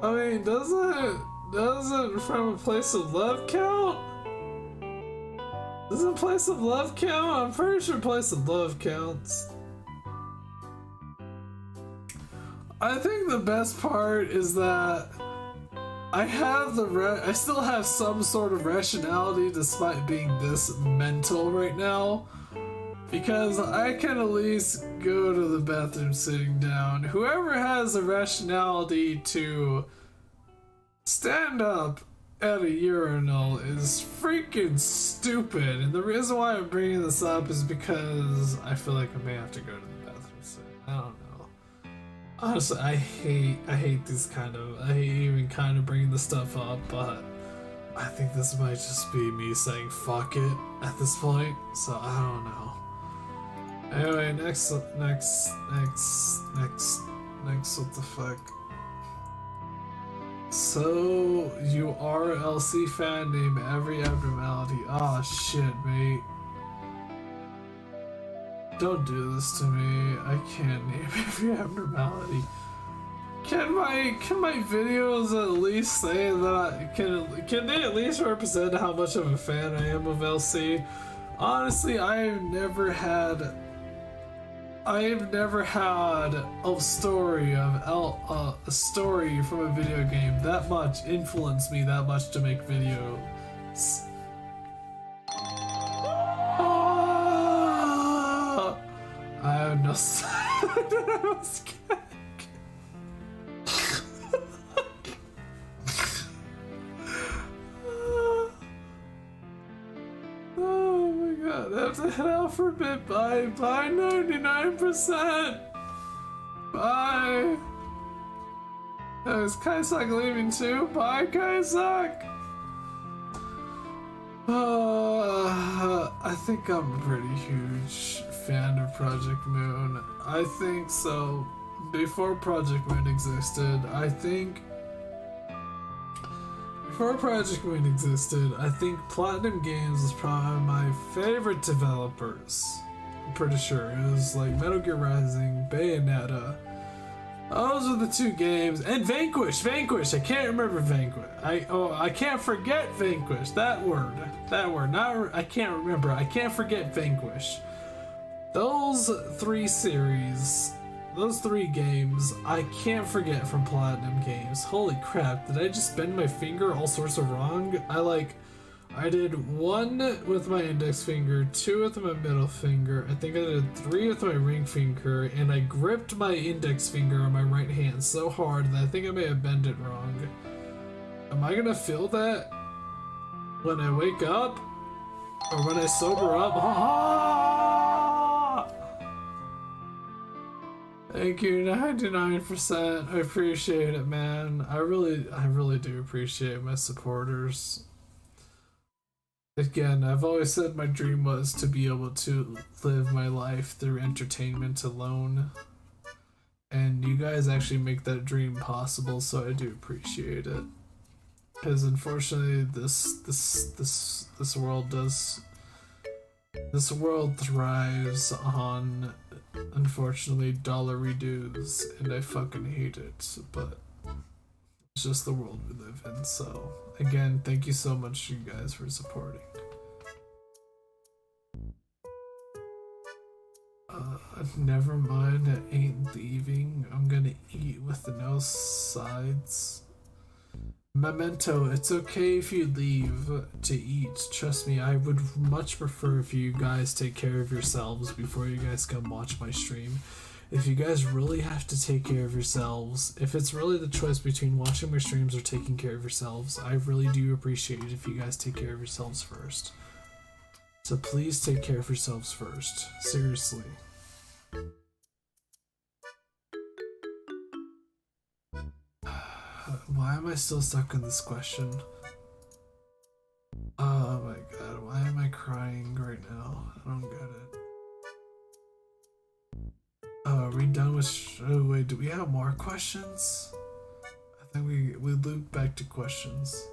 I mean, doesn't From a Place of Love count? Doesn't Place of Love count? I'm pretty sure Place of Love counts. I think the best part is that I still have some sort of rationality despite being this mental right now. Because I can at least go to the bathroom sitting down. Whoever has a rationality to stand up at a urinal is freaking stupid, and the reason why I'm bringing this up is because I feel like I may have to go to the bathroom soon. I don't know. Honestly, I hate these I hate even kind of bringing this stuff up, but I think this might just be me saying fuck it at this point, so I don't know. Anyway, next, what the fuck? So, you are an LC fan, name every abnormality. Aw, shit, mate. Don't do this to me. I can't name every abnormality. Can my videos at least say that can they at least represent how much of a fan I am of LC? Honestly, I've never had a story from a video game that much influence me that much to make videos. I have no I was kidding. Oh my god, I have to head out for a bit. Bye. Bye 99%. Bye. Is Kaisak leaving too? Bye, Kaisak. I think I'm a pretty huge fan of Project Moon. I think so. Before Project Moon existed, I think Platinum Games was probably my favorite developers. I'm pretty sure. It was like Metal Gear Rising, Bayonetta. Those are the two games. And Vanquish! I can't remember Vanquish. I can't forget Vanquish. That word. I can't remember. I can't forget Vanquish. Those three series, those three games, I can't forget from Platinum Games. Holy crap, did I just bend my finger all sorts of wrong? I did 1 with my index finger, 2 with my middle finger, I think I did 3 with my ring finger, and I gripped my index finger on my right hand so hard that I think I may have bent it wrong. Am I gonna feel that when I wake up? Or when I sober up? Ah! Thank you, 99%. I appreciate it, man. I really do appreciate my supporters. Again, I've always said my dream was to be able to live my life through entertainment alone. And you guys actually make that dream possible, so I do appreciate it. Because unfortunately, this world thrives on, unfortunately, dollary dues, and I fucking hate it, but it's just the world we live in. So again, thank you so much, you guys, for supporting. Never mind, I ain't leaving. I'm gonna eat with no sides. Memento, it's okay if you leave to eat. Trust me, I would much prefer if you guys take care of yourselves before you guys come watch my stream. If you guys really have to take care of yourselves, if it's really the choice between watching my streams or taking care of yourselves, I really do appreciate it if you guys take care of yourselves first. So please take care of yourselves first. Seriously. Why am I still stuck on this question? Oh my god, why am I crying right now? I don't get it. Oh, are we done with oh wait, do we have more questions? I think we loop back to questions.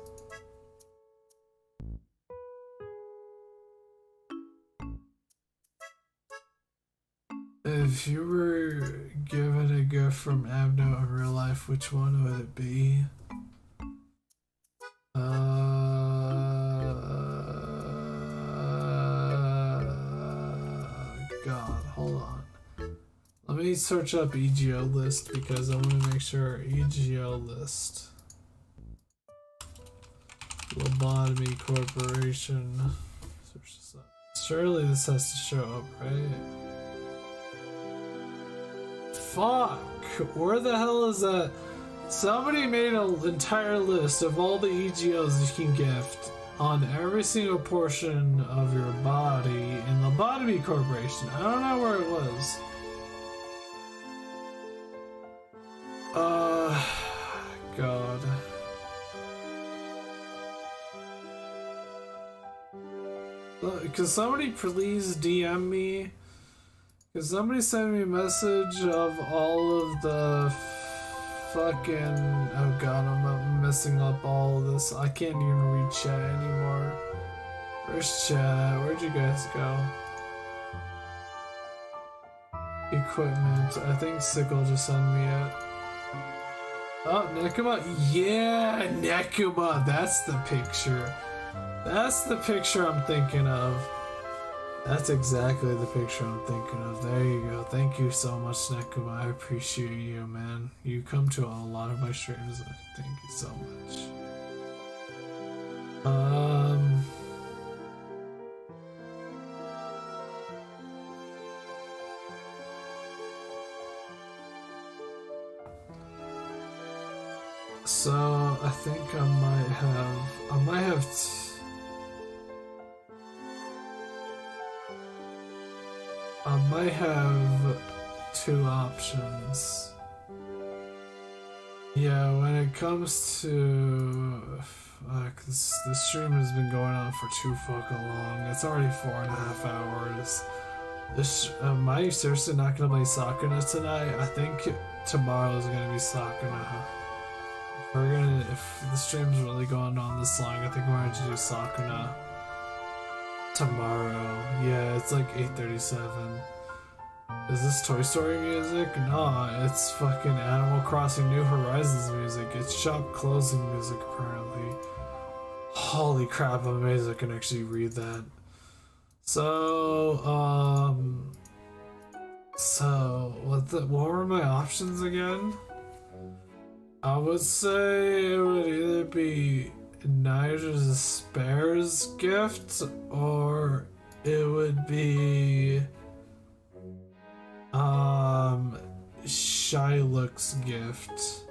If you were given a gift from Abno in real life, which one would it be? God, hold on. Let me search up EGO list because I want to make sure EGO list. Lobotomy Corporation. Search this up. Surely this has to show up, right? Fuck! Where the hell is that? Somebody made an entire list of all the EGOs you can gift on every single portion of your body in Lobotomy Corporation. I don't know where it was. God. Can somebody please DM me? Can somebody send me a message of all of the fucking... Oh god, I'm messing up all of this. I can't even read chat anymore. Where's chat? Where'd you guys go? Equipment. I think Sickle just sent me it. Oh, Nekuma. Yeah, Nekuma. That's the picture. That's the picture I'm thinking of. That's exactly the picture I'm thinking of. There you go. Thank you so much, Nekuma. I appreciate you, man. You come to a lot of my streams, and I thank you so much. So I think I might have two options. Yeah, when it comes to this stream has been going on for too fucking long. It's already 4.5 hours. Am I seriously not gonna play Sakuna tonight? I think tomorrow's gonna be Sakuna. If the stream's really going on this long, I think we're going to do Sakuna tomorrow. Yeah, it's like 8:37. Is this Toy Story music? No, it's fucking Animal Crossing New Horizons music. It's shop closing music, apparently. Holy crap, I'm amazed I can actually read that. So, So, what were my options again? I would say it would either be Nigel's Spare's gift, or it would be Shylook's gift.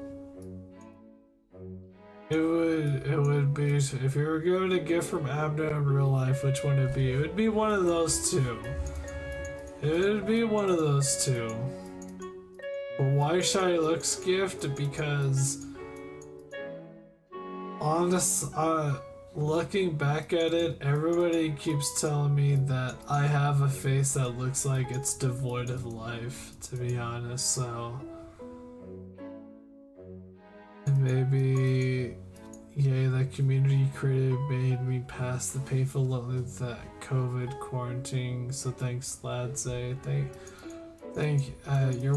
It would be, if you were given a gift from Abno in real life, which one would it be? It would be one of those two. It would be one of those two. But why Shylook's gift? Because looking back at it, everybody keeps telling me that I have a face that looks like it's devoid of life, to be honest, so maybe, yeah, that community created made me pass the painful loneliness that COVID quarantine, so thanks, lads. You're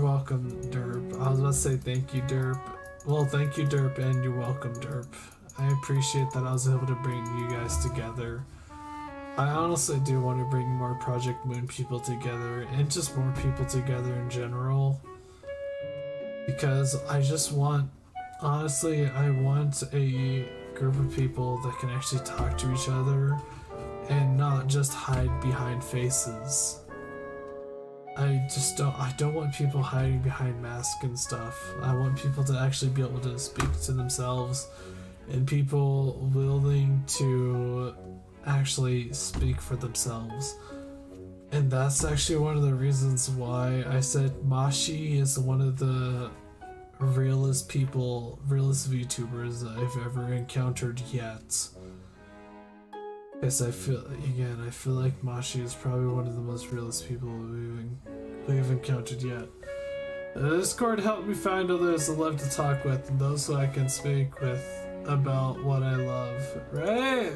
welcome, Derp. I was about to say thank you, Derp. Well, thank you, Derp, and you're welcome, Derp. I appreciate that I was able to bring you guys together. I honestly do want to bring more Project Moon people together, and just more people together in general. Because I just want, honestly, I want a group of people that can actually talk to each other and not just hide behind faces. I don't want people hiding behind masks and stuff. I want people to actually be able to speak to themselves, and people willing to actually speak for themselves. And that's actually one of the reasons why I said Mashi is one of the realest VTubers I've ever encountered yet. Because I feel like Mashi is probably one of the most realist people we've encountered yet. The Discord helped me find others I love to talk with, and those who I can speak with about what I love. Right?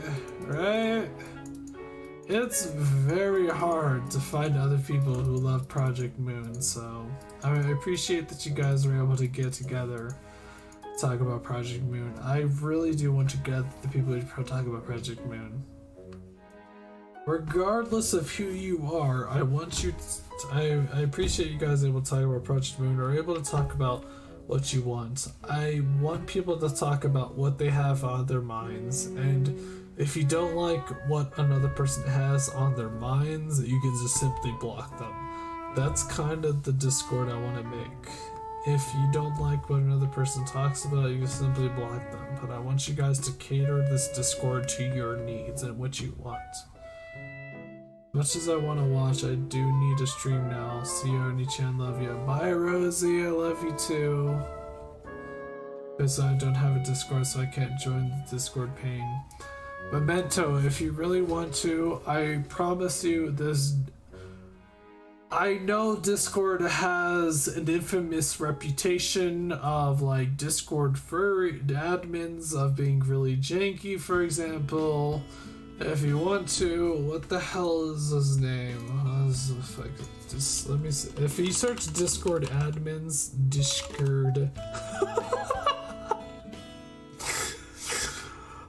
It's very hard to find other people who love Project Moon, so I appreciate that you guys were able to get together to talk about Project Moon. I really do want to get the people who talk about Project Moon. Regardless of who you are, I want you to, I appreciate you guys able to talk about Project Moon, or able to talk about what you want. I want people to talk about what they have on their minds, and if you don't like what another person has on their minds, you can just simply block them. That's kind of the Discord I want to make. If you don't like what another person talks about, you can simply block them. But I want you guys to cater this Discord to your needs and what you want. Much as I want to watch, I do need to stream now. See you, Oni-chan, love you. Bye, Rosie, I love you too. Because I don't have a Discord, so I can't join the Discord pane. Memento, if you really want to, I promise you this. I know Discord has an infamous reputation of like Discord furry admins of being really janky, for example. If you want to, what the hell is his name? Just let me see. If you search Discord admins, Discord.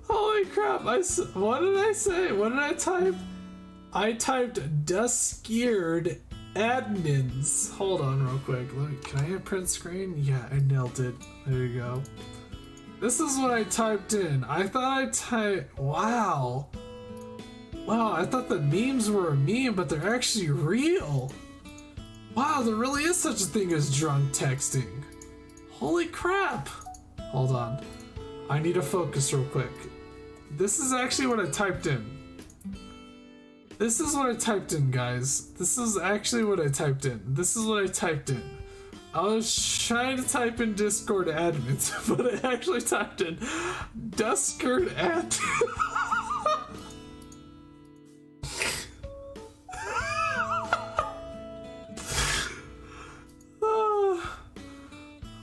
Holy crap! What did I say? What did I type? I typed Discord admins. Hold on, real quick. Can I hit print screen? Yeah, I nailed it. There you go. This is what I typed in. I thought I typed. Wow. Wow, I thought the memes were a meme, but they're actually real. Wow, there really is such a thing as drunk texting. Holy crap. Hold on. I need to focus real quick. This is actually what I typed in. This is what I typed in, guys. This is actually what I typed in. This is what I typed in. I was trying to type in Discord admins, but I actually typed in Discord admins.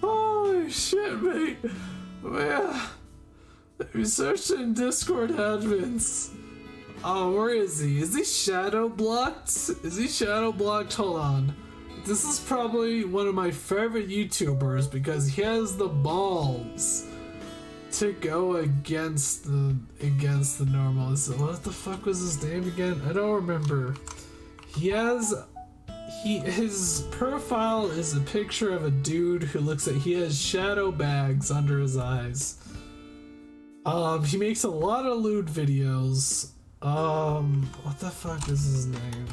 Holy shit, mate. Man. We searched in Discord admins. Oh, where is he? Is he shadow blocked? Is he shadow blocked? Hold on. This is probably one of my favorite YouTubers because he has the balls to go against the normal. What the fuck was his name again? I don't remember. He has his profile is a picture of a dude who looks like he has shadow bags under his eyes. He makes a lot of lewd videos. What the fuck is his name?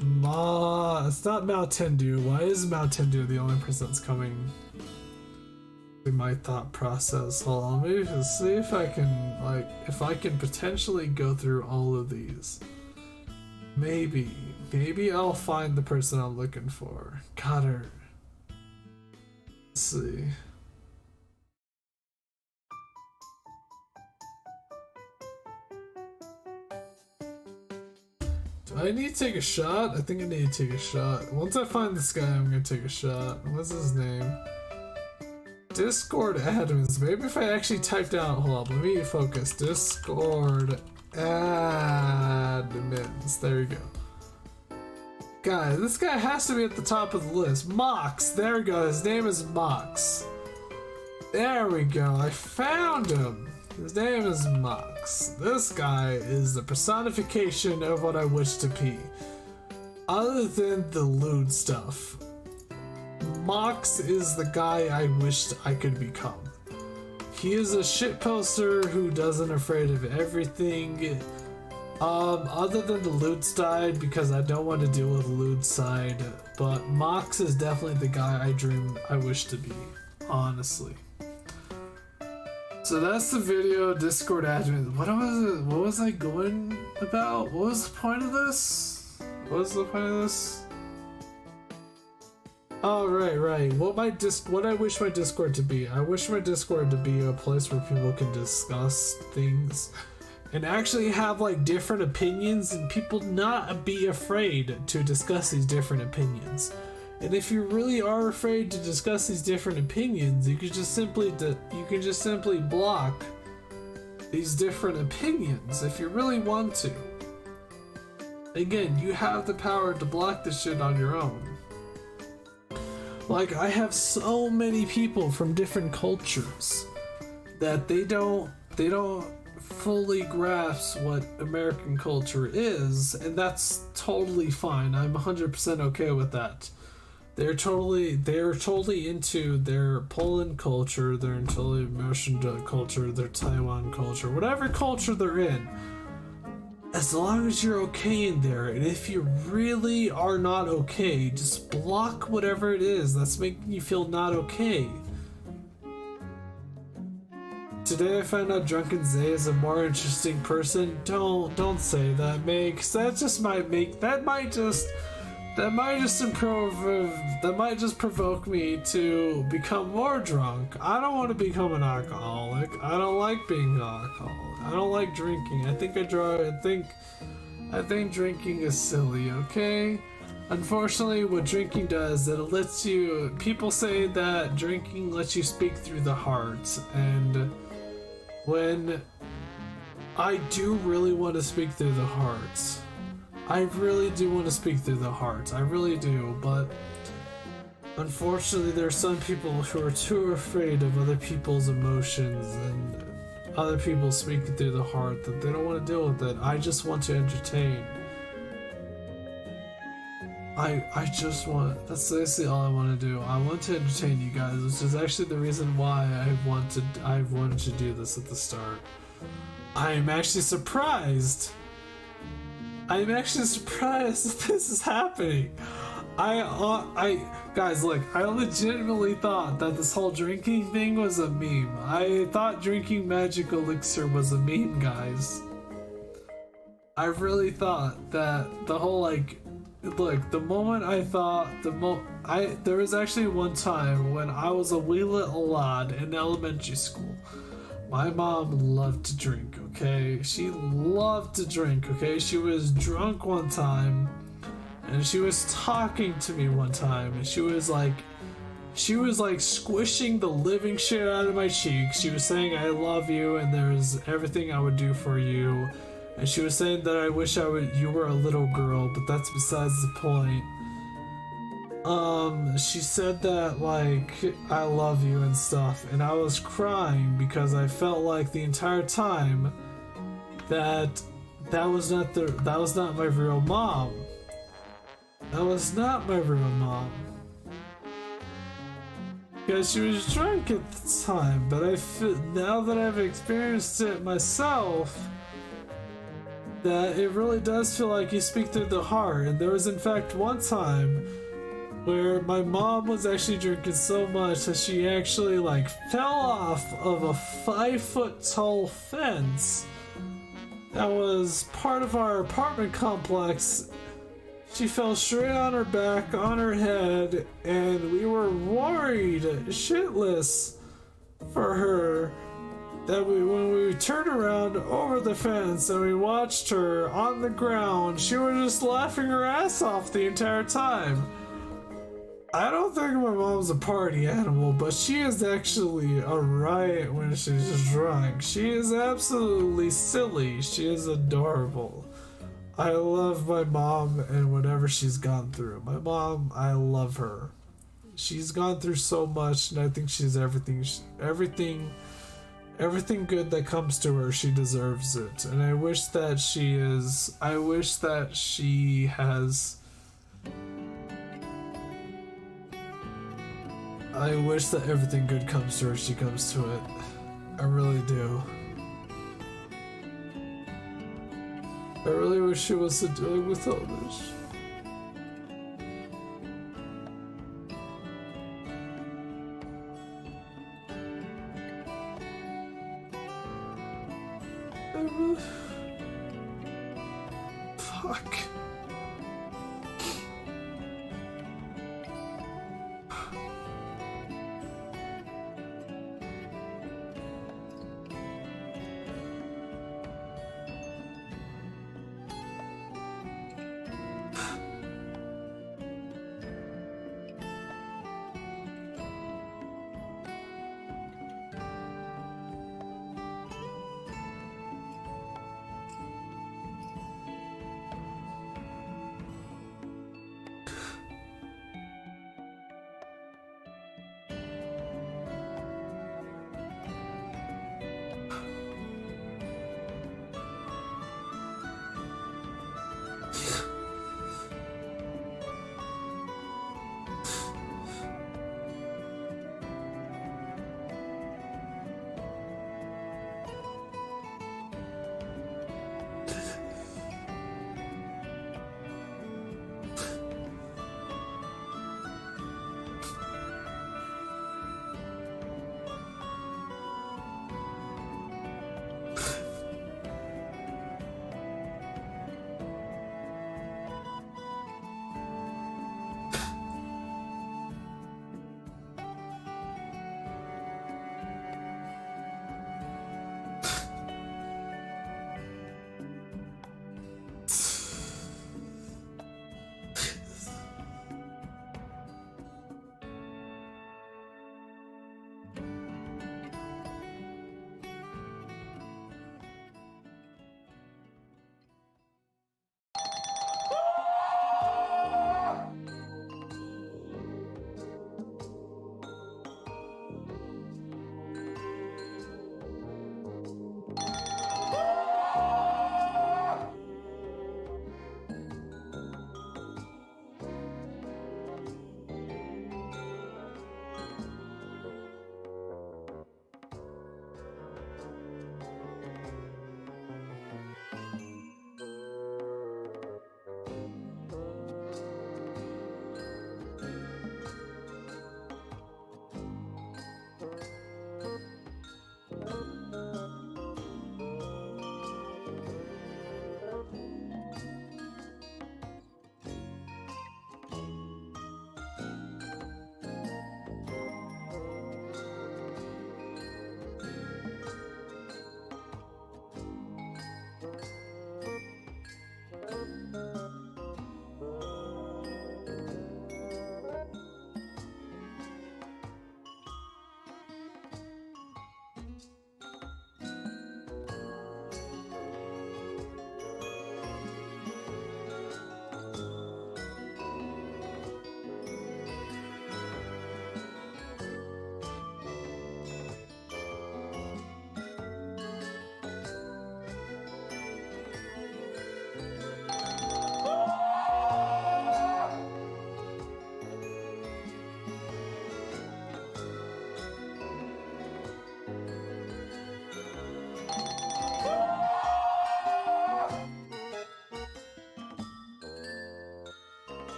It's not Maltendu. Why is Maltendu the only person that's coming in my thought process? Hold on, maybe see if I can potentially go through all of these. Maybe I'll find the person I'm looking for. Got her. Let's see. Do I need to take a shot? I think I need to take a shot. Once I find this guy, I'm gonna take a shot. What's his name? Discord admins. Maybe if I actually typed out, hold on, let me focus. Discord admins. There we go. Guys, this guy has to be at the top of the list. Mox. There we go. His name is Mox. There we go. I found him. His name is Mox. This guy is the personification of what I wish to be. Other than the lewd stuff, Mox is the guy I wished I could become. He is a shitposter who doesn't afraid of everything. Other than the lewd side, because I don't want to deal with the lewd side, but Mox is definitely the guy I wish to be, honestly. So that's the video, Discord admin. What was I going about? What was the point of this? Oh, right. What I wish my Discord to be. I wish my Discord to be a place where people can discuss things and actually have like different opinions, and people not be afraid to discuss these different opinions. And if you really are afraid to discuss these different opinions, you can just simply block these different opinions if you really want to. Again, you have the power to block this shit on your own. Like, I have so many people from different cultures that they don't fully grasp what American culture is, and that's totally fine. I'm 100% okay with that. They're totally into their Poland culture, they're totally Russian culture, their Taiwan culture, whatever culture they're in. As long as you're okay in there, and if you really are not okay, just block whatever it is that's making you feel not okay. Today I found out Drunken Zay is a more interesting person. Don't say that, Meg, 'cause that might just provoke me to become more drunk. I don't want to become an alcoholic. I don't like being an alcoholic. I don't like drinking. I think drinking is silly, okay? Unfortunately, what drinking does, it lets you, people say that drinking lets you speak through the heart, and when I do really want to speak through the heart, I really do want to speak through the heart, I really do, but unfortunately there are some people who are too afraid of other people's emotions and other people speaking through the heart that they don't want to deal with it. I just want to entertain. That's basically all I want to do. I want to entertain you guys, which is actually the reason why I've wanted to do this at the start. I'm actually surprised that this is happening. Guys, look, I legitimately thought that this whole drinking thing was a meme. I thought drinking magic elixir was a meme, guys. I really thought that the whole, like, look, the moment I thought, there was actually one time when I was a wee little lad in elementary school. My mom loved to drink, okay? She loved to drink, okay? She was drunk one time, and she was talking to me one time, and she was like squishing the living shit out of my cheeks. She was saying, I love you, and there's everything I would do for you. And she was saying that I wish you were a little girl, but that's besides the point. She said that, like, I love you and stuff, and I was crying because I felt like the entire time that was not my real mom. That was not my real mom. Because she was drunk at the time, but I feel now that I've experienced it myself, that it really does feel like you speak through the heart. And there was in fact one time where my mom was actually drinking so much that she actually like fell off of a 5-foot tall fence that was part of our apartment complex. She fell straight on her back, on her head, and we were worried shitless for her that when we turned around over the fence and we watched her on the ground, she was just laughing her ass off the entire time. I don't think my mom's a party animal, but she is actually a riot when she's drunk. She is absolutely silly. She is adorable. I love my mom and whatever she's gone through. My mom, I love her. She's gone through so much, and I think she's everything good that comes to her. She deserves it, and I wish that she has. I wish that everything good comes to her. She comes to it. I really do. I really wish she wasn't dealing with all this. I really... Fuck.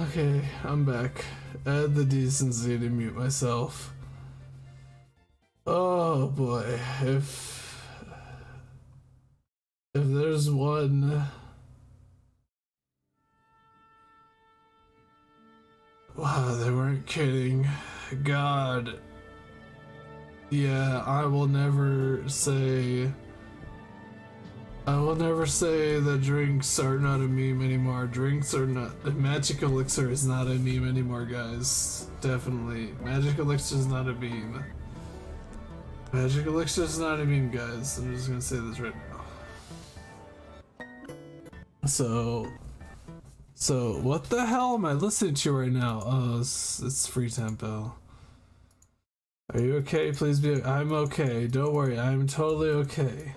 Okay, I'm back. I had the decency to mute myself. Oh boy, if there's one... Wow, they weren't kidding. God. Yeah, I will never say that drinks are not a meme anymore. Drinks are not... Magic elixir is not a meme anymore, guys. Definitely. Magic elixir is not a meme. Magic elixir is not a meme, guys. I'm just gonna say this right now. So what the hell am I listening to right now? Oh, it's free tempo. Are you okay? Please be... I'm okay. Don't worry. I'm totally okay.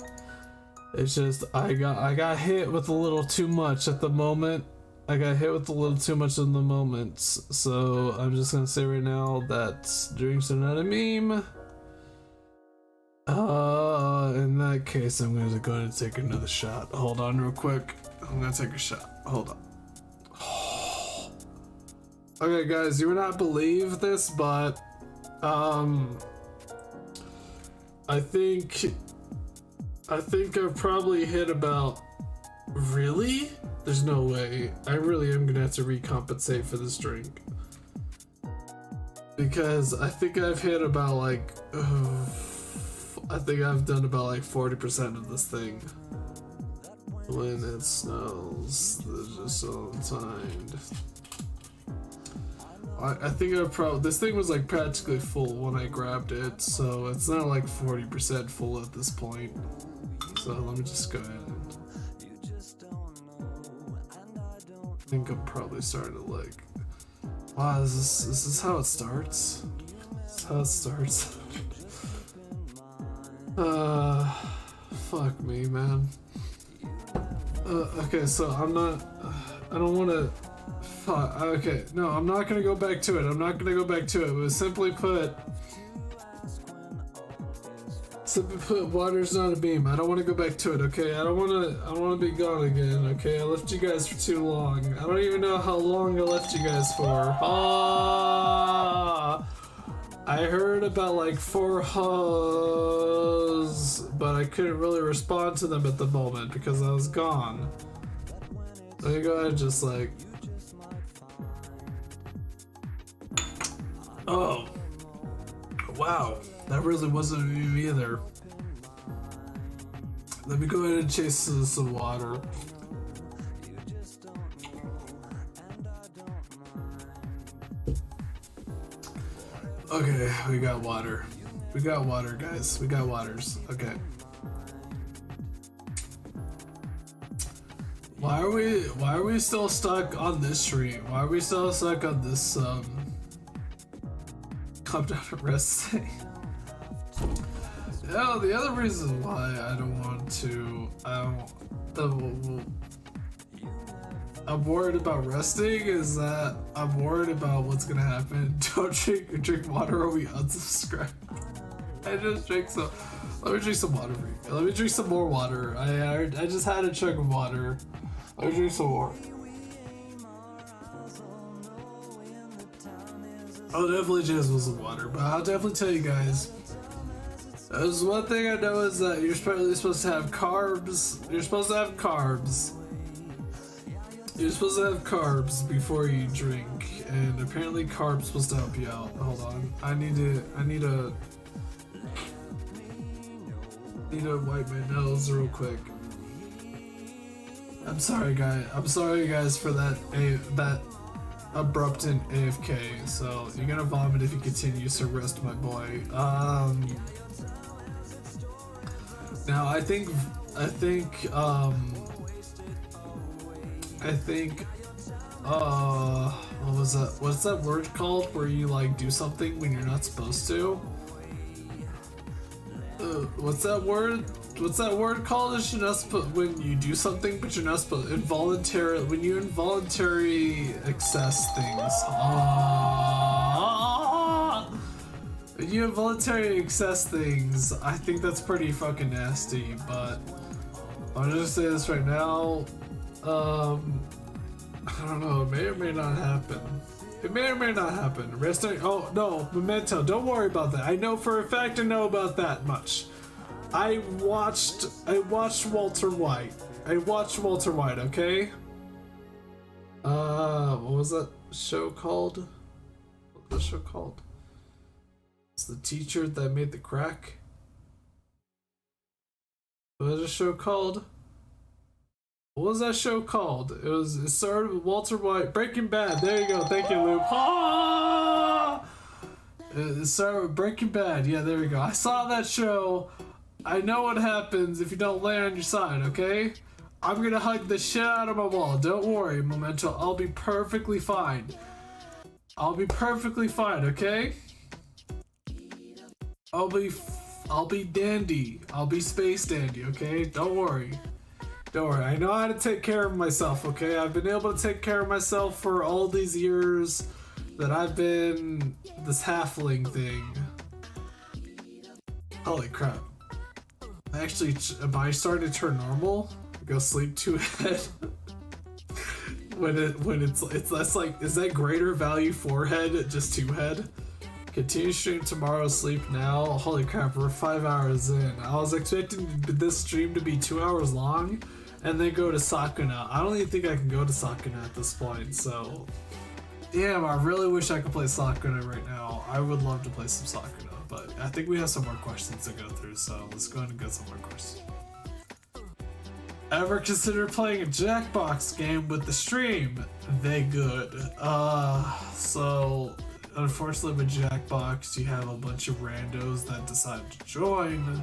It's just I got hit with a little too much at the moment. I got hit with a little too much in the moment. So I'm just gonna say right now that drinks are not a meme. In that case, I'm gonna go ahead and take another shot. Hold on real quick. I'm gonna take a shot. Hold on. Okay, guys, you would not believe this, but I think I've probably hit about... Really? There's no way. I really am gonna have to recompensate for this drink. Because I think I've hit about like... I think I've done about like 40% of this thing. When it snows, there's just so timed. I think this thing was like practically full when I grabbed it, so it's not like 40% full at this point. So let me just go ahead and... I think I'm probably starting to like... Wow, is this how it starts? This is how it starts. Fuck me, man. Okay, so I'm not... I don't want to... Fuck, okay, no, I'm not gonna go back to it. I'm not gonna go back to it. It was simply put, water's not a beam. I don't want to go back to it, okay? I don't want to be gone again, okay? I left you guys for too long. I don't even know how long I left you guys for. I heard about like 4 huhs, but I couldn't really respond to them at the moment because I was gone. Let me go ahead and just like... Oh, wow, that really wasn't me either. Let me go ahead and chase some water. Okay, we got water. We got water, guys. We got waters. Okay. Why are we still stuck on this tree? Why are we still stuck on this come down to rest thing? Yeah, the other reason why I don't want to I'm worried about resting is that I'm worried about what's gonna happen. Don't drink water or we unsubscribe. I just drank some. Let me drink some water for you. Let me drink some more water. I just had a chug of water. Let me drink some more. I'll definitely jizz with some water, but I'll definitely tell you guys. There's one thing I know is that you're supposed to have carbs. You're supposed to have carbs. You're supposed to have carbs before you drink, and apparently carbs supposed to help you out. Hold on, I need to wipe my nose real quick. I'm sorry guys for that abrupt and AFK. So you're gonna vomit if you continue, so rest my boy. Now I think what was that? What's that word called where you like do something when you're not supposed to? What's that word? What's that word called? Is you're not supposed when you do something but you're not supposed when you involuntary access things. When you involuntary access things, I think that's pretty fucking nasty, but I'm just say this right now. I don't know, it may or may not happen. It may or may not happen. Oh no, Memento, don't worry about that. I know for a fact I know about that much. I watched Walter White. Okay? What was that show called? What was the show called? It's the teacher that made the crack. What was the show called? What was that show called? It started with Walter White. Breaking Bad. There you go. Thank you, Luke. It started with Breaking Bad. Yeah, there we go. I saw that show. I know what happens if you don't lay on your side, okay? I'm gonna hug the shit out of my wall. Don't worry, Memento. I'll be perfectly fine. I'll be perfectly fine, okay? I'll be dandy. I'll be space dandy, okay? Don't worry. Don't worry. I know how to take care of myself, okay? I've been able to take care of myself for all these years that I've been this halfling thing. Holy crap. Actually, am I starting to turn normal? Go sleep 2 head? when it's that's like, is that greater value 4 head, just 2 head? Continue stream tomorrow, sleep now. Holy crap, we're 5 hours in. I was expecting this stream to be 2 hours long and then go to Sakuna. I don't even think I can go to Sakuna at this point, so damn, I really wish I could play Sakuna right now. I would love to play some Sakuna, but I think we have some more questions to go through, so let's go ahead and get some more questions. Ever consider playing a Jackbox game with the stream? They good. So unfortunately with Jackbox you have a bunch of randos that decide to join,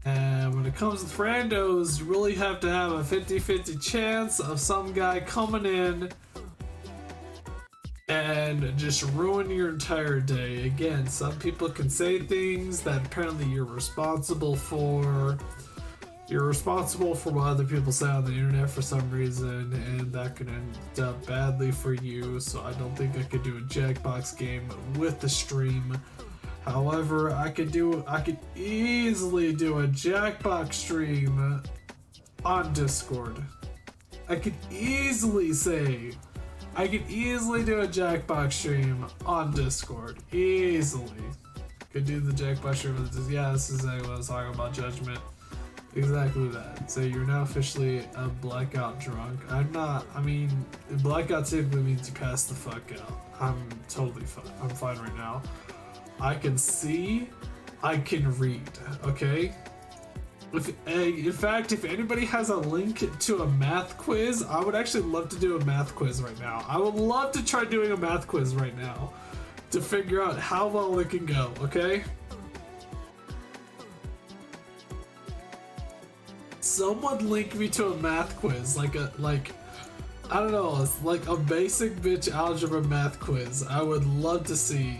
and when it comes with randos you really have to have a 50-50 chance of some guy coming in and just ruin your entire day. Again, some people can say things that apparently you're responsible for. You're responsible for what other people say on the internet for some reason, and that could end up badly for you, so I don't think I could do a Jackbox game with the stream. However, I could easily do a Jackbox stream on Discord. I could easily do a Jackbox stream on Discord. Easily. Could do the Jackbox stream. Yeah, this is exactly what I was talking about, Judgment. Exactly that. So you're now officially a blackout drunk. I'm not. I mean, blackout typically means you pass the fuck out. I'm totally fine. I'm fine right now. I can see. I can read. Okay. In fact, if anybody has a link to a math quiz, I would actually love to do a math quiz right now. I would love to try doing a math quiz right now to figure out how well it can go. Okay. Someone link me to a math quiz, I don't know, it's like a basic bitch algebra math quiz. I would love to see.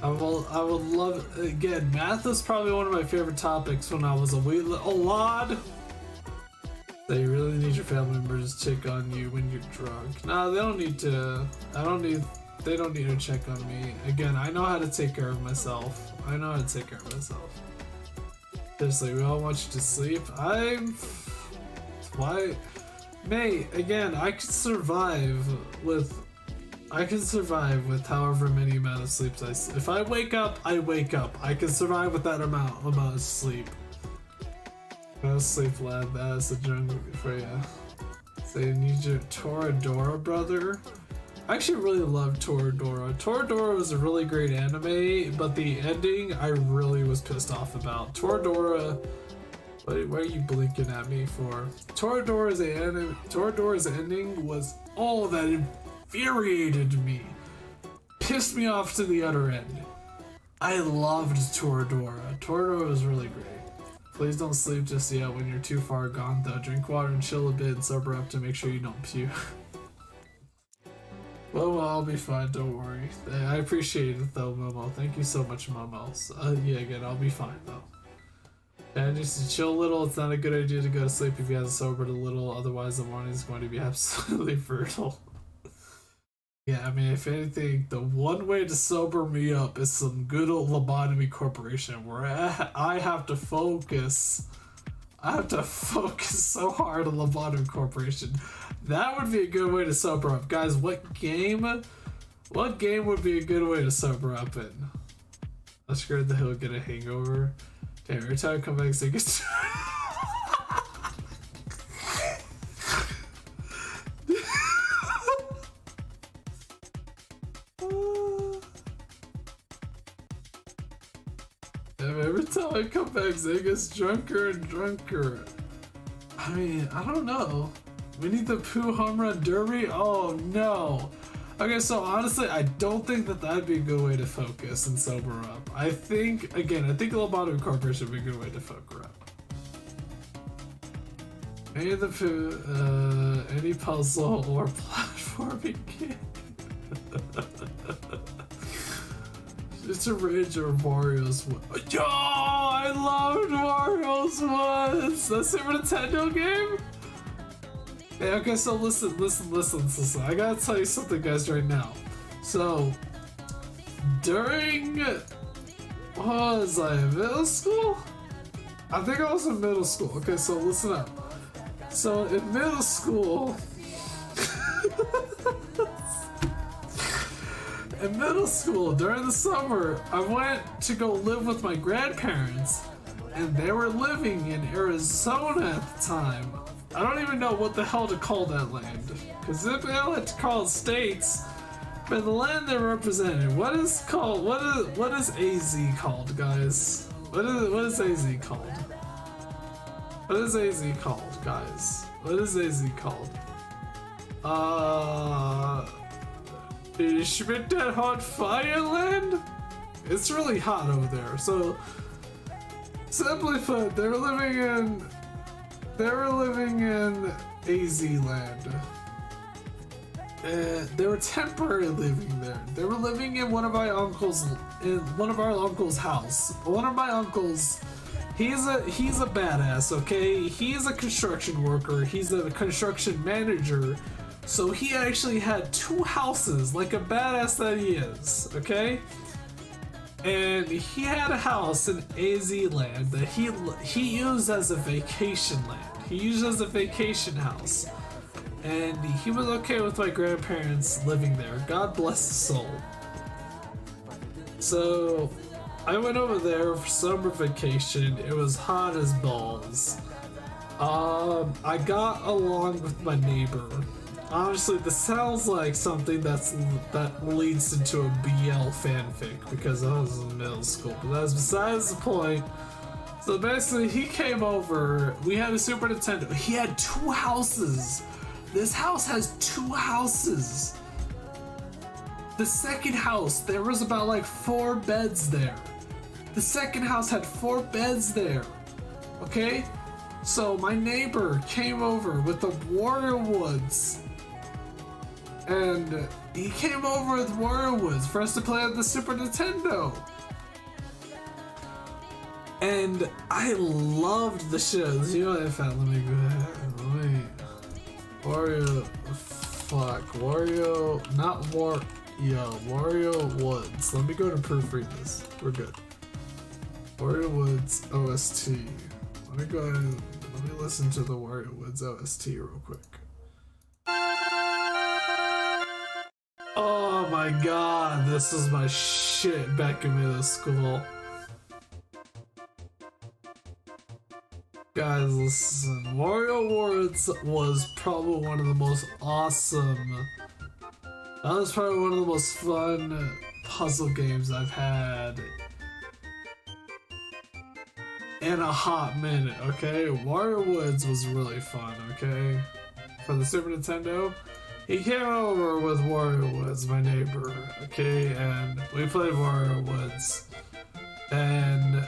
I would love, again, math is probably one of my favorite topics when I was a wee little lad. So you really need your family members to check on you when you're drunk. No, they don't need to. They don't need to check on me. Again, I know how to take care of myself. Seriously, we all want you to sleep. Why? Mate, again, I could survive with however many amount of sleeps if I wake up, I wake up. I can survive with that amount of sleep. No sleep, lad. That is a jungle for you. So you need your Toradora, brother. I actually really love Toradora. Toradora was a really great anime, but the ending I really was pissed off about. Toradora. Why are you blinking at me for? Toradora's ending was all that infuriated me. Pissed me off to the other end. I loved Toradora. Toradora was really great. Please don't sleep just yet when you're too far gone though. Drink water and chill a bit and sober up to make sure you don't puke. Well, I'll be fine, don't worry. I appreciate it though, Momo. Thank you so much, Momo. Yeah, again, I'll be fine though. And just chill a little. It's not a good idea to go to sleep if you haven't sobered a little, otherwise the morning is going to be absolutely brutal. Yeah, I mean, if anything, the one way to sober me up is some good old lobotomy corporation where I have to focus. I have to focus so hard on lobotomy corporation. That would be a good way to sober up. Guys, what game would be a good way to sober up in? I'm scared that he'll get a hangover. Damn, every time I come back, it gets... Every time I come back, Zay gets drunker and drunker. I mean, I don't know. Winnie the Pooh home run derby? Oh no. Okay, so honestly, I don't think that that'd be a good way to focus and sober up. I think a lobotomy corporation would be a good way to sober up. Winnie the Pooh, any puzzle or platforming game. It's a Rage or Mario's one. Yo, I loved Mario's once. That Super Nintendo game? Hey, okay, so listen. I gotta tell you something, guys, right now. So, during, what was I, middle school? I think I was in middle school. Okay, so listen up. So, in middle school, during the summer, I went to go live with my grandparents, and they were living in Arizona at the time. I don't even know what the hell to call that land, because if they like to call it states, but the land they represented, what is AZ called, guys? What is AZ called? What is AZ called, guys? What is AZ called? Schmidt Hot Fireland? It's really hot over there. So, simply put, they were living in AZ land. They were temporarily living there. They were living in one of our uncle's house. One of my uncles, he's a badass, okay? He's a construction worker. He's a construction manager. So he actually had 2 houses, like a badass that he is, okay? And he had a house in AZ land that he used as a vacation land. He used as a vacation house. And he was okay with my grandparents living there. God bless his soul. So I went over there for summer vacation. It was hot as balls. I got along with my neighbor. Honestly, this sounds like something that leads into a BL fanfic because I was in middle school, but that's besides the point. So basically, he came over. We had a Super Nintendo. He had 2 houses. This house has 2 houses. The second house, there was about like 4 beds there. The second house had 4 beds there. Okay? So my neighbor came over with the Warrior Woods. And he came over with Warrior Woods for us to play on the Super Nintendo. And I loved the shit. You know what, in fact, let me go ahead. Wario Woods. Let me go to proofread this. We're good. Wario Woods OST. Let me go ahead and let me listen to the Wario Woods OST real quick. my god, this was my shit back in middle school. Guys, listen, Wario Woods was probably one of the most awesome, that was probably one of the most fun puzzle games I've had in a hot minute, okay? Wario Woods was really fun, okay? For the Super Nintendo, he came over with Wario Woods, my neighbor, okay? And we played Wario Woods. And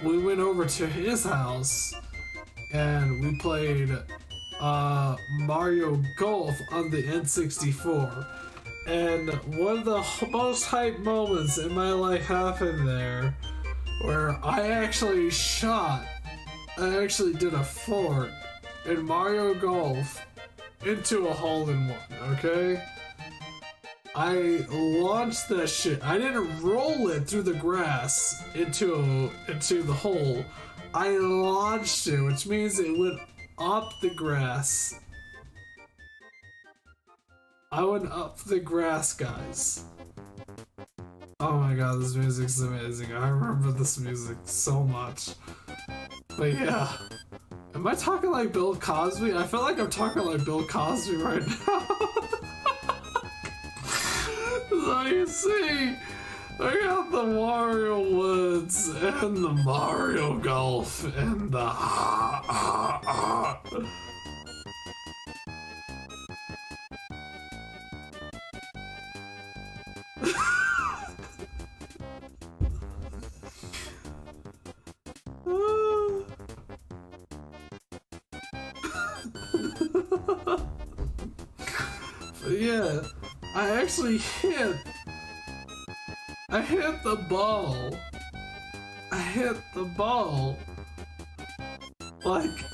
we went over to his house and we played Mario Golf on the N64. And one of the most hype moments in my life happened there, where I actually did a fort in Mario Golf into a hole-in-one, okay? I launched that shit. I didn't roll it through the grass into the hole. I launched it, which means it went up the grass. I went up the grass, guys. Oh my god, this music's amazing. I remember this music so much. But yeah. Am I talking like Bill Cosby? I feel like I'm talking like Bill Cosby right now. So you see, I got the Wario Woods and the Mario Golf and the yeah, I actually hit the ball. I hit the ball like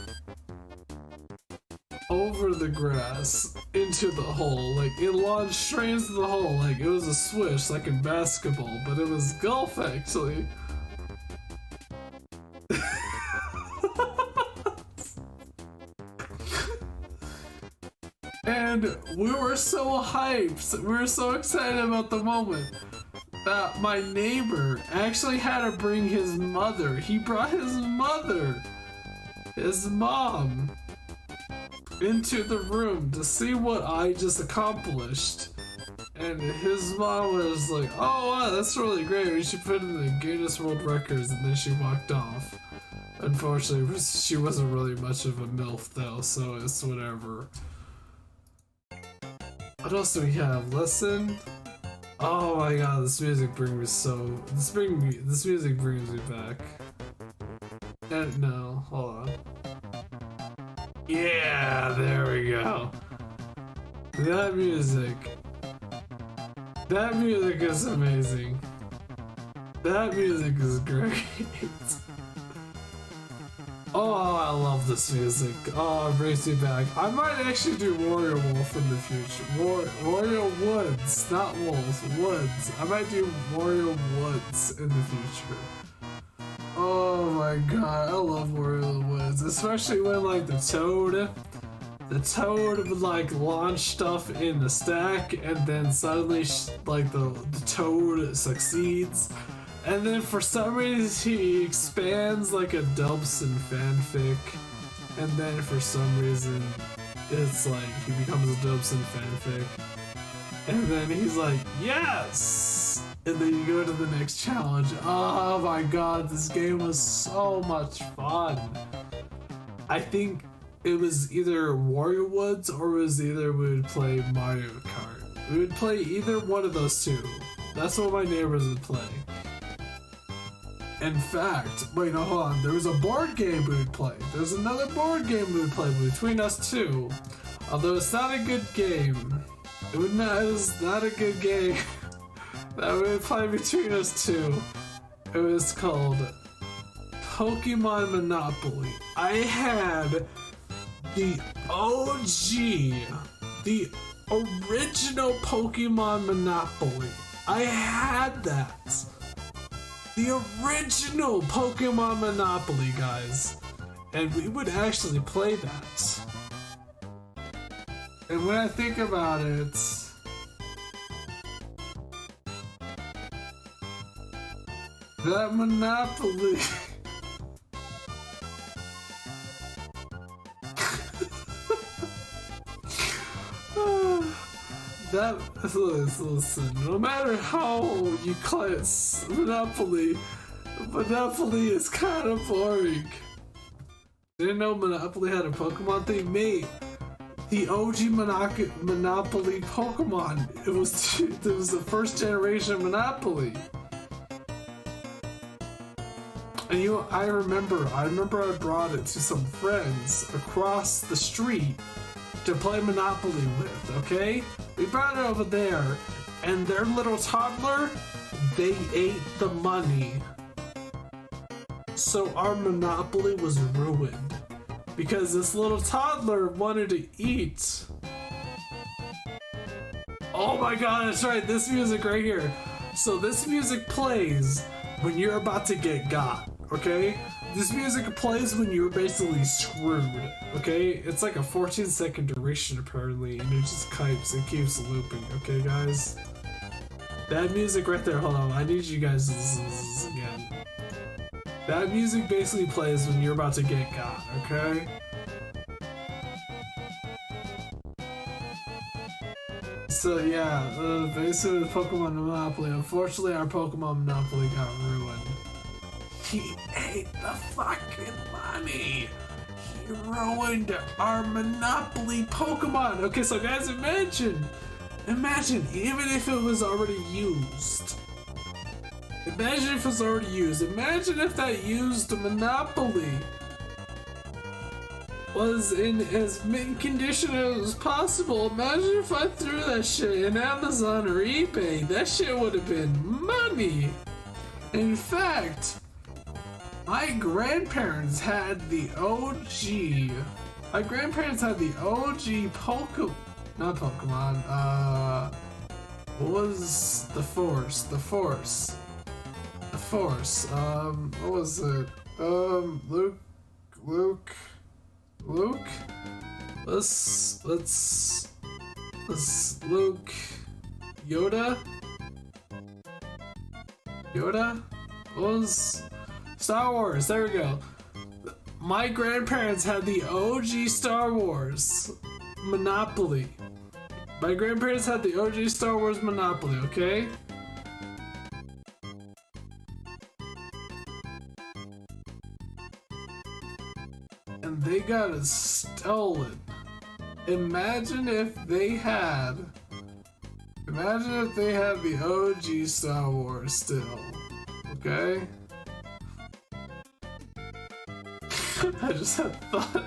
over the grass into the hole. Like it launched straight into the hole. Like it was a swish, like in basketball, but it was golf actually. And we were so hyped, we were so excited about the moment that my neighbor actually had to bring his mother. He brought his mother, his mom, into the room to see what I just accomplished. And his mom was like, oh wow, that's really great, we should put it in the Guinness World Records, and then she walked off. Unfortunately, she wasn't really much of a MILF though, so it's whatever. What else do we have? Listen. Oh my god, this music brings me so. This music brings me back. And no, hold on. Yeah, there we go. That music. That music is amazing. That music is great. Oh, I love this music. Oh, it brings me back. I might actually do Wario Wolf in the future. Wario Woods, not Wolf, Woods. I might do Wario Woods in the future. Oh my god, I love Wario Woods. Especially when like the Toad would like launch stuff in the stack and then suddenly like the Toad succeeds. And then for some reason he expands like a Dubson fanfic, and then for some reason it's like he becomes a Dubson fanfic, and then he's like, yes! And then you go to the next challenge. Oh my god, this game was so much fun. I think it was either Wario Woods or it was either we would play Mario Kart. We would play either one of those two. That's what my neighbors would play. In fact, wait, no, hold on. There was a board game we would play. There's another board game we would play between us two. Although it's not a good game. It's not a good game that we would play between us two. It was called Pokemon Monopoly. I had the OG, the original Pokemon Monopoly. I had that. The original Pokemon Monopoly, guys. And we would actually play that. And when I think about it, That Monopoly. That, listen, no matter how you cleanse Monopoly is kind of boring. Didn't know Monopoly had a Pokemon thing? Mate, the OG Monopoly Pokemon, it was the first generation of Monopoly. And I remember I brought it to some friends across the street to play Monopoly with, okay? We brought it over there, and their little toddler, they ate the money. So our Monopoly was ruined. Because this little toddler wanted to eat. Oh my god, that's right, this music right here. So this music plays when you're about to get got, okay? This music plays when you're basically screwed, okay? It's like a 14-second duration apparently, and it just keeps looping, okay guys? That music right there, hold on, I need you guys to listen to this again. That music basically plays when you're about to get got, okay? So yeah, basically the Pokemon Monopoly, unfortunately our Pokemon Monopoly got ruined. He ate the fucking money. He ruined our Monopoly Pokemon. Okay, so guys, imagine, even if it was already used. Imagine if it was already used. Imagine if that used Monopoly was in as mint condition as possible. Imagine if I threw that shit in Amazon or eBay. That shit would have been money. In fact, my grandparents had the OG. My grandparents had the OG not Pokemon. What was the Force? The Force. What was it? Luke. Let's Luke. Yoda. What was Star Wars? There we go. My grandparents had the OG Star Wars Monopoly. My grandparents had the OG Star Wars Monopoly, okay? And they got it stolen. Imagine if they had the OG Star Wars still, okay? I just had a thought.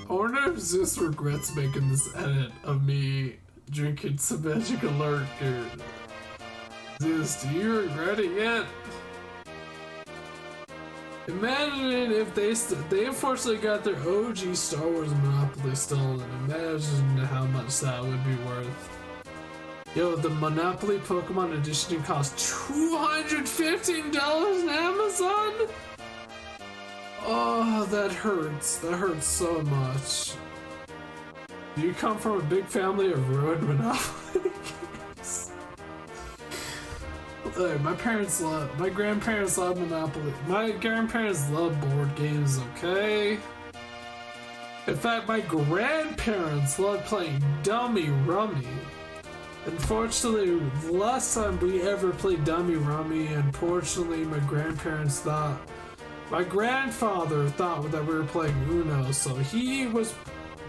I wonder if Zeus regrets making this edit of me drinking some magic alert, dude. Zeus, do you regret it yet? Imagine if they unfortunately got their OG Star Wars Monopoly stolen. Imagine how much that would be worth. Yo, the Monopoly Pokemon Edition cost $215 on Amazon? Oh, that hurts. That hurts so much. Do you come from a big family of ruined Monopoly games? Look, my grandparents love Monopoly. My grandparents love board games, okay? In fact, my grandparents love playing Dummy Rummy. Unfortunately, the last time we ever played Dummy Rummy, unfortunately, my grandfather thought that we were playing Uno, so he was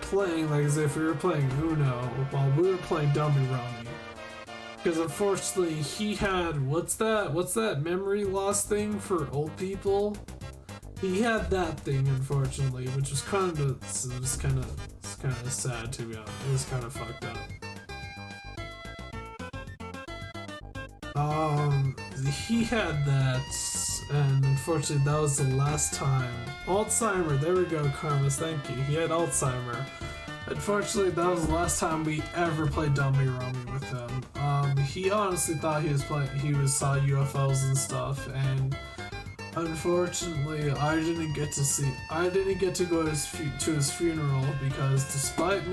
playing like as if we were playing Uno while we were playing Dummy Rummy. Because unfortunately, he had what's that memory loss thing for old people? He had that thing, unfortunately, which was kind of sad, to be honest. It was kind of fucked up. He had that, and unfortunately that was the last time. Alzheimer, there we go, Karmas, thank you. He had Alzheimer. Unfortunately, that was the last time we ever played Dummy Rummy with him. He honestly thought he saw UFOs and stuff, and unfortunately, I didn't get to go to his funeral because despite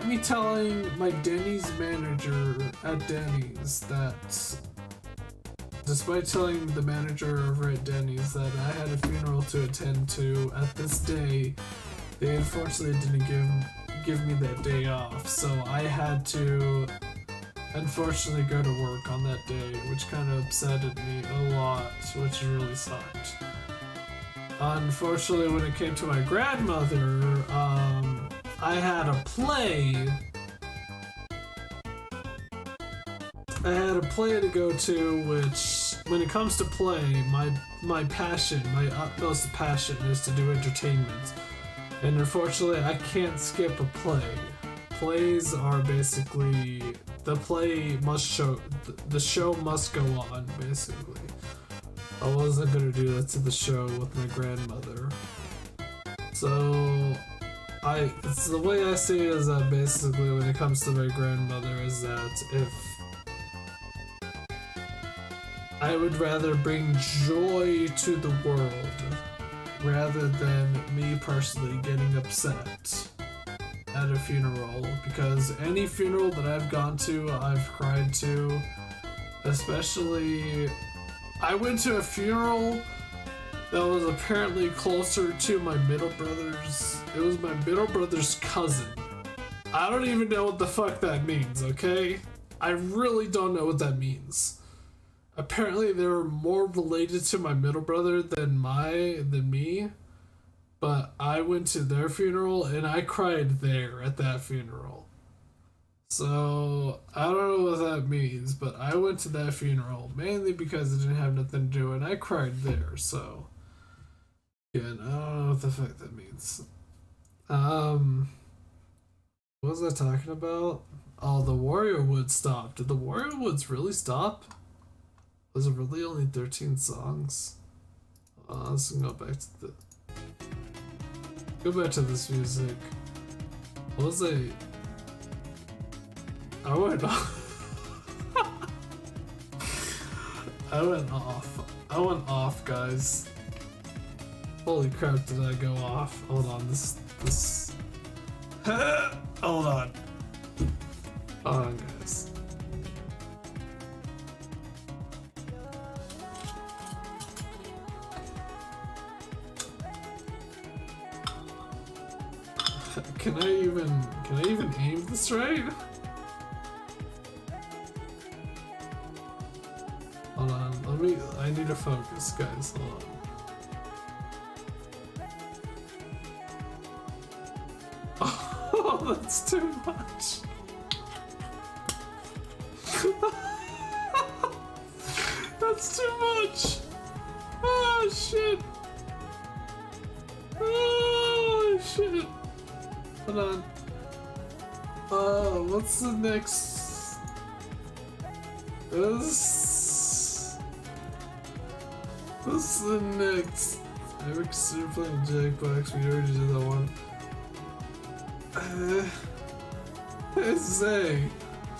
me telling my Denny's manager at Denny's that despite telling the manager over at Denny's that I had a funeral to attend to, at this day, they unfortunately didn't give me that day off, so I had to unfortunately go to work on that day, which kind of upsetted me a lot, which really sucked. Unfortunately, when it came to my grandmother, I had a play. I had a play to go to, which, when it comes to play, my passion, my utmost passion is to do entertainment. And unfortunately, I can't skip a play. Plays are basically, the play must show, the show must go on, basically. I wasn't gonna do that to the show with my grandmother. So, it's the way I see it is that basically when it comes to my grandmother is that if I would rather bring joy to the world rather than me personally getting upset at a funeral, because any funeral that I've gone to, I've cried to. Especially, I went to a funeral that was apparently closer to my middle brother's. It was my middle brother's cousin. I don't even know what the fuck that means, okay? I really don't know what that means. Apparently they were more related to my middle brother than me, but I went to their funeral and I cried there at that funeral. So, I don't know what that means, but I went to that funeral mainly because it didn't have nothing to do and I cried there, so. Again, I don't know what the fuck that means. What was I talking about? Oh, the Warrior Wood stopped. Did the Warrior Woods really stop? Was it really only 13 songs? Let's go back to this music. What was I went off. I went off, guys. Holy crap, did I go off? Hold on, this hold on, guys. Can I even aim this right? Hold on, I need to focus, guys, hold on. Oh, that's too much. That's too much. Oh, shit. Oh, shit. Hold on. What's the next? What's the next? I ever considered playing Jackbox? We already did that one. Say,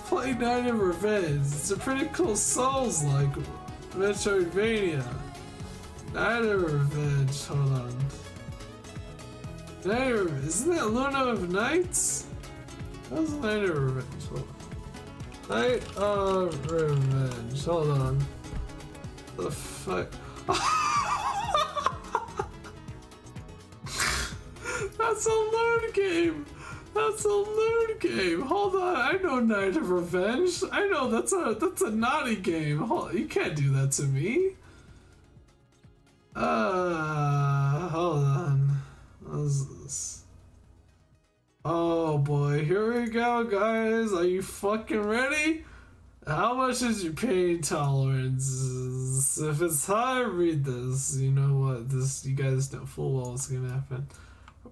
play Night of Revenge. It's a pretty cool Souls-like Metroidvania. Night of Revenge. Hold on. Isn't that Luna of Nights? That was Night of Revenge. Hold on. Night of Revenge. Hold on. The fuck? That's a load game. That's a load game. Hold on, I know Night of Revenge. I know that's a naughty game. You can't do that to me. Hold on. What is this? Oh boy, here we go, guys. Are you fucking ready? How much is your pain tolerance? If it's high, read this. You know what? You guys know full well what's gonna happen.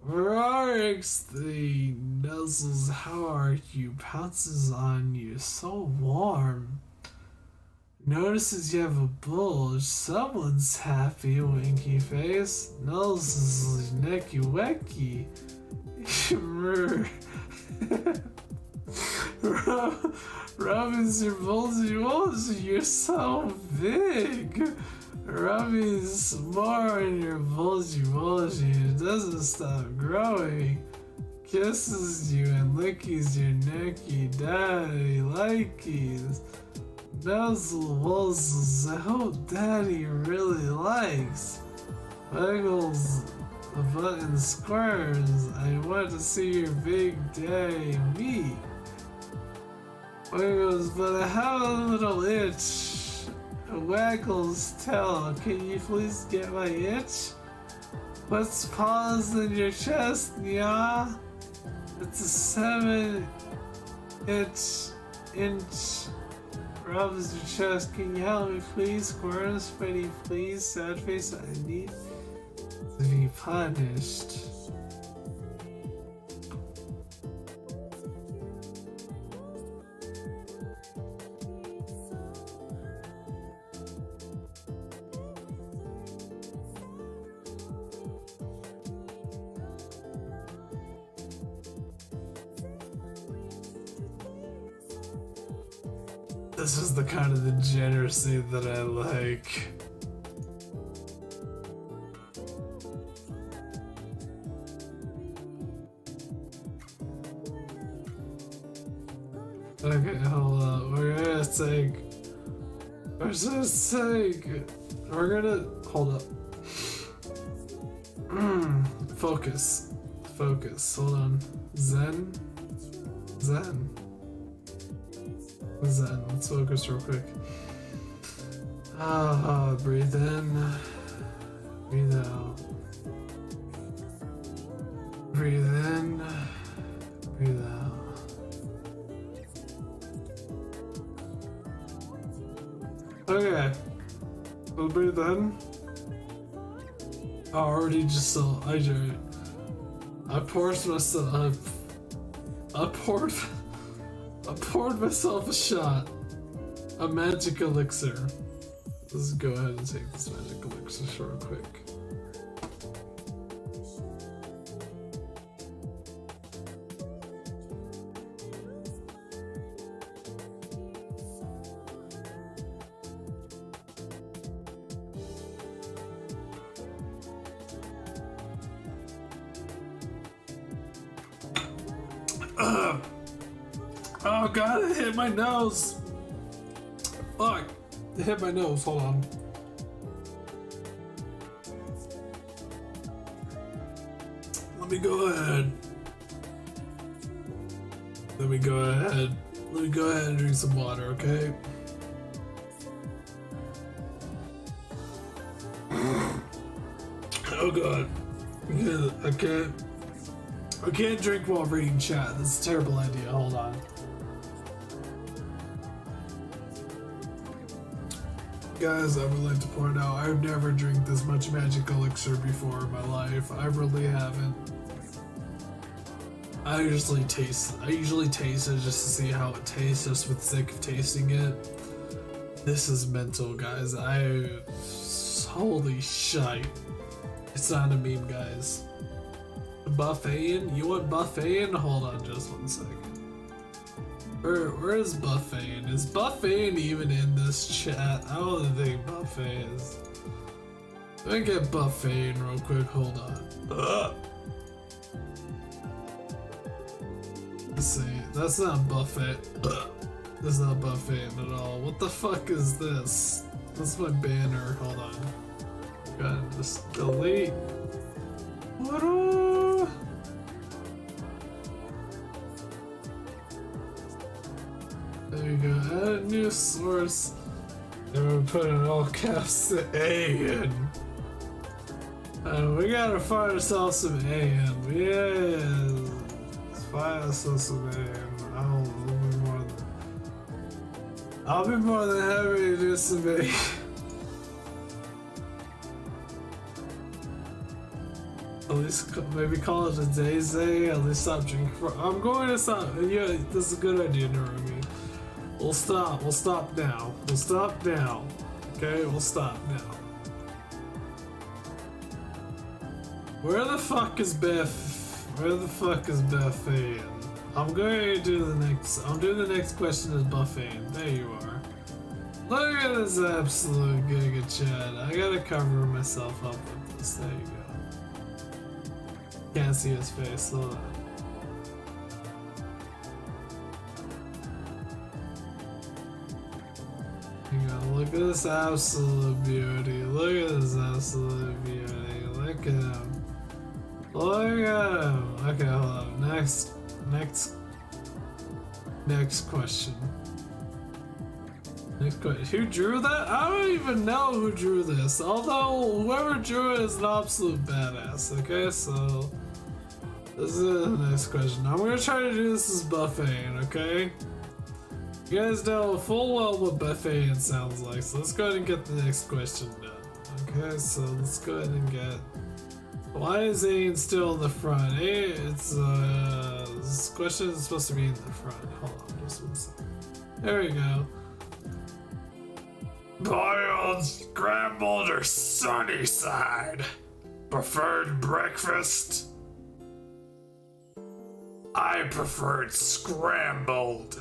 Rarix, the nuzzles, how are you? Pounces on you, so warm. Notices you have a bulge. Someone's happy, winky face. Nuzzles, necky wecky. Robin's your bulgy, you're so big. Rubbies more in your bulgy. It doesn't stop growing. Kisses you and lickies your necky daddy likies. Those was who Daddy really likes. Wiggles the button squares. I want to see your big day meat. Wiggles, but I have a little itch. Waggles tail. Can you please get my itch? What's paws in your chest, yeah? It's a 7-inch rubs your chest. Can you help me, please? Squirms, pretty please. Sad face, I need to be punished. This is the kind of degeneracy that I like. Okay, hold on. We're gonna hold up. Focus. Hold on. Zen. Let's focus real quick. Breathe in. Breathe out. Breathe in. Breathe out. Okay. We'll breathe in. I already just saw. I poured myself a shot. A magic elixir. Let's go ahead and take this magic elixir real quick. Oh god, it hit my nose! Fuck! It hit my nose, hold on. Let me go ahead and drink some water, okay? Oh god. I can't drink while reading chat. That's a terrible idea. Hold on. Guys, I would like to point out I've never drank this much magic elixir before in my life. I really haven't. I usually taste it just to see how it tastes, just with the sake of tasting it. This is mental, guys. Holy shite. It's not a meme, guys. Buffeting? You want buffeting? Hold on just one second. Where is buffeting? Is buffeting even in this chat? I don't think buffet is. Let me get buffeting real quick, hold on. Let's see, that's not buffet. That's not buffeting at all. What the fuck is this? That's my banner, hold on. Gotta just delete. What? There we go, add a new source. And we put in all caps the A in. We gotta find ourselves some A in. Yeah. Let's find ourselves some A in. I'll be more than happy to do some A. At least maybe call it a day, Zay. At least stop drinking. I'm going to stop. Yeah, this is a good idea, Narumi. We'll stop now. Okay, we'll stop now. Where the fuck is Beth? In? I'm going to do the next question is Buffet. There you are. Look at this absolute giga chat. I gotta cover myself up with this. There you go. Can't see his face, hold on. you go. Look at this absolute beauty. Look at this absolute beauty. Look at him. Look at him. Okay, hold on. Next question. Next question. Who drew that? I don't even know who drew this. Although whoever drew it is an absolute badass. Okay, so this is the next question. I'm gonna try to do this as buffet, okay? You guys know full well what buffet sounds like, so let's go ahead and get the next question done. Okay, so let's go ahead and get. Why is Aiden still in the front? Hey, this question is supposed to be in the front. Hold on, just one second. There we go. Boiled, scrambled, or sunny side? Preferred breakfast? I preferred scrambled.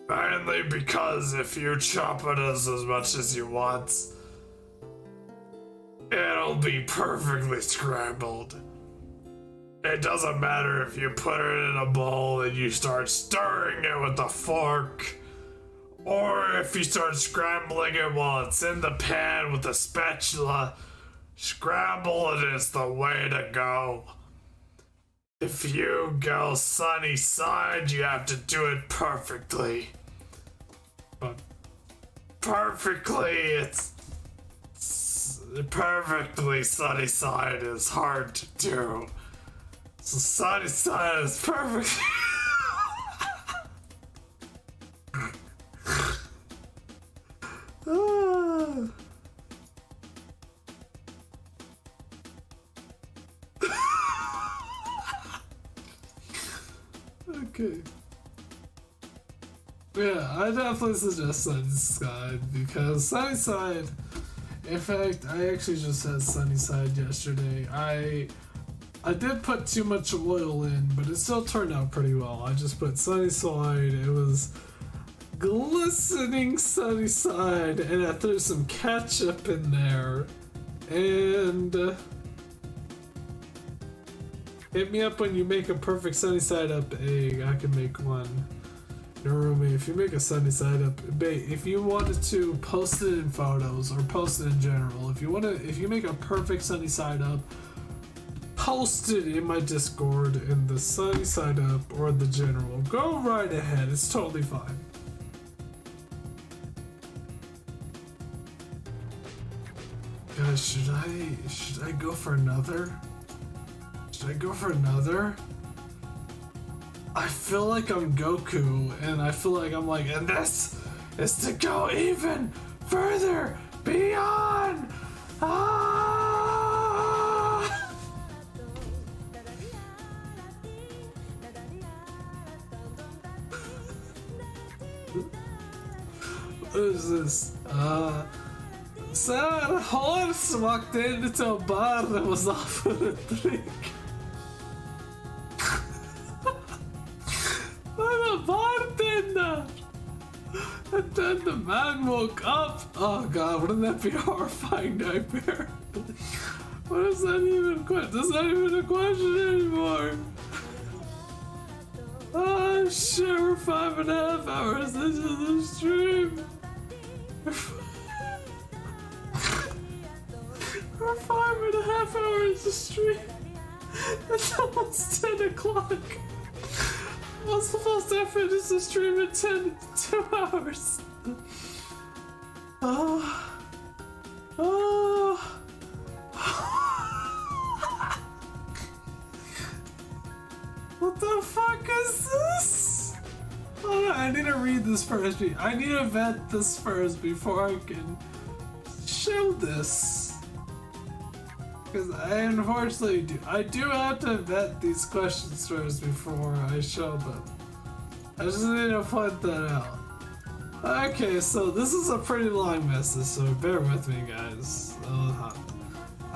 Mainly because if you chop it as much as you want, it'll be perfectly scrambled. It doesn't matter if you put it in a bowl and you start stirring it with a fork, or if you start scrambling it while it's in the pan with a spatula. Scramble it is the way to go. If you go sunny side, you have to do it perfectly. But perfectly sunny side is hard to do. So sunny side is perfect. Okay. Yeah, I definitely suggest Sunnyside because Sunnyside. In fact, I actually just had Sunnyside yesterday. I did put too much oil in, but it still turned out pretty well. I just put Sunnyside. It was glistening Sunnyside, and I threw some ketchup in there. And hit me up when you make a perfect sunny side up egg. I can make one. Roommate, if you make a sunny side up, if you wanted to post it in photos or post it in general, if you make a perfect sunny side up, post it in my Discord in the sunny side up or the general. Go right ahead. It's totally fine. Guys, should I go for another? Should I go for another? I feel like I'm Goku, and I feel like I'm like, and this is to go even further beyond. What is this? Sad horse walked into a bar that was offered a drink. What a bartender! And then the man woke up. Oh god, wouldn't that be a horrifying nightmare? What is that even? That's not even a question anymore. Oh shit, we're 5.5 hours into the stream. We're 5.5 hours of stream. It's almost 10 o'clock. I was supposed to finish the stream in 2 hours. What the fuck is this? Hold on, I need to read this first. I need to vet this first before I can show this. Because I unfortunately do have to vet these questions first before I show them. I just need to point that out. Okay, so this is a pretty long message, so bear with me, guys. I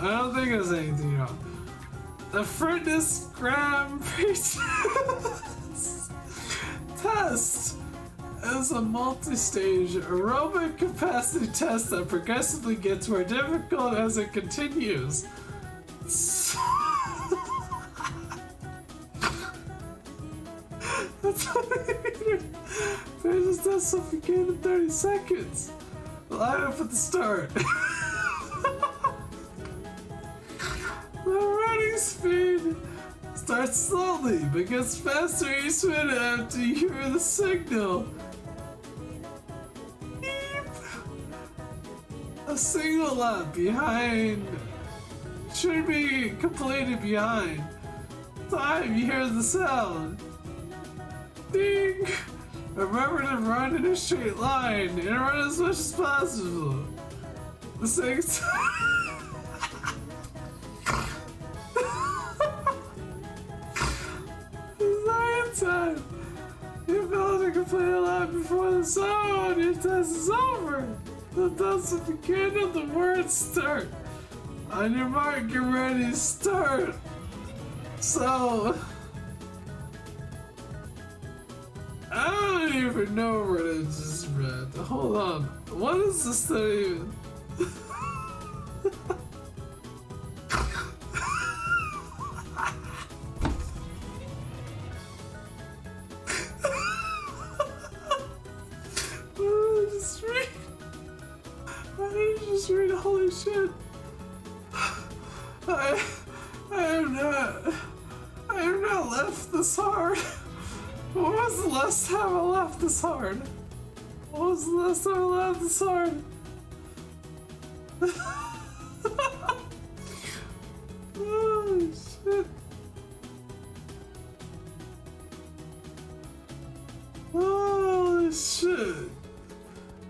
don't think there's anything wrong. The fitness Grand Prix test is a multi-stage aerobic capacity test that progressively gets more difficult as it continues. That's all you Finish that suffocate in 30 seconds. Line up at the start. The running speed starts slowly but gets faster each minute after you hear the signal. Beep. A single lap behind should be completed behind time you hear the sound. Ding! Remember to run in a straight line and run as much as possible. The second time. The second time. You fail to complete a lap before the zone. Your test is over. The dust will begin and the words start. On your mark, get ready, start. So, I don't even know what I just read. Hold on. What is this study? What did I just read? Holy shit. I have not laughed this hard. When was the last time I laughed this hard? When was the last time I laughed this hard? Oh shit. Oh shit.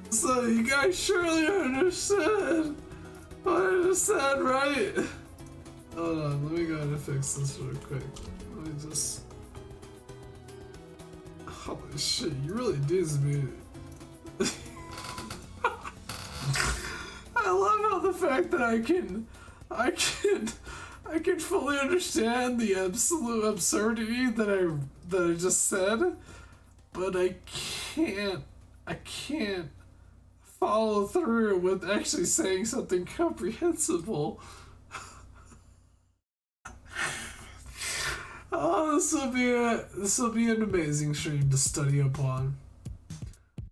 So you guys surely understood what I just said, right? Hold on, let me go ahead and fix this real quick. Let me just... Holy shit, you really dizzy me. I love how the fact that I can fully understand the absolute absurdity that I just said, but I can't follow through with actually saying something comprehensible. Oh, this will be an amazing stream to study up on.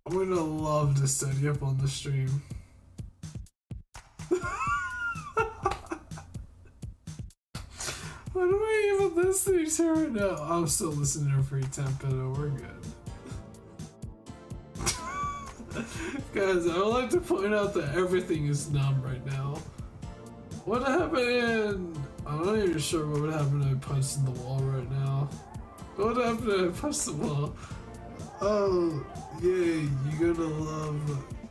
I'm gonna love to study up on the stream. What am I even listening to right now? I'm still listening to Free Tempo. We're good. Guys, I would like to point out that everything is numb right now. What happened? I'm not even sure what would happen if I punched in the wall right now. What would happen if I punched the wall? Oh, yay, you're gonna love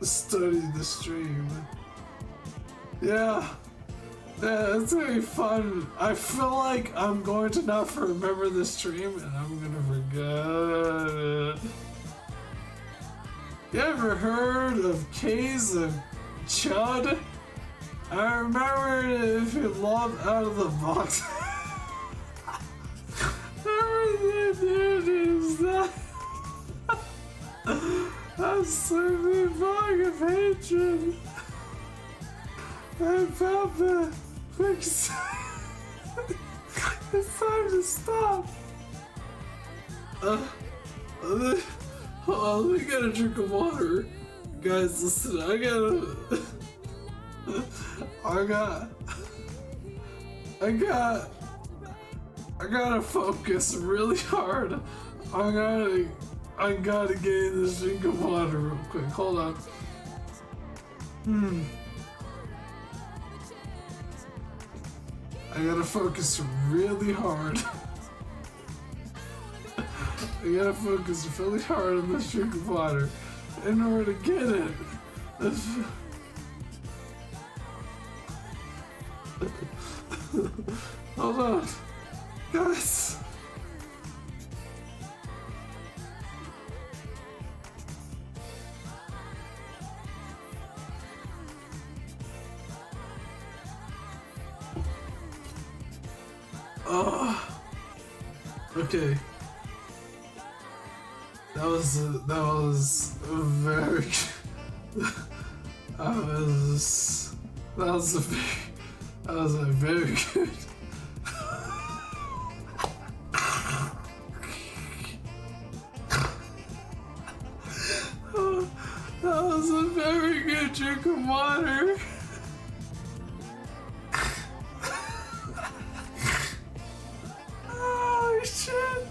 studying the stream. Yeah, it's gonna be fun. I feel like I'm going to not remember the stream and I'm gonna forget it. You ever heard of K's of Chud? I remember it if you logged out of the box. Everything is that. I'm certainly buying of hatred. I found the fix. It's time to stop. Hold on, let me get a drink of water. Guys, listen, I gotta focus really hard. I gotta get in this drink of water real quick. Hold on. I gotta focus really hard. I gotta focus really hard on this drink of water in order to get it. Hold on, guys. Oh, okay. That was very. That was a very good. drink of water. Oh shit.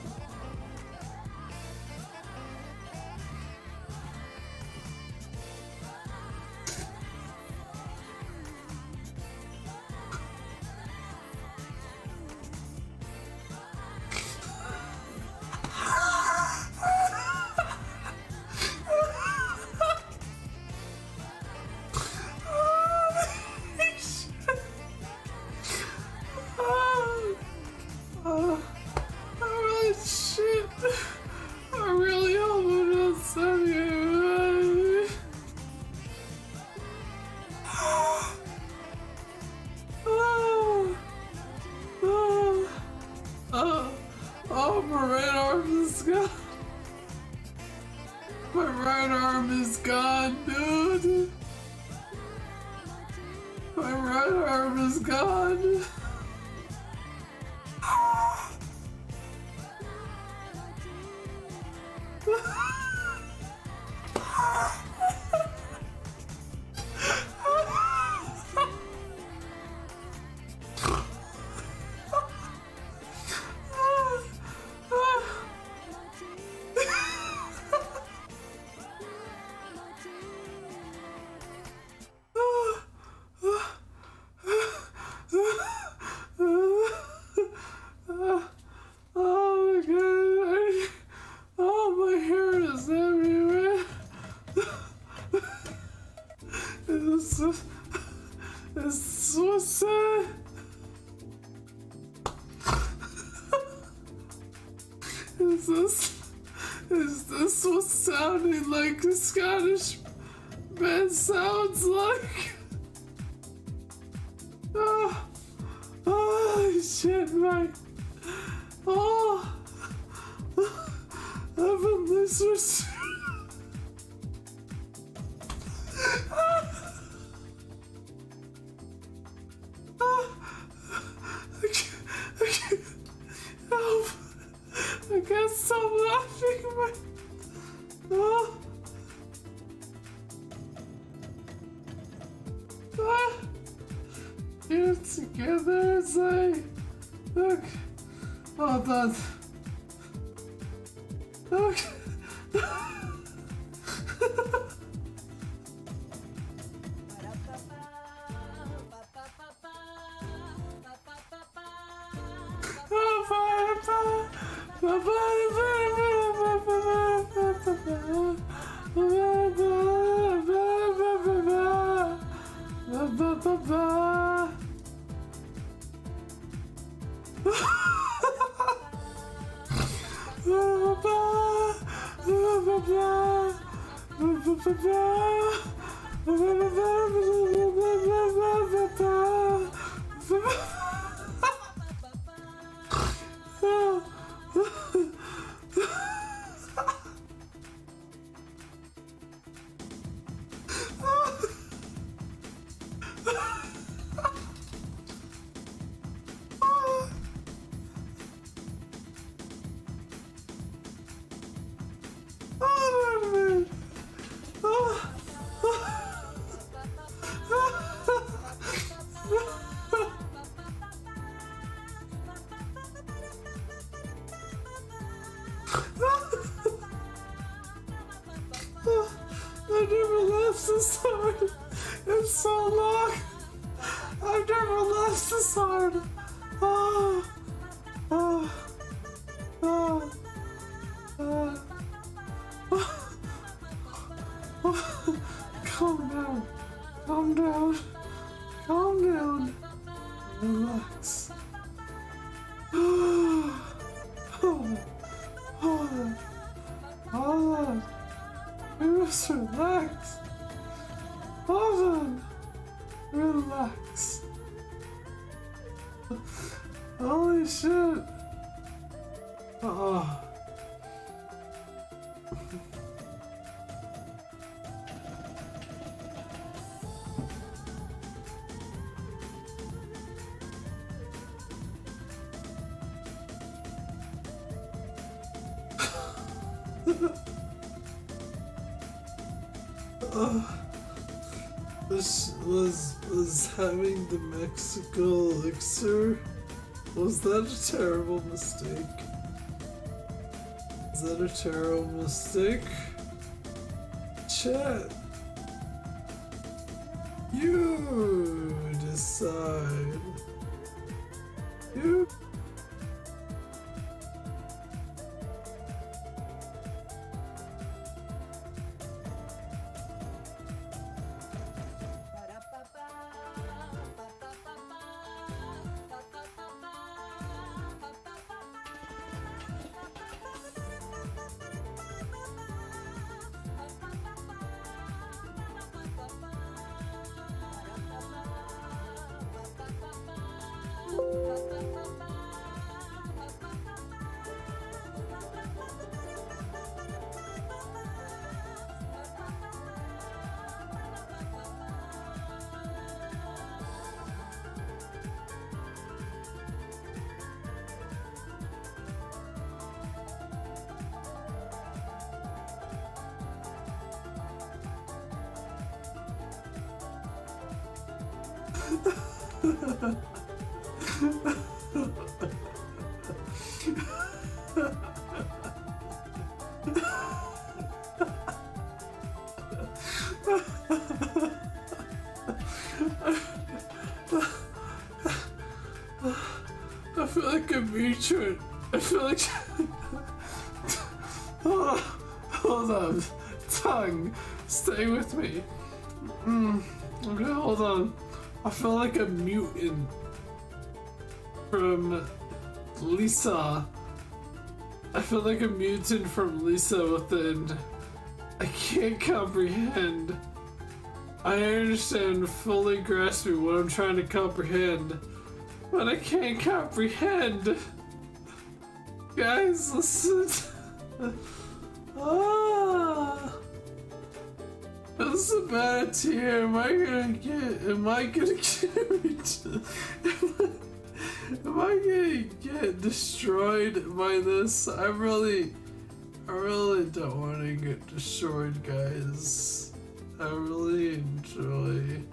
Oh, my right arm is gone. My right arm is gone, dude. My right arm is gone. It's so sad. Is this what sounding like a Scottish man sounds like? Oh shit, my. Oh. I've been listening. I can't stop laughing. Oh. Here together, it's like, look, hold on. Look. I never laughed this hard in so long. I've never laughed this hard. Oh, oh, oh, oh, oh. Calm down, calm down, calm down. Relax. Hold on, hold on. Just relax. Hold on. Relax. Holy shit. Oh. This was having the Mexico elixir. Was that a terrible mistake? Is that a terrible mistake? Chat. You decide. You. I feel like a mutant. I feel like. Hold on. Tongue, stay with me. Okay, hold on. I feel like a mutant from Lisa. I feel like a mutant from Lisa within. I can't comprehend. I understand fully grasping what I'm trying to comprehend, but I can't comprehend. Guys, listen. This is a bad tier. Am I gonna get destroyed by this? I really don't want to get destroyed, guys. I really enjoy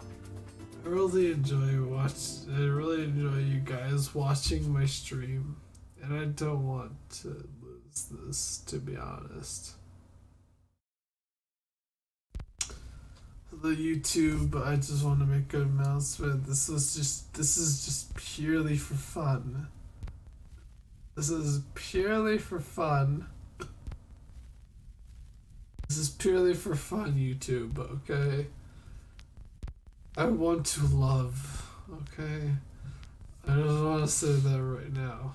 you guys watching my stream, and I don't want to lose this, to be honest. The YouTube, I just want to make an announcement. This is just purely for fun. This is purely for fun. This is purely for fun, YouTube, okay? I want to love, okay? I just want to say that right now.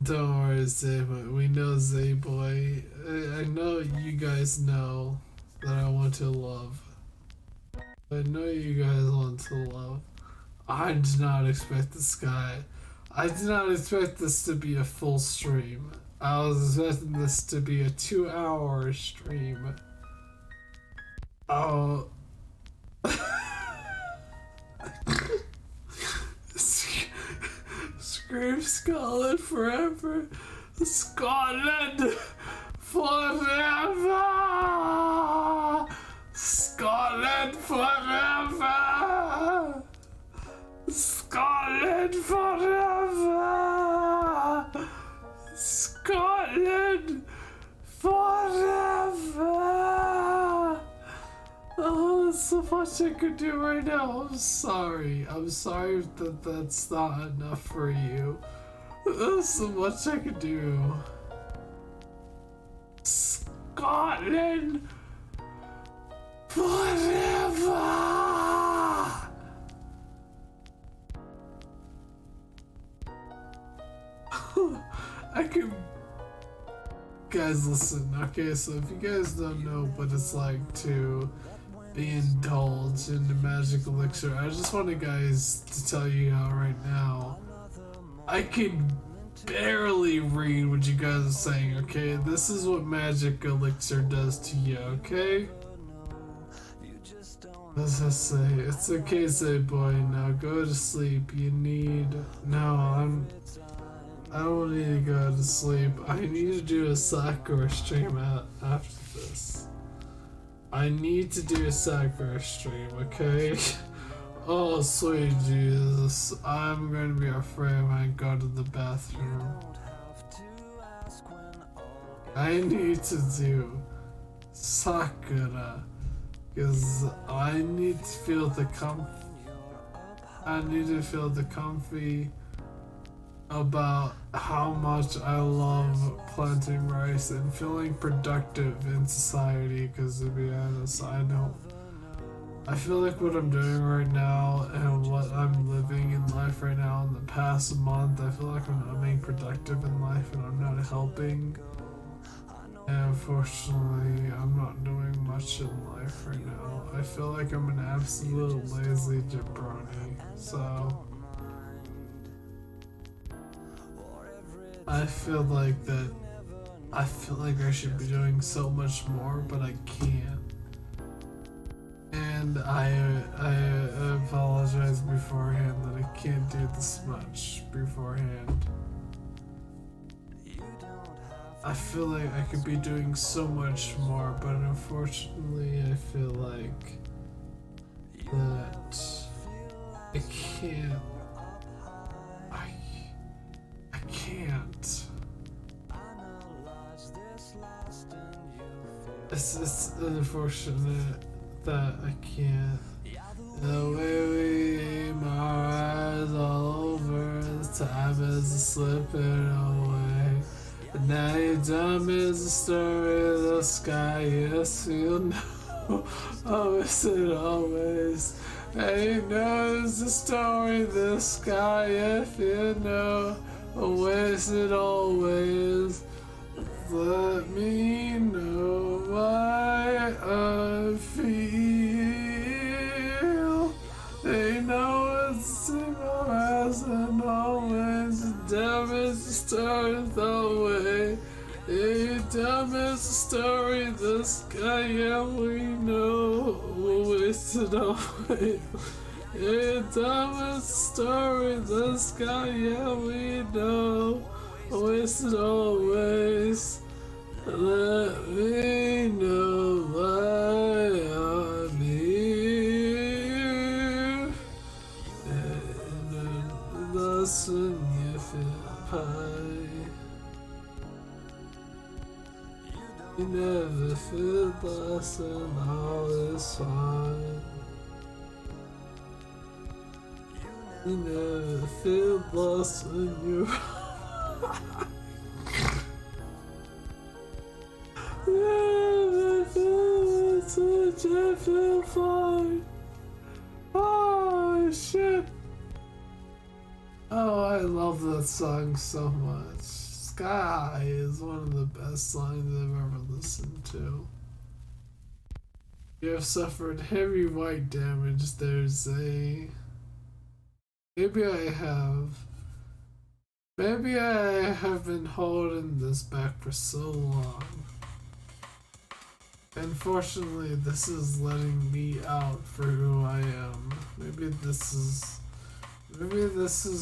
Don't worry, Zayboy. We know Zayboy. I know you guys know that I want to love. I know you guys want to love. I did not expect this guy. I did not expect this to be a full stream. I was expecting this to be a 2-hour stream. Oh. Scream Scotland forever. Scotland forever. Scotland forever. Scotland forever. Scotland forever. Oh, there's so much I could do right now. I'm sorry. I'm sorry that that's not enough for you. There's so much I could do. Scotland forever. I could. Guys, listen. Okay, so if you guys don't know what it's like to be indulged in the magic elixir, I just want you guys to tell you how right now I can barely read what you guys are saying, okay? This is what magic elixir does to you, okay? As I say, it's okay, say boy, now go to sleep. You need... No, I don't need to go to sleep. I need to do a Sakura stream after this. I need to do a Sackbear stream, okay? Oh, sweet Jesus. I'm gonna be afraid when I go to the bathroom. I need to do Sakura. Because I need to feel the comfy about how much I love planting rice and feeling productive in society, because to be honest, I feel like what I'm doing right now and what I'm living in life right now in the past month, I feel like I'm not being productive in life and I'm not helping. And unfortunately, I'm not doing much in life right now. I feel like I'm an absolute lazy jabroni, so I feel like I I should be doing so much more, but I can't. And I apologize beforehand that I can't do this much beforehand. I feel like I could be doing so much more, but unfortunately I feel like that I can't. I can't. It's unfortunate that I can't. The way we aim our eyes all over, the time is slipping away. And now your time is the story of the sky, yes you know. Oh, is it always? And you know it's the story of the sky, if you know. Oh, is it always? Let me know why I feel. They know it's single as and always. Damn is the story the way. Hey, damn is the story the sky, yeah we know. Wasted away. Hey, damn is the story the sky, yeah we know. Wasted always. Let me know why I'm here. And that's when you feel high. You never feel lost and all is fine. You never feel lost when you're never feel such I feel fine. Oh shit. Oh, I love that song so much. Sky High is one of the best songs I've ever listened to. You have suffered heavy white damage, there's a... Maybe I have. Maybe I have been holding this back for so long. Unfortunately, this is letting me out for who I am. Maybe this is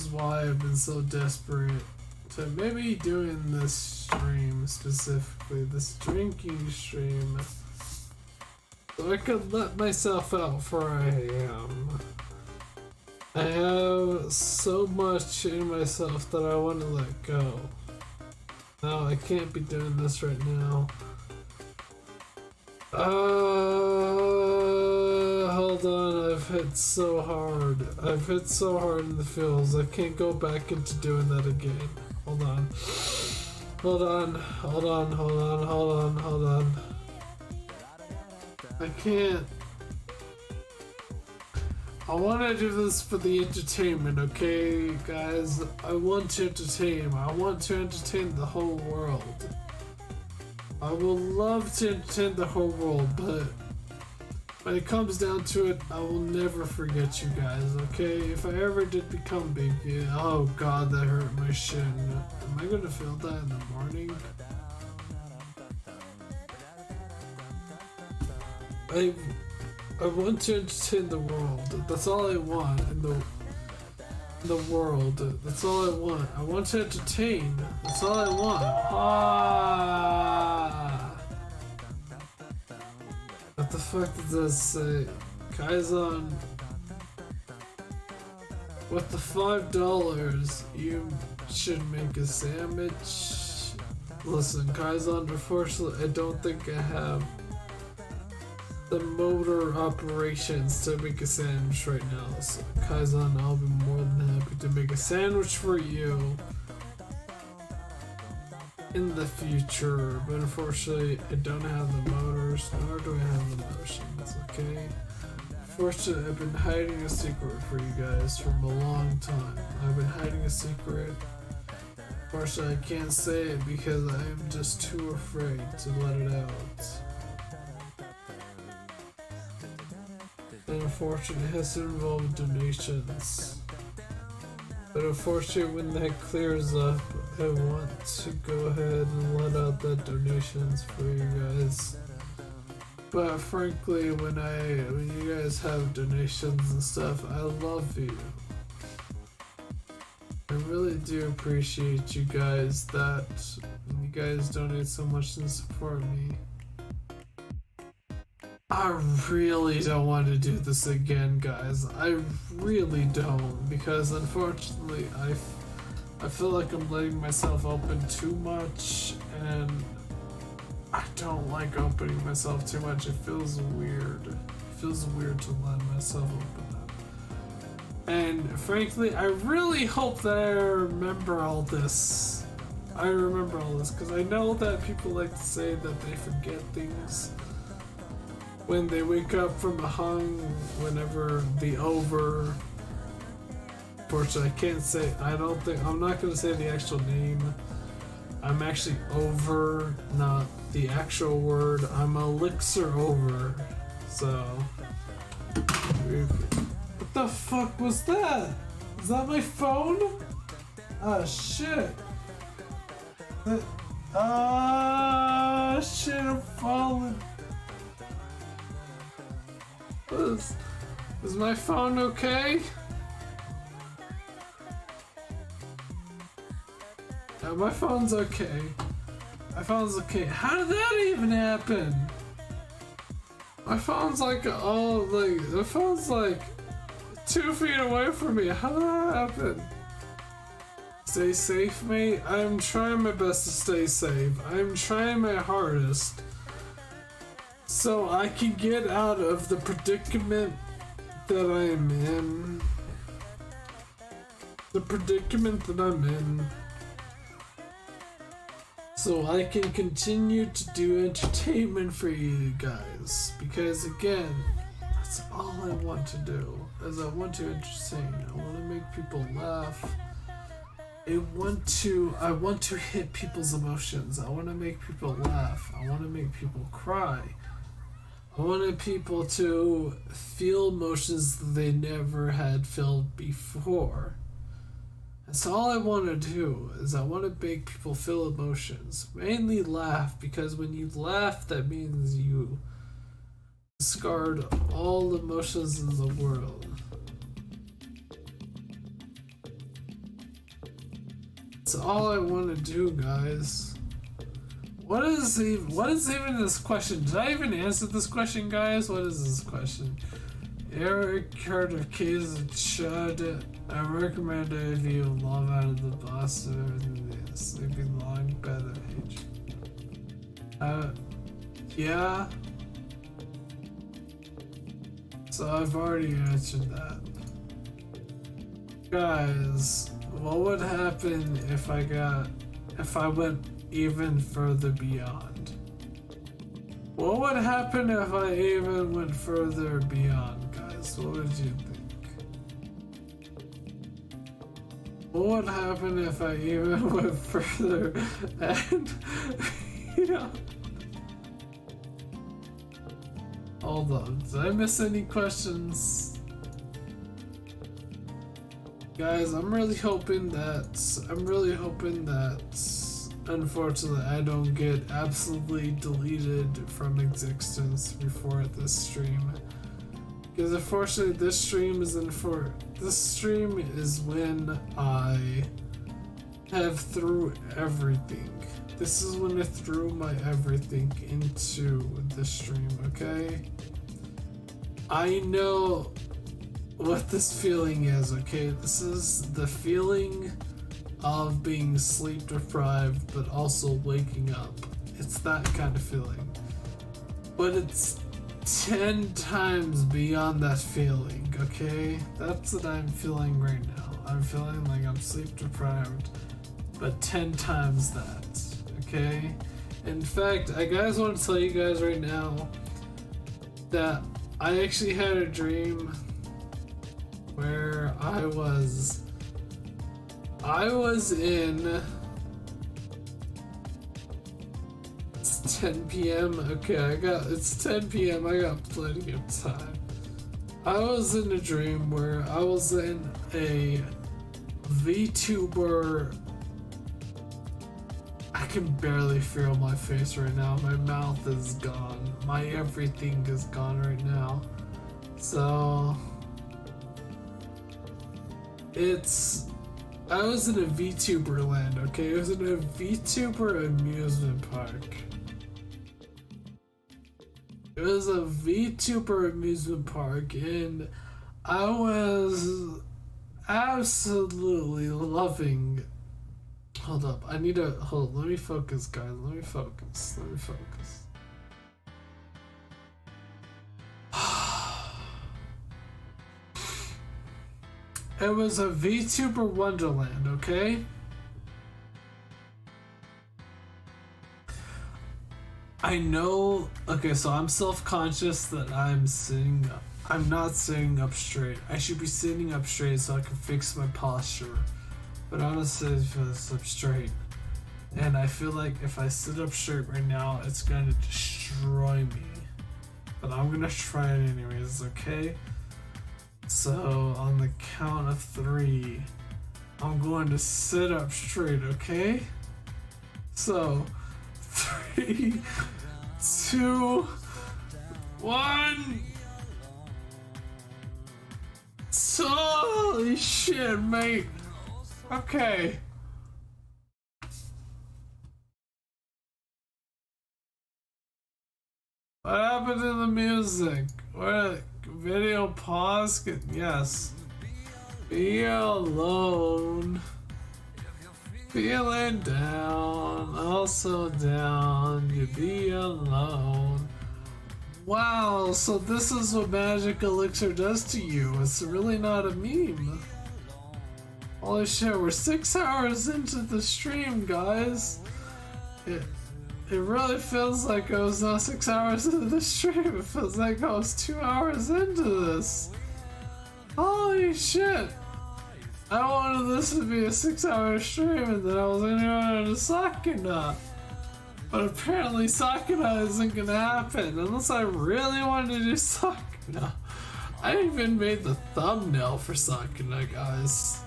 why I've been so desperate to maybe doing this stream specifically, this drinking stream, so I could let myself out for I am. I have so much in myself that I want to let go. No, I can't be doing this right now. Hold on, I've hit so hard. I've hit so hard in the feels. I can't go back into doing that again. Hold on. Hold on, hold on, hold on, hold on, hold on. I can't. I want to do this for the entertainment, okay, guys? I want to entertain. I want to entertain the whole world. I will love to entertain the whole world, but when it comes down to it, I will never forget you guys, okay? If I ever did become big, yeah, oh god, that hurt my shin. Am I gonna feel that in the morning? I want to entertain the world. That's all I want in the world. That's all I want. I want to entertain. That's all I want. Ah! the fuck does that say? Kaizen. With the $5, you should make a sandwich. Listen, Kaizen, unfortunately, I don't think I have the motor operations to make a sandwich right now. So, Kaizen, I'll be more than happy to make a sandwich for you in the future, but unfortunately, I don't have the motors, nor do I have the motions, okay? Unfortunately, I've been hiding a secret for you guys from a long time. I've been hiding a secret. Unfortunately, I can't say it because I am just too afraid to let it out. And unfortunately, it has to involve donations. But unfortunately, when that clears up, I want to go ahead and let out the donations for you guys. But frankly, when you guys have donations and stuff, I love you. I really do appreciate you guys that you guys donate so much and support me. I really don't want to do this again, guys. I really don't, because unfortunately, I feel like I'm letting myself open too much, and I don't like opening myself too much. It feels weird. It feels weird to let myself open up. And frankly, I really hope that I remember all this. I remember all this, because I know that people like to say that they forget things when they wake up from a hung, whenever the over. Unfortunately, I can't say, I'm not going to say the actual name. I'm actually over, not the actual word. I'm elixir over. So, what the fuck was that? Is that my phone? Ah, shit. Ah, shit, I'm falling. Is my phone okay? Yeah, my phone's okay. My phone's okay. How did that even happen? My phone's like the phone's like 2 feet away from me. How did that happen? Stay safe, mate. I'm trying my best to stay safe. I'm trying my hardest so I can get out of the predicament that I am in. The predicament that I'm in. So I can continue to do entertainment for you guys. Because again, that's all I want to do. Is I want to entertain. I want to make people laugh. I want to hit people's emotions. I want to make people laugh. I want to make people cry. I wanted people to feel emotions that they never had felt before. That's all I want to do, is I want to make people feel emotions. Mainly laugh, because when you laugh, that means you discard all emotions in the world. That's all I want to do, guys. What is even this question? Did I even answer this question, guys? What is this question? Eric heard of K's and Chud. I recommend it if you love out of the boss of everything. Sleeping long better age. Yeah. So I've already answered that. Guys, what would happen if I went even further beyond? What would happen if I even went further beyond, guys? What would you think? What would happen if I even went further and, yeah. Hold on, did I miss any questions? Guys, I'm really hoping that unfortunately I don't get absolutely deleted from existence before this stream. Because unfortunately this stream is when I have threw everything. This is when I threw my everything into the stream, okay? I know what this feeling is, okay? This is the feeling of being sleep deprived but also waking up. It's that kind of feeling. But it's 10 times beyond that feeling, okay? That's what I'm feeling right now. I'm feeling like I'm sleep deprived, but 10 times that, okay? In fact, I guys want to tell you guys right now that I actually had a dream where I was in, it's 10 p.m. Okay, it's 10 p.m. I got plenty of time. I was in a dream where I was in a VTuber. I can barely feel my face right now. My mouth is gone. My everything is gone right now. So I was in a VTuber land, okay? I was in a VTuber amusement park. It was a VTuber amusement park, and I was absolutely loving. Hold up, let me focus, guys. Let me focus. It was a VTuber Wonderland, okay? I know, okay, so I'm self-conscious that I'm not sitting up straight. I should be sitting up straight so I can fix my posture. But honestly, I sit up straight. And I feel like if I sit up straight right now, it's gonna destroy me. But I'm gonna try it anyways, okay? So, on the count of 3, I'm going to sit up straight, okay? So, 3, 2, 1. Holy shit, mate. Okay. What happened to the music? What? Video pause? Yes. Be alone. Feeling down. Also down. You be alone. Wow, so this is what magic elixir does to you. It's really not a meme. Holy shit, we're 6 hours into the stream, guys. It really feels like I was not 6 hours into the stream. It feels like I was 2 hours into this. Holy shit. I wanted this to be a 6-hour stream and then I was gonna go to Sakuna. But apparently Sakuna isn't gonna happen unless I really wanted to do Sakuna. I even made the thumbnail for Sakuna, guys.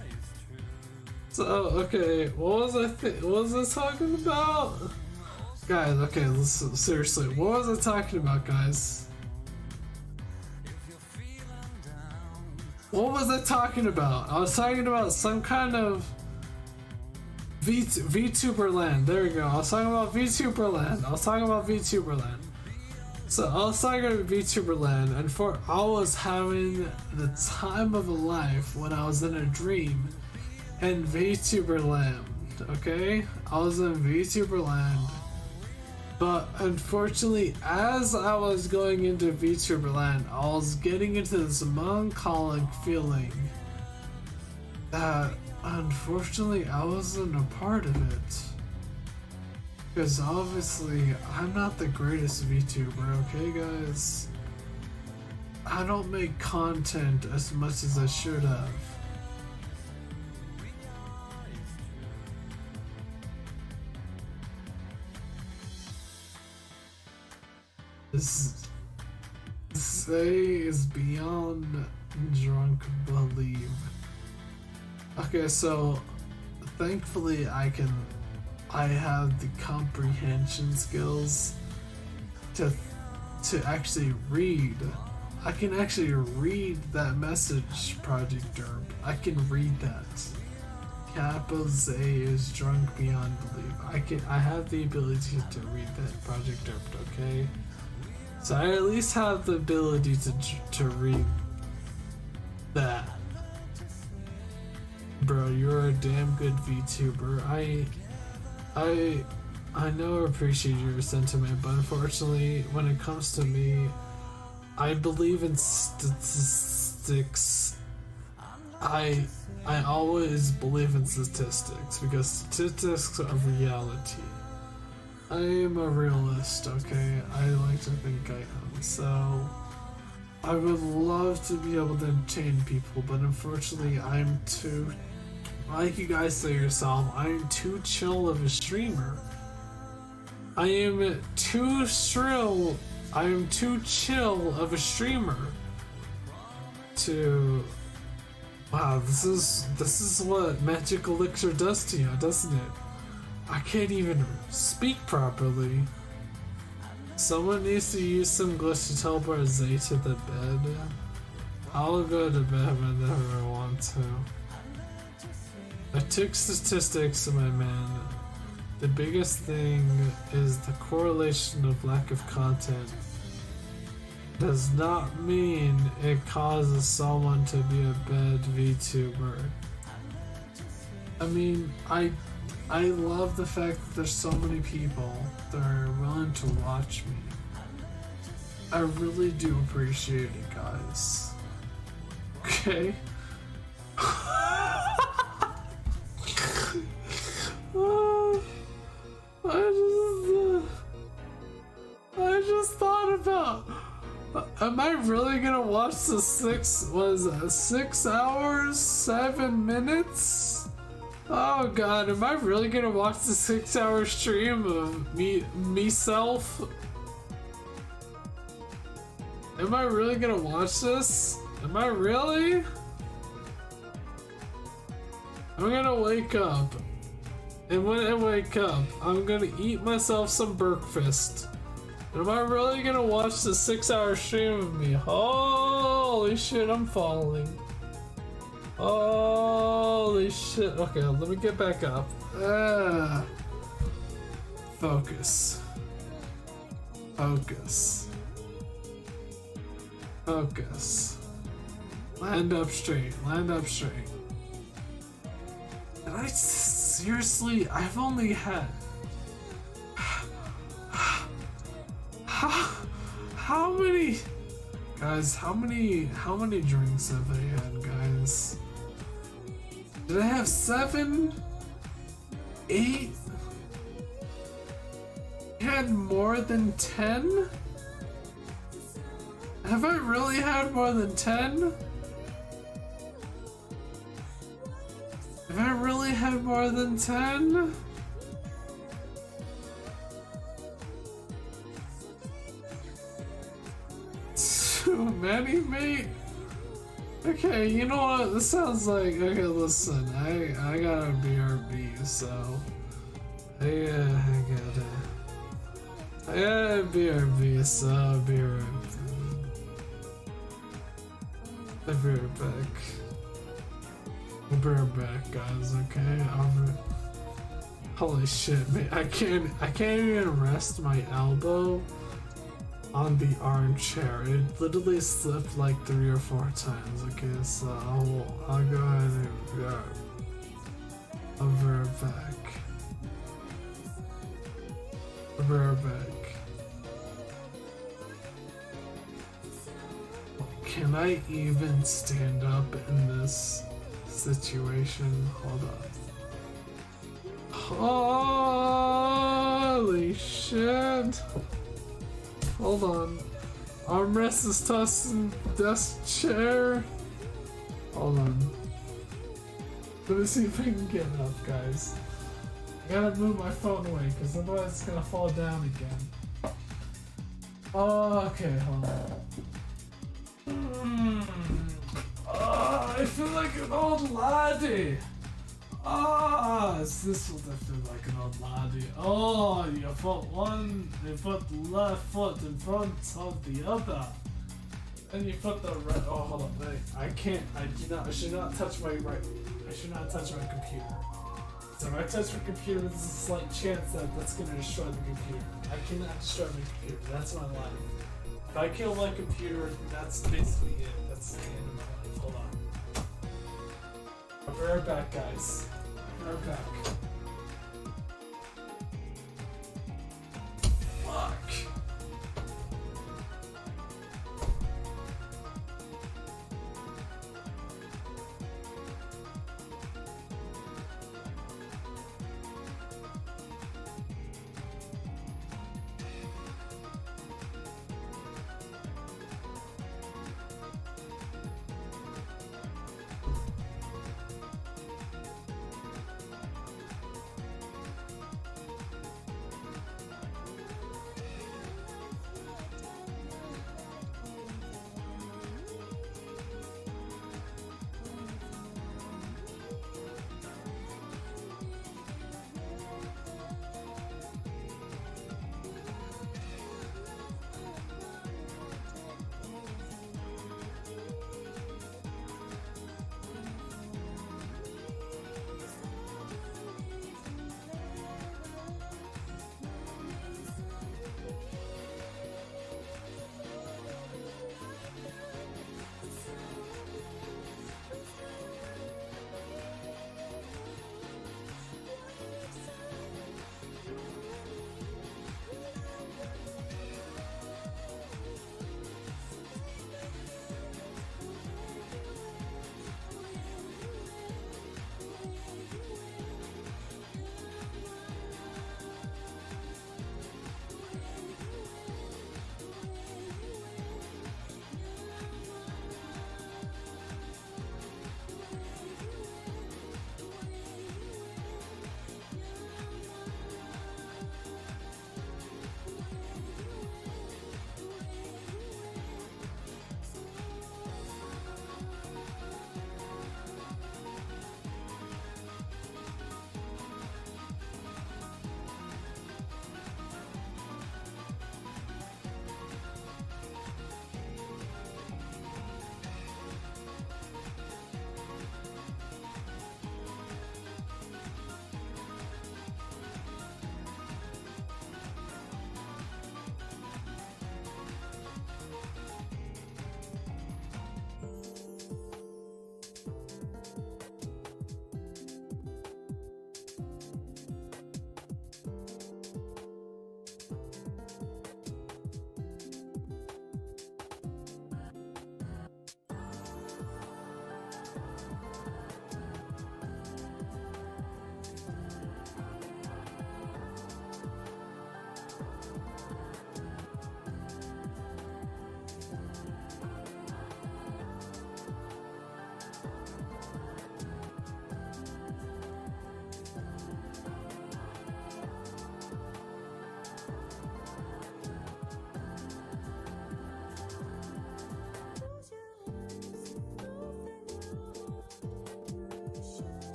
So, okay, what was I talking about? Guys, okay, listen, seriously, what was I talking about, guys? What was I talking about? I was talking about some kind of VTuber land. There we go. I was talking about VTuber land. So I was talking about VTuber land, and I was having the time of a life when I was in a dream in VTuber land. Okay, I was in VTuber land. But unfortunately, as I was going into VTuber land, I was getting into this melancholic feeling that unfortunately I wasn't a part of it. Because obviously, I'm not the greatest VTuber, okay guys? I don't make content as much as I should have. This is beyond drunk believe. Okay, so thankfully I have the comprehension skills to actually read. I can actually read that message, Project Derp. I can read that. Kappa Zay is drunk beyond belief. I have the ability to read that Project Derped, okay? So I at least have the ability to read that. Bro, you're a damn good VTuber. I know I appreciate your sentiment, but unfortunately, when it comes to me, I believe in statistics. I always believe in statistics because statistics are reality. I am a realist, okay? I like to think I am, so I would love to be able to entertain people, but unfortunately I'm too, like you guys say yourself, I am too chill of a streamer. I am too chill of a streamer to... Wow, this is what magic elixir does to you, doesn't it? I can't even speak properly. Someone needs to use some glitch to teleport Zay to the bed. I'll go to bed whenever I want to. I took statistics, my man. The biggest thing is the correlation of lack of content does not mean it causes someone to be a bad VTuber. I mean, I love the fact that there's so many people that are willing to watch me. I really do appreciate it, guys. Okay? I just thought about, am I really gonna watch the 6 hours, 7 minutes? Oh god, am I really gonna watch the 6-hour stream of me-self? Am I really gonna watch this? Am I really? I'm gonna wake up. And when I wake up, I'm gonna eat myself some breakfast. And am I really gonna watch the 6-hour stream of me? Holy shit, I'm falling. Holy shit. Okay, let me get back up. Focus. Focus. Focus. Land up straight. Land up straight. And I seriously, I've only had... How many... Guys, how many drinks have I had, guys? Did I have 7? 8? I had more than 10? Have I really had more than 10? Have I really had more than 10? Too many, mate? Okay, you know what? This sounds like... Okay, listen. I got a BRB, so... I got a BRB, so I'll be right back. I'll be right back, guys, okay? Holy shit, man. I can't even rest my elbow on the armchair. It literally slipped like 3 or 4 times. Okay, so I'll go ahead and go. I'll be right back. I'll be right back. Can I even stand up in this situation? Hold on. Holy shit. Hold on. Armrest is tossing desk chair. Hold on. Let me see if I can get it up, guys. I gotta move my phone away because otherwise it's gonna fall down again. Oh, okay, hold on. Oh, I feel like an old laddie. This will definitely like an old laddie. Oh, you put the left foot in front of the other. And you put the right, oh hold on, wait, I should not touch my right. I should not touch my computer. So if I touch my computer, there's a slight chance that that's going to destroy the computer. I cannot destroy my computer. That's my life. If I kill my computer, that's basically it. That's the end of my life. Hold on. I'll be right back, guys. I'll be right back. Fuck.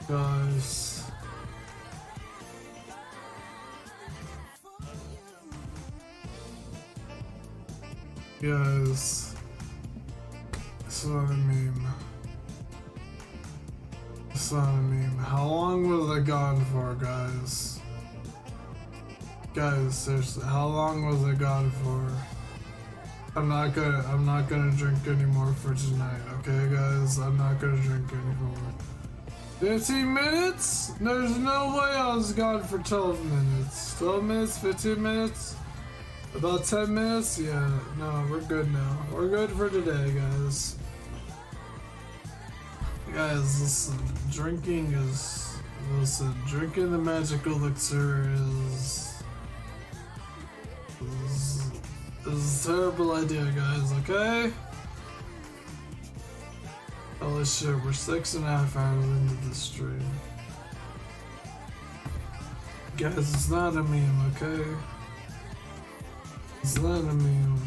Guys. Guys. It's not a meme. It's not a meme. How long was I gone for, guys? Guys, seriously, how long was I gone for? I'm not gonna drink anymore for tonight, okay guys? I'm not gonna drink anymore. 15 minutes? There's no way I was gone for 12 minutes. 12 minutes, 15 minutes? About 10 minutes? Yeah, no, we're good now. We're good for today, guys. Guys, listen, drinking the magic elixir is a terrible idea, guys, okay? Holy shit, we're 6.5 hours into this stream. Guys, it's not a meme, okay? It's not a meme.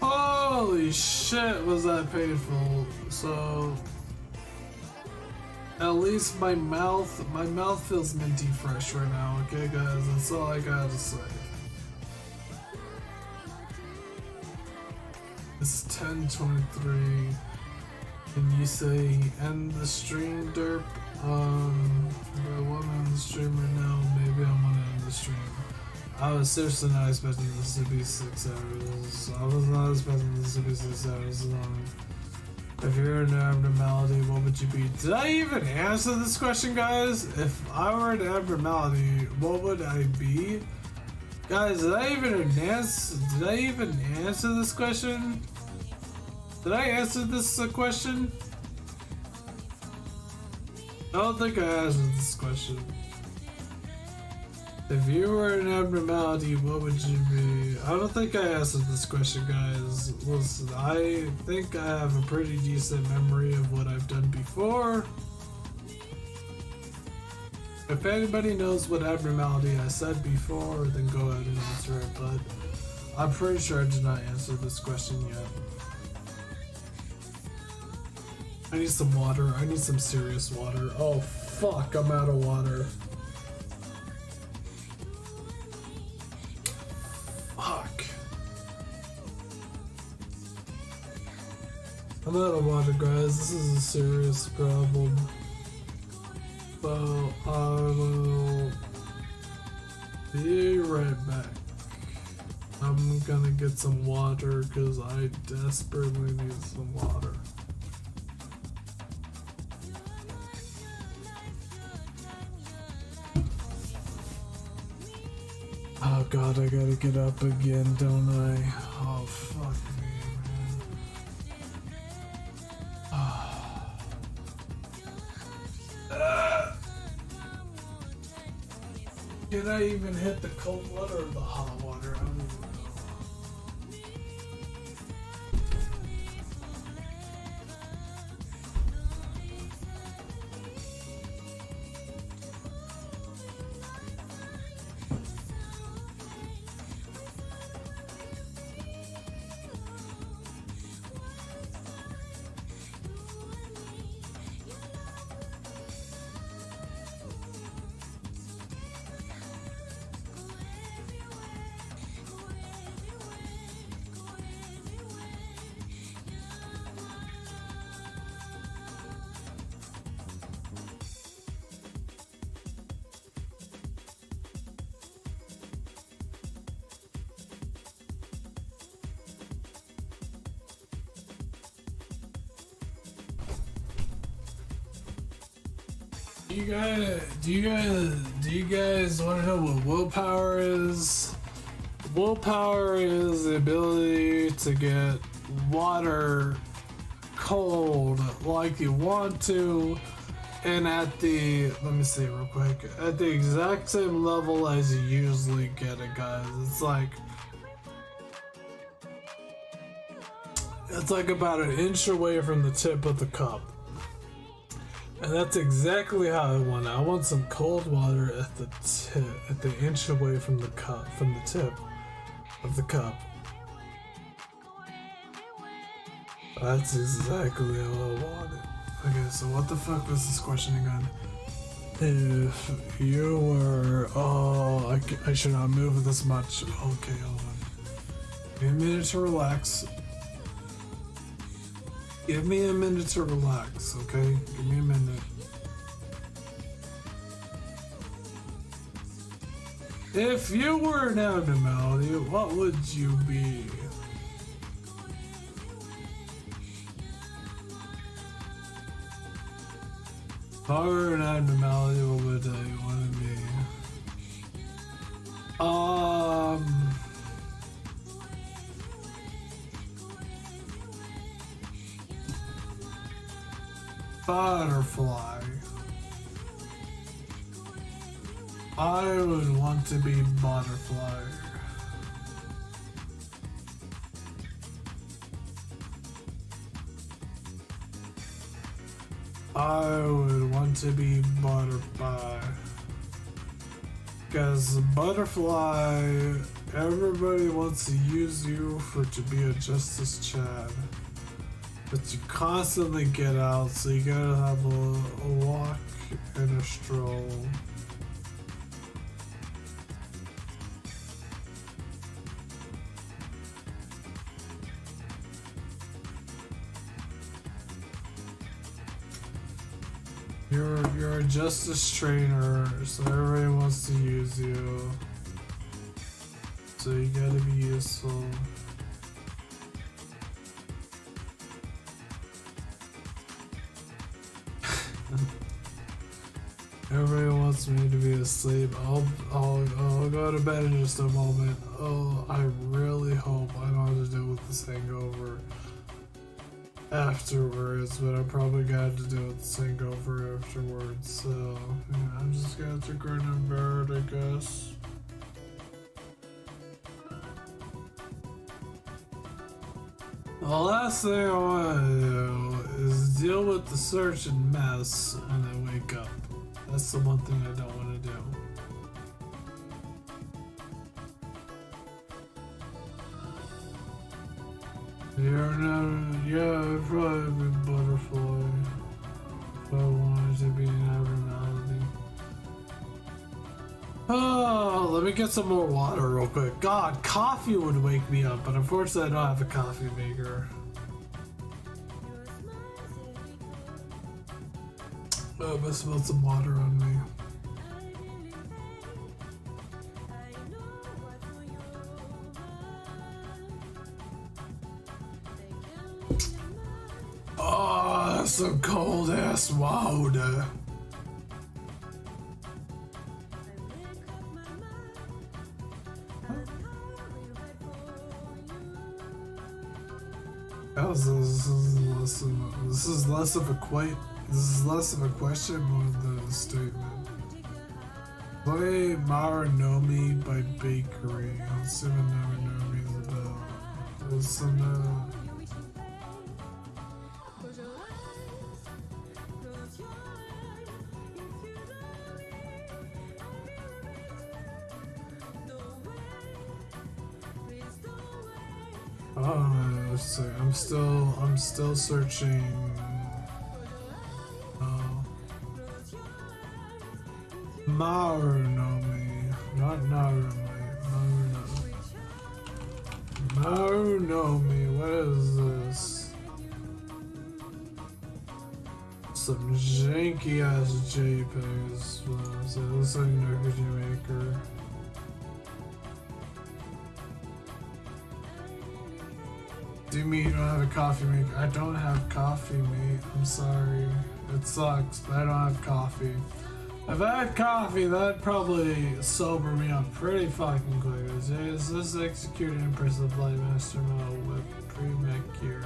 Holy shit, was that painful. So, at least my mouth feels minty fresh right now, okay guys? That's all I gotta say. It's 10:23. Can you say end the stream, derp? I wanna end the stream right now. Maybe I wanna end the stream. I was seriously not expecting this to be 6 hours. I was not expecting this to be 6 hours long. If you're an abnormality, what would you be? Did I even answer this question, guys? If I were an abnormality, what would I be? Guys, did I even answer this question? Did I answer this question? I don't think I answered this question. If you were an abnormality, what would you be? I don't think I answered this question, guys. Listen, I think I have a pretty decent memory of what I've done before. If anybody knows what abnormality I said before, then go ahead and answer it, but I'm pretty sure I did not answer this question yet. I need some water. I need some serious water. Oh fuck, I'm out of water. Fuck. I'm out of water, guys. This is a serious problem. So, I will be right back. I'm gonna get some water because I desperately need some water. Oh god, I gotta get up again, don't I? Oh fuck me, man. Can I even hit the cold water or the hot water? I don't even know. Do you guys want to know what willpower is? Willpower is the ability to get water cold like you want to, and at the, let me see real quick, at the exact same level as you usually get it, guys. It's like about an inch away from the tip of the cup. And that's exactly how I want it. I want some cold water at the tip, at the inch away from the cup, from the tip of the cup. That's exactly how I want it. Okay, so what the fuck was this question again? If you were... Oh, I should not move this much. Okay, hold on. Give me a minute to relax. Give me a minute to relax, okay? Give me a minute. If you were an abnormality, what would you be? If I were an abnormality, what would I want to be? Butterfly. I would want to be butterfly. I would want to be butterfly. Because butterfly, everybody wants to use you to be a Justice Chad. But you constantly get out, so you gotta have a walk and a stroll. You're a justice trainer, so everybody wants to use you. So you gotta be useful. Everybody wants me to be asleep. I'll go to bed in just a moment. Oh, I really hope I know how to deal with this hangover afterwards, but I probably got to deal with this hangover afterwards, so yeah, I'm just gonna have to grin and bear it, I guess. The last thing I want to do is deal with the search and mess when I wake up. That's the one thing I don't want to do. Yeah, I'd probably be butterfly if I wanted to be an abnormality. Oh, let me get some more water real quick. God, coffee would wake me up, but unfortunately I don't have a coffee maker. Oh, I spilled some water on me. Oh, that's some cold ass water. This is less of a question, more of the statement. Play Maranomi by Bakery. Let's see what Maranomi is about. Listen to... Oh, let's see. I'm still searching. Maranomi, not Narume. Maranomi, what is this? Some janky ass JPEGs. So this is an RPG Maker. Do you mean you don't have a coffee maker? I don't have coffee, mate. I'm sorry. It sucks, but I don't have coffee. If I had coffee, that'd probably sober me up pretty fucking quick. Is this executed Empress of Light Master Mode with pre-mech gear?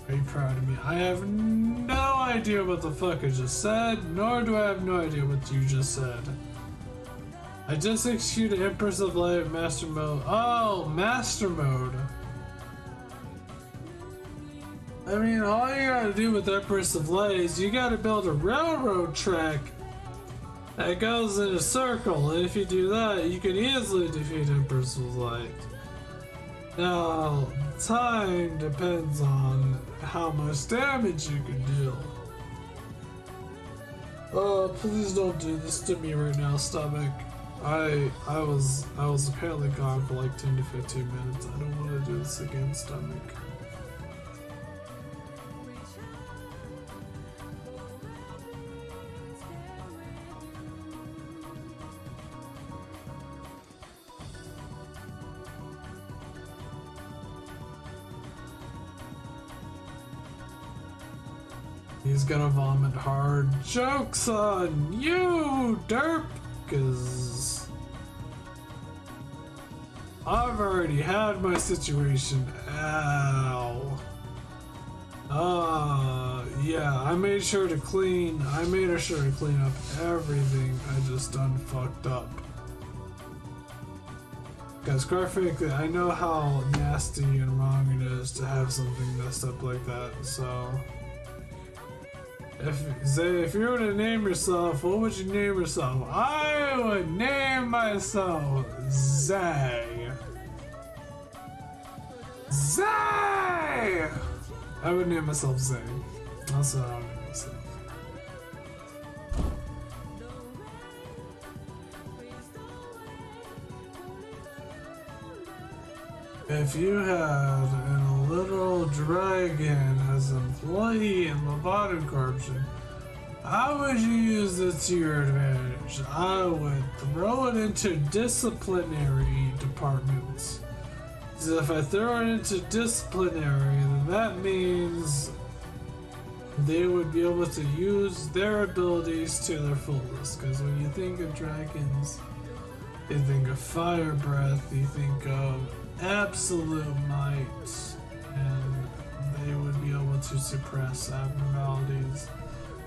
Are you proud of me? I have no idea what the fuck I just said, nor do I have no idea what you just said. I just executed Empress of Light Master Mode. Oh, Master Mode. I mean, all you gotta do with Empress of Light is you gotta build a railroad track that goes in a circle, and if you do that, you can easily defeat Empress of Light. Now, time depends on how much damage you can deal. Oh, please don't do this to me right now, stomach. I was apparently gone for like 10 to 15 minutes. I don't want to do this again, stomach. He's gonna vomit hard jokes on you, derp, cause I've already had my situation. Ow. Yeah, I made sure to clean up everything I just done fucked up. Cause quite frankly, I know how nasty and wrong it is to have something messed up like that, so... If you were to name yourself, what would you name yourself? I would name myself Zay. Zay! I would name myself Zay. That's what I would name myself. If you had a little dragon as an employee in Loboto Corruption, how would you use it to your advantage? I would throw it into disciplinary departments. So if I throw it into disciplinary, then that means they would be able to use their abilities to their fullest. Because when you think of dragons, you think of fire breath, you think of absolute might, and they would be able to suppress abnormalities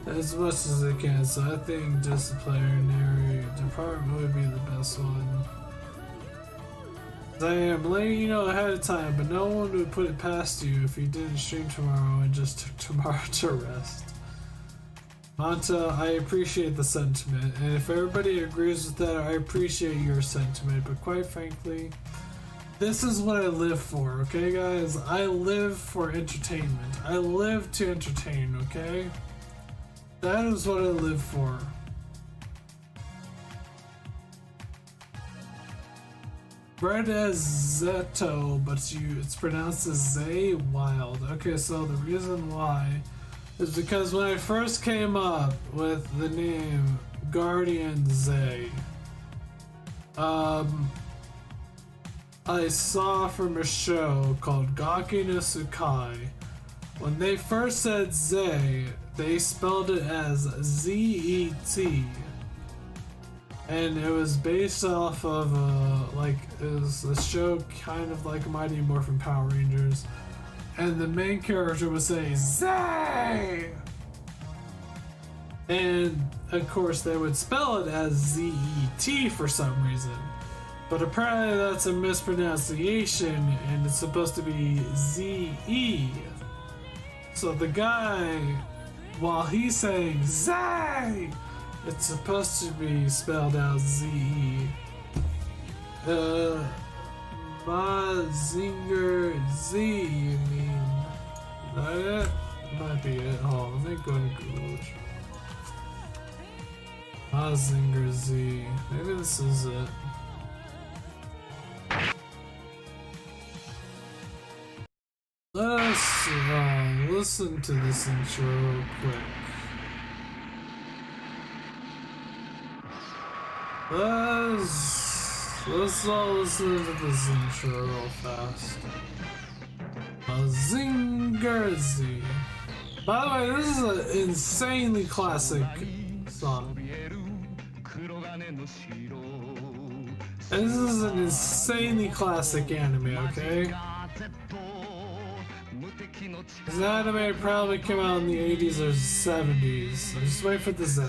as much as they can. So I think disciplinary department would be the best one. I am letting you know ahead of time, but no one would put it past you if you didn't stream tomorrow and just took tomorrow to rest. Manta, I appreciate the sentiment, and if everybody agrees with that, I appreciate your sentiment, but quite frankly, this is what I live for, okay guys? I live for entertainment. I live to entertain, okay? That is what I live for. Read as Zeto, but it's pronounced as Zay Wild. Okay, so the reason why is because when I first came up with the name Guardian Zay, I saw from a show called Gaki no Tsukai. When they first said Zay, they spelled it as Z-E-T. And it was based off of it was a show kind of like Mighty Morphin Power Rangers. And the main character would say, Zay! And of course they would spell it as Z-E-T for some reason. But apparently that's a mispronunciation and it's supposed to be Z-E. So the guy, while he's saying Zay, it's supposed to be spelled out Z-E. Mazinger Z, you mean? Is that it? Might be it. Hold on, let me go to Google. Mazinger Z. Maybe this is it. Let's listen to this intro real quick. Let's all listen to this intro real fast. Mazinger Z. By the way, this is an insanely classic song. And this is an insanely classic anime, okay? This anime probably came out in the 80s or 70s, so just wait for the Z.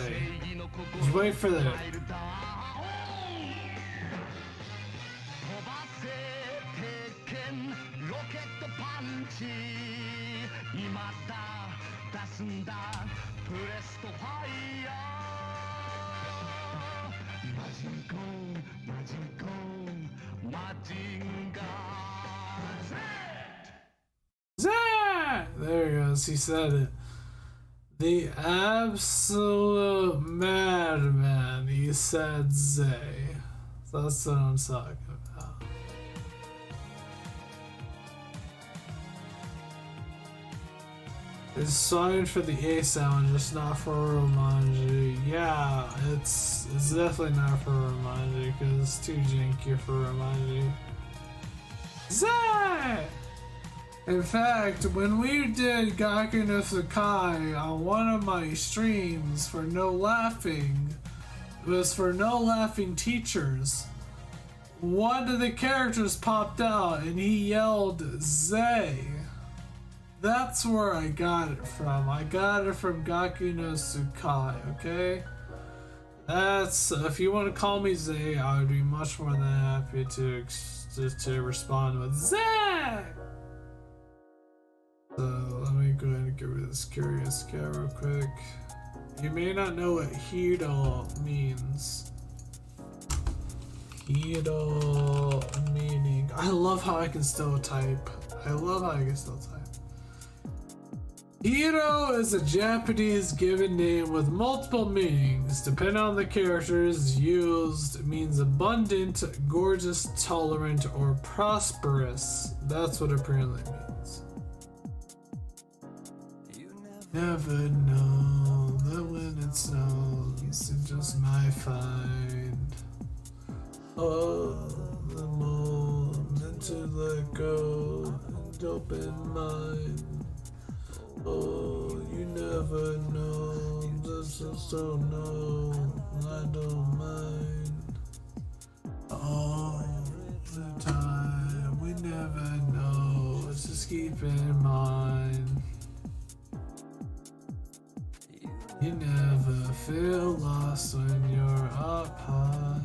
Just wait for that. There he goes, he said it. The absolute madman, he said Zay. That's what I'm talking about. It's fine for the A sound, just not for Romanji. Yeah, it's definitely not for Romanji because it's too janky for Romanji. Zay! In fact, when we did Gaku no Sakai on one of my streams for No Laughing, it was for No Laughing Teachers, one of the characters popped out and he yelled Zay. That's where I got it from. I got it from Gaku no Sakai, okay? That's, if you want to call me Zay, I would be much more than happy to respond with Zay! So let me go ahead and get rid of this curious cat real quick. You may not know what Hiro means. Hiro meaning. I love how I can still type. Hiro is a Japanese given name with multiple meanings. Depending on the characters used, it means abundant, gorgeous, tolerant, or prosperous. That's what apparently means. Never know that when it snows, it's just my find. Oh, the moment to let go and open mind. Oh, you never know, just don't know, I don't mind. All the time, we never know, just keep in mind. You never feel lost when you're up high.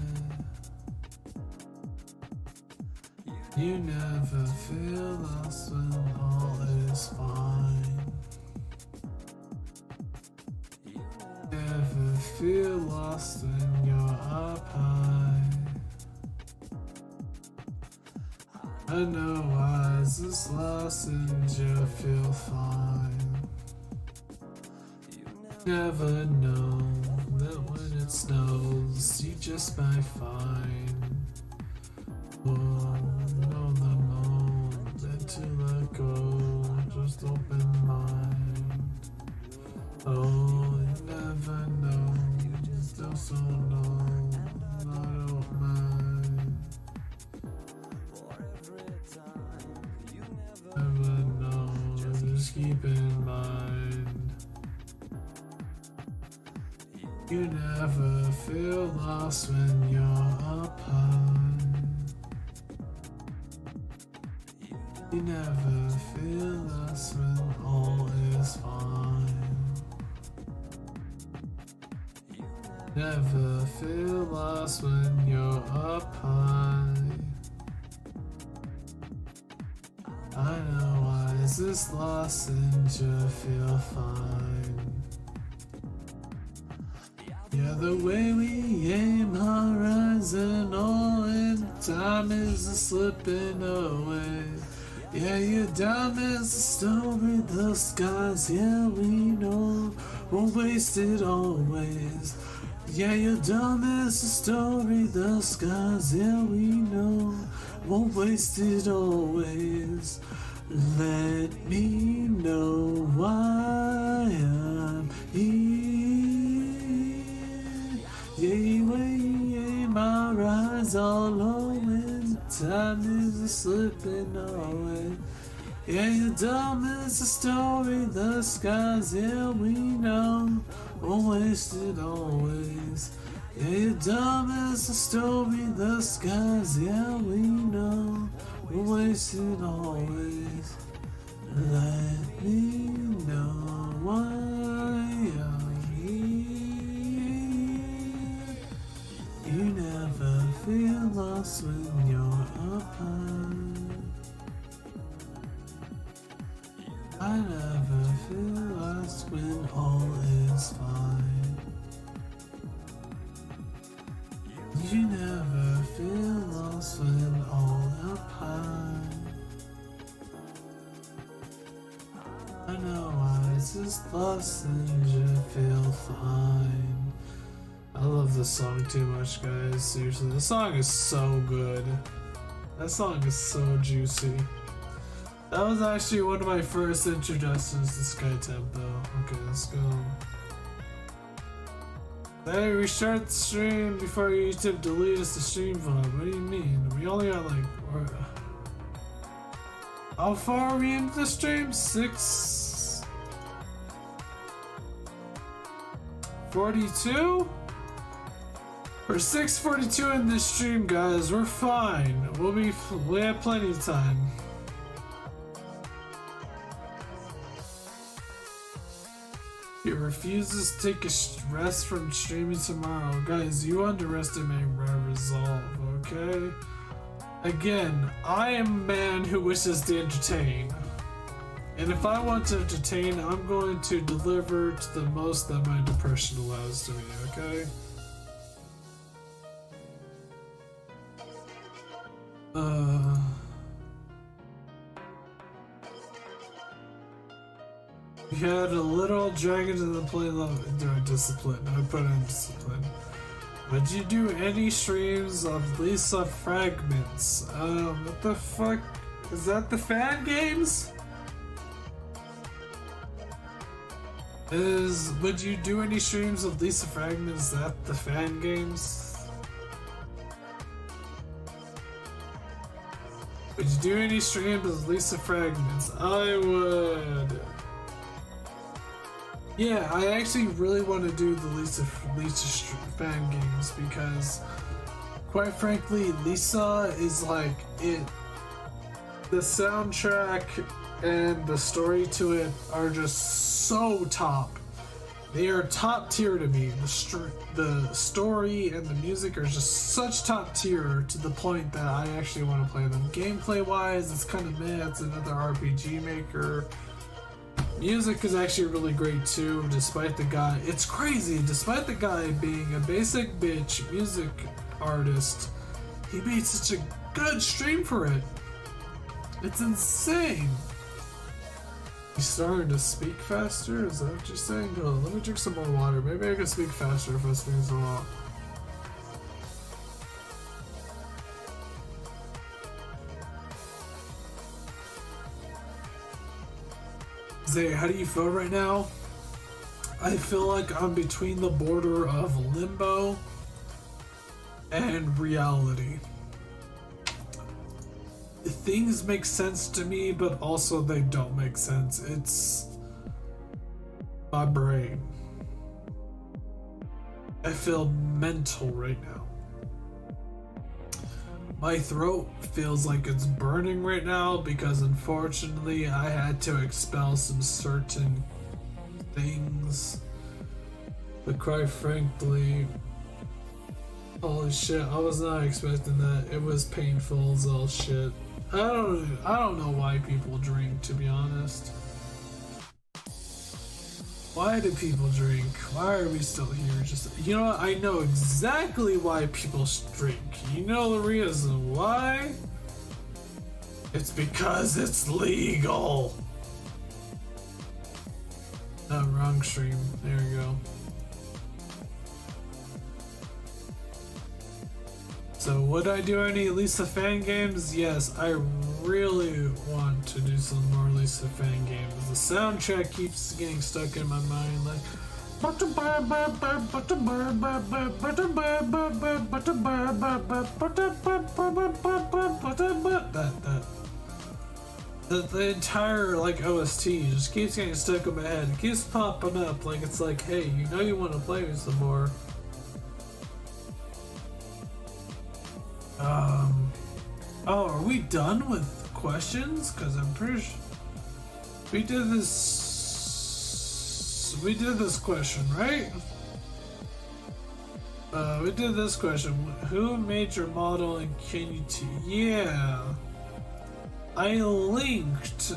You never feel lost when all is fine. Never feel lost when you're up high. I know why is this lost and you feel fine. Never know that when it snows, you just might find. Oh, know the moment to let go, just open mind. Oh, you never know, you just also know, I don't mind. Never know, just keep in mind. You never feel lost when you're up high. You never feel lost when all is fine. Never feel lost when you're up high. I know why is this lost and you feel fine. Yeah, the way we aim horizontal and time is slipping away. Yeah, your time is a story, the skies, yeah, we know, won't waste it always. Yeah, your dumb is a story, the skies, yeah, we know, won't waste it always. Let me know why I'm here. Yeah, my rise all over. Time is slipping away. Yeah, your dumb is a story. The skies, yeah, we know. Won't waste it always. Yeah, your dumb is a story. The skies, yeah, we know. Won't waste it always. Let me know why I'm here. You never feel lost when you're up high. I never feel lost when all is fine. You never feel lost when all up high. I know eyes is lost and you feel fine. I love this song too much, guys. Seriously, the song is so good. That song is so juicy. That was actually one of my first introductions to SkyTempo. Okay, let's go. Hey, restart the stream before YouTube deletes the stream VOD. What do you mean? We only got like... How far are we into the stream? 6:42? We're 6:42 in this stream, guys. We're fine. We have plenty of time. He refuses to take a rest from streaming tomorrow. Guys, you underestimate my resolve, okay? Again, I am a man who wishes to entertain. And if I want to entertain, I'm going to deliver to the most that my depression allows to me, okay? We had a little dragon in the play level. Discipline. I put in discipline. Would you do any streams of Lisa Fragments? What the fuck? Is that the fan games? Would you do any streams of Lisa Fragments? Is that the fan games? Would you do any streams of Lisa Fragments? I would. Yeah, I actually really want to do the Lisa fan games because, quite frankly, Lisa is like it. The soundtrack and the story to it are just so top. They are top tier to me. The story and the music are just such top tier to the point that I actually want to play them. Gameplay wise, it's kind of meh. It's another RPG maker. Music is actually really great too, despite the guy. It's crazy, despite the guy being a basic bitch music artist, he made such a good stream for it. It's insane. He's starting to speak faster? Is that what you're saying? Hold on, let me drink some more water. Maybe I can speak faster if I speak so long. Zay, how do you feel right now? I feel like I'm between the border of limbo and reality. Things make sense to me, but also they don't make sense. It's my brain. I feel mental right now. My throat feels like it's burning right now because unfortunately I had to expel some certain things. But quite frankly, holy shit, I was not expecting that. It was painful as all shit. I don't know why people drink, to be honest. Why do people drink? Why are we still here? Just, you know what? I know exactly why people drink. You know the reason why? It's because it's legal. No, wrong stream. There we go. So would I do any Lisa fan games? Yes, I really want to do some more Lisa fan games. The soundtrack keeps getting stuck in my mind, like the entire like OST just keeps getting stuck in my head. It keeps popping up like it's like, hey, you know you want to play me some more. Oh, are we done with questions? Because I'm pretty sure we did this question, right? We did this question. Who made your model and can you yeah. I linked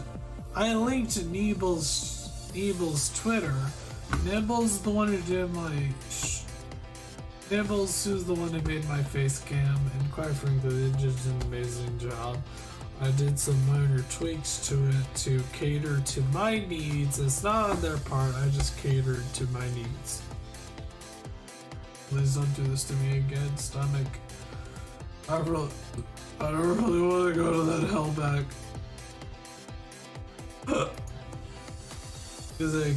Nibbles' Twitter. Nibbles the one who did my Nibbles, who's the one who made my face cam, and quite frankly, they did an amazing job. I did some minor tweaks to it to cater to my needs. It's not on their part, I just catered to my needs. Please don't do this to me again, stomach. I don't really want to go to that hellback.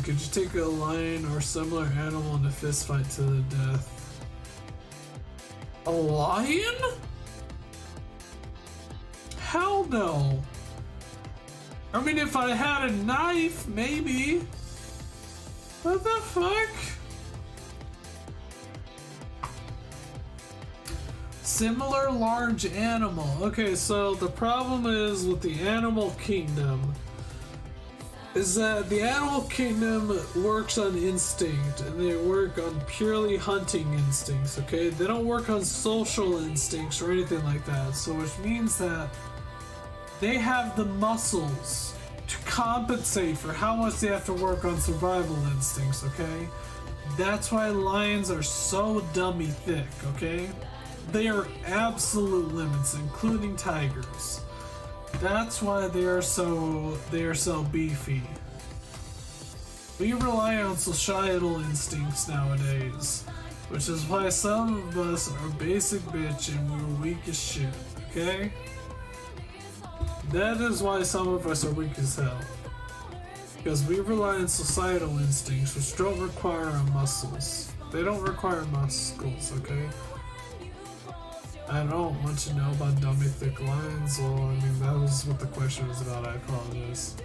Could you take a lion or similar animal in a fist fight to the death? A lion? Hell no. I mean, if I had a knife, maybe. What the fuck? Similar large animal. Okay, so the problem is with the animal kingdom is that the animal kingdom works on instinct and they work on purely hunting instincts, okay? They don't work on social instincts or anything like that. So which means that they have the muscles to compensate for how much they have to work on survival instincts, okay? That's why lions are so dummy thick, okay? They are absolute limits, including tigers. That's why they are so beefy. We rely on societal instincts nowadays, which is why some of us are basic bitch and we're weak as shit, okay? That is why some of us are weak as hell. Because we rely on societal instincts, which don't require our muscles. They don't require muscles, okay? I don't want to know about dummy thick lions. Well, I mean, that was what the question was about. I apologize.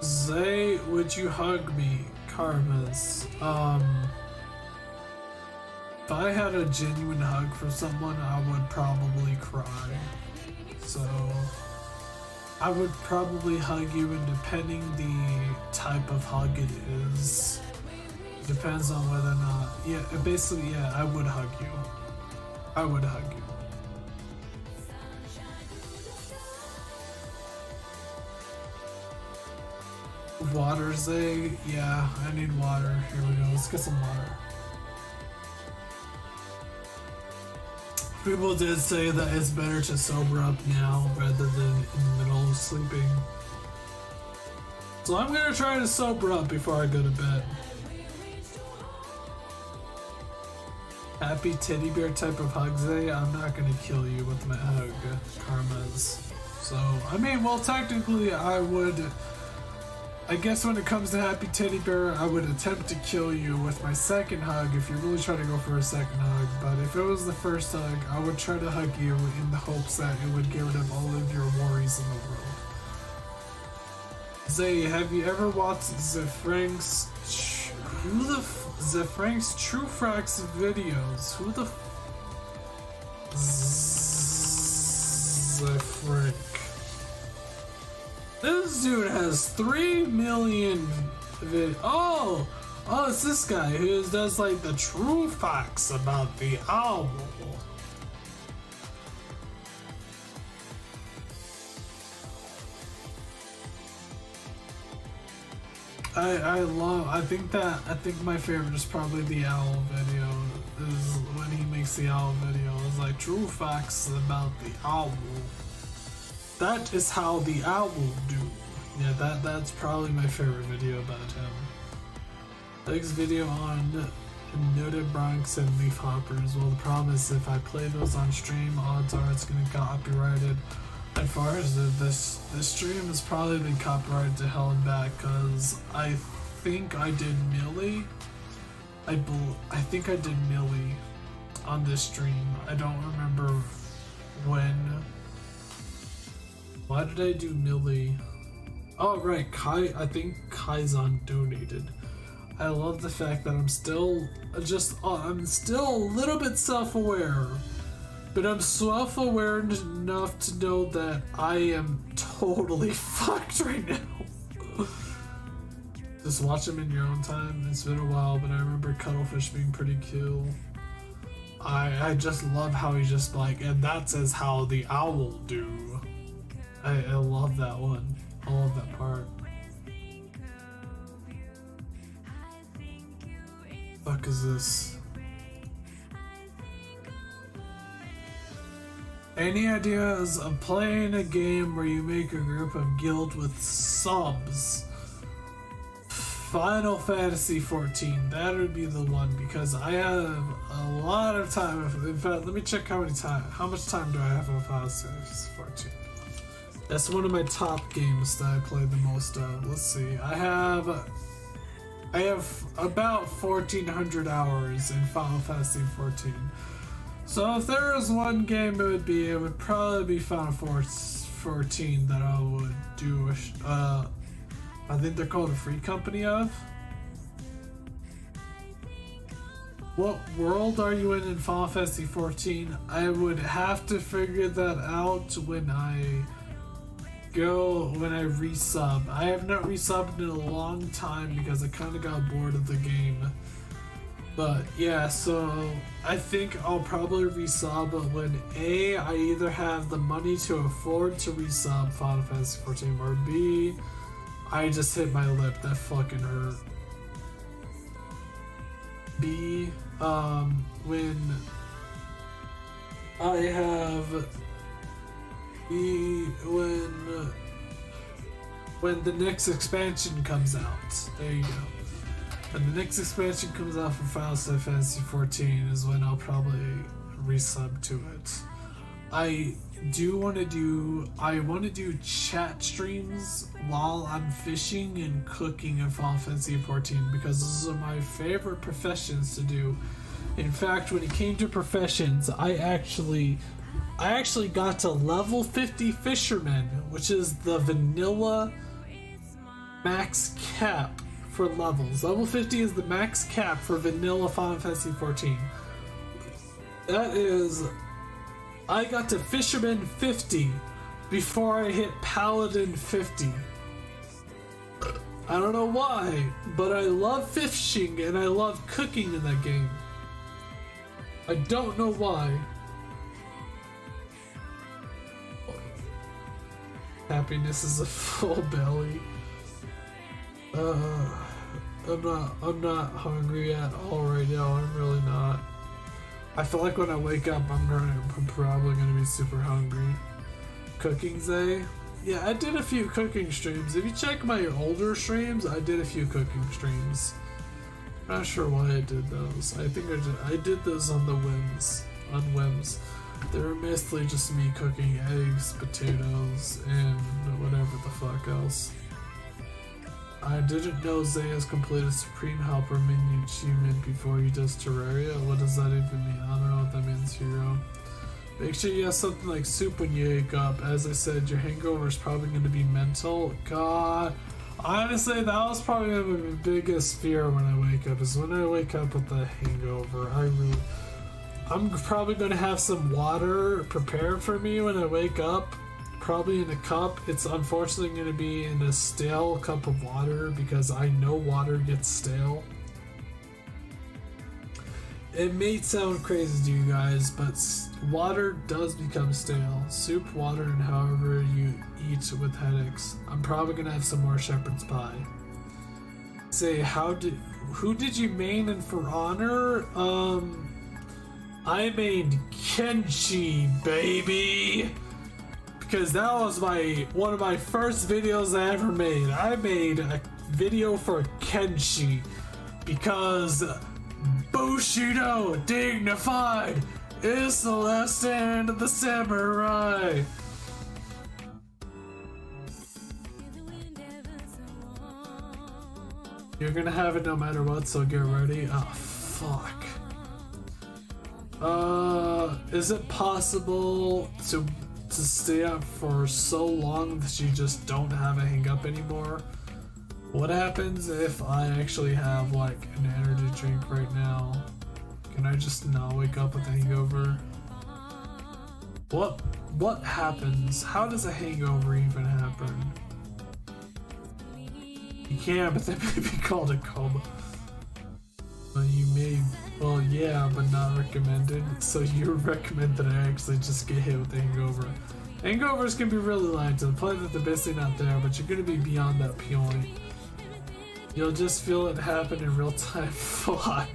Zay, would you hug me? Karmas. If I had a genuine hug for someone, I would probably cry. So, I would probably hug you, and depending the type of hug it is, depends on whether or not. Yeah, basically, yeah, I would hug you. I would hug you. Water, Zay? Yeah, I need water. Here we go. Let's get some water. People did say that it's better to sober up now rather than in the middle of sleeping. So I'm gonna try to sober up before I go to bed. Happy teddy bear type of hug, Zay. I'm not gonna kill you with my hug, Karmas. So, I mean, well, technically I would. I guess when it comes to happy teddy bear, I would attempt to kill you with my second hug if you really try to go for a second hug. But if it was the first hug, I would try to hug you in the hopes that it would get rid of all of your worries in the world. Zay, have you ever watched Zefrank's True Facts videos? Who the Zefrank? This dude has 3 million Oh, it's this guy who does like the true facts about the owl. I think my favorite is probably the owl video. Is when he makes the owl video. It's like true facts about the owl. That is how the owl do. Yeah, that's probably my favorite video about him. Next video on Noted Bronx and Leaf Hoppers. Well, the problem is if I play those on stream, odds are it's gonna get copyrighted. As far as this stream has probably been copyrighted to hell and back, because I think I did Millie. I think I did Millie on this stream. I don't remember when. Why did I do Millie? Oh right, I think Kaizan donated. I love the fact that I'm still a little bit self-aware, but I'm self-aware enough to know that I am totally fucked right now. Just watch them in your own time. It's been a while, but I remember Cuttlefish being pretty cool. I just love how he's just like, and that says how the owl do. I love that one. I love that part. Fuck is this? Any ideas of playing a game where you make a group of guild with subs? Final Fantasy 14. That would be the one because I have a lot of time. In fact, let me check how much time do I have on Final Fantasy 14. That's one of my top games that I play the most of. Let's see. I have about 1,400 hours in Final Fantasy 14. So if there was one game it would probably be Final 14 that I would do I think they're called a free company of. What world are you in Final Fantasy 14? I would have to figure that out when I resub. I have not resubbed in a long time because I kind of got bored of the game. But yeah, so I think I'll probably resub when A, I either have the money to afford to resub Final Fantasy 14, or B, I just hit my lip. That fucking hurt. B, when I have when the next expansion comes out. There you go. When the next expansion comes out for Final Fantasy 14 is when I'll probably resub to it. I want to do chat streams while I'm fishing and cooking in Final Fantasy 14 because those are my favorite professions to do. In fact, when it came to professions, I actually got to level 50 fisherman, which is the vanilla max cap for levels. Level 50 is the max cap for vanilla Final Fantasy 14. That is, I got to fisherman 50 before I hit paladin 50. I don't know why, but I love fishing and I love cooking in that game. I don't know why. Happiness is a full belly. I'm not hungry at all right now. I'm really not. I feel like when I wake up, I'm probably gonna be super hungry. Cooking Zay? Yeah, I did a few cooking streams. If you check my older streams, I did a few cooking streams. I'm not sure why I did those. I think I did those on whims. They were mostly just me cooking eggs, potatoes, and whatever the fuck else. I didn't know Zaya's completed Supreme Helper mini achievement before he does Terraria. What does that even mean? I don't know what that means, Hero. Make sure you have something like soup when you wake up. As I said, your hangover is probably going to be mental. God. Honestly, that was probably my biggest fear when I wake up, is when I wake up with the hangover. I'm probably going to have some water prepared for me when I wake up. Probably in a cup. It's unfortunately going to be in a stale cup of water because I know water gets stale. It may sound crazy to you guys, but water does become stale. Soup, water, and however you eat with headaches. I'm probably going to have some more shepherd's pie. Say, who did you main and for honor? I made Kenshi, baby! Because that was one of my first videos I ever made. I made a video for Kenshi because Bushido dignified is the last stand of the samurai. You're gonna have it no matter what, so get ready. Oh fuck. Is it possible to stay up for so long that you just don't have a hang up anymore? What happens if I actually have like an energy drink right now? Can I just not wake up with a hangover? What happens? How does a hangover even happen? You can, but that may be called a coma. Well, yeah, but not recommended. So you recommend that I actually just get hit with a hangover. Hangovers can be really light to the point that they're basically not there, but you're gonna be beyond that point. You'll just feel it happen in real time. Fuck.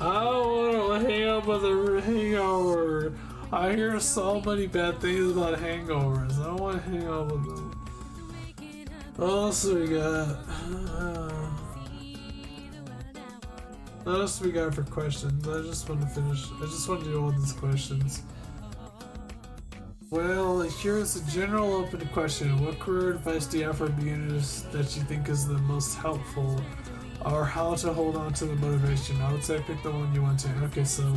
I don't want to hang up with a hangover. I hear so many bad things about hangovers. I don't want to hang out with them. What else we got? What else we got for questions? I just want to finish. I just want to do all these questions. Well, here's a general open question. What career advice do you have for beginners that you think is the most helpful? Or how to hold on to the motivation? I would say pick the one you want to. Okay, so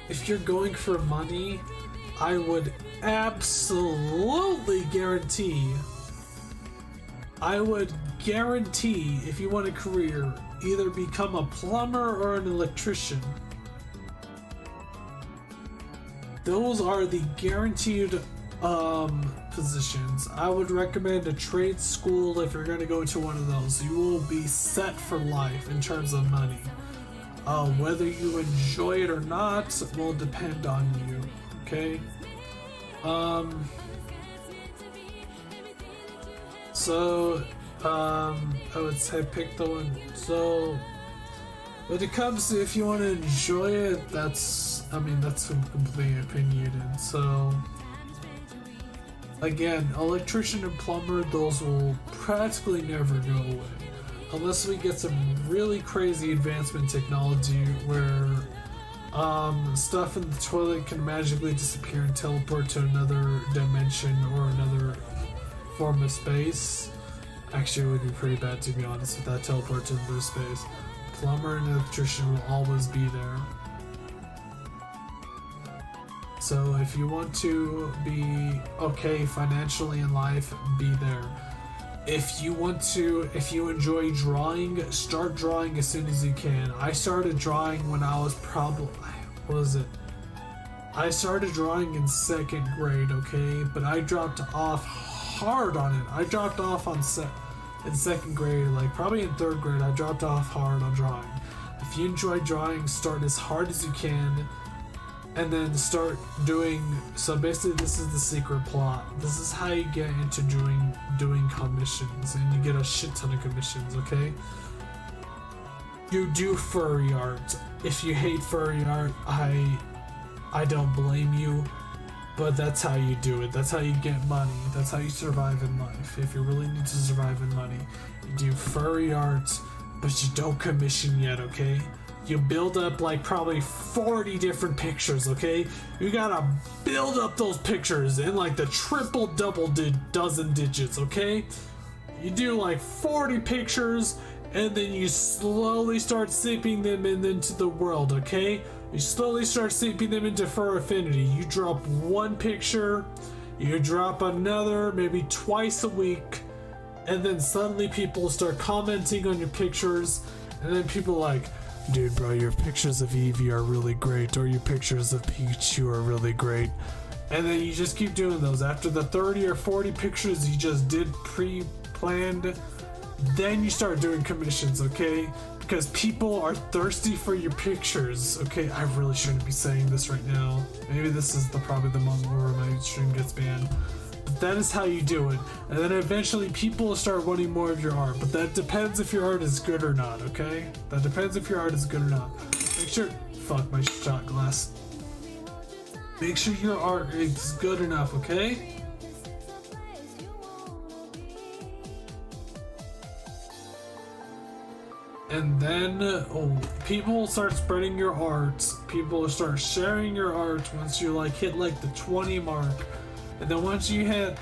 if you're going for money, I would absolutely guarantee if you want a career, either become a plumber or an electrician. Those are the guaranteed positions. I would recommend a trade school if you're going to go to one of those. You will be set for life in terms of money. Whether you enjoy it or not will depend on you. Okay? I would say pick the one. So when it comes to if you want to enjoy it, that's completely opinionated. So again, electrician and plumber, those will practically never go away unless we get some really crazy advancement technology where stuff in the toilet can magically disappear and teleport to another dimension or another form of space. Actually, it would be pretty bad, to be honest, if that teleported into space. Plumber and electrician will always be there. So if you want to be okay financially in life, be there. If you enjoy drawing, start drawing as soon as you can. I started drawing when I was I started drawing in 2nd grade, okay? But I dropped off hard on it. I dropped off in 2nd grade, like probably in 3rd grade, I dropped off hard on drawing. If you enjoy drawing, start as hard as you can, and then start doing. So basically, this is the secret plot. This is how you get into doing commissions, and you get a shit ton of commissions. Okay. You do furry art. If you hate furry art, I don't blame you. But that's how you do it. That's how you get money. That's how you survive in life. If you really need to survive in money, you do furry art, but you don't commission yet, okay? You build up like probably 40 different pictures, okay? You gotta build up those pictures in like the double dozen digits, okay? You do like 40 pictures, and then you slowly start seeping them into the world, okay? You slowly start seeping them into Fur Affinity. You drop one picture, you drop another, maybe twice a week, and then suddenly people start commenting on your pictures, and then people are like, dude, bro, your pictures of Eevee are really great, or your pictures of Pikachu are really great. And then you just keep doing those. After the 30 or 40 pictures you just did pre-planned, then you start doing commissions, okay? Because people are thirsty for your pictures, okay? I really shouldn't be saying this right now. Maybe this is probably the moment where my stream gets banned. But that is how you do it. And then eventually people will start wanting more of your art. But that depends if your art is good or not, okay? That depends if your art is good or not. Make sure... Fuck, my shot glass. Make sure your art is good enough, okay? And then people will start spreading your art. People will start sharing your art once you hit the 20 mark. And then once you hit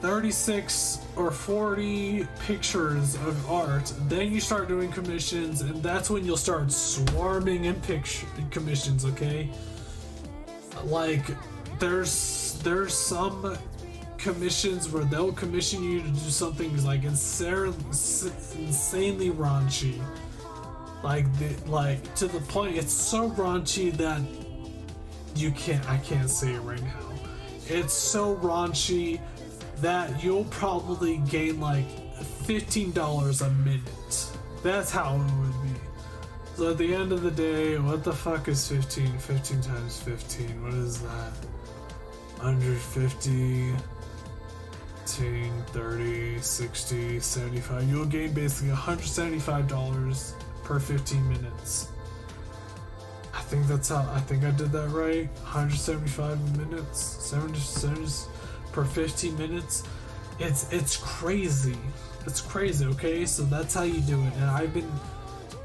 36 or 40 pictures of art, then you start doing commissions, and that's when you'll start swarming in commissions, okay? Like there's some commissions where they'll commission you to do something like insanely raunchy, like to the point it's so raunchy that I can't say it right now. It's so raunchy that you'll probably gain like $15 a minute. That's how it would be. So at the end of the day, what the fuck is 15? 15 times 15, what is that? 150, 15, 30, 60, 75. You'll gain basically $175 per 15 minutes. think that's how. I think I did that right. 175 minutes, 70 per 15 minutes. It's crazy. It's crazy. Okay, so that's how you do it. And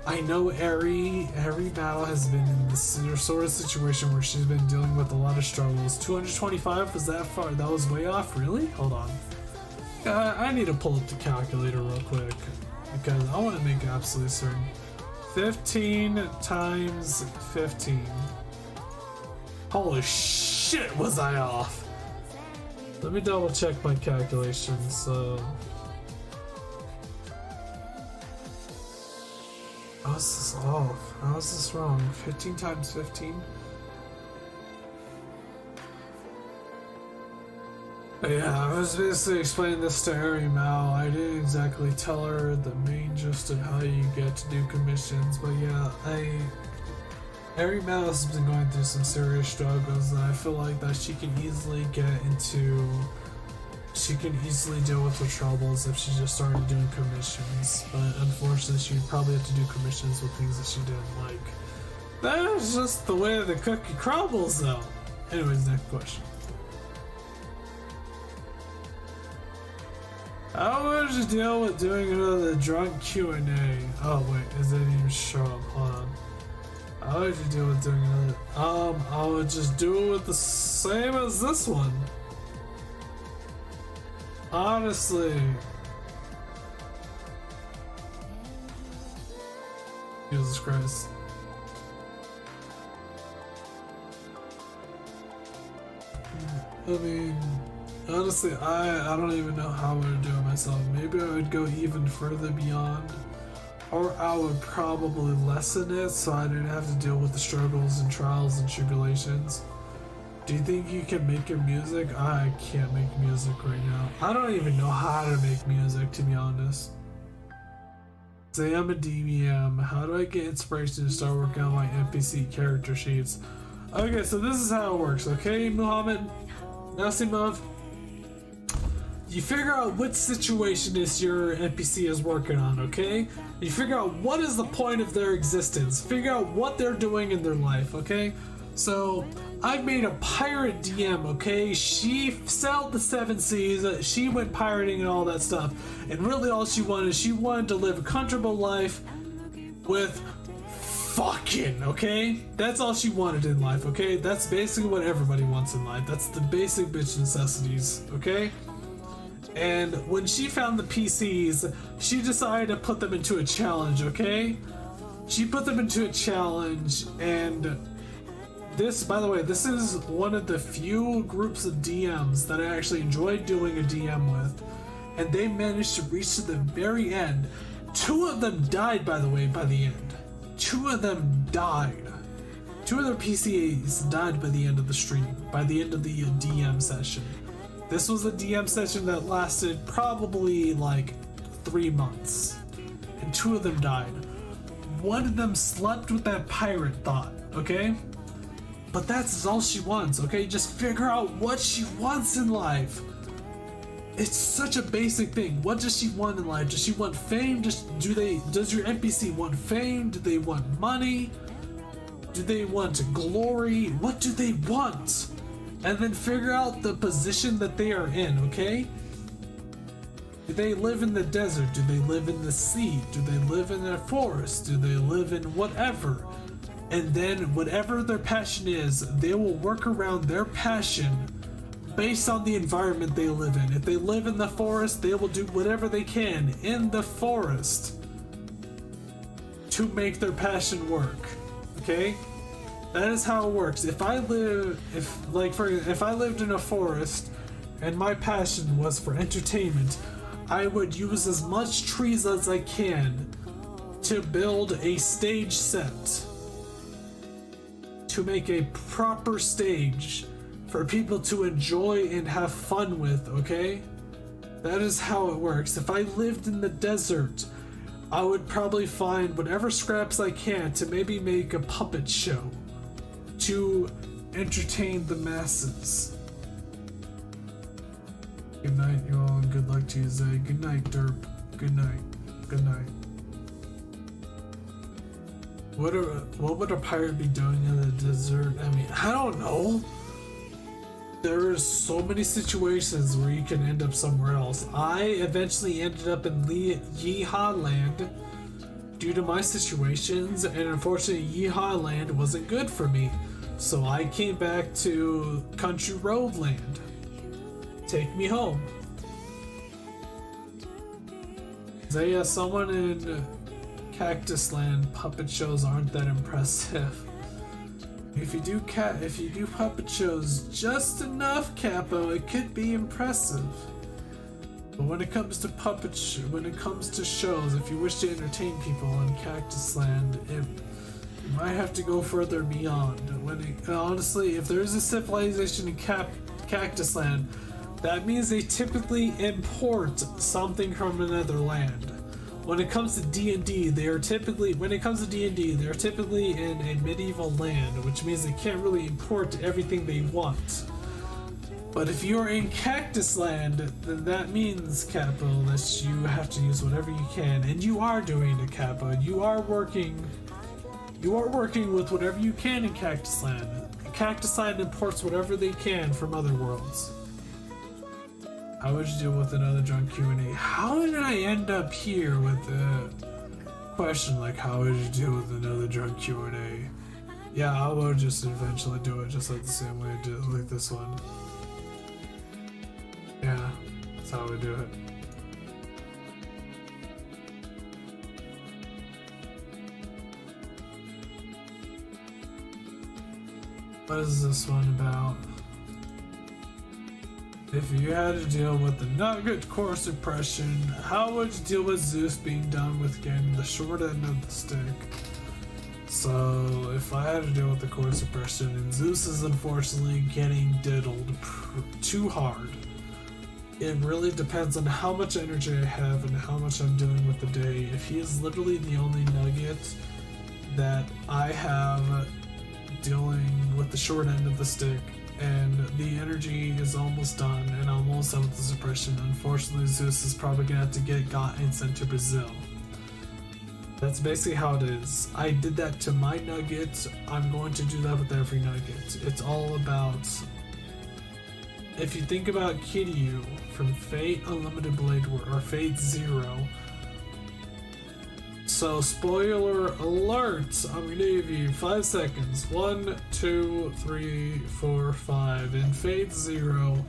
I know every battle has been in this sort of situation where she's been dealing with a lot of struggles. 225 was that far? That was way off. Really? Hold on. I need to pull up the calculator real quick because I want to make absolutely certain. 15 times 15. Holy shit, was I off? Let me double check my calculations. How is this off? How is this wrong? 15 times 15? Yeah, I was basically explaining this to Harry Mao. I didn't exactly tell her the main gist of how you get to do commissions, but yeah, Harry Mao has been going through some serious struggles, and I feel like that she can easily deal with her troubles if she just started doing commissions. But unfortunately, she'd probably have to do commissions with things that she didn't like. That is just the way the cookie crumbles, though. Anyways, next question. How would you deal with doing another drunk Q&A? Oh wait, is it even show up? Hold on. How would you deal with doing another? I would just do it with the same as this one. Honestly. Jesus Christ. I mean, honestly, I don't even know how I would do it myself. Maybe I would go even further beyond, or I would probably lessen it so I didn't have to deal with the struggles and trials and tribulations. Do you think you can make your music? I can't make music right now. I don't even know how to make music, to be honest. Say I'm a DBM. How do I get inspiration to start working on my NPC character sheets? Okay, so this is how it works, okay, Muhammad? Nasimov? You figure out what situation is your NPC is working on, okay? You figure out what is the point of their existence. Figure out what they're doing in their life, okay? So, I've made a pirate DM, okay? She sailed the 7 seas, she went pirating and all that stuff. And really all she wanted to live a comfortable life with fucking, okay? That's all she wanted in life, okay? That's basically what everybody wants in life. That's the basic bitch necessities, okay? And when she found the PCs, she decided to put them into a challenge, okay? She put them into a challenge, and this, by the way, this is one of the few groups of DMs that I actually enjoyed doing a DM with, and they managed to reach to the very end. 2 of them died, by the way, by the end. 2 of them died. 2 of their PCs died by the end of the stream, by the end of the DM session. This was a DM session that lasted probably like 3 months, and 2 of them died. 1 of them slept with that pirate thought, okay? But that's all she wants, okay? Just figure out what she wants in life. It's such a basic thing. What does she want in life? Does she want fame? Does your NPC want fame? Do they want money? Do they want glory? What do they want? And then figure out the position that they are in, okay? Do they live in the desert? Do they live in the sea? Do they live in a forest? Do they live in whatever? And then whatever their passion is, they will work around their passion based on the environment they live in. If they live in the forest, they will do whatever they can in the forest to make their passion work, okay? That is how it works. If I lived in a forest and my passion was for entertainment, I would use as much trees as I can to build a stage set, to make a proper stage for people to enjoy and have fun with, okay? That is how it works. If I lived in the desert, I would probably find whatever scraps I can to maybe make a puppet show to entertain the masses. Good night, you all, and good luck to you, Zay. Good night, Derp. Good night. Good night. What would a pirate be doing in the desert? I mean, I don't know. There are so many situations where you can end up somewhere else. I eventually ended up in Yeehaw Land due to my situations, and unfortunately Yeehaw Land wasn't good for me. So I came back to Country Road Land. Take me home. So yeah, someone in Cactus Land, puppet shows aren't that impressive. If you do puppet shows just enough, Capo, it could be impressive. But when it comes to when it comes to shows, if you wish to entertain people in Cactus Land, you might have to go further beyond. Honestly, if there's a civilization in Cactus Land, that means they typically import something from another land. When it comes to D&D, they are typically in a medieval land, which means they can't really import everything they want. But if you're in Cactus Land, then that means, Capo, that you have to use whatever you can, and you are doing it, Capo. You are working with whatever you can in Cactus Land. Cactus Land imports whatever they can from other worlds. How would you deal with another drunk Q&A? How did I end up here with a question like how would you deal with another drunk Q&A? Yeah, I would just eventually do it just like the same way I did like this one. Yeah, that's how we do it. What is this one about? If you had to deal with the nugget core suppression, how would you deal with Zeus being done with getting the short end of the stick? So, if I had to deal with the core suppression, and Zeus is unfortunately getting diddled too hard, it really depends on how much energy I have and how much I'm dealing with the day. If he is literally the only nugget that I have dealing with the short end of the stick, and the energy is almost done, and I'm almost done with the suppression, unfortunately Zeus is probably gonna have to get got and sent to Brazil. That's basically how it is. I did that to my nugget, I'm going to do that with every nugget. It's all about... If you think about Kiryu from Fate Unlimited Blade War, or Fate Zero, so spoiler alert, I'm gonna give you 5 seconds. 1, 2, 3, 4, 5. In Fate Zero,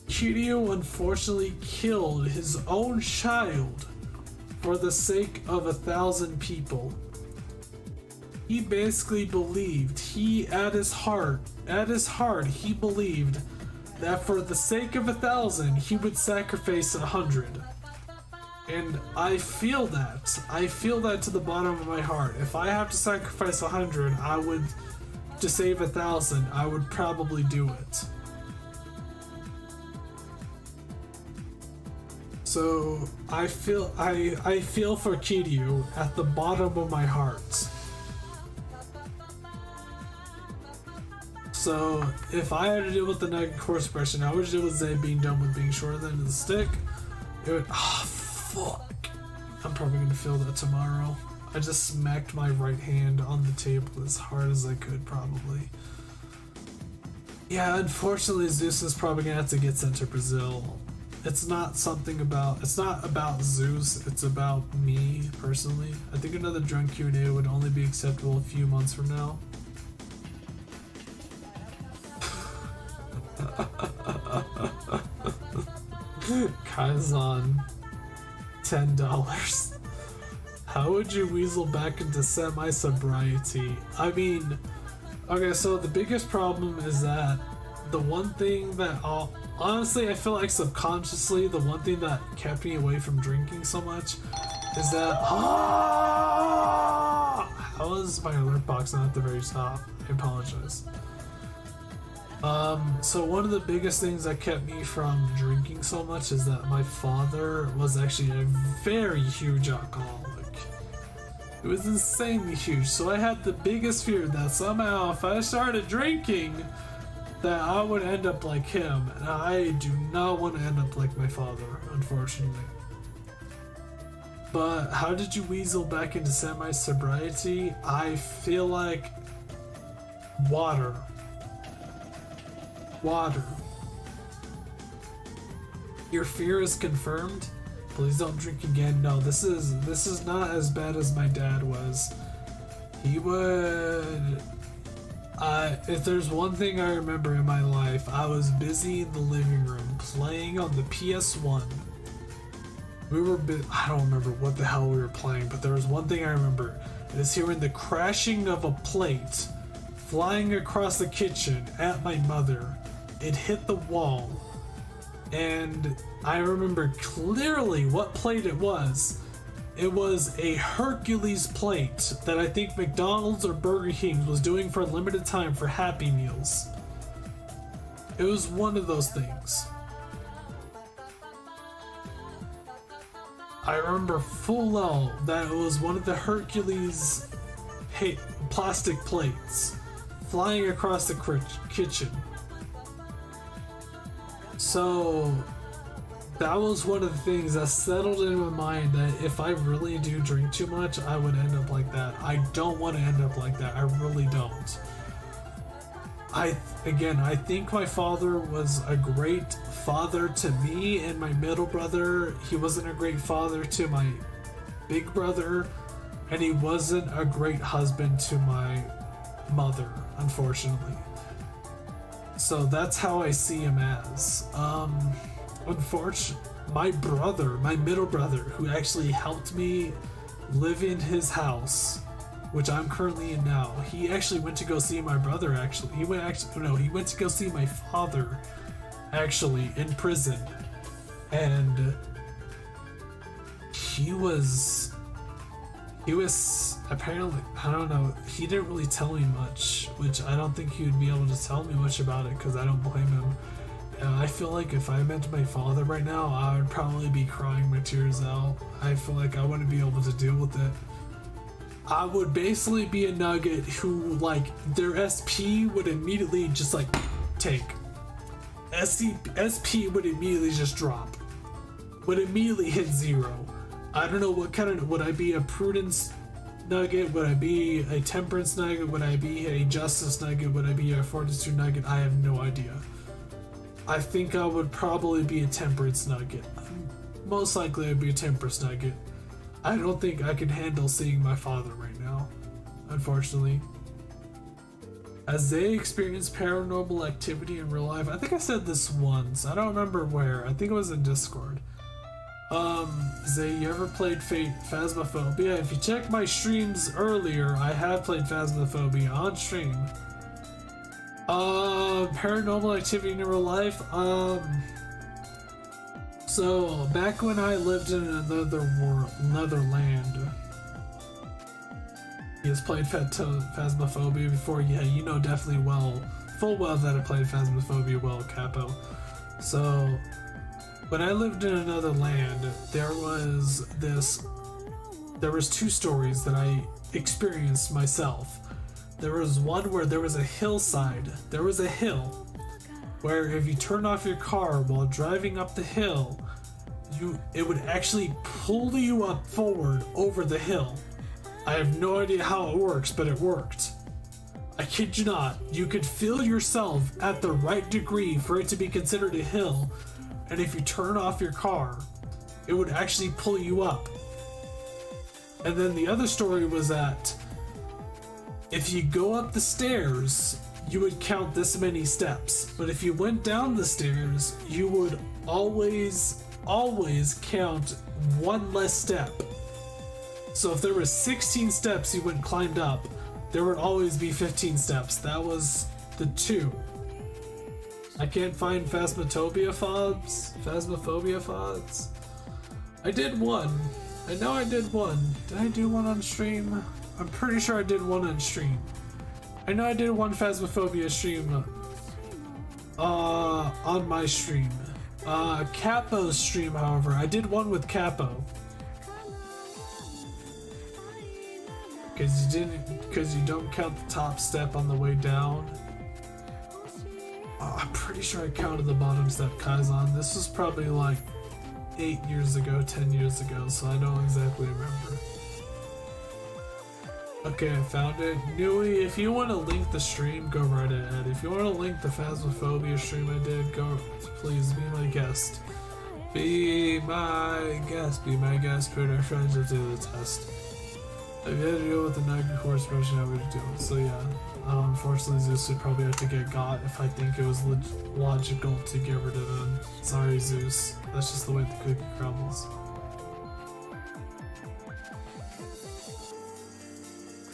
Kiryu unfortunately killed his own child for the sake of 1,000 people. He basically believed, at his heart, he believed that for the sake of 1,000, he would sacrifice 100. And I feel that to the bottom of my heart. If I have to sacrifice 100, to save 1,000, I would probably do it. So I feel for Kiryu at the bottom of my heart. So if I had to deal with the nugget core suppression, I would deal with Zay being done with being shorter than the stick. It would fuck. I'm probably gonna feel that tomorrow. I just smacked my right hand on the table as hard as I could, probably. Yeah, unfortunately Zeus is probably gonna have to get sent to Brazil. It's not about Zeus, it's about me personally. I think another drunk Q&A would only be acceptable a few months from now. Kaizen, $10. How would you weasel back into semi-sobriety? I mean, okay, so the biggest problem is that the one thing that honestly, I feel like subconsciously, the one thing that kept me away from drinking so much is that how is my alert box not at the very top? I apologize. So one of the biggest things that kept me from drinking so much is that my father was actually a very huge alcoholic. It was insanely huge, so I had the biggest fear that somehow if I started drinking, that I would end up like him, and I do not want to end up like my father, unfortunately. But how did you weasel back into semi-sobriety? I feel like water. Water. Your fear is confirmed. Please don't drink again. No, this is not as bad as my dad was. He would. If there's one thing I remember in my life, I was busy in the living room playing on the PS1. I don't remember what the hell we were playing, but there was one thing I remember. It is hearing the crashing of a plate flying across the kitchen at my mother. It hit the wall, and I remember clearly what plate it was. It was a Hercules plate that I think McDonald's or Burger King was doing for a limited time for Happy Meals. It was one of those things. I remember full well that it was one of the Hercules plastic plates flying across the kitchen. So that was one of the things that settled in my mind, that if I really do drink too much, I would end up like that. I don't want to end up like that. I really don't. I think my father was a great father to me and my middle brother. He wasn't a great father to my big brother, and he wasn't a great husband to my mother, unfortunately. So that's how I see him as. Unfortunately, my middle brother, who actually helped me live in his house, which I'm currently in now, he actually went to go see my brother. He went to go see my father, actually, in prison, and he was apparently, I don't know, he didn't really tell me much, which I don't think he would be able to tell me much about it, because I don't blame him. I feel like if I met my father right now, I would probably be crying my tears out. I feel like I wouldn't be able to deal with it. I would basically be a nugget who, like, their SP would immediately just, like, take. SP would immediately just drop. Would immediately hit 0. I don't know what kind of, would I be a prudence nugget? Would I be a temperance nugget? Would I be a justice nugget? Would I be a fortitude nugget? I have no idea. I think I would probably be a temperance nugget. Most likely I'd be a temperance nugget. I don't think I can handle seeing my father right now, unfortunately. As they experience paranormal activity in real life, I think I said this once. I don't remember where. I think it was in Discord. Zay, you ever played Phasmophobia? If you check my streams earlier, I have played Phasmophobia on stream. Paranormal activity in real life. So back when I lived in another land, he has played Phasmophobia before. Yeah, you know definitely full well that I played Phasmophobia well, Capo. So when I lived in another land, there was two stories that I experienced myself. There was one where there was a hillside. There was a hill where if you turn off your car while driving up the hill, it would actually pull you up forward over the hill. I have no idea how it works, but it worked. I kid you not. You could feel yourself at the right degree for it to be considered a hill, and if you turn off your car, it would actually pull you up. And then the other story was that if you go up the stairs, you would count this many steps. But if you went down the stairs, you would always count one less step. So if there were 16 steps you went climbed up, there would always be 15 steps. That was the 2. I can't find Phasmophobia FODs. I did one. I know I did one. Did I do one on stream? I'm pretty sure I did one on stream. I know I did one Phasmophobia stream on my stream. Capo's stream, however, I did one with Capo. Because you don't count the top step on the way down. I'm pretty sure I counted the bottom step, Kaizen. This was probably like 8 years ago, 10 years ago, so I don't exactly remember. Okay, I found it. Nui, if you want to link the stream, go right ahead. If you want to link the Phasmophobia stream I did, go, please be my guest. Be my guest, put our friends into the test. I've had to deal with the negative course motion how we do it, so yeah. Unfortunately, Zeus would probably have to get got if I think it was logical to get rid of him. Sorry, Zeus. That's just the way the cookie crumbles.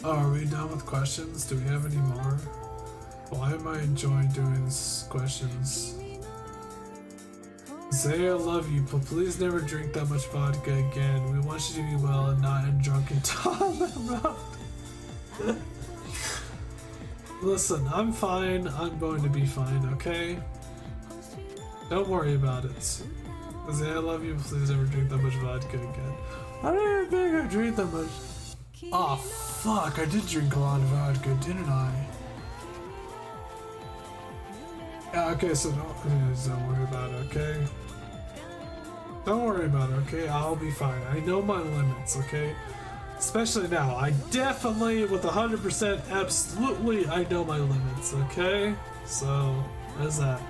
Oh, are we done with questions? Do we have any more? Why am I enjoying doing these questions? Say I love you, but please never drink that much vodka again. We want you to be well and not in drunken time. Listen, I'm fine. I'm going to be fine, okay? Don't worry about it. Say I love you, please never drink that much vodka again. I don't even think I drink that much. Oh fuck, I did drink a lot of vodka, didn't I? Yeah, okay, so don't worry about it, okay? Don't worry about it, okay? I'll be fine. I know my limits, okay? Especially now. I definitely, with 100%, absolutely, I know my limits, okay? So, there's that.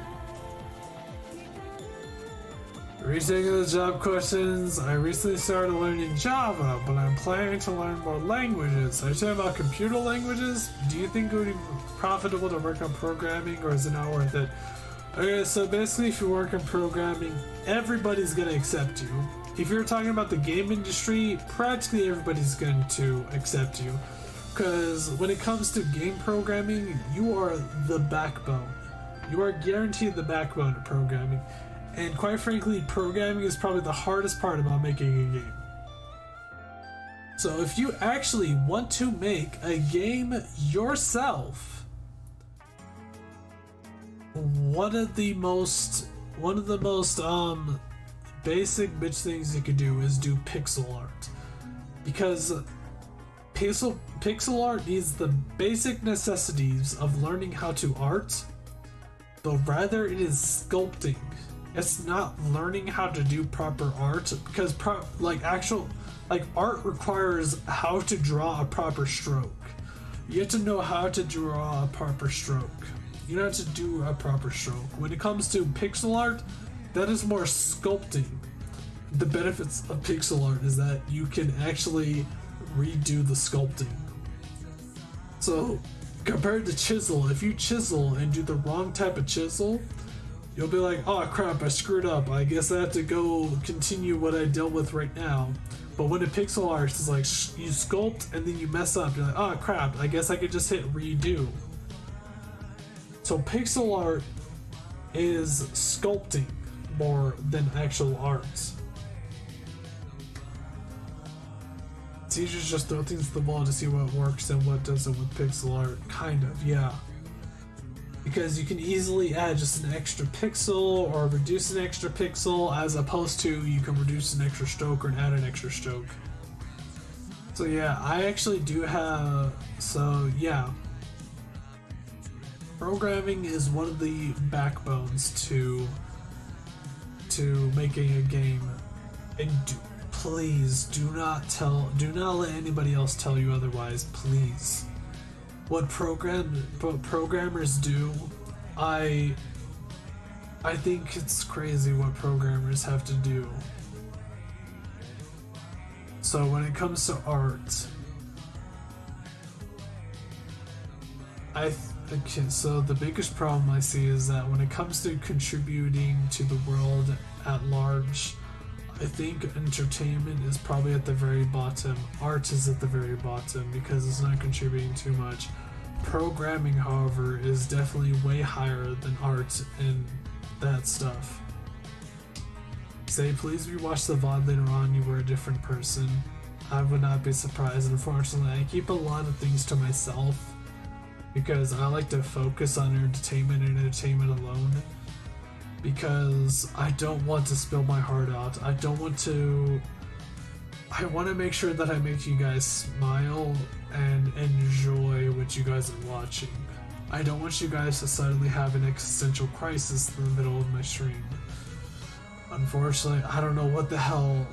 Retaking the job questions. I recently started learning Java, but I'm planning to learn more languages. Are you talking about computer languages? Do you think it would be profitable to work on programming, or is it not worth it? Okay, so basically if you work in programming, everybody's gonna accept you. If you're talking about the game industry, practically everybody's going to accept you. Because when it comes to game programming, you are the backbone. You are guaranteed the backbone of programming. And quite frankly, programming is probably the hardest part about making a game. So if you actually want to make a game yourself, one of the most basic bitch things you could do is do pixel art, because pixel art needs the basic necessities of learning how to art, but rather it is sculpting. It's not learning how to do proper art, because art requires how to draw a proper stroke. You have to know how to draw a proper stroke. You know how to do a proper stroke. When it comes to pixel art, that is more sculpting. The benefits of pixel art is that you can actually redo the sculpting. So, compared to chisel, if you chisel and do the wrong type of chisel, you'll be like, oh crap, I screwed up. I guess I have to go continue what I dealt with right now. But when a pixel art is like, you sculpt and then you mess up, you're like, oh crap, I guess I could just hit redo. So pixel art is sculpting more than actual art. Teachers just throw things at the wall to see what works and what doesn't with pixel art. Kind of, yeah. Because you can easily add just an extra pixel or reduce an extra pixel, as opposed to you can reduce an extra stroke or add an extra stroke. So yeah, I actually do have... So yeah. Programming is one of the backbones to making a game. And please do not let anybody else tell you otherwise, please. What programmers do, I think it's crazy what programmers have to do. So when it comes to art, so the biggest problem I see is that when it comes to contributing to the world at large, I think entertainment is probably at the very bottom. Art is at the very bottom because it's not contributing too much. Programming, however, is definitely way higher than art and that stuff. Say, please rewatch the VOD later on, you were a different person. I would not be surprised. Unfortunately, I keep a lot of things to myself because I like to focus on entertainment and entertainment alone. Because I don't want to spill my heart out. I want to make sure that I make you guys smile and enjoy what you guys are watching. I don't want you guys to suddenly have an existential crisis in the middle of my stream. Unfortunately, I don't know what the hell.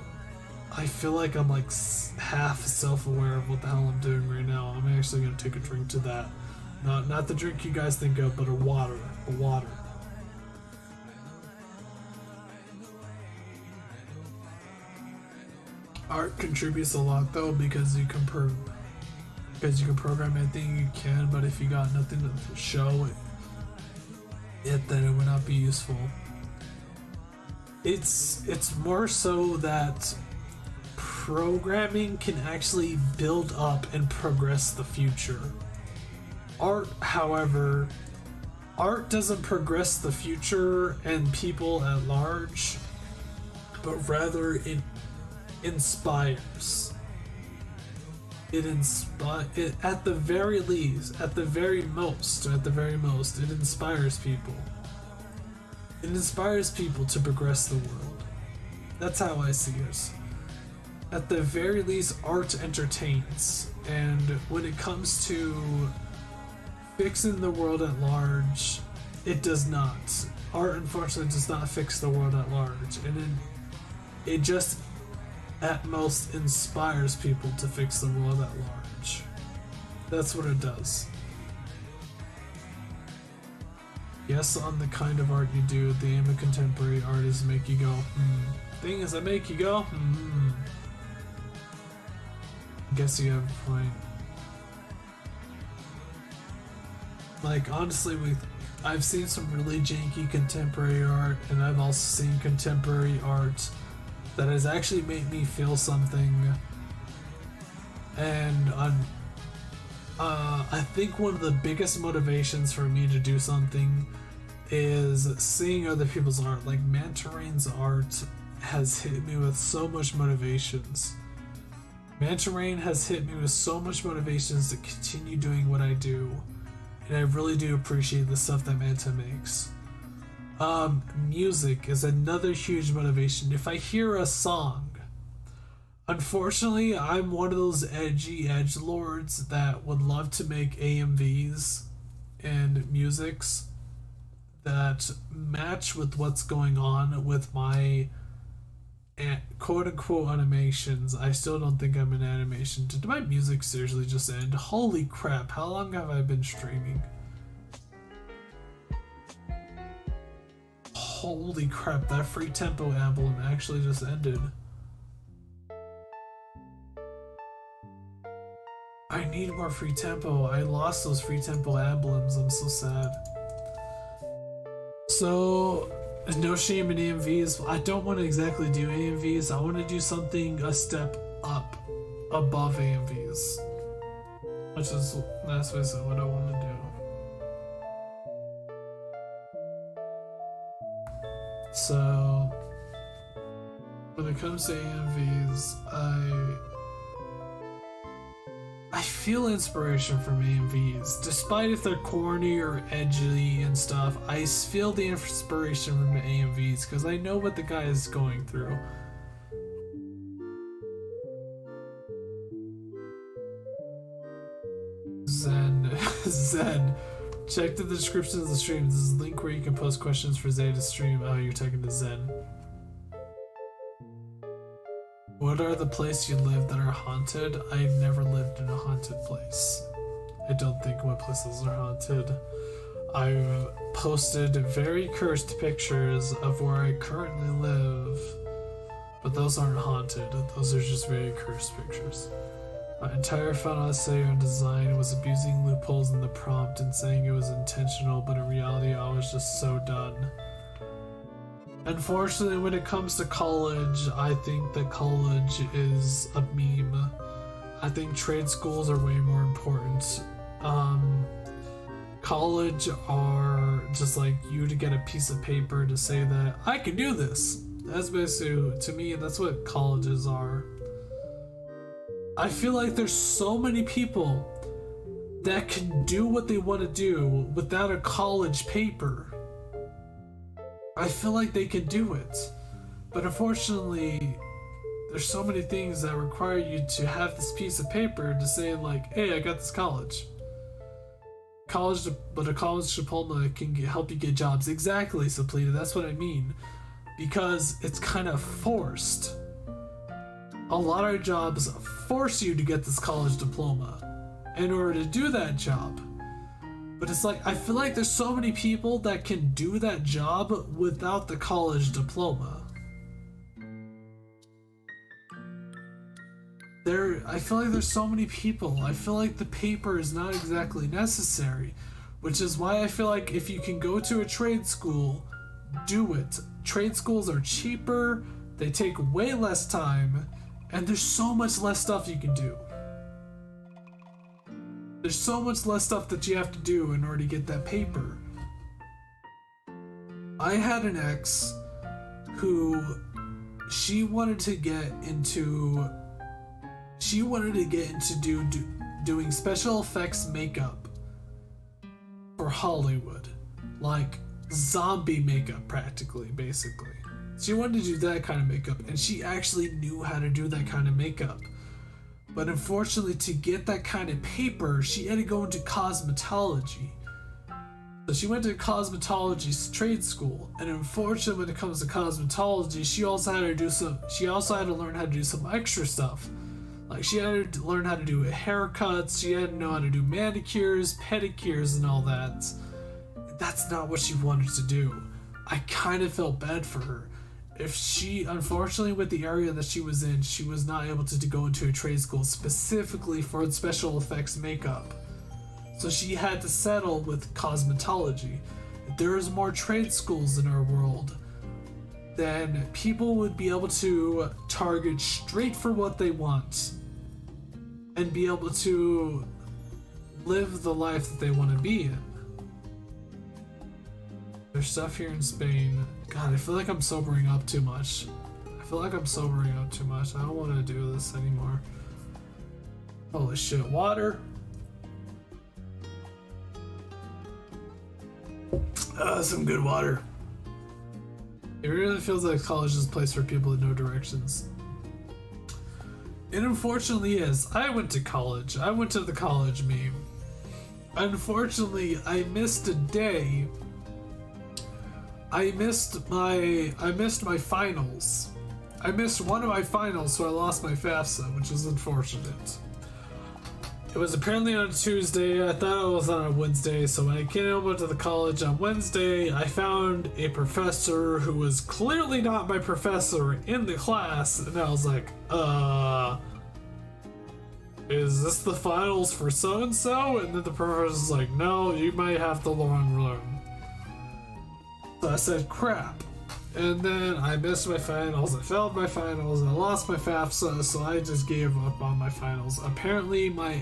I feel like I'm like half self-aware of what the hell I'm doing right now. I'm actually gonna take a drink to that. Not the drink you guys think of, but a water. Art contributes a lot though, because you can program anything you can, but if you got nothing to show it, then it would not be useful. It's more so that programming can actually build up and progress the future. Art, however, art doesn't progress the future and people at large, but rather it inspires. It at the very least, at the very most, it inspires people. It inspires people to progress the world. That's how I see it. At the very least, art entertains, and when it comes to fixing the world at large, it does not. Art, unfortunately, does not fix the world at large, and it just, at most, inspires people to fix the world at large. That's what it does. Yes, on the kind of art you do, the aim of contemporary art is to make you go, Thing is, I make you go, Guess you have a point. Like, honestly, I've seen some really janky contemporary art, and I've also seen contemporary art that has actually made me feel something. And I think one of the biggest motivations for me to do something is seeing other people's art. Like, Mantarain's art has hit me with so much motivations. Mantarain has hit me with so much motivations to continue doing what I do, and I really do appreciate the stuff that Manta makes. Music is another huge motivation. If I hear a song, unfortunately, I'm one of those edgy edgelords that would love to make AMVs and musics that match with what's going on with my quote-unquote animations. I still don't think I'm an animation. Did my music seriously just end? Holy crap, how long have I been streaming? Holy crap, that free tempo emblem actually just ended. I need more free tempo. I lost those free tempo emblems. I'm so sad. So, no shame in AMVs. I don't want to exactly do AMVs. I want to do something a step up above AMVs. Which is, that's basically what I want to do. So, when it comes to AMVs, I feel inspiration from AMVs. Despite if they're corny or edgy and stuff, I feel the inspiration from the AMVs because I know what the guy is going through. Zen. Check the description of the stream. This is a link where you can post questions for Zay to stream. Oh, you're talking to Zen. What are the places you live that are haunted? I've never lived in a haunted place. I don't think my places are haunted. I've posted very cursed pictures of where I currently live, but those aren't haunted. Those are just very cursed pictures. My entire final essay on design was abusing loopholes in the prompt and saying it was intentional, but in reality I was just so done. Unfortunately, when it comes to college, I think that college is a meme. I think trade schools are way more important. College are just like you to get a piece of paper to say that I can do this. That's basically, to me, that's what colleges are. I feel like there's so many people that can do what they want to do without a college paper. I feel like they can do it, but unfortunately, there's so many things that require you to have this piece of paper to say like, hey, I got this college. But a college diploma can help you get jobs. Exactly, Saplita, that's what I mean. because it's kind of forced. A lot of jobs force you to get this college diploma in order to do that job. But it's like, I feel like there's so many people that can do that job without the college diploma. I feel like there's so many people. I feel like the paper is not exactly necessary, which is why I feel like if you can go to a trade school, do it. Trade schools are cheaper, they take way less time, and there's so much less stuff you can do. There's so much less stuff that you have to do in order to get that paper. I had an ex who she wanted to get into doing special effects makeup for Hollywood, like zombie makeup practically, basically. She wanted to do that kind of makeup, and she actually knew how to do that kind of makeup. But unfortunately, to get that kind of paper, she had to go into cosmetology. So she went to cosmetology trade school, and unfortunately, when it comes to cosmetology, she also had to learn how to do some extra stuff. Like, she had to learn how to do haircuts, she had to know how to do manicures, pedicures, and all that. That's not what she wanted to do. I kind of felt bad for her. If she, unfortunately, with the area that she was in, she was not able to go into a trade school specifically for special effects makeup. So she had to settle with cosmetology. If there was more trade schools in our world, then people would be able to target straight for what they want and be able to live the life that they want to be in. There's stuff here in Spain. God, I feel like I'm sobering up too much. I don't want to do this anymore. Holy shit, water. Some good water. It really feels like college is a place for people with no directions. It unfortunately is. I went to college. I went to the college meme. Unfortunately, I missed a day. I missed my finals. I missed one of my finals, so I lost my FAFSA, which is unfortunate. It was apparently on a Tuesday. I thought it was on a Wednesday, so when I came over to the college on Wednesday, I found a professor who was clearly not my professor in the class, and I was like, is this the finals for so-and-so? And then the professor's like, no, you might have the wrong room. So I said, crap. And then I missed my finals, I failed my finals, I lost my FAFSA, so I just gave up on my finals. Apparently my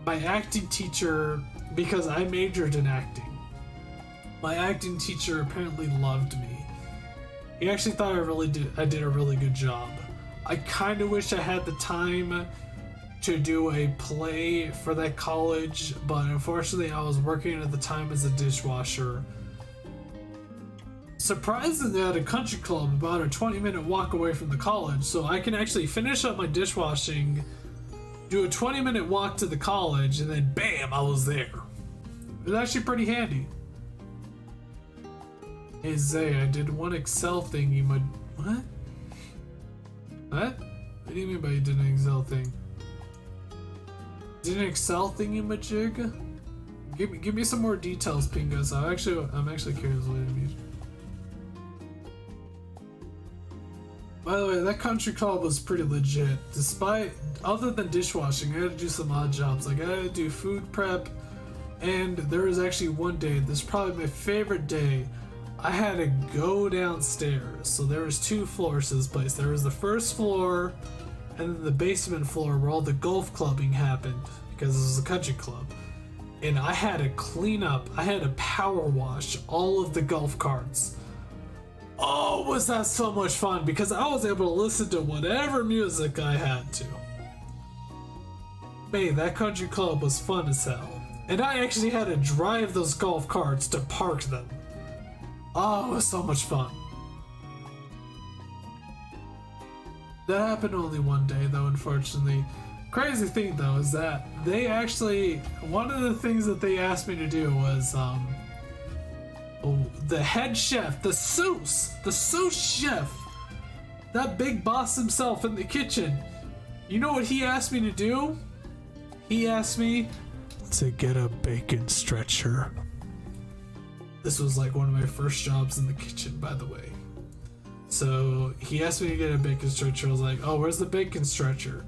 acting teacher, because I majored in acting, my acting teacher apparently loved me. He actually thought I did a really good job. I kind of wish I had the time to do a play for that college, but unfortunately I was working at the time as a dishwasher. Surprisingly, at a country club about a 20-minute walk away from the college, so I can actually finish up my dishwashing, do a 20-minute walk to the college, and then bam, I was there. It was actually pretty handy. Hey Zay, I did one Excel thing. What? What? What do you mean by you did an Excel thing? Did an Excel thingy-majig? Give me some more details, Pingas. I'm actually curious what it means. By the way, that country club was pretty legit. Other than dishwashing, I had to do some odd jobs. Like, I had to do food prep, and there was actually one day, this is probably my favorite day, I had to go downstairs. So there was 2 floors to this place. There was the first floor, and then the basement floor where all the golf clubbing happened, because this was a country club. And I had to clean up, I had to power wash all of the golf carts. Oh, was that so much fun, because I was able to listen to whatever music I had to. Man, that country club was fun as hell. And I actually had to drive those golf carts to park them. Oh, it was so much fun. That happened only one day though, unfortunately. Crazy thing though is that they actually, one of the things that they asked me to do was, the head chef, the sous chef, that big boss himself in the kitchen. You know what he asked me to do? He asked me to get a bacon stretcher. This was like one of my first jobs in the kitchen, by the way. So he asked me to get a bacon stretcher. I was like, oh, where's the bacon stretcher?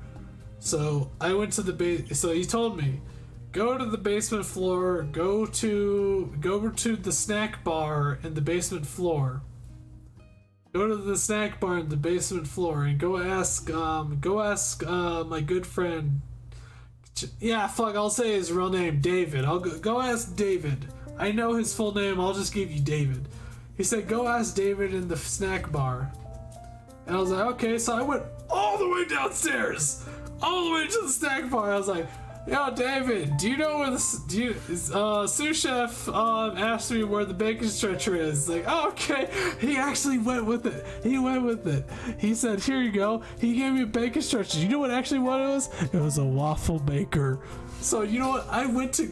So I went to the base. So he told me, go to the basement floor, go to the snack bar in the basement floor. Go to the snack bar in the basement floor and go ask my good friend. Yeah, fuck, I'll say his real name, David. I'll go ask David. I know his full name, I'll just give you David. He said, go ask David in the snack bar. And I was like, okay, so I went all the way downstairs, all the way to the snack bar. I was like, yo, David, do you know where the sous chef asked me where the bacon stretcher is? Like, oh, okay. He actually went with it. He said, here you go. He gave me a bacon stretcher. You know what it was? It was a waffle maker. So you know what? I went to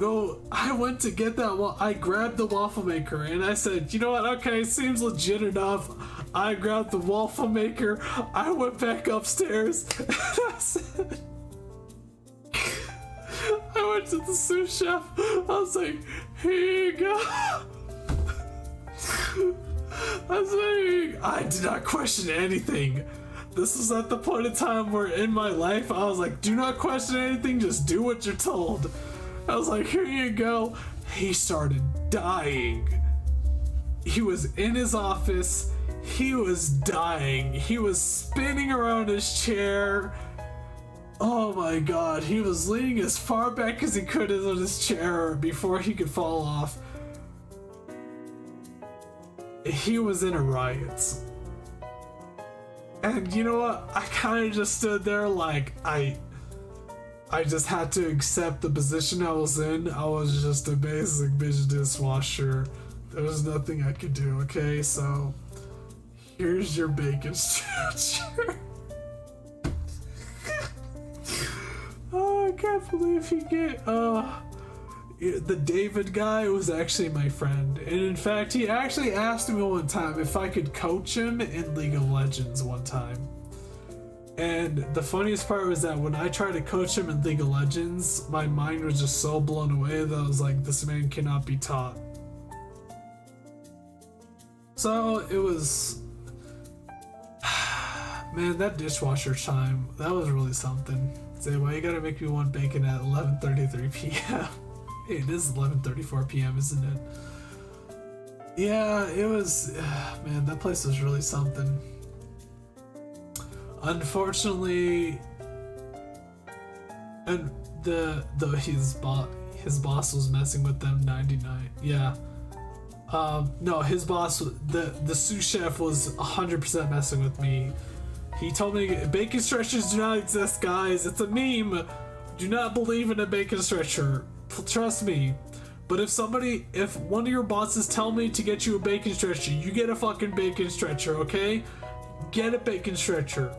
get that. I grabbed the waffle maker and I said, you know what? Okay, seems legit enough. I grabbed the waffle maker. I went back upstairs. And I said, I went to the sous chef. I was like, here you go. I did not question anything. This was at the point in time where in my life I was like, do not question anything, just do what you're told. I was like, here you go. He started dying. He was in his office. He was dying. He was spinning around his chair. Oh my god, he was leaning as far back as he could in his chair before he could fall off. He was in a riot. And you know what? I kind of just stood there like, I just had to accept the position I was in. I was just a basic bitch dishwasher. There was nothing I could do, okay? So, here's your bacon stretcher. Oh, I can't believe the David guy was actually my friend. And in fact, he actually asked me one time if I could coach him in League of Legends one time. And the funniest part was that when I tried to coach him in League of Legends, my mind was just so blown away that I was like, this man cannot be taught. So it was... Man, that dishwasher time, that was really something. Say, why you gotta make me want bacon at 11:33 p.m.? Hey, it is 11:34 p.m., isn't it? Yeah, it was... man, that place was really something. Unfortunately... And his boss was messing with them 99. Yeah. No, his boss, the sous chef was 100% messing with me. He told me bacon stretchers do not exist, guys. It's a meme. Do not believe in a bacon stretcher. Trust me. But if one of your bosses tell me to get you a bacon stretcher, you get a fucking bacon stretcher, okay? Get a bacon stretcher.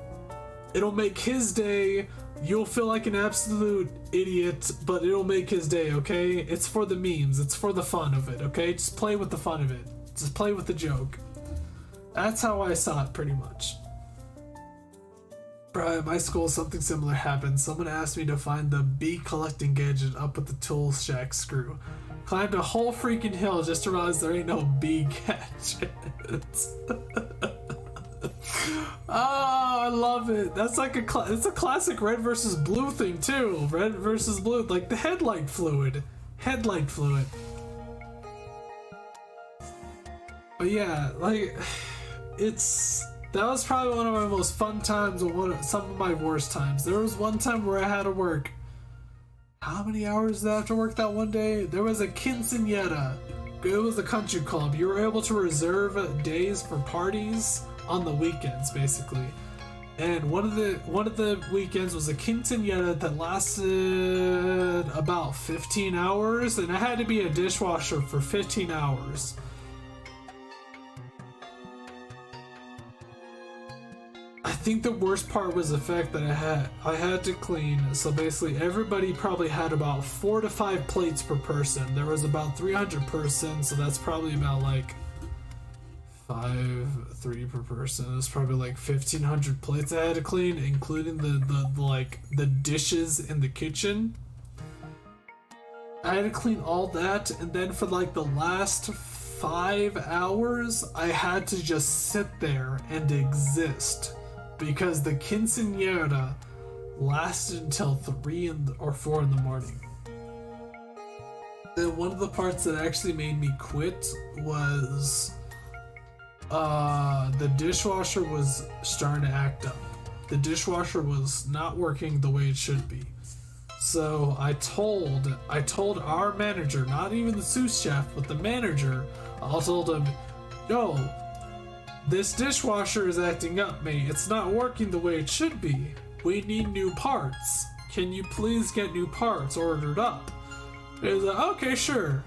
It'll make his day. You'll feel like an absolute idiot, but it'll make his day, okay? It's for the memes. It's for the fun of it, okay? Just play with the fun of it. Just play with the joke. That's how I saw it, pretty much. Bro, at my school, something similar happened. Someone asked me to find the bee collecting gadget up at the tool shack screw. Climbed a whole freaking hill just to realize there ain't no bee gadgets. Oh, I love it. That's like it's a classic red versus blue thing too. Red versus blue, like the headlight fluid. But yeah, like that was probably one of my most fun times and some of my worst times. There was one time where I had to work. How many hours did I have to work that one day? There was a quinceañera. It was a country club. You were able to reserve days for parties on the weekends, basically. And one of the weekends was a quinceañera that lasted about 15 hours, and I had to be a dishwasher for 15 hours. I think the worst part was the fact that I had to clean. So basically everybody probably had about 4 to 5 plates per person. There was about 300 persons, so that's probably about like 3 per person. It's probably like 1,500 plates I had to clean, including the dishes in the kitchen. I had to clean all that, and then for like the last 5 hours, I had to just sit there and exist because the quinceañera lasted until 3 or 4 in the morning. Then one of the parts that actually made me quit was the dishwasher was starting to act up. The dishwasher was not working the way it should be. So I told our manager, not even the sous chef, but the manager, I told him, yo, this dishwasher is acting up, mate. It's not working the way it should be. We need new parts. Can you please get new parts ordered up? He was like, okay, sure.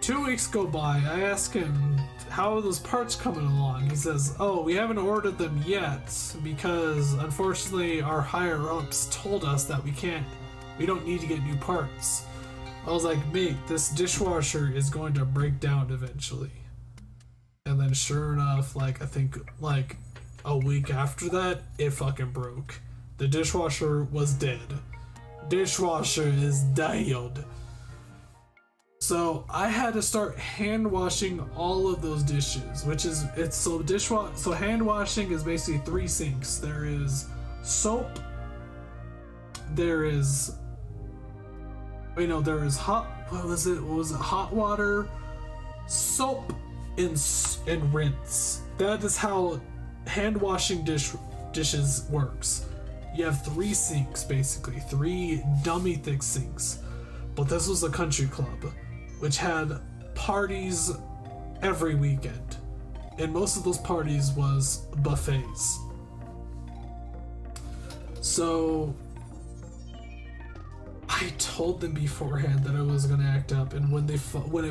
2 weeks go by. I ask him, how are those parts coming along? He says, oh, we haven't ordered them yet because unfortunately our higher ups told us that we don't need to get new parts. I was like, mate, this dishwasher is going to break down eventually. And then sure enough, I think a week after that, it fucking broke. The dishwasher was dead. Dishwasher is dialed. So I had to start hand washing all of those dishes, so hand washing is basically 3 sinks. There is soap, there is hot water, soap, and rinse. That is how hand washing dishes works. You have 3 sinks, basically 3 dummy thick sinks. But this was a country club, which had parties every weekend, and most of those parties was buffets. So I told them beforehand that I was gonna act up, and when it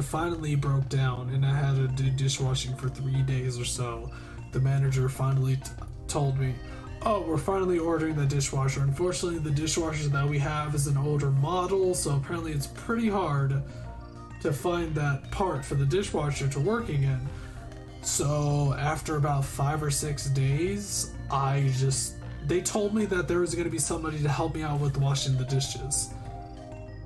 finally broke down and I had to do dishwashing for 3 days or so, the manager finally told me, oh, we're finally ordering the dishwasher. Unfortunately, the dishwasher that we have is an older model, so apparently it's pretty hard to find that part for the dishwasher to work again. So after about 5 or 6 days, they told me that there was going to be somebody to help me out with washing the dishes.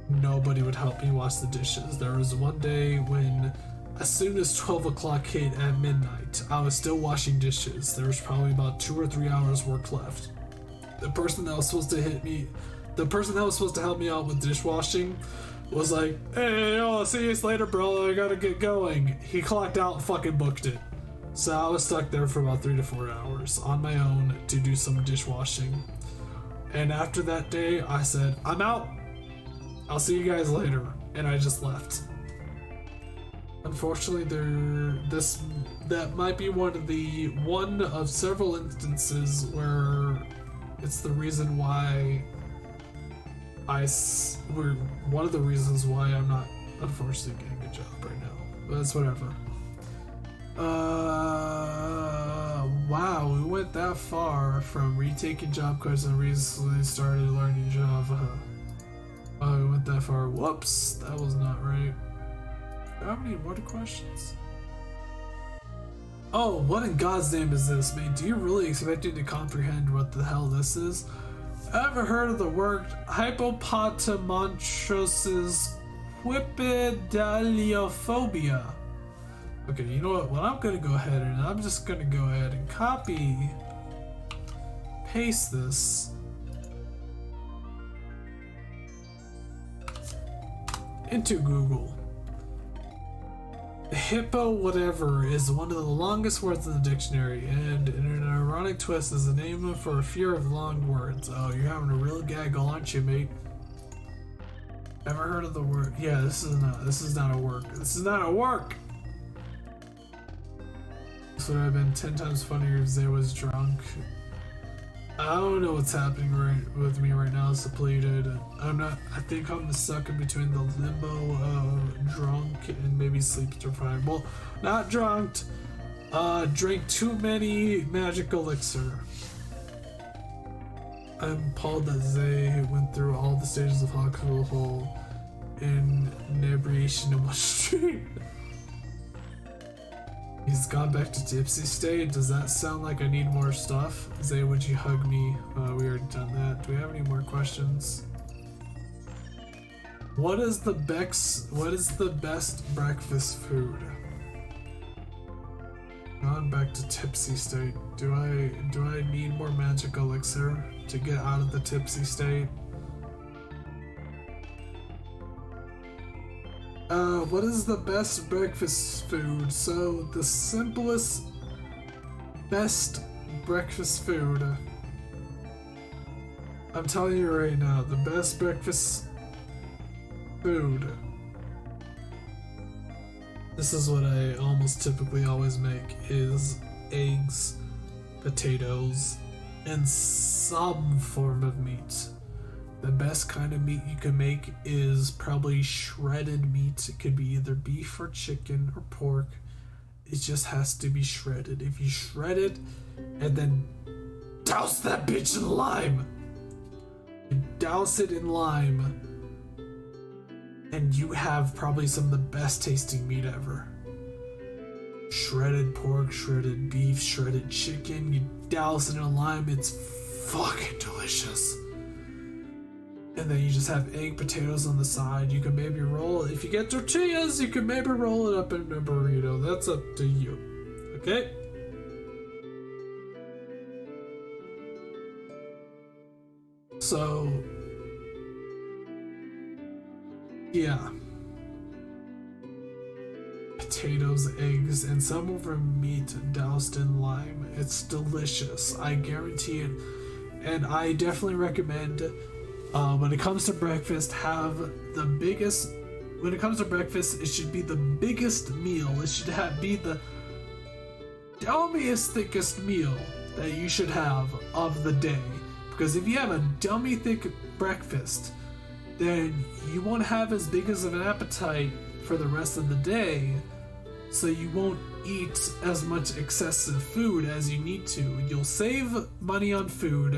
Nobody would help me wash the dishes. There was one day when, as soon as 12 o'clock hit at midnight, I was still washing dishes. There was probably about 2 or 3 hours work left. The person that was supposed to help me out with dishwashing was like, hey, I'll see you later, bro, I gotta get going. He clocked out and fucking booked it. So I was stuck there for about 3 to 4 hours on my own to do some dishwashing. And after that day, I said, I'm out. I'll see you guys later. And I just left. Unfortunately, that might be one of several instances where it's the reason why one of the reasons why I'm not unfortunately getting a job right now. But it's whatever. Wow, we went that far from retaking job cards and recently started learning Java. Wow, we went that far. Whoops, that was not right. Do I have any more questions? Oh, what in God's name is this, man? Do you really expect me to comprehend what the hell this is? Ever heard of the word hippopotamontrosis quipedaliophobia? Okay, you know what? Well, I'm just gonna go ahead and copy, paste this into Google. Hippo whatever is one of the longest words in the dictionary, and in an ironic twist is the name for a fear of long words. Oh, you're having a real gaggle, aren't you, mate? Ever heard of the word? Yeah, this is not a work. This is not a work! This would have been 10 times funnier if they was drunk. I don't know what's happening with me right now. It's depleted. I think I'm stuck in between the limbo of drunk and maybe sleep deprived. Well, not drunk. Drank too many magic elixir. I'm appalled that they went through all the stages of alcohol and inebriation in one stream. He's gone back to tipsy state. Does that sound like I need more stuff? Zay, would you hug me? We already done that. Do we have any more questions? What is the best breakfast food? Gone back to tipsy state. Do I need more magic elixir to get out of the tipsy state? What is the best breakfast food? So the simplest best breakfast food, I'm telling you right now, the best breakfast food, this is what I almost typically always make, is eggs, potatoes, and some form of meat. The best kind of meat you can make is probably shredded meat. It could be either beef or chicken or pork. It just has to be shredded. If you shred it and then douse that bitch in lime, you douse it in lime, and you have probably some of the best tasting meat ever. Shredded pork, shredded beef, shredded chicken, you douse it in lime, it's fucking delicious. And then you just have egg, potatoes on the side. You can maybe roll, if you get tortillas, you can maybe roll it up in a burrito. That's up to you. Okay? So, yeah. Potatoes, eggs, and some of our meat doused in lime. It's delicious. I guarantee it. And I definitely recommend, when it comes to breakfast, have the biggest. When it comes to breakfast, it should be the biggest meal. It should be the dummiest, thickest meal that you should have of the day. Because if you have a dummy thick breakfast, then you won't have as big as of an appetite for the rest of the day. So you won't eat as much excessive food as you need to. You'll save money on food.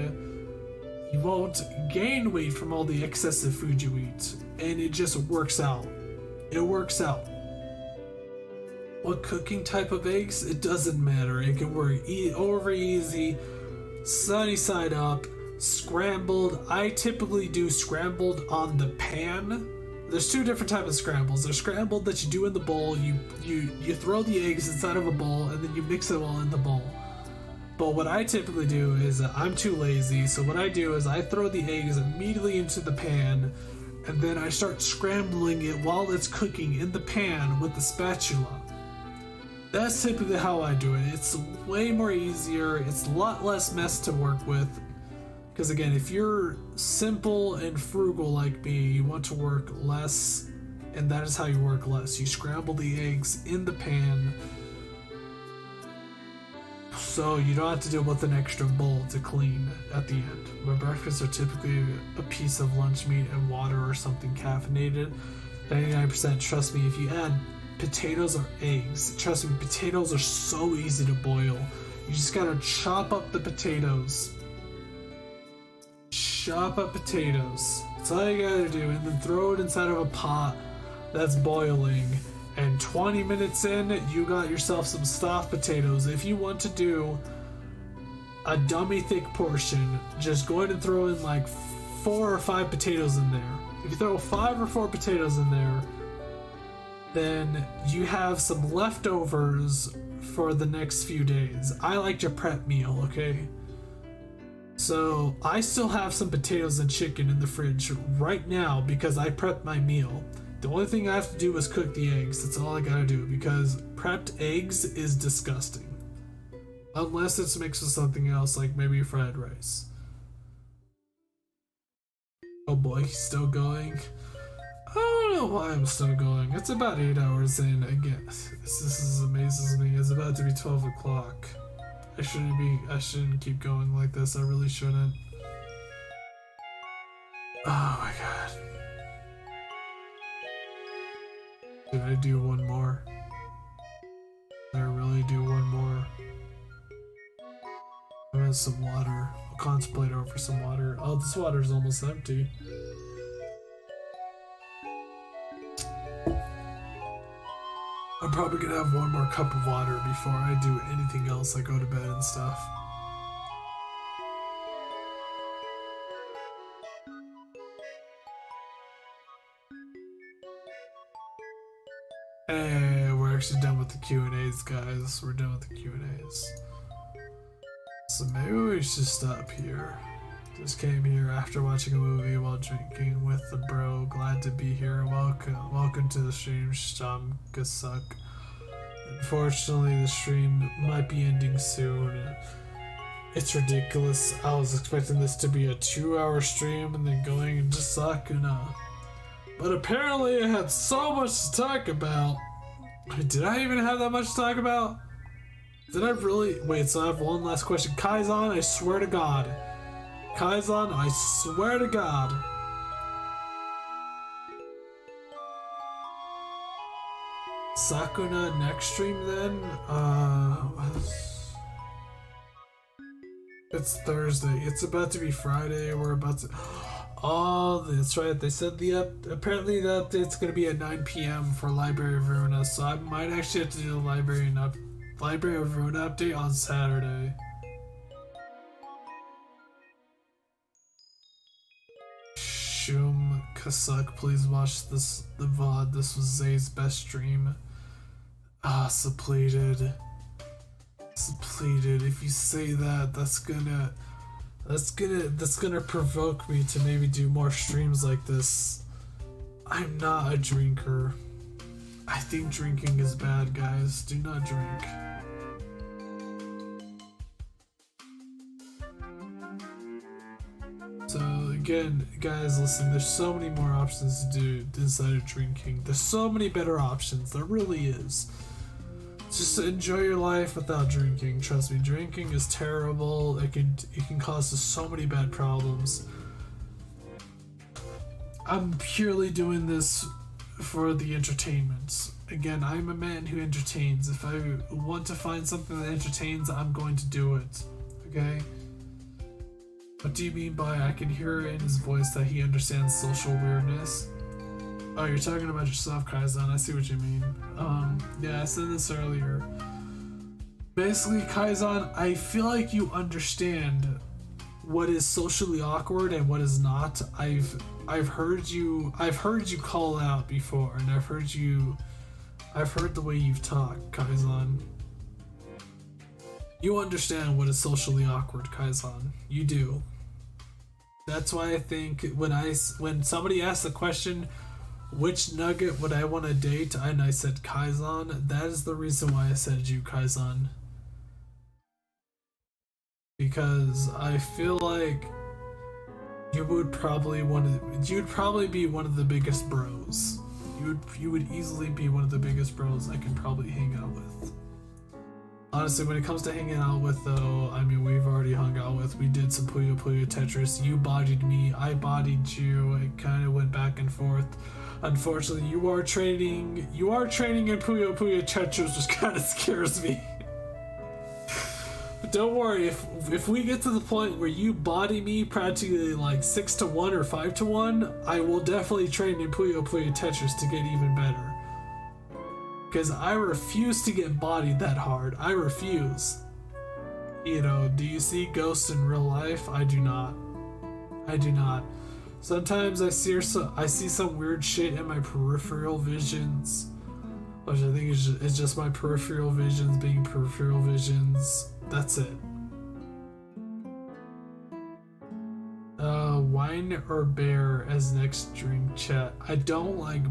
You won't gain weight from all the excessive food you eat. And it just works out. It works out. What cooking type of eggs? It doesn't matter. It can work over easy, sunny side up, scrambled. I typically do scrambled on the pan. There's two different types of scrambles. There's scrambled that you do in the bowl. You throw the eggs inside of a bowl and then you mix it all in the bowl. But what I typically do is I'm too lazy, so what I do is I throw the eggs immediately into the pan and then I start scrambling it while it's cooking in the pan with the spatula. That's typically how I do it. It's way more easier. It's a lot less mess to work with. Because again, if you're simple and frugal like me, you want to work less, and that is how you work less. You scramble the eggs in the pan, so you don't have to deal with an extra bowl to clean at the end. My breakfasts are typically a piece of lunch meat and water or something caffeinated. 99%, trust me, if you add potatoes or eggs, trust me, potatoes are so easy to boil. You just gotta chop up the potatoes. Chop up potatoes. That's all you gotta do, and then throw it inside of a pot that's boiling. And 20 minutes in, you got yourself some stuffed potatoes. If you want to do a dummy thick portion, just go ahead and throw in like 4 or 5 potatoes in there. If you throw 5 or 4 potatoes in there, then you have some leftovers for the next few days. I like to prep meal, okay? So I still have some potatoes and chicken in the fridge right now because I prepped my meal. The only thing I have to do is cook the eggs. That's all I gotta do because prepped eggs is disgusting. Unless it's mixed with something else like maybe fried rice. Oh boy, he's still going. I don't know why I'm still going. It's about 8 hours in. Again, this amazes me. It's about to be 12 o'clock. I shouldn't keep going like this. I really shouldn't. Oh my god. Did I do one more? Did I really do one more? I have some water. I'll contemplate over some water. Oh, this water is almost empty. probably gonna have one more cup of water before I do anything else, like go to bed and stuff. Hey, we're actually done with the Q&As, guys. We're done with the Q&As. So maybe we should stop here. Just came here after watching a movie while drinking with the bro. Glad to be here. Welcome to the stream, Shamkasuk. Unfortunately, the stream might be ending soon. It's ridiculous. I was expecting this to be a 2-hour stream and then going into Sakuna. But apparently I had so much to talk about. Did I even have that much to talk about? Did I really? Wait, so I have one last question. Kaizen, I swear to God. Kaizen, I swear to God. Sakuna next stream then? It's Thursday. It's about to be Friday. We're about to... Oh, that's right. They said apparently the update's gonna be at 9 p.m. for Library of Verona, so I might actually have to do the Library of Verona update on Saturday. Shum Kasuk, please watch the VOD. This was Zay's best stream. Ah, suppleted. Suppleted. If you say that, that's gonna provoke me to maybe do more streams like this. I'm not a drinker. I think drinking is bad, guys. Do not drink. So again, guys, listen, there's so many more options to do inside of drinking. There's so many better options. There really is. Just enjoy your life without drinking. Trust me, drinking is terrible. It can cause us so many bad problems. I'm purely doing this for the entertainment. Again, I'm a man who entertains. If I want to find something that entertains, I'm going to do it. Okay? What do you mean by I can hear in his voice that he understands social weirdness? Oh, you're talking about yourself, Kaizen. I see what you mean. Yeah, I said this earlier. Basically, Kaizen, I feel like you understand what is socially awkward and what is not. I've heard you call out before, and I've heard the way you've talked, Kaizen. You understand what is socially awkward, Kaizen. You do. That's why I think when somebody asks the question, which nugget would I want to date? And I said Kaizen. That is the reason why I said you, Kaizen. Because I feel like you'd probably be one of the biggest bros. You would easily be one of the biggest bros I can probably hang out with. Honestly, when it comes to hanging out with, though, I mean, we've already hung out with. We did some Puyo Puyo Tetris. You bodied me. I bodied you. It kind of went back and forth. Unfortunately, you are training in Puyo Puyo Tetris, which kind of scares me. But don't worry, if we get to the point where you body me practically like 6-1 or 5-1, I will definitely train in Puyo Puyo Tetris to get even better. Because I refuse to get bodied that hard. I refuse. You know, do you see ghosts in real life? I do not. I do not. Sometimes I see some weird shit in my peripheral visions, which I think is just my peripheral visions being peripheral visions. That's it. Wine or beer as next drink, chat. I don't like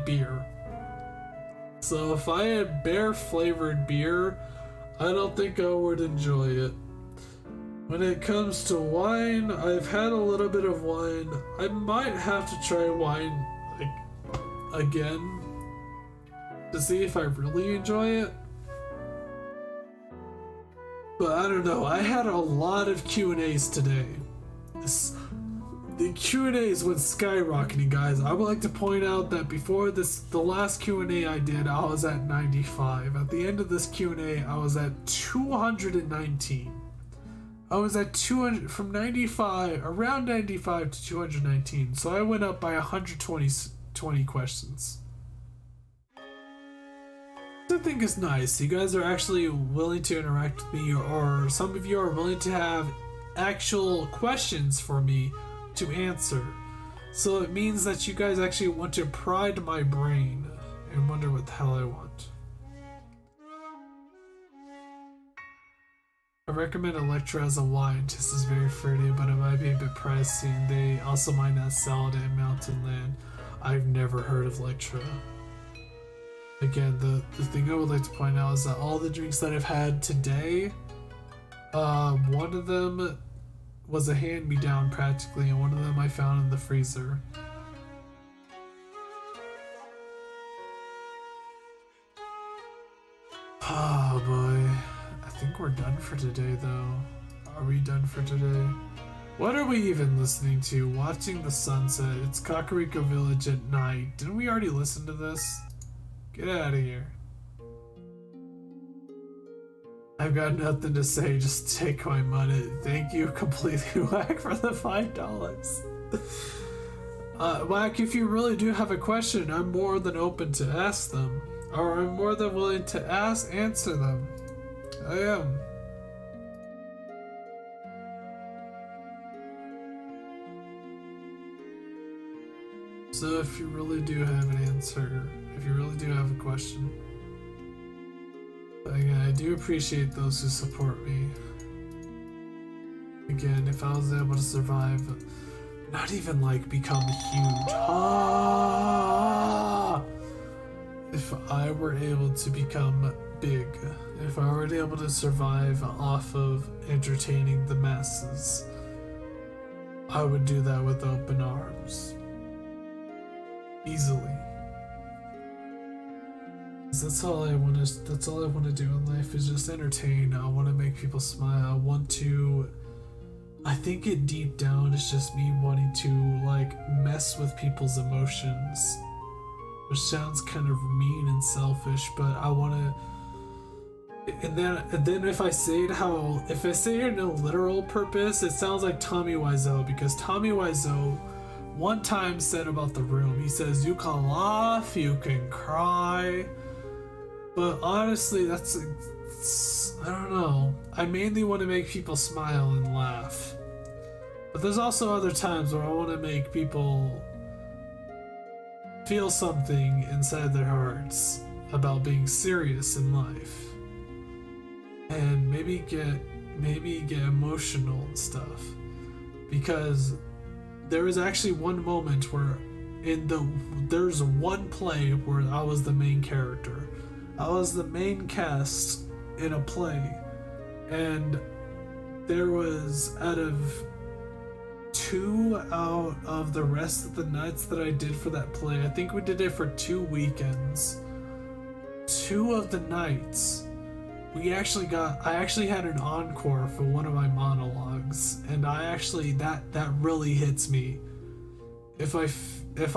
beer. So if I had beer flavored beer, I don't think I would enjoy it. When it comes to wine, I've had a little bit of wine. I might have to try wine again to see if I really enjoy it. But I don't know. I had a lot of Q&As today. The Q&As went skyrocketing, guys. I would like to point out that before the last Q&A I did, I was at 95. At the end of this Q&A, I was at 219. I was at 200 from 95, around 95 to 219. So I went up by 120 questions. think is nice. You guys are actually willing to interact with me, or some of you are willing to have actual questions for me to answer. So it means that you guys actually want to pry to my brain and wonder what the hell I want. I recommend Electra as a wine. This is very fruity, but it might be a bit pricey, and they also might not sell it in Mountain Land. I've never heard of Electra. Again, the thing I would like to point out is that all the drinks that I've had today, one of them was a hand-me-down practically, and one of them I found in the freezer. Oh boy. I think we're done for today though. Are we done for today? What are we even listening to? Watching the sunset. It's Kakariko Village at night. Didn't we already listen to this? Get out of here. I've got nothing to say, just take my money. Thank you, completely Whack, for the $5. Whack, if you really do have a question, I'm more than open to ask them. Or I'm more than willing to answer them. I am. So if you really do have an answer, if you really do have a question, again, I do appreciate those who support me. Again, if I was able to survive, not even like become huge. If I were able to become big, if I were able to survive off of entertaining the masses, I would do that with open arms. Easily. That's all I want to do in life, is just entertain. I want to make people smile. I think it deep down is just me wanting to like mess with people's emotions, which sounds kind of mean and selfish, but I want to. And then if I say it in a literal purpose, it sounds like Tommy Wiseau, because Tommy Wiseau one time said about The Room, he says, you can laugh, you can cry, but honestly, I don't know. I mainly want to make people smile and laugh. But there's also other times where I want to make people feel something inside their hearts about being serious in life. And maybe get emotional and stuff. Because there was actually one moment where there's one play where I was the main character. I was the main cast in a play, and there was out of the rest of the nights that I did for that play, I think we did it for 2 weekends. 2 of the nights, I actually had an encore for one of my monologues, and that really hits me. If I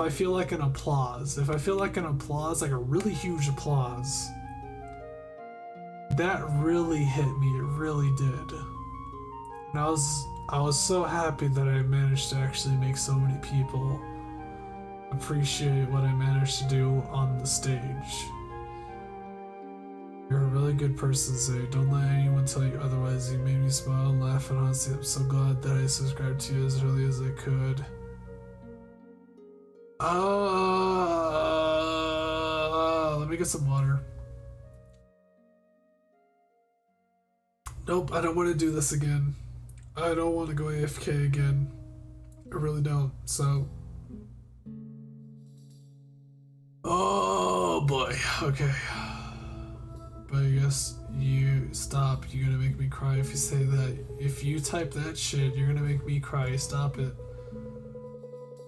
feel like an applause, like a really huge applause, that really hit me. It really did. And I was so happy that I managed to actually make so many people appreciate what I managed to do on the stage. You're a really good person, Zay. Don't let anyone tell you otherwise. You made me smile and laugh, and honestly, I'm so glad that I subscribed to you as early as I could. Let me get some water. Nope, I don't want to do this again. I don't want to go AFK again. I really don't, so. Oh boy, okay. But I guess you're gonna make me cry if you say that. If you type that shit, you're gonna make me cry. Stop it.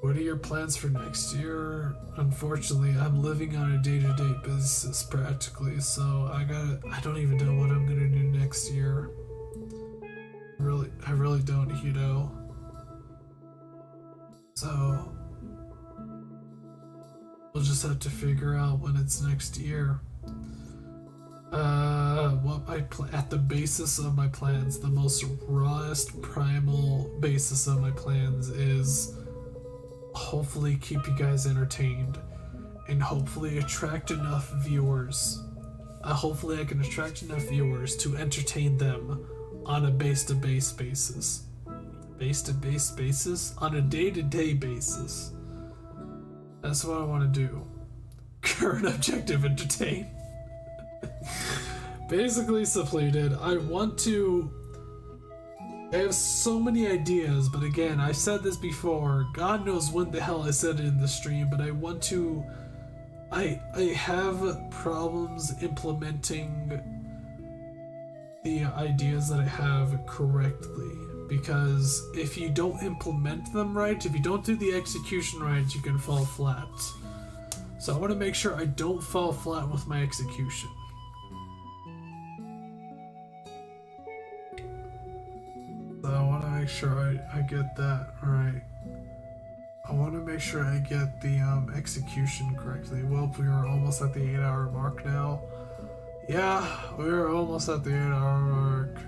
What are your plans for next year? Unfortunately, I'm living on a day-to-day basis practically, so I don't even know what I'm gonna do next year. I really don't, you know. So we'll just have to figure out when it's next year. At the basis of my plans, the most rawest, primal basis of my plans is hopefully keep you guys entertained and hopefully attract enough viewers hopefully I can attract enough viewers to entertain them on a base-to-base basis. Base-to-base basis? On a day-to-day basis. That's what I want to do. Current objective, entertain. Basically suppleted. I have so many ideas, but again, I've said this before. God knows when the hell I said it in the stream, but I have problems implementing the ideas that I have correctly, because if you don't implement them right, if you don't do the execution right, you can fall flat. So I want to make sure I don't fall flat with my execution. So I want to make sure I get that right. I want to make sure I get the execution correctly. Well, we are almost at the 8-hour mark now. Yeah, we're almost at the 8-hour mark.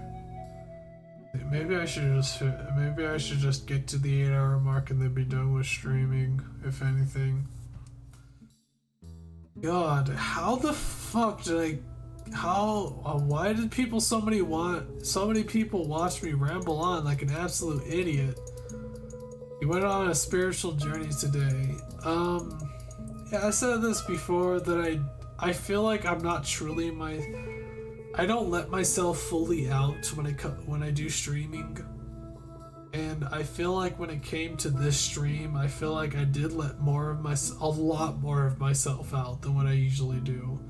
Maybe I should just get to the 8-hour mark and then be done with streaming, if anything. God, how the fuck did why did so many people watch me ramble on like an absolute idiot? You went on a spiritual journey today. Yeah, I said this before that I feel like I'm not truly I don't let myself fully out when I do streaming. And I feel like when it came to this stream, I feel like I did let a lot more of myself out than what I usually do.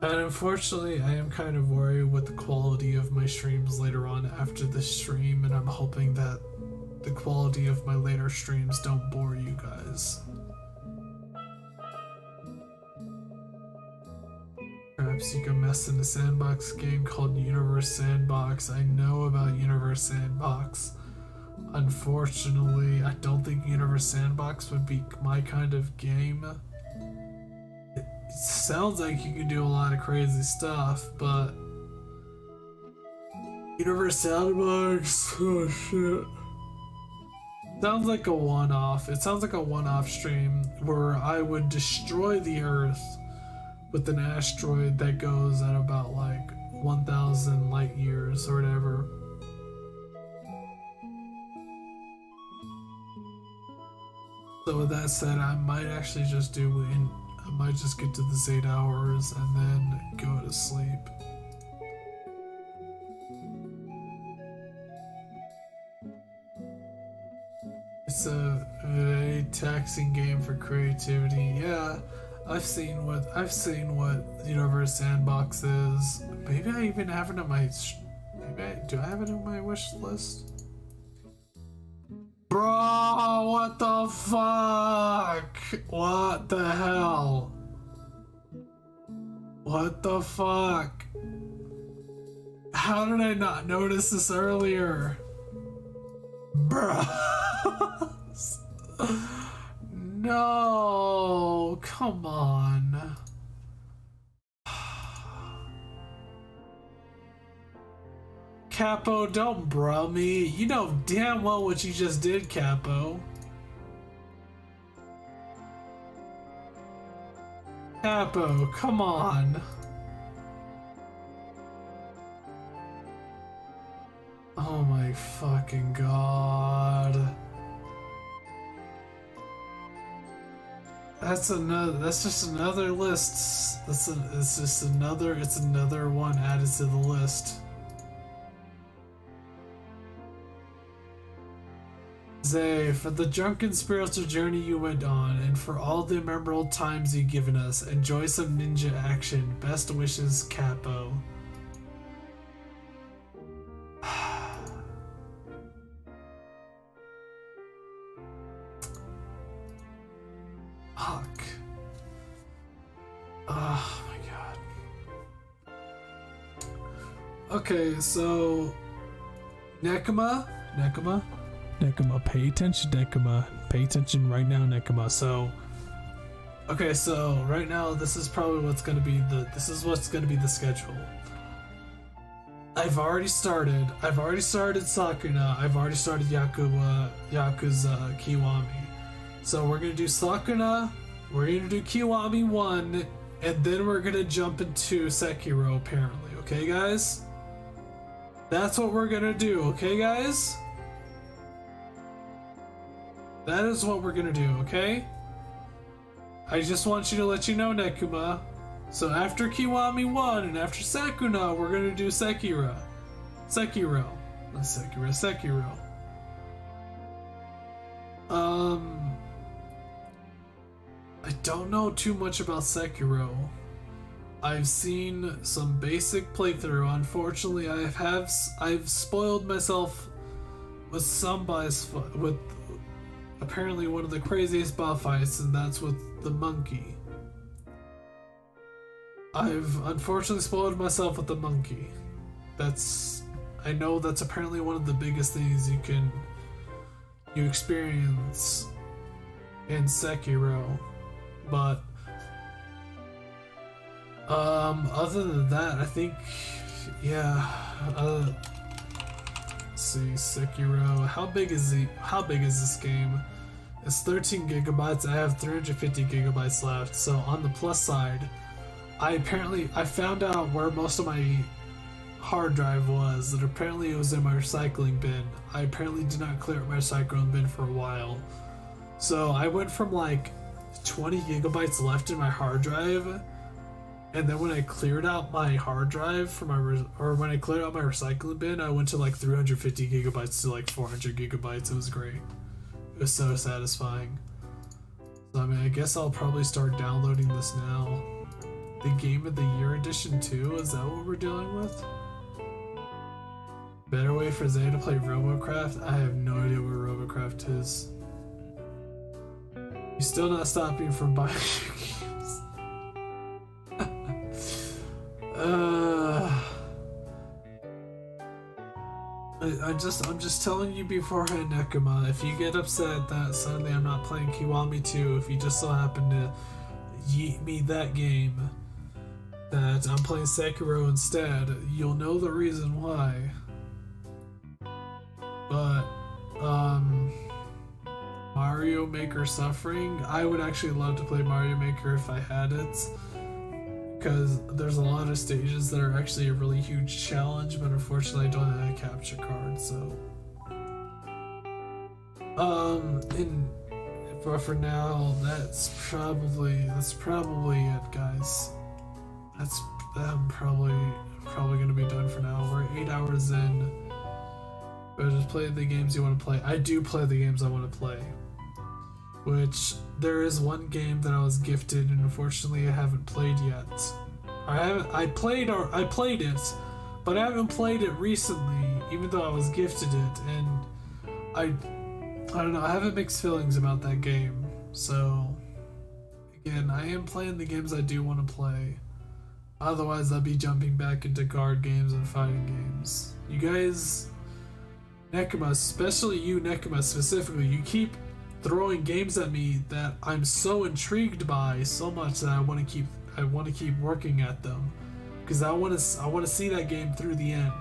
And unfortunately, I am kind of worried with the quality of my streams later on after this stream, and I'm hoping that the quality of my later streams don't bore you guys. Perhaps you can mess in a sandbox game called Universe Sandbox. I know about Universe Sandbox. Unfortunately, I don't think Universe Sandbox would be my kind of game. It sounds like you can do a lot of crazy stuff, but Universe Sandbox, oh shit. Sounds like a one-off. It sounds like a one-off stream where I would destroy the Earth with an asteroid that goes at about like 1,000 light years or whatever. So with that said, I might actually just get to this 8 hours and then go to sleep. It's a very taxing game for creativity. Yeah, I've seen what Universe Sandbox is. Maybe I even have it on my. Do I have it on my wish list? Bro, what the fuck? What the hell? What the fuck? How did I not notice this earlier? Bruh. No, come on. Capo, don't bruh me. You know damn well what you just did, Capo. Capo, come on. Oh my fucking god. That's just another list. It's another one added to the list. Zay, for the drunken spiritual journey you went on, and for all the memorable times you've given us, enjoy some ninja action. Best wishes, Capo. Fuck. Oh my god. Okay, so Nekama, pay attention, Nekama. Pay attention right now, Nekama. So okay, so right now this is probably what's gonna be the schedule. I've already started Sakuna, I've already started Yakuza Kiwami. So we're gonna do Sakuna, we're gonna do Kiwami 1, and then we're gonna jump into Sekiro apparently, okay guys? That's what we're gonna do, okay guys? That is what we're gonna do, okay? I just want you to let you know, Nekuma. So after Kiwami 1 and after Sakuna, we're gonna do Sekiro. Sekiro. Not Sekiro, Sekiro. I don't know too much about Sekiro. I've seen some basic playthrough. Unfortunately, I've spoiled myself with some boss with apparently one of the craziest boss fights, and that's with the monkey. I've unfortunately spoiled myself with the monkey. I know that's apparently one of the biggest things you experience in Sekiro, but other than that, I think, yeah. Let's see, Sekiro. How big is this game? It's 13 gigabytes. I have 350 gigabytes left. So on the plus side, I found out where most of my hard drive was. That apparently it was in my recycling bin. I apparently did not clear up my recycling bin for a while. So I went from like 20 gigabytes left in my hard drive, and then when I cleared out my hard drive for when I cleared out my recycling bin, I went to like 350 gigabytes to like 400 gigabytes. It was great. It was so satisfying. So I mean, I guess I'll probably start downloading this now. The Game of the Year edition too? Is that what we're dealing with? Better way for Zay to play Robocraft? I have no idea what Robocraft is. You're still not stopping from buying games. I'm just telling you beforehand, Nekuma, if you get upset that suddenly I'm not playing Kiwami 2, if you just so happen to yeet me that game, that I'm playing Sekiro instead, you'll know the reason why. But, Mario Maker Suffering, I would actually love to play Mario Maker if I had it, because there's a lot of stages that are actually a really huge challenge, but unfortunately I don't have a capture card, so but for now, that's probably it, guys. I'm probably gonna be done for now. We're 8 hours in. But just play the games you want to play. I do play the games I want to play. Which, there is one game that I was gifted, and unfortunately I haven't played yet. I played it, but I haven't played it recently, even though I was gifted it, and I don't know, I have mixed feelings about that game. So, again, I am playing the games I do want to play. Otherwise, I'll be jumping back into card games and fighting games. You guys, Nekuma, especially you, Nekuma, specifically, you keep throwing games at me that I'm so intrigued by so much that I want to keep working at them, because I want to see that game through the end.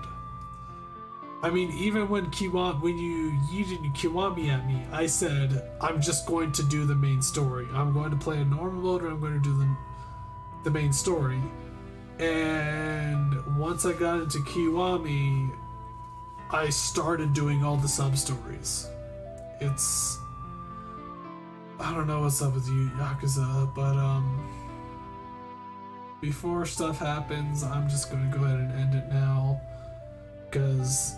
I mean, even when you yeeted Kiwami at me, I said I'm just going to do the main story. I'm going to play a normal mode, or I'm going to do the main story. And once I got into Kiwami, I started doing all the sub-stories. I don't know what's up with you, Yakuza, but before stuff happens, I'm just gonna go ahead and end it now, because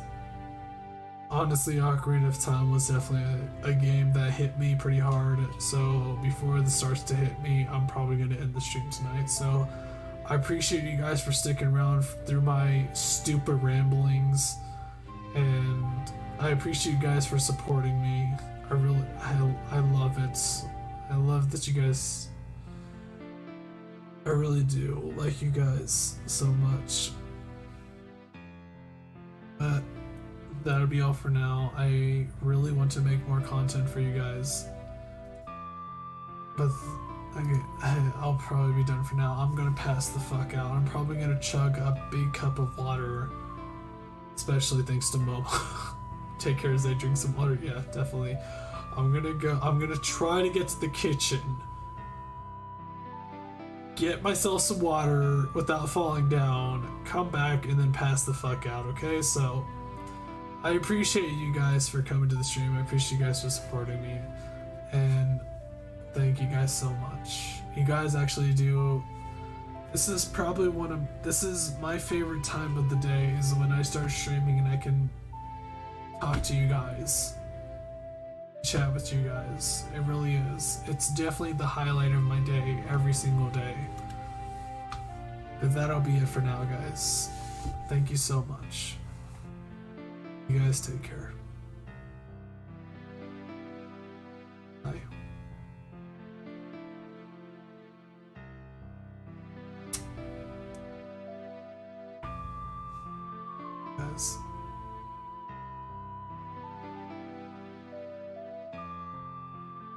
honestly, Ocarina of Time was definitely a game that hit me pretty hard, so before this starts to hit me, I'm probably gonna end the stream tonight. So I appreciate you guys for sticking around through my stupid ramblings, and I appreciate you guys for supporting me. I love it. I love that you guys, I really do like you guys so much. But that'll be all for now. I really want to make more content for you guys, but I'll probably be done for now. I'm gonna pass the fuck out. I'm probably gonna chug a big cup of water, especially thanks to Mo. Take care as I drink some water. Yeah, definitely. I'm gonna try to get to the kitchen. get myself some water without falling down, come back, and then pass the fuck out, okay? So, I appreciate you guys for coming to the stream. I appreciate you guys for supporting me. And thank you guys so much. You guys actually do. This is probably this is my favorite time of the day, is when I start streaming and I can talk to you guys. Chat with you guys. It really is. It's definitely the highlight of my day every single day. But that'll be it for now, guys. Thank you so much. You guys take care. Bye. Guys.